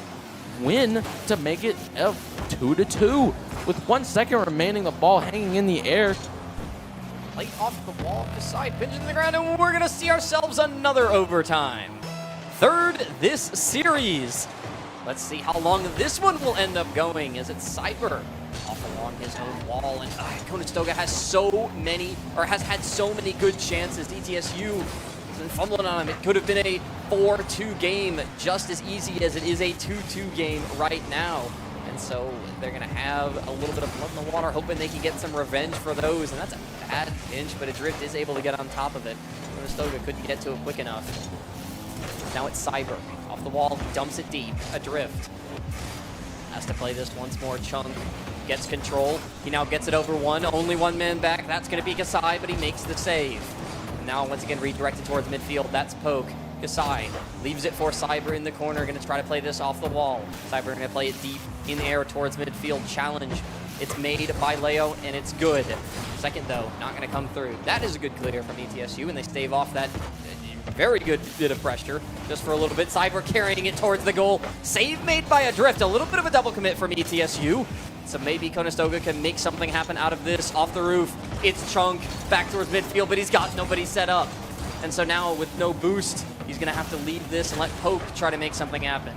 win to make it a 2-2. With 1 second remaining, the ball hanging in the air. Light off the wall, the side, pinches in the ground, and we're going to see ourselves another overtime. Third this series. Let's see how long this one will end up going as it's Cyber off along his own wall, and Conestoga has had so many good chances. ETSU has been fumbling on him. It could have been a 4-2 game, just as easy as it is a 2-2 game right now. And so they're going to have a little bit of blood in the water, hoping they can get some revenge for those. And that's a bad pinch, but Adrift is able to get on top of it. Conestoga couldn't get to it quick enough. Now it's Cyber. Off the wall, dumps it deep. Adrift has to play this once more. Chung gets control. He now gets it over one. Only one man back. That's going to be Kasai, but he makes the save. And now once again redirected towards midfield. That's Poke. Kasai leaves it for Cyber in the corner. Going to try to play this off the wall. Cyber going to play it deep in the air towards midfield. Challenge. It's made by Leo, and it's good. Second, though, not going to come through. That is a good clear from ETSU, and they stave off that very good bit of pressure just for a little bit. Cyber carrying it towards the goal. Save made by Adrift. A little bit of a double commit from ETSU. So maybe Conestoga can make something happen out of this. Off the roof, it's Chunk back towards midfield, but he's got nobody set up. And so now with no boost, he's going to have to leave this and let Poke try to make something happen.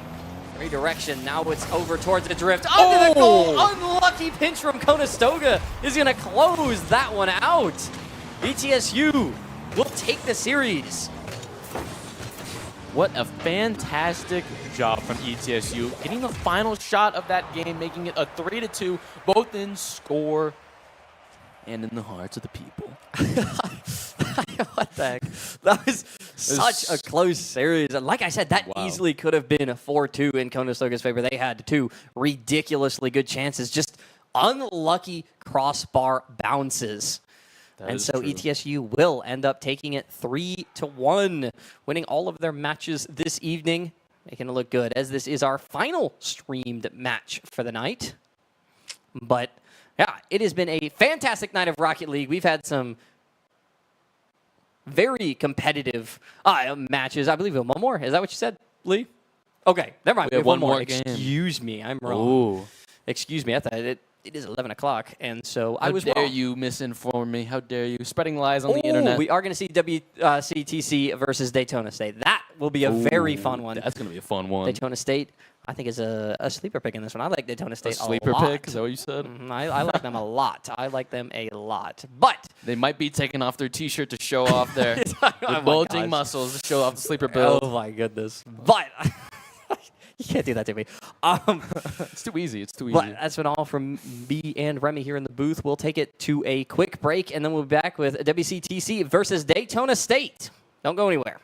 Redirection, now it's over towards Adrift. Under the goal! Unlucky pinch from Conestoga is going to close that one out. ETSU will take the series. What a fantastic job from ETSU, getting the final shot of that game, making it a 3-2, both in score and in the hearts of the people. What the heck? That was such a close series. And like I said, that easily could have been a 4-2 in Conestoga's favor. They had two ridiculously good chances, just unlucky crossbar bounces. And so ETSU will end up taking it 3-1, winning all of their matches this evening, making it look good, as this is our final streamed match for the night. But yeah, it has been a fantastic night of Rocket League. We've had some very competitive matches. I believe we have one more. Is that what you said, Lee? Okay, never mind. We have one more game. game. Excuse me, I'm wrong. Ooh. Excuse me, I thought it is 11 o'clock, and so I was How dare wrong. you misinform me? How dare you? Spreading lies on the internet. We are going to see WCTC versus Daytona State. That will be a very fun one. That's going to be a fun one. Daytona State, I think, is a sleeper pick in this one. I like Daytona State a lot. Sleeper pick? Is that what you said? I like them a lot. I like them a lot. But they might be taking off their T-shirt to show off their Oh bulging muscles to show off the sleeper build. Oh my goodness! But you can't do that to me. It's too easy. It's too easy. But that's been all from me and Remy here in the booth. We'll take it to a quick break, and then we'll be back with WCTC versus Daytona State. Don't go anywhere.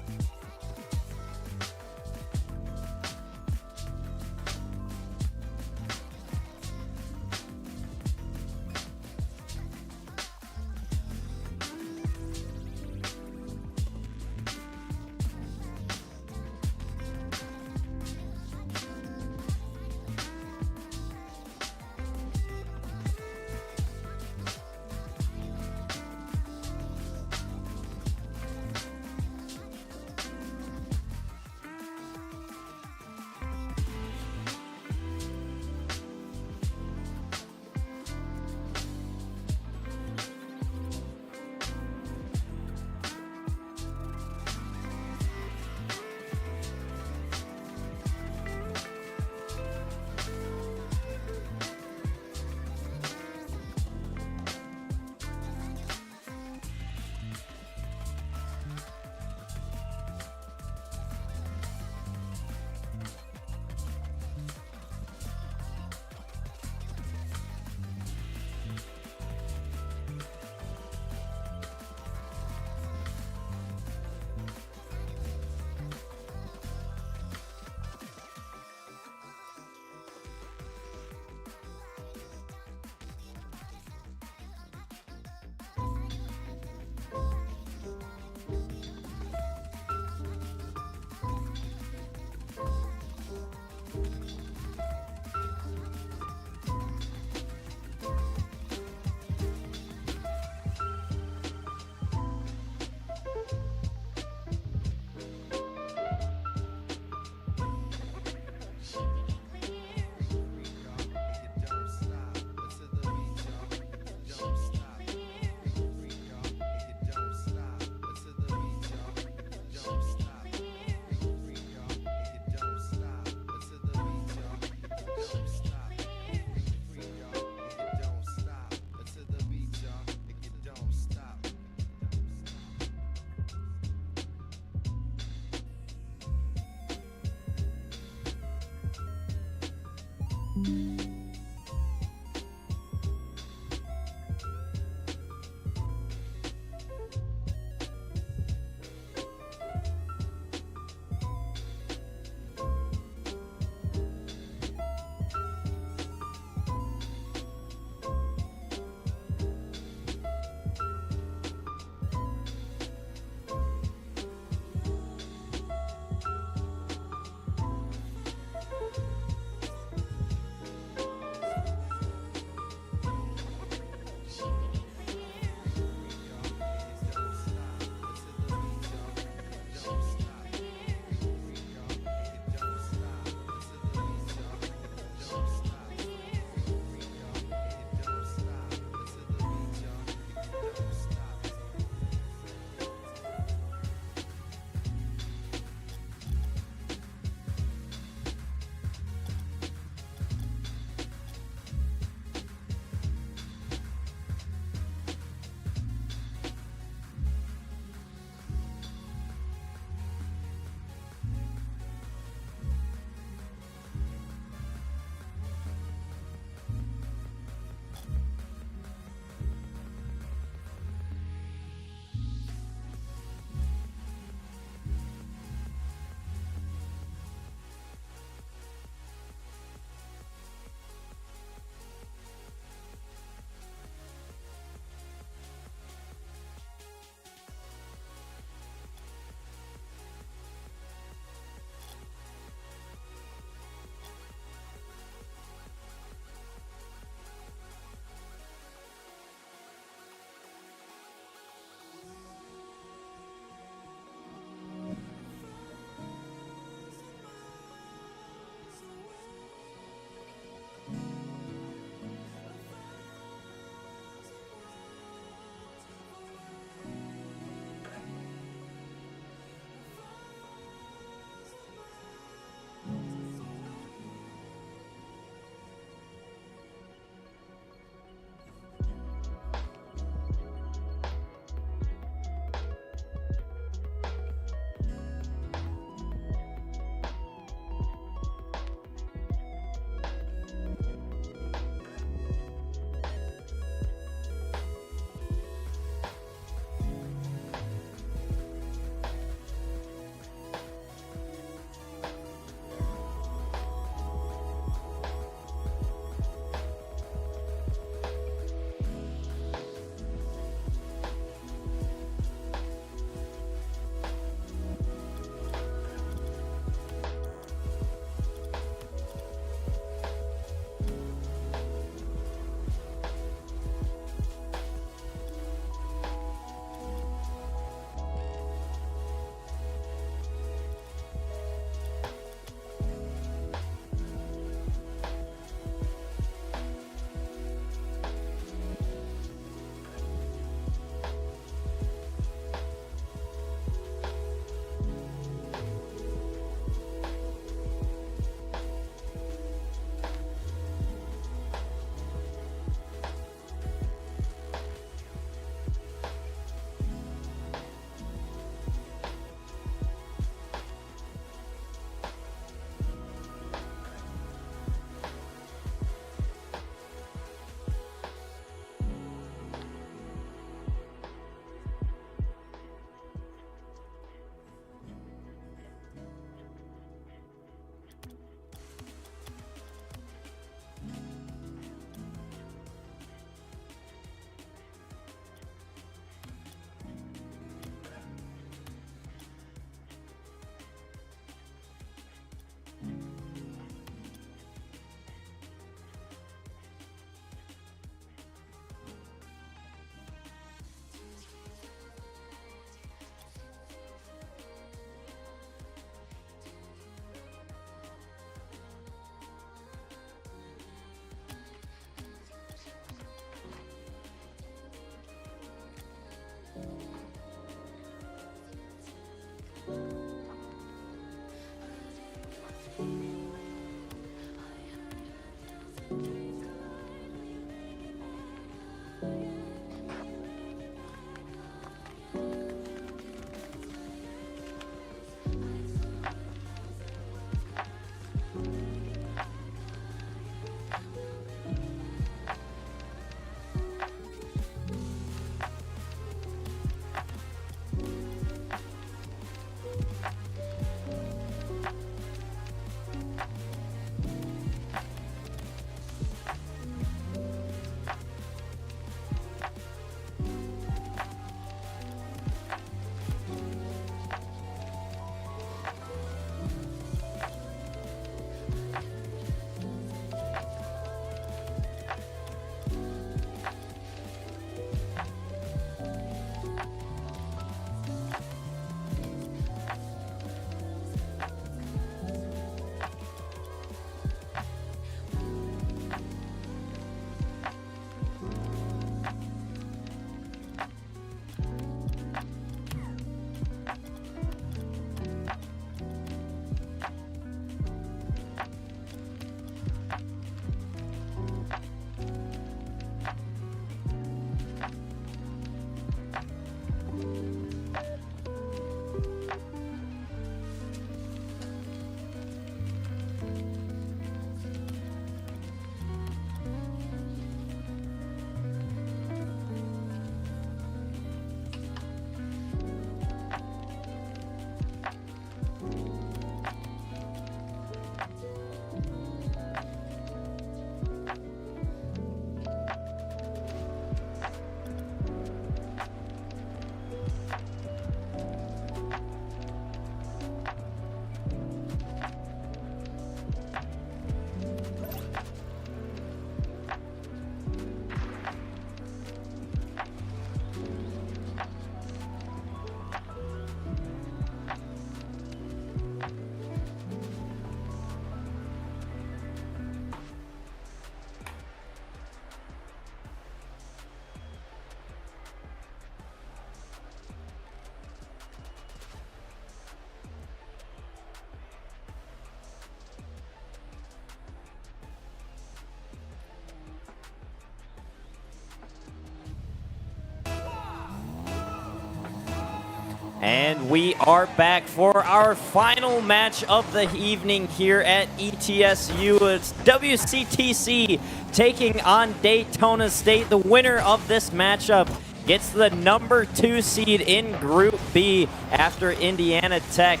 And we are back for our final match of the evening here at ETSU. It's WCTC taking on Daytona State. The winner of this matchup gets the number 2 seed in Group B after Indiana Tech.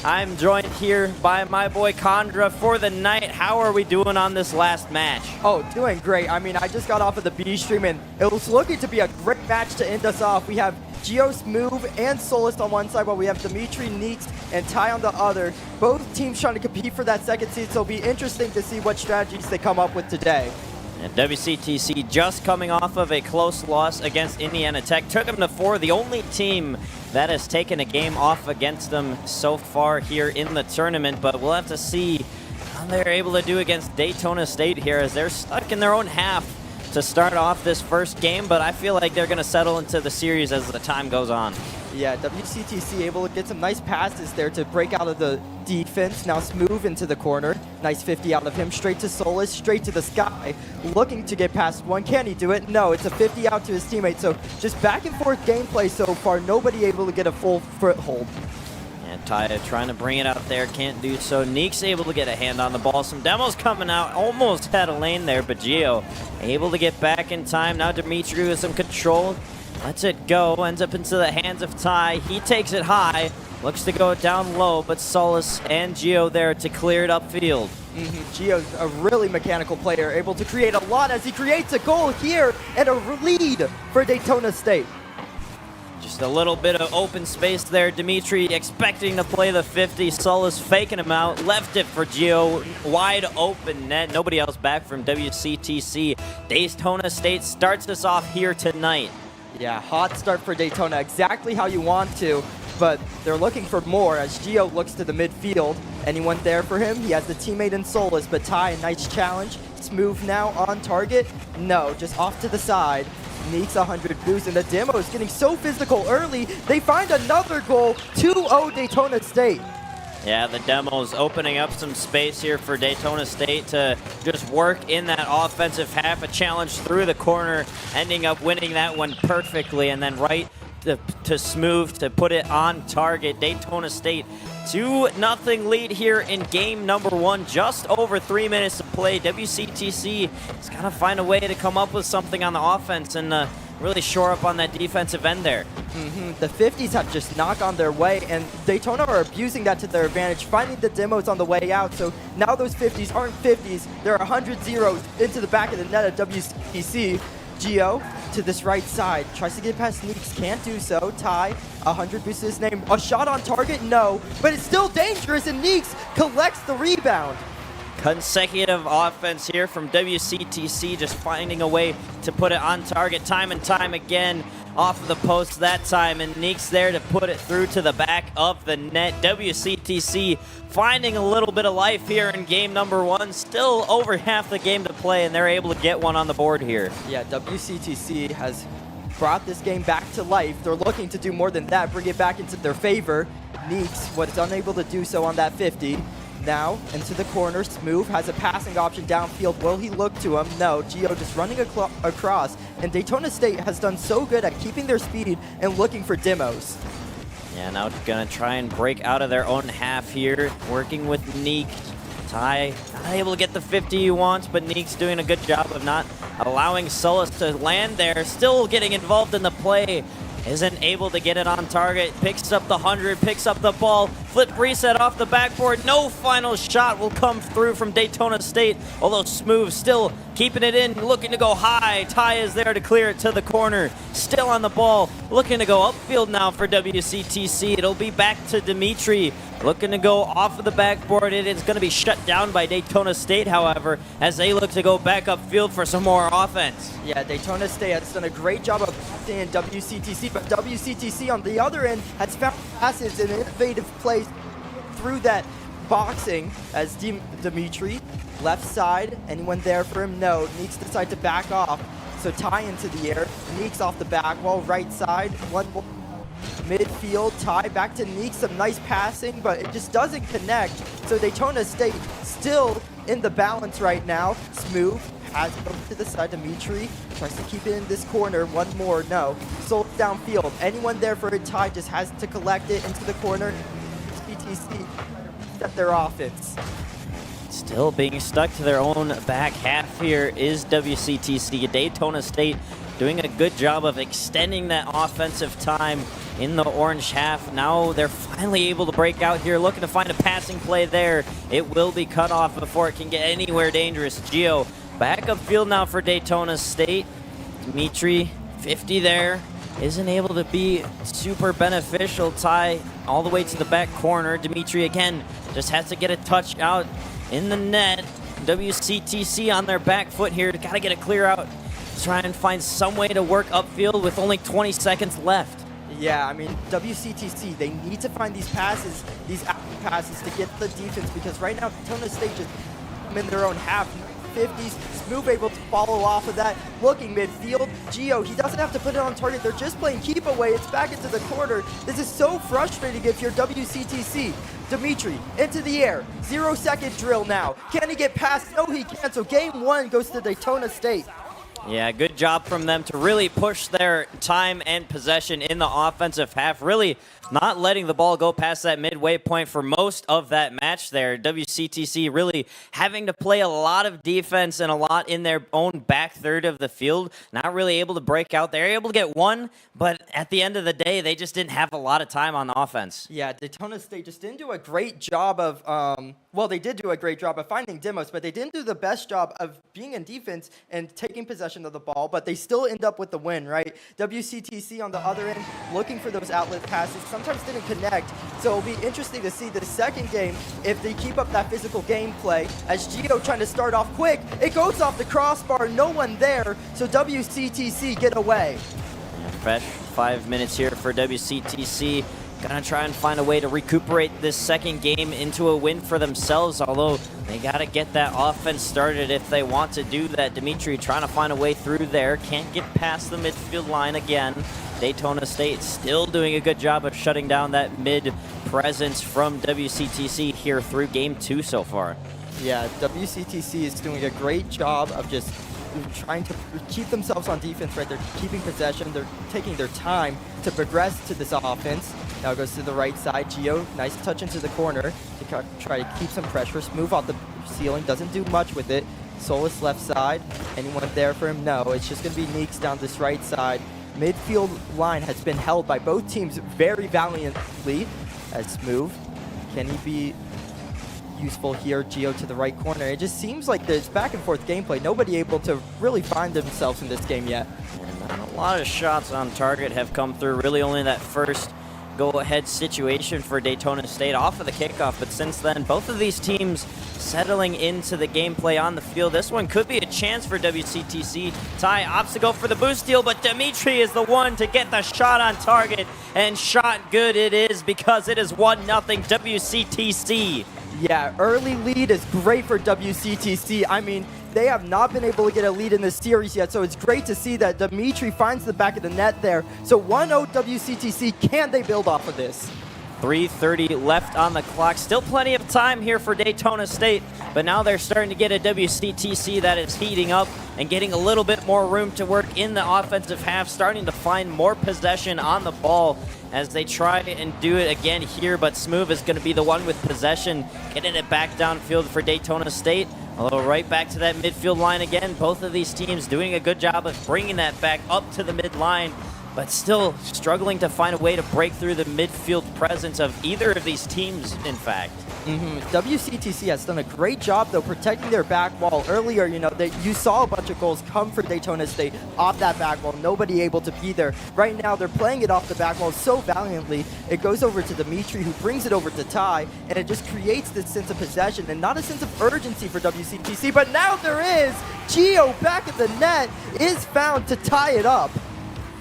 I'm joined here by my boy Condra for the night. How are we doing on this last match? Oh, doing great. I mean, I just got off of the B stream, and it was looking to be a great match to end us off. We have Geo, Smooth, and Solist on one side, while we have Dimitri, Neeks, and Ty on the other. Both teams trying to compete for that second seed, so it'll be interesting to see what strategies they come up with today. And WCTC just coming off of a close loss against Indiana Tech. Took them to 4, the only team that has taken a game off against them so far here in the tournament. But we'll have to see how they're able to do against Daytona State here, as they're stuck in their own half to start off this first game. But I feel like they're going to settle into the series as the time goes on. Yeah, WCTC able to get some nice passes there to break out of the defense. Now Smooth into the corner. Nice 50 out of him. Straight to Solus, straight to the sky. Looking to get past one. Can he do it? No, it's a 50 out to his teammate. So just back and forth gameplay so far. Nobody able to get a full foothold. And Ty trying to bring it out there, can't do so. Neek's able to get a hand on the ball. Some demos coming out, almost had a lane there, but Geo able to get back in time. Now Dimitri with some control. Lets it go, ends up into the hands of Ty. He takes it high, looks to go down low, but Solus and Geo there to clear it upfield. Geo's a really mechanical player, able to create a lot as he creates a goal here and a lead for Daytona State. Just a little bit of open space there. Dimitri expecting to play the 50. Solus faking him out, left it for Geo. Wide open net, nobody else back from WCTC. Daytona State starts us off here tonight. Yeah, hot start for Daytona, exactly how you want to, but they're looking for more as Geo looks to the midfield. Anyone there for him? He has the teammate in Solus, but Ty, a nice challenge. Smooth now on target. No, just off to the side. Neeks 100 boost, and the demo is getting so physical early. They find another goal, 2-0 Daytona State. Yeah, the demo's opening up some space here for Daytona State to just work in that offensive half. A challenge through the corner, ending up winning that one perfectly, and then right to Smooth to put it on target. Daytona State 2-0 lead here in game number 1. Just over 3 minutes to play. WCTC has got to find a way to come up with something on the offense and really shore up on that defensive end there. The 50s have just knocked on their way, and Daytona are abusing that to their advantage, finding the demos on the way out. So now those 50s aren't 50s, they're 100 zeros into the back of the net at WCTC. Geo to this right side, tries to get past Neeks, can't do so. Ty, 100 boosts his name. A shot on target? No, but it's still dangerous, and Neeks collects the rebound. Consecutive offense here from WCTC, just finding a way to put it on target time and time again. Off of the post that time, and Neeks there to put it through to the back of the net. WCTC finding a little bit of life here in game number 1. Still over half the game to play, and they're able to get one on the board here. Yeah, WCTC has brought this game back to life. They're looking to do more than that, bring it back into their favor. Neeks was unable to do so on that 50. Now, into the corner, Smooth has a passing option downfield. Will he look to him? No, Geo just running across. And Daytona State has done so good at keeping their speed and looking for demos. Yeah, now gonna try and break out of their own half here, working with Neek. Ty not able to get the 50 he wants, but Neek's doing a good job of not allowing Solus to land there. Still getting involved in the play. Isn't able to get it on target. Picks up the 100, picks up the ball. Flip reset off the backboard. No final shot will come through from Daytona State. Although Smooth still keeping it in, looking to go high. Ty is there to clear it to the corner. Still on the ball. Looking to go upfield now for WCTC. It'll be back to Dimitri. Looking to go off of the backboard. It is going to be shut down by Daytona State, however, as they look to go back upfield for some more offense. Yeah, Daytona State has done a great job of in WCTC, but WCTC on the other end has found passes and innovative plays through that boxing as Dimitri, left side, anyone there for him? No, Neeks decide to back off. So Ty into the air, Neeks off the back wall, right side, one more. Midfield, Ty back to Neeks, some nice passing, but it just doesn't connect. So Daytona State still in the balance right now. Smooth Has it over to the side. Dimitri tries to keep it in this corner. One more. No. Soul downfield. Anyone there for a tie just has to collect it into the corner. BTC set their offense. Still being stuck to their own back half here is WCTC. Daytona State doing a good job of extending that offensive time in the orange half. Now they're finally able to break out here, looking to find a passing play there. It will be cut off before it can get anywhere dangerous. Gio back upfield now for Daytona State. Dimitri, 50 there. Isn't able to be super beneficial. Tie all the way to the back corner. Dimitri again just has to get a touch out in the net. WCTC on their back foot here. Got to get it clear out. Try and find some way to work upfield with only 20 seconds left. Yeah, I mean, WCTC, they need to find these passes, these out passes to get the defense, because right now, Daytona State just in their own half. 50s, Smooth able to follow off of that. Looking midfield, Gio, he doesn't have to put it on target. They're just playing keep away. It's back into the corner. This is so frustrating if you're WCTC. Dimitri, into the air. 0-second drill now. Can he get past? No, he can't. So game 1 goes to Daytona State. Yeah, good job from them to really push their time and possession in the offensive half. Really not letting the ball go past that midway point for most of that match there. WCTC really having to play a lot of defense and a lot in their own back third of the field. Not really able to break out. They're able to get one, but at the end of the day, they just didn't have a lot of time on the offense. Yeah, Daytona State just didn't do a great job of, well, they did do a great job of finding demos, but they didn't do the best job of being in defense and taking possession of the ball, but they still end up with the win, right? WCTC on the other end, looking for those outlet passes, sometimes didn't connect, so it'll be interesting to see the second game if they keep up that physical gameplay. As Gio trying to start off quick, it goes off the crossbar, no one there, so WCTC get away. Fresh 5 minutes here for WCTC. Gonna try and find a way to recuperate this second game into a win for themselves, although they gotta get that offense started if they want to do that. Dimitri trying to find a way through there. Can't get past the midfield line again. Daytona State still doing a good job of shutting down that mid presence from WCTC here through game 2 so far. Yeah, WCTC is doing a great job of just trying to keep themselves on defense, right? They're keeping possession. They're taking their time to progress to this offense. Now it goes to the right side. Gio, nice touch into the corner to try to keep some pressure. Smooth off the ceiling, doesn't do much with it. Solus left side. Anyone there for him? No, it's just going to be Neeks down this right side. Midfield line has been held by both teams very valiantly. As Smooth, can he be useful here? Gio to the right corner. It just seems like there's back and forth gameplay. Nobody able to really find themselves in this game yet. And a lot of shots on target have come through. Really only that first go-ahead situation for Daytona State off of the kickoff, but since then, both of these teams settling into the gameplay on the field. This one could be a chance for WCTC. Ty opts to go for the boost steal, but Dimitri is the one to get the shot on target, and shot good it is because it is 1-0 WCTC. Yeah, early lead is great for WCTC. I mean, they have not been able to get a lead in this series yet, so it's great to see that Dimitri finds the back of the net there. So 1-0 WCTC, can they build off of this? 3:30 left on the clock. Still plenty of time here for Daytona State, but now they're starting to get a WCTC that is heating up and getting a little bit more room to work in the offensive half, starting to find more possession on the ball as they try and do it again here, but Smooth is going to be the one with possession, getting it back downfield for Daytona State. Although right back to that midfield line again, both of these teams doing a good job of bringing that back up to the midline, but still struggling to find a way to break through the midfield presence of either of these teams, in fact. WCTC has done a great job, though, protecting their back wall. Earlier, you know, you saw a bunch of goals come for Daytona State off that back wall. Nobody able to be there. Right now, they're playing it off the back wall so valiantly. It goes over to Dimitri, who brings it over to Ty, and it just creates this sense of possession and not a sense of urgency for WCTC. But now there is. Gio back at the net is found to tie it up.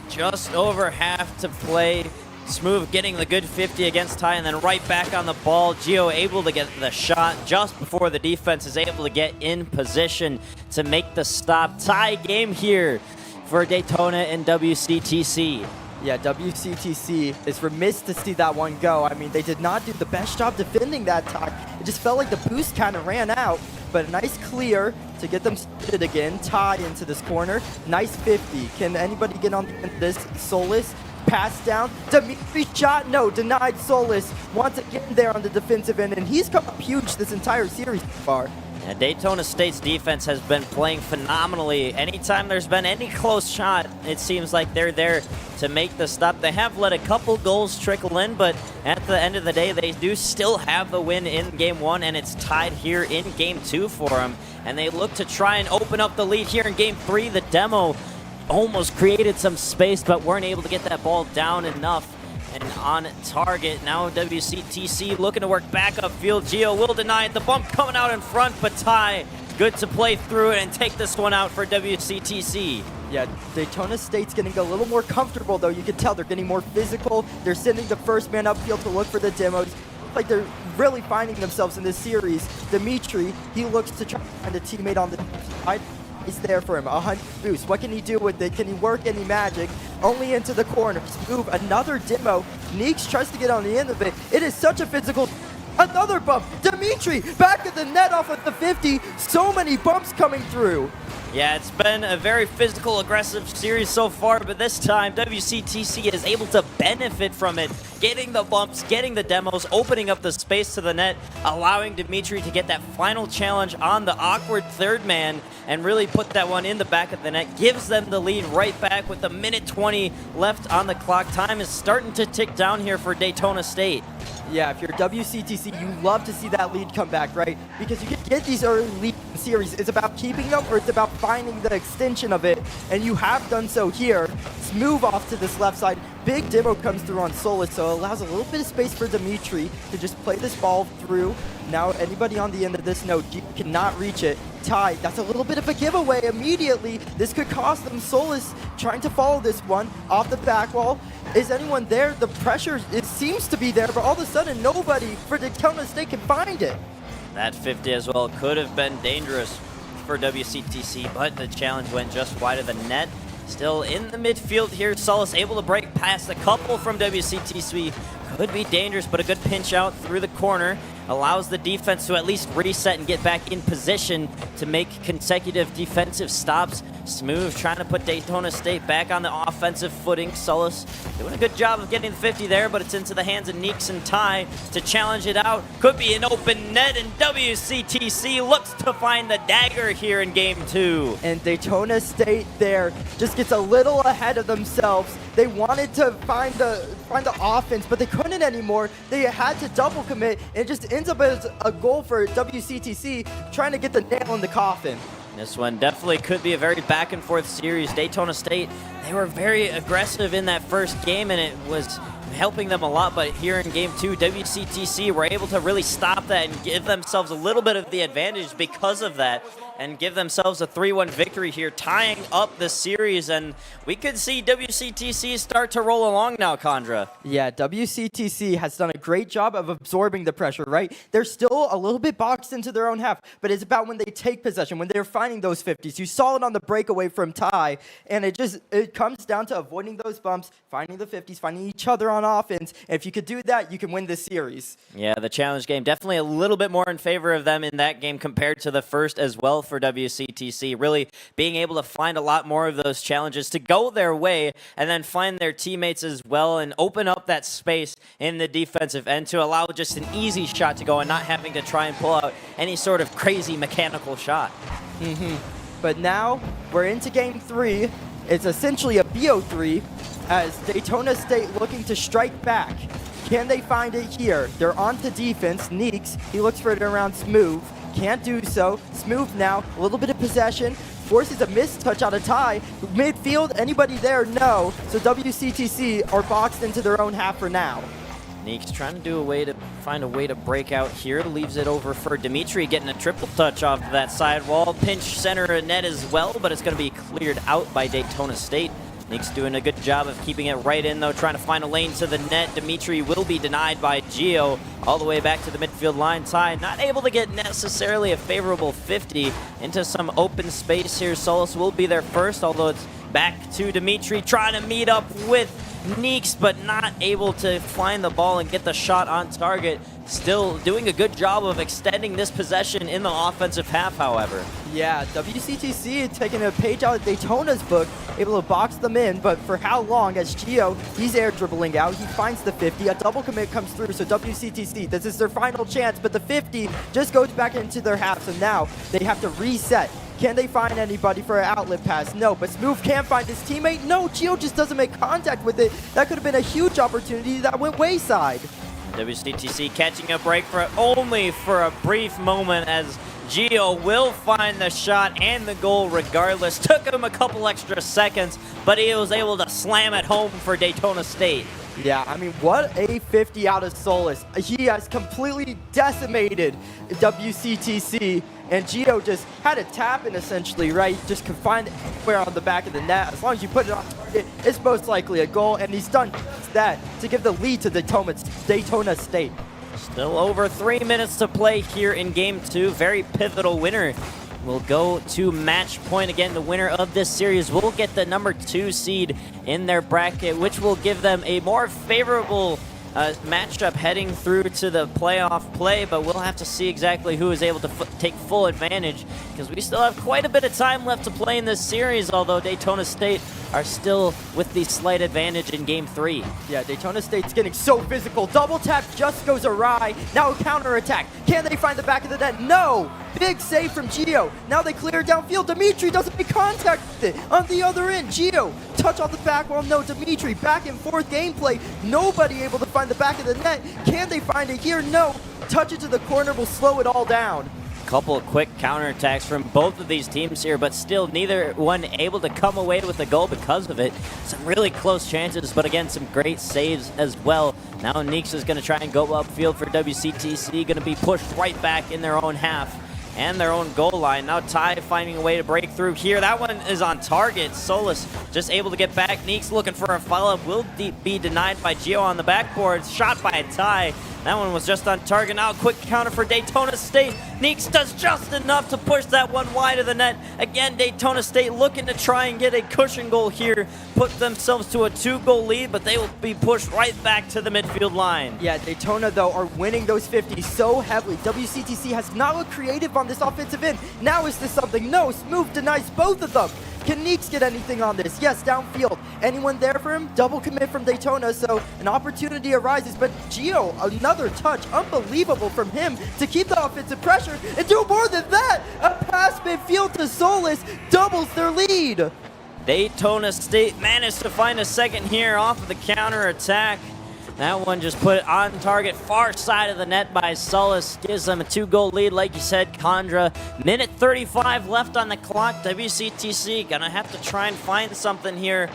Just over half to play. Smooth getting the good 50 against Ty, and then right back on the ball. Gio able to get the shot just before the defense is able to get in position to make the stop. Tie game here for Daytona and WCTC. Yeah, WCTC is remiss to see that one go. I mean, they did not do the best job defending that time. It just felt like the boost kind of ran out. but a nice clear to get them started again. Tie into this corner. Nice 50. Can anybody get on this? Solus. Pass down. Dimitri shot. No, denied Solus. Once again there on the defensive end, and he's come up huge this entire series so far. Yeah, Daytona State's defense has been playing phenomenally. Anytime there's been any close shot, it seems like they're there to make the stop. They have let a couple goals trickle in, but at the end of the day, they do still have the win in Game 1, and it's tied here in Game 2 for them. And they look to try and open up the lead here in Game 3. The demo almost created some space, but weren't able to get that ball down enough. And on target, now WCTC looking to work back upfield. Gio will deny it. The bump coming out in front, but Ty good to play through it and take this one out for WCTC. Yeah, Daytona State's getting a little more comfortable, though. You can tell they're getting more physical. They're sending the first man upfield to look for the demos. Like they're really finding themselves in this series. Dimitri, he looks to try to find a teammate on the side. Is there for him. 100 boost. What can he do with it? Can he work any magic? Only into the corners. Move. Another demo. Neeks tries to get on the end of it. It is such a physical. Another bump. Dimitri back at the net off of the 50. So many bumps coming through. Yeah, it's been a very physical, aggressive series so far, but this time WCTC is able to benefit from it, getting the bumps, getting the demos, opening up the space to the net, allowing Dimitri to get that final challenge on the awkward third man and really put that one in the back of the net, gives them the lead right back with a minute 20 left on the clock. Time is starting to tick down here for Daytona State. Yeah, if you're WCTC, you love to see that lead come back, right? Because you can get these early lead series. It's about keeping them or it's about finding the extension of it, and you have done so here. Let's move off to this left side. Big demo comes through on Solus, so it allows a little bit of space for Dimitri to just play this ball through. Now anybody on the end of this node cannot reach it. Ty, that's a little bit of a giveaway immediately. This could cost them. Solus trying to follow this one off the back wall. Is anyone there? The pressure, it seems to be there, but all of a sudden nobody for Daytona State can find it. That 50 as well could have been dangerous for WCTC, but the challenge went just wide of the net. Still in the midfield here, Solus able to break past a couple from WCTC. Could be dangerous, but a good pinch out through the corner allows the defense to at least reset and get back in position to make consecutive defensive stops. Smooth trying to put Daytona State back on the offensive footing. Solus doing a good job of getting the 50 there, but it's into the hands of Neeks and Ty to challenge it out. Could be an open net, and WCTC looks to find the dagger here in Game 2. And Daytona State there just gets a little ahead of themselves. They wanted to find the offense, but they couldn't anymore. They had to double commit, and it just ends up as a goal for WCTC trying to get the nail in the coffin. This one definitely could be a very back and forth series. Daytona State, they were very aggressive in that first game, and it was helping them a lot, but here in Game 2, WCTC were able to really stop that and give themselves a little bit of the advantage because of that, and give themselves a 3-1 victory here, tying up the series, and we could see WCTC start to roll along now, Condra. Yeah, WCTC has done a great job of absorbing the pressure, right? They're still a little bit boxed into their own half, but it's about when they take possession, when they're finding those 50s. You saw it on the breakaway from Ty, and it comes down to avoiding those bumps, finding the 50s, finding each other on offense, and if you could do that, you can win this series. Yeah, the challenge game definitely a little bit more in favor of them in that game compared to the first as well for WCTC, really being able to find a lot more of those challenges to go their way and then find their teammates as well and open up that space in the defensive end to allow just an easy shot to go and not having to try and pull out any sort of crazy mechanical shot. But now we're into Game 3. It's essentially a BO3 as Daytona State looking to strike back. Can they find it here? They're on to defense. Neeks, he looks for it around Smooth. Can't do so. Smooth now, a little bit of possession. Forces a missed touch out of Ty. Midfield, anybody there? No. So WCTC are boxed into their own half for now. Neeks trying to find a way to break out here. Leaves it over for Dimitri, getting a triple touch off of that sidewall. Pinch center net as well, but it's going to be cleared out by Daytona State. Neeks doing a good job of keeping it right in, though, trying to find a lane to the net. Dimitri will be denied by Gio all the way back to the midfield line. Ty not able to get necessarily a favorable 50 into some open space here. Solus will be there first, although it's back to Dimitri trying to meet up with Neeks, but not able to find the ball and get the shot on target. Still doing a good job of extending this possession in the offensive half, however. Yeah, WCTC taking a page out of Daytona's book, able to box them in, but for how long? As Gio, he's air dribbling out, he finds the 50, a double commit comes through, so WCTC, this is their final chance, but the 50 just goes back into their half, so now they have to reset. Can they find anybody for an outlet pass? No, but Smooth can't find his teammate. No, Gio just doesn't make contact with it. That could have been a huge opportunity that went wayside. WCTC catching a break only for a brief moment, as Gio will find the shot and the goal regardless. Took him a couple extra seconds, but he was able to slam it home for Daytona State. Yeah, I mean, what a 50 out of Solus. He has completely decimated WCTC, and Gio just had a tap in essentially, right? Just can find it anywhere on the back of the net. As long as you put it on target, it's most likely a goal, and he's done just that to give the lead to Daytona State. Still over 3 minutes to play here in Game 2. Very pivotal winner will go to match point. Again, the winner of this series will get the number 2 seed in their bracket, which will give them a more favorable matchup heading through to the playoff play, but we'll have to see exactly who is able to take full advantage, because we still have quite a bit of time left to play in this series, although Daytona State are still with the slight advantage in Game 3. Yeah, Daytona State's getting so physical. Double tap just goes awry. Now a counter attack. Can they find the back of the net? No! Big save from Gio. Now they clear downfield. Dimitri doesn't make contact with it. On the other end, Gio, touch on the back wall. No, Dimitri, back and forth gameplay. Nobody able to find the back of the net. Can they find it here? No. Touch it to the corner will slow it all down. Couple of quick counterattacks from both of these teams here, but still neither one able to come away with a goal because of it. Some really close chances, but again, some great saves as well. Now Neeks is going to try and go upfield for WCTC, going to be pushed right back in their own half and their own goal line. Now Ty finding a way to break through here. That one is on target. Solus just able to get back. Neeks looking for a follow-up. Will be denied by Gio on the backboard. Shot by Ty. That one was just on target. Now a quick counter for Daytona State. Neeks does just enough to push that one wide of the net. Again, Daytona State looking to try and get a cushion goal here. Put themselves to a 2-goal lead, but they will be pushed right back to the midfield line. Yeah, Daytona, though, are winning those 50s so heavily. WCTC has not looked creative on this offensive end. Now is this something? No, Smooth denies both of them. Can Neeks get anything on this? Yes, downfield. Anyone there for him? Double commit from Daytona, so an opportunity arises. But Gio, another touch, unbelievable from him to keep the offensive pressure and do more than that. A pass midfield to Solus doubles their lead. Daytona State managed to find a second here off of the counter attack. That one just put it on target, far side of the net by Solus. Gives them a 2-goal lead, like you said, Condra. Minute 35 left on the clock. WCTC gonna have to try and find something here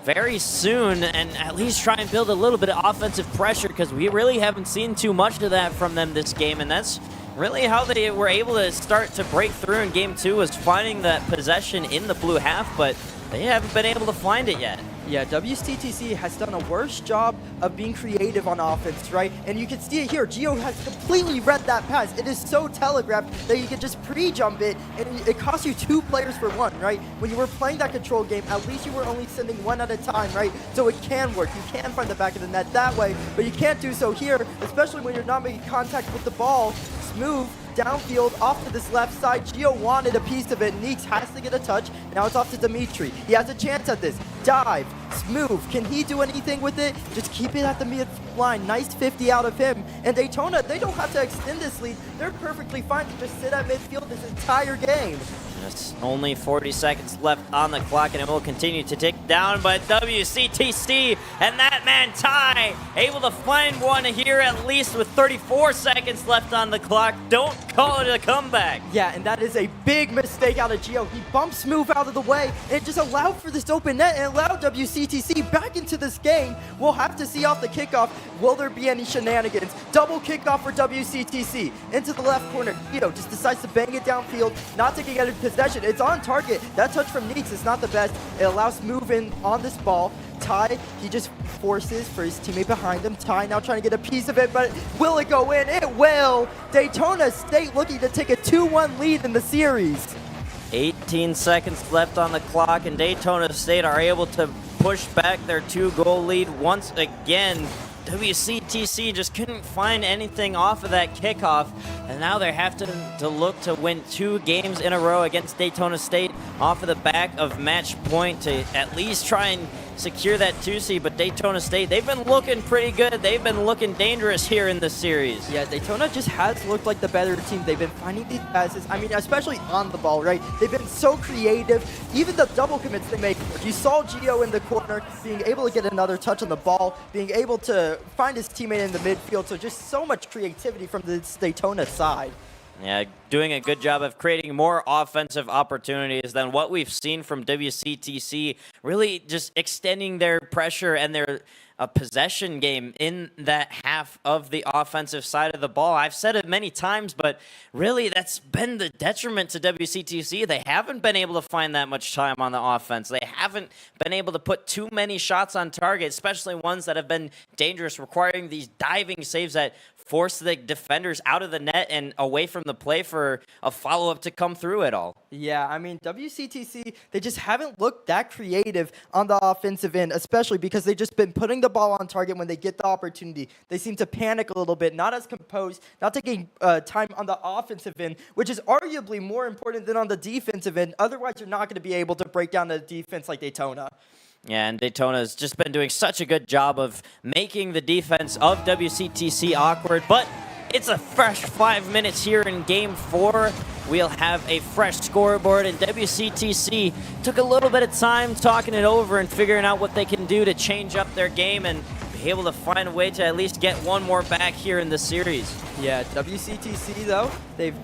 very soon and at least try and build a little bit of offensive pressure, because we really haven't seen too much of that from them this game, and that's really how they were able to start to break through in Game 2, was finding that possession in the blue half, but they haven't been able to find it yet. Yeah, WCTC has done a worse job of being creative on offense, right? And you can see it here. Gio has completely read that pass. It is so telegraphed that you can just pre-jump it, and it costs you 2 players for 1, right? When you were playing that control game, at least you were only sending 1 at a time, right? So it can work. You can find the back of the net that way, but you can't do so here, especially when you're not making contact with the ball. Smooth downfield off to this left side. Gio wanted a piece of it. Neeks has to get a touch. Now it's off to Dimitri. He has a chance at this. Dive. Smooth. Can he do anything with it? Just keep it at the mid line. Nice 50 out of him. And Daytona, they don't have to extend this lead. They're perfectly fine to just sit at midfield this entire game. Just only 40 seconds left on the clock, and it will continue to tick down, but WCTC and that man Ty able to find one here, at least with 34 seconds left on the clock. Don't call it a comeback. Yeah, and that is a big mistake out of Gio. He bumps Smooth out of the way and just allowed for this open net and allowed WCTC back into this game. We'll have to see off the kickoff, will there be any shenanigans? Double kickoff for WCTC. Into the left corner, Gio just decides to bang it downfield, not taking out of possession. It's on target. That touch from Neeks is not the best. It allows Smooth in on this ball. Ty, he just forces for his teammate behind him. Ty now trying to get a piece of it, but will it go in? It will! Daytona State looking to take a 2-1 lead in the series. 18 seconds left on the clock, and Daytona State are able to push back their 2-goal lead once again. WCTC just couldn't find anything off of that kickoff, and now they have to look to win 2 games in a row against Daytona State off of the back of match point to at least try and secure that 2 seed. But Daytona State, they've been looking pretty good. They've been looking dangerous here in this series. Yeah, Daytona just has looked like the better team. They've been finding these passes. I mean, especially on the ball, right? They've been so creative. Even the double commits they make. You saw Gio in the corner being able to get another touch on the ball, being able to find his teammate in the midfield. So just so much creativity from the Daytona side. Yeah, doing a good job of creating more offensive opportunities than what we've seen from WCTC, really just extending their pressure and their possession game in that half of the offensive side of the ball. I've said it many times, but really that's been the detriment to WCTC. They haven't been able to find that much time on the offense. They haven't been able to put too many shots on target, especially ones that have been dangerous, requiring these diving saves that force the defenders out of the net and away from the play for a follow-up to come through at all. Yeah, I mean, WCTC, they just haven't looked that creative on the offensive end, especially because they've just been putting the ball on target when they get the opportunity. They seem to panic a little bit, not as composed, not taking time on the offensive end, which is arguably more important than on the defensive end. Otherwise, you're not going to be able to break down the defense like Daytona. Yeah, and Daytona has just been doing such a good job of making the defense of WCTC awkward, but it's a fresh 5 minutes here in Game 4. We'll have a fresh scoreboard, and WCTC took a little bit of time talking it over and figuring out what they can do to change up their game and be able to find a way to at least get one more back here in the series. Yeah, WCTC, though, they've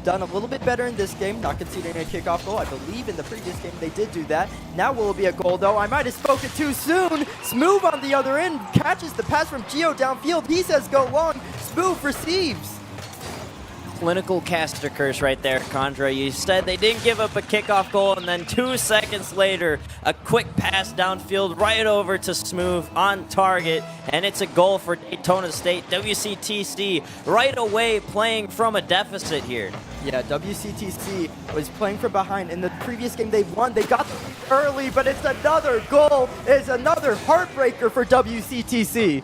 done a little bit better in this game, not conceding a kickoff goal. I believe in the previous game they did do that. Now will it be a goal, though? I might have spoken too soon. Smooth on the other end catches the pass from Gio downfield. He says go long. Smooth receives. Clinical caster curse right there, Condra. You said they didn't give up a kickoff goal, and then 2 seconds later, a quick pass downfield right over to Smooth on target, and it's a goal for Daytona State. WCTC right away playing from a deficit here. Yeah, WCTC was playing from behind. In the previous game they won. They got early, but it's another goal. It's another heartbreaker for WCTC.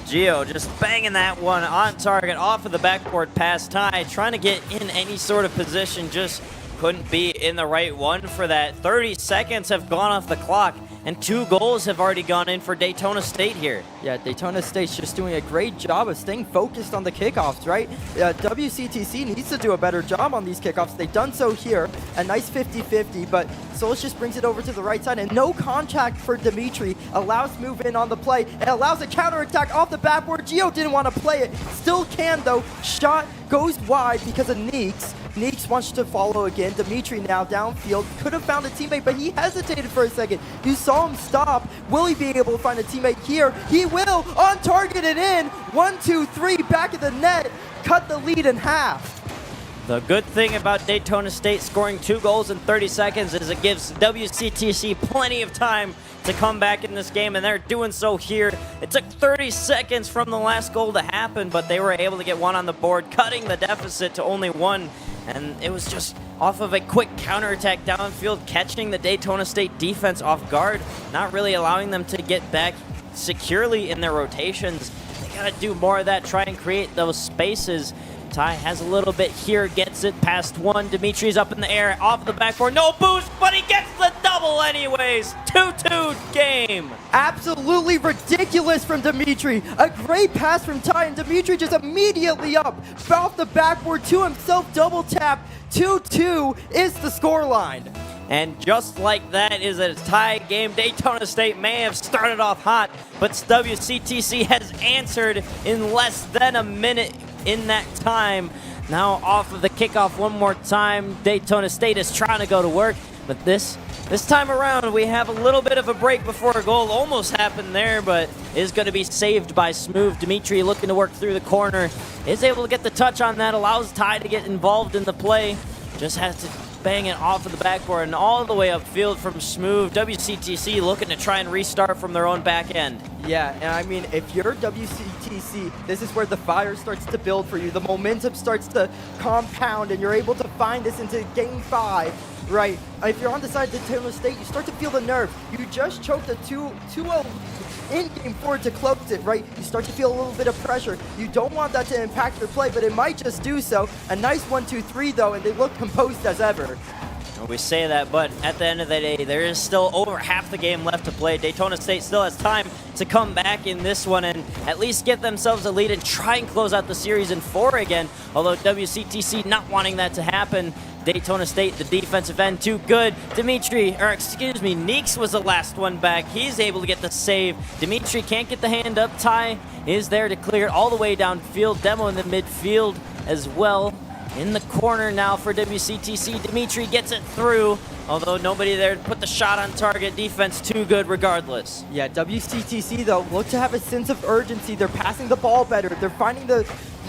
Gio just banging that one on target off of the backboard pass. Ty trying to get in any sort of position, just couldn't be in the right one for that. 30 seconds have gone off the clock, and 2 goals have already gone in for Daytona State here. Yeah, Daytona State's just doing a great job of staying focused on the kickoffs, right? WCTC needs to do a better job on these kickoffs. They've done so here, a nice 50-50, but Solis just brings it over to the right side, and no contact for Dimitri. Allows move in on the play. It allows a counterattack off the backboard. Gio didn't want to play it. Still can, though. Shot goes wide because of Neeks. Neeks wants to follow again. Dimitri now downfield. Could have found a teammate, but he hesitated for a second. You saw him stop. Will he be able to find a teammate here? He will. On target and in. 1, 2, 3. Back of the net. Cut the lead in half. The good thing about Daytona State scoring 2 goals in 30 seconds is it gives WCTC plenty of time to come back in this game, and they're doing so here. It took 30 seconds from the last goal to happen, but they were able to get one on the board, cutting the deficit to only 1. And it was just off of a quick counterattack downfield, catching the Daytona State defense off guard, not really allowing them to get back securely in their rotations. They got to do more of that, try and create those spaces. Ty has a little bit here, gets it past 1. Dimitri's up in the air, off the backboard, no boost, but he gets the double anyways. 2-2 game. Absolutely ridiculous from Dimitri. A great pass from Ty, and Dimitri just immediately up. Off the backboard to himself, double tap. 2-2 is the scoreline. And just like that is a tie game. Daytona State may have started off hot, but WCTC has answered in less than a minute in that time. Now off of the kickoff one more time. Daytona State is trying to go to work, but this time around we have a little bit of a break before a goal almost happened there, but is going to be saved by Smooth. Dimitri looking to work through the corner, is able to get the touch on that, allows Ty to get involved in the play. Just has to bang it off of the backboard and all the way upfield from Smooth. WCTC looking to try and restart from their own back end. Yeah, and I mean, if you're WCTC, this is where the fire starts to build for you. The momentum starts to compound, and you're able to find this into Game 5. right? If you're on the side of Daytona State, you start to feel the nerve. You just choked a 2-0 in game 4 to close it, right? You start to feel a little bit of pressure. You don't want that to impact your play, but it might just do so. A nice 1-2-3 though, and they look composed as ever. We say that, but at the end of the day, there is still over half the game left to play. Daytona State still has time to come back in this one and at least get themselves a lead and try and close out the series in 4 again, although WCTC not wanting that to happen. Daytona State, the defensive end, too good. Neeks was the last one back. He's able to get the save. Dimitri can't get the hand up. Ty is there to clear it all the way downfield. Demo in the midfield as well. In the corner now for WCTC. Dimitri gets it through, although nobody there to put the shot on target. Defense too good regardless. Yeah, WCTC though look to have a sense of urgency. They're passing the ball better. They're finding the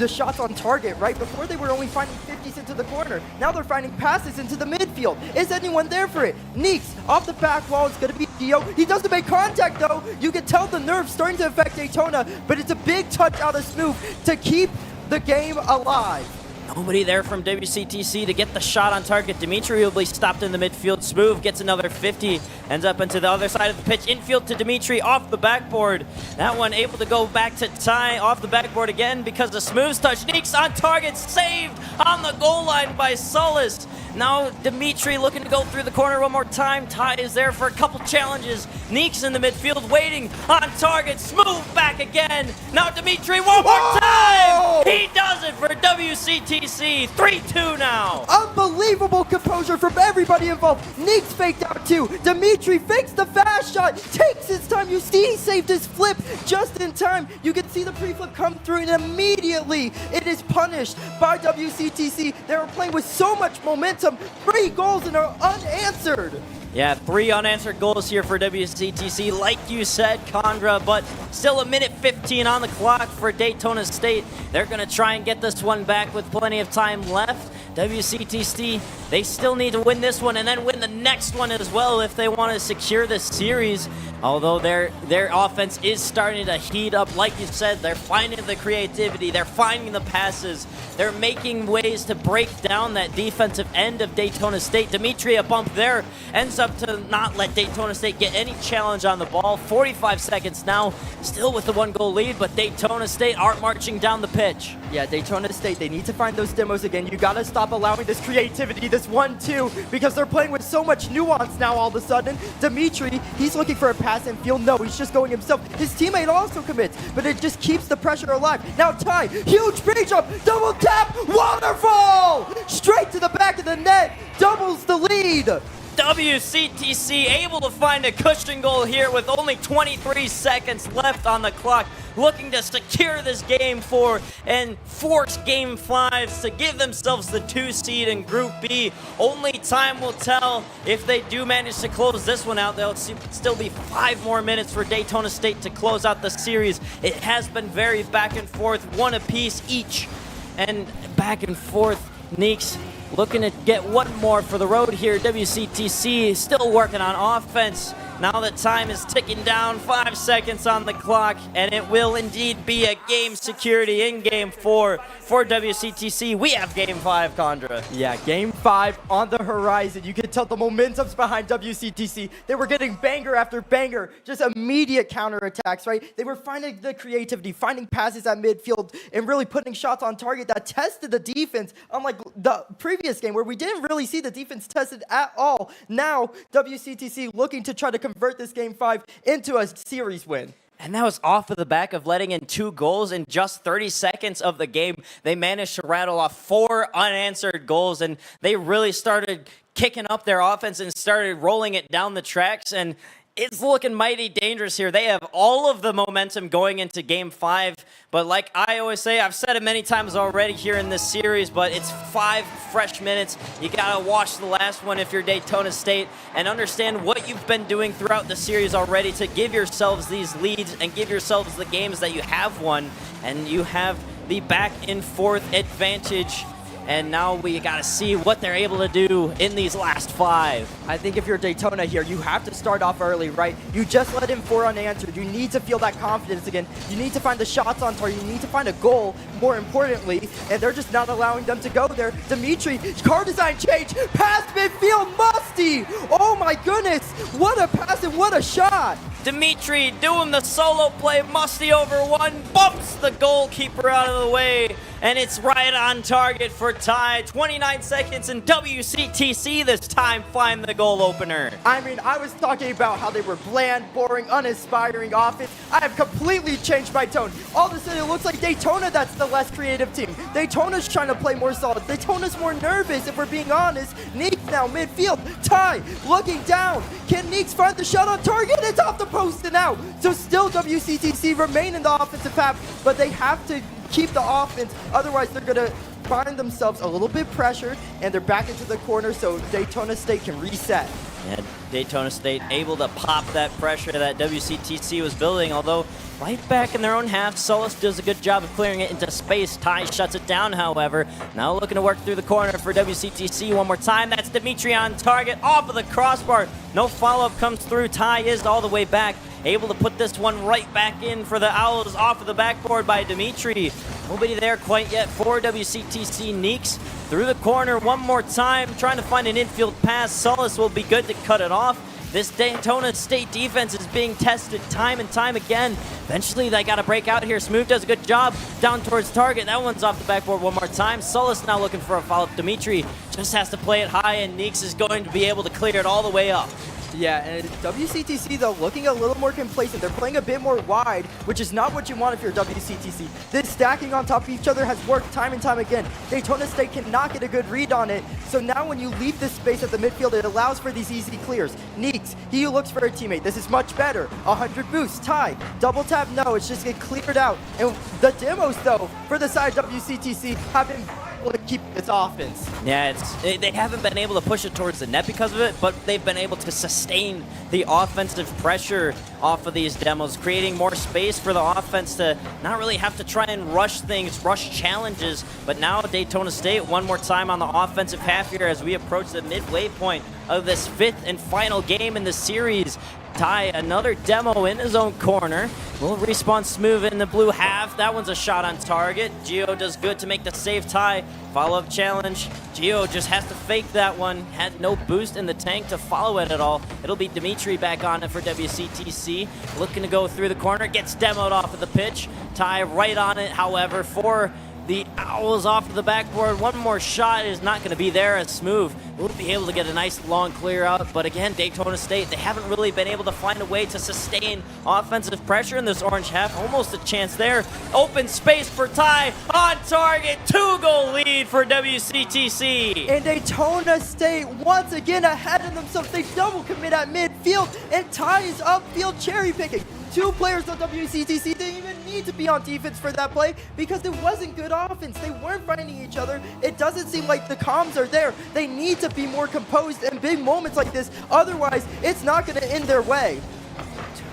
shots on target, right? Before they were only finding 50s into the corner. Now they're finding passes into the midfield. Is anyone there for it? Neeks off the back wall. It's going to be Gio. He doesn't make contact though. You can tell the nerves starting to affect Daytona, but it's a big touch out of Smooth to keep the game alive. Nobody there from WCTC to get the shot on target. Dimitri will be stopped in the midfield. Smooth gets another 50, ends up into the other side of the pitch. Infield to Dimitri off the backboard. That one able to go back to Ty off the backboard again because of Smooth's touch. Neeks on target, saved on the goal line by Solis. Now Dimitri looking to go through the corner one more time. Ty is there for a couple challenges. Neeks in the midfield waiting on target. Smooth back again. Now Dimitri one more time. He does it for WCTC. 3-2 now. Unbelievable composure from everybody involved. Neeks faked out too. Dimitri fakes the fast shot. Takes his time. You see he saved his flip just in time. You can see the pre-flip come through and immediately it is punished by WCTC. They were playing with so much momentum. 3 goals and are unanswered. Yeah, 3 unanswered goals here for WCTC, like you said, Condra, but still a minute 15 on the clock for Daytona State. They're going to try and get this one back with plenty of time left. WCTC, they still need to win this one and then win the next one as well if they want to secure this series. Although their offense is starting to heat up, like you said, they're finding the creativity, they're finding the passes, they're making ways to break down that defensive end of Daytona State. Dimitri, a bump there, ends up to not let Daytona State get any challenge on the ball. 45 seconds now, still with the 1-goal lead, but Daytona State aren't marching down the pitch. Yeah, Daytona State, they need to find those demos again. You gotta stop allowing this creativity, this 1-2, because they're playing with so much nuance now all of a sudden. Dimitri, he's looking for a pass and feel. No, he's just going himself. His teammate also commits, but it just keeps the pressure alive. Now Ty, huge page up, double tap, waterfall! Straight to the back of the net, doubles the lead. WCTC able to find a cushion goal here with only 23 seconds left on the clock, looking to secure this game 4 and force game 5 to give themselves the 2 seed in Group B. Only time will tell if they do manage to close this one out. There'll still be 5 more minutes for Daytona State to close out the series. It has been very back and forth, 1 apiece each, and back and forth. Neeks looking to get 1 more for the road here. WCTC still working on offense. Now the time is ticking down, 5 seconds on the clock, and it will indeed be a game security in game 4 for WCTC. We have game 5, Condra. Yeah, game 5 on the horizon. You can tell the momentum's behind WCTC. They were getting banger after banger, just immediate counterattacks, right? They were finding the creativity, finding passes at midfield, and really putting shots on target that tested the defense, unlike the previous game where we didn't really see the defense tested at all. Now, WCTC looking to try to convert this game 5 into a series win. And that was off of the back of letting in 2 goals in just 30 seconds of the game. They managed to rattle off 4 unanswered goals, and they really started kicking up their offense and started rolling it down the tracks. And it's looking mighty dangerous here. They have all of the momentum going into game 5. But like I always say, I've said it many times already here in this series, but it's 5 fresh minutes. You got to watch the last one if you're Daytona State and understand what you've been doing throughout the series already to give yourselves these leads and give yourselves the games that you have won. And you have the back and forth advantage and now we got to see what they're able to do in these last 5. I think if you're Daytona here, you have to start off early, right? You just let in 4 unanswered. You need to feel that confidence again. You need to find the shots on target. You need to find a goal, more importantly, and they're just not allowing them to go there. Dimitri, car design change, past midfield, Musty! Oh my goodness, what a pass and what a shot! Dimitri doing the solo play, Musty over one, bumps the goalkeeper out of the way, and it's right on target for Ty. 29 seconds, and WCTC this time find the goal opener. I mean, I was talking about how they were bland, boring, uninspiring offense. I have completely changed my tone. All of a sudden, it looks like Daytona that's the less creative team. Daytona's trying to play more solid. Daytona's more nervous, if we're being honest. Neeks now, midfield. Ty looking down. Can Neeks find the shot on target? It's off the post and out. So still WCTC remain in the offensive path, but they have to keep the offense. Otherwise, they're going to find themselves a little bit pressure, and they're back into the corner so Daytona State can reset. And Daytona State able to pop that pressure that WCTC was building, although right back in their own half, Solus does a good job of clearing it into space. Ty shuts it down, however. Now looking to work through the corner for WCTC one more time. That's Dimitri on target, off of the crossbar. No follow-up comes through. Ty is all the way back, able to put this one right back in for the Owls, off of the backboard by Dimitri. Nobody there quite yet for WCTC. Neeks through the corner one more time, trying to find an infield pass. Solus will be good to cut it off. This Daytona State defense is being tested time and time again. Eventually, they got to break out here. Smooth does a good job down towards target. That one's off the backboard one more time. Solus now looking for a follow-up. Dimitri just has to play it high, and Neeks is going to be able to clear it all the way up. Yeah, and WCTC, though, looking a little more complacent. They're playing a bit more wide, which is not what you want if you're WCTC. This stacking on top of each other has worked time and time again. Daytona State cannot get a good read on it, so now when you leave this space at the midfield, it allows for these easy clears. Neeks, he looks for a teammate. This is much better. 100 boost, Ty, double tap, no, it's just get cleared out. And the demos, though, for the side of WCTC have been able to keep this offense. Yeah, they haven't been able to push it towards the net because of it, but they've been able to sustain the offensive pressure off of these demos, creating more space for the offense to not really have to try and rush things, rush challenges. But now Daytona State one more time on the offensive half here as we approach the midway point of this 5th and final game in the series. Ty, another demo in his own corner. Will respawn Smooth in the blue half. That one's a shot on target. Gio does good to make the save. Ty, follow-up challenge. Gio just has to fake that one. Had no boost in the tank to follow it at all. It'll be Dimitri back on it for WCTC. Looking to go through the corner. Gets demoed off of the pitch. Ty right on it, however, for the Owls off of the backboard. One more shot is not going to be there as Smooth will be able to get a nice long clear out. But again, Daytona State, they haven't really been able to find a way to sustain offensive pressure in this orange half. Almost a chance there. Open space for Ty on target. 2-goal lead for WCTC. And Daytona State once again ahead of themselves. They double commit at midfield, and Ty is upfield cherry picking. 2 players on WCTC didn't even need to be on defense for that play because it wasn't good offense. They weren't finding each other. It doesn't seem like the comms are there. They need to be more composed in big moments like this. Otherwise, it's not going to end their way.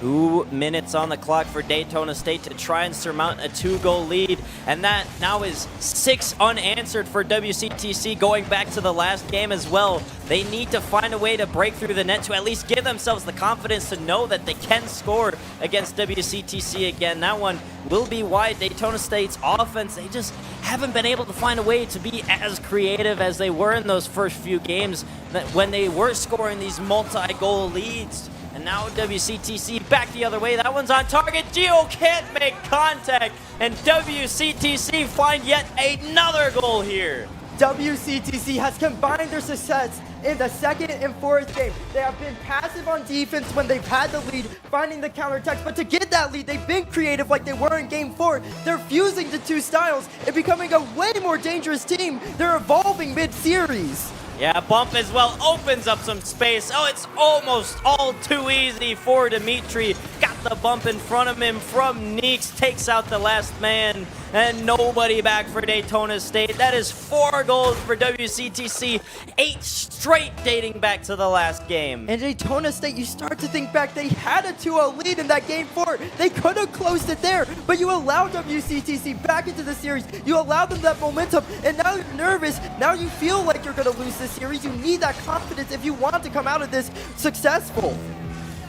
2 minutes on the clock for Daytona State to try and surmount a 2-goal lead. And that now is 6 unanswered for WCTC going back to the last game as well. They need to find a way to break through the net to at least give themselves the confidence to know that they can score against WCTC again. That one will be wide. Daytona State's offense, they just haven't been able to find a way to be as creative as they were in those first few games when they were scoring these multi-goal leads. And now WCTC back the other way. That one's on target. Gio can't make contact. And WCTC find yet another goal here. WCTC has combined their success in the 2nd and 4th game. They have been passive on defense when they've had the lead, finding the counterattacks. But to get that lead, they've been creative like they were in Game 4. They're fusing the 2 styles and becoming a way more dangerous team. They're evolving mid-series. Yeah, bump as well opens up some space. Oh, it's almost all too easy for Dimitri. got the bump in front of him from Neeks, takes out the last man, and nobody back for Daytona State. That is 4 goals for WCTC, 8 straight dating back to the last game. And Daytona State, you start to think back, they had a 2-0 lead in that game 4. They could have closed it there, but you allowed WCTC back into the series. You allowed them that momentum, and now you're nervous. Now you feel like you're going to lose this series. You need that confidence if you want to come out of this successful.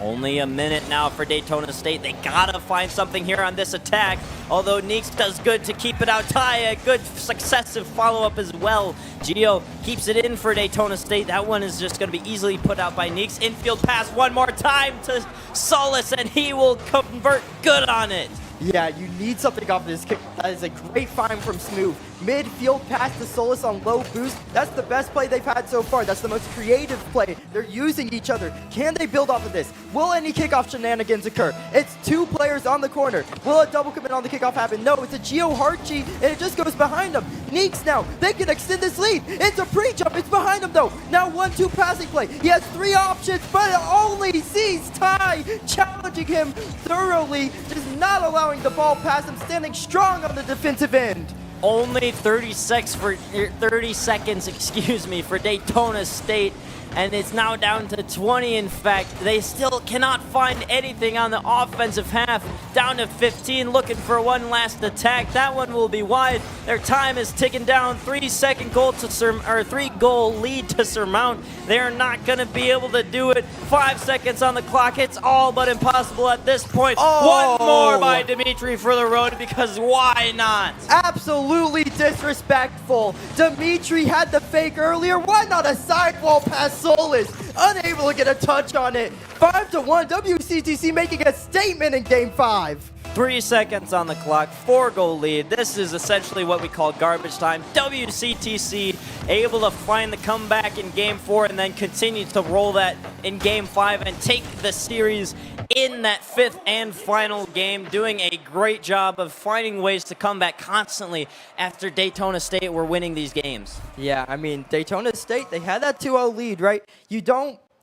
Only a minute now for Daytona State. They gotta find something here on this attack. Although Neeks does good to keep it out. Ty, a good successive follow-up as well. Gio keeps it in for Daytona State. That one is just gonna be easily put out by Neeks. Infield pass one more time to Solis, and he will convert good on it. Yeah, you need something off this kick. That is a great find from Smooth. Midfield pass to Solis on low boost. That's the best play they've had so far. That's the most creative play. They're using each other. Can they build off of this? Will any kickoff shenanigans occur? It's 2 players on the corner. Will a double commit on the kickoff happen? No, it's a Gio Harchi, and it just goes behind them. Neeks now, they can extend this lead. It's a pre-jump. It's behind him, though. Now 1-2 passing play. He has 3 options, but only sees Ty challenging him thoroughly, just not allowing the ball past him, standing strong on the defensive end. Only 36 for 30 seconds, excuse me, for Daytona State, and it's now down to 20. In fact, they still cannot find anything on the offensive half. Down to 15, looking for one last attack. That one will be wide. Their time is ticking down. 3-second goal to 3-goal lead to surmount. They're not going to be able to do it. 5 seconds on the clock. It's all but impossible at this point. Oh. One more by Dimitri for the road, because why not? Absolutely disrespectful. Dimitri had the fake earlier. Why not a sidewall pass Solis? Unable to get a touch on it. 5-1, WCTC making a statement in Game 5. 3 seconds on the clock, 4-goal lead. This is essentially what we call garbage time. WCTC able to find the comeback in Game 4 and then continue to roll that in Game 5 and take the series in that 5th and final game, doing a great job of finding ways to come back constantly after Daytona State were winning these games. Yeah, I mean, Daytona State, they had that 2-0 lead, right?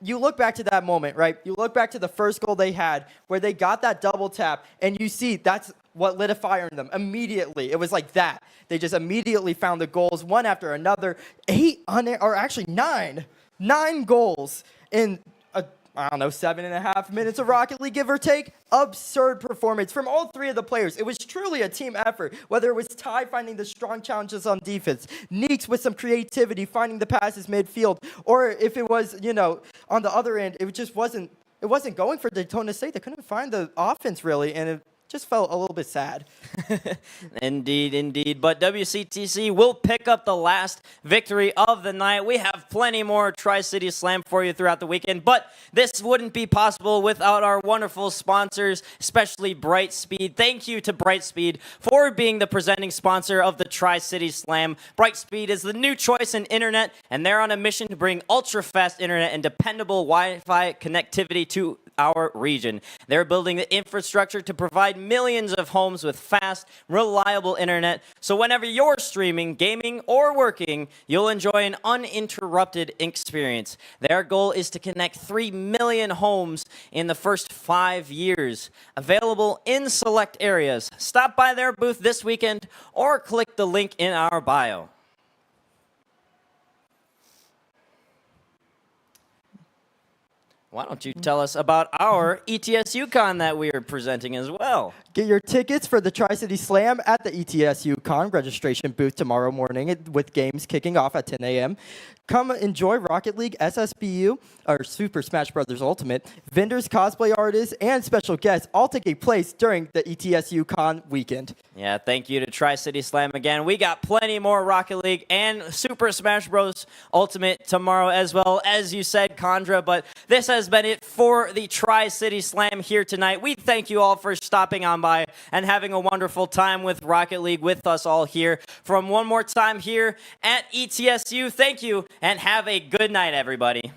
You look back to that moment, right? You look back to the first goal they had where they got that double tap, and you see that's what lit a fire in them immediately. It was like that. They just immediately found the goals, one after another. 9 goals in, 7.5 minutes of Rocket League, give or take. Absurd performance from all 3 of the players. It was truly a team effort, whether it was Ty finding the strong challenges on defense, Neeks with some creativity finding the passes midfield, or if it was, on the other end, it just wasn't going for Daytona State. They couldn't find the offense really, and it just felt a little bit sad. Indeed, indeed. But WCTC will pick up the last victory of the night. We have plenty more Tri-City Slam for you throughout the weekend, but this wouldn't be possible without our wonderful sponsors, especially Brightspeed. Thank you to Brightspeed for being the presenting sponsor of the Tri-City Slam. Brightspeed is the new choice in internet, and they're on a mission to bring ultra-fast internet and dependable Wi-Fi connectivity to our region. They're building the infrastructure to provide millions of homes with fast, reliable internet, so whenever you're streaming, gaming, or working, you'll enjoy an uninterrupted experience. Their goal is to connect 3 million homes in the first 5 years. Available in select areas. Stop by their booth this weekend or click the link in our bio. Why don't you tell us about our ETS UConn that we are presenting as well? Get your tickets for the Tri-City Slam at the ETS UConn registration booth tomorrow morning with games kicking off at 10 a.m. Come enjoy Rocket League, SSBU, or Super Smash Bros. Ultimate. Vendors, cosplay artists, and special guests all taking place during the ETS UConn weekend. Yeah, thank you to Tri-City Slam again. We got plenty more Rocket League and Super Smash Bros. Ultimate tomorrow as well, as you said, Condra. But this has been it for the Tri-City Slam here tonight. We thank you all for stopping on by and having a wonderful time with Rocket League with us all here. From one more time here at ETSU, thank you, and have a good night, everybody.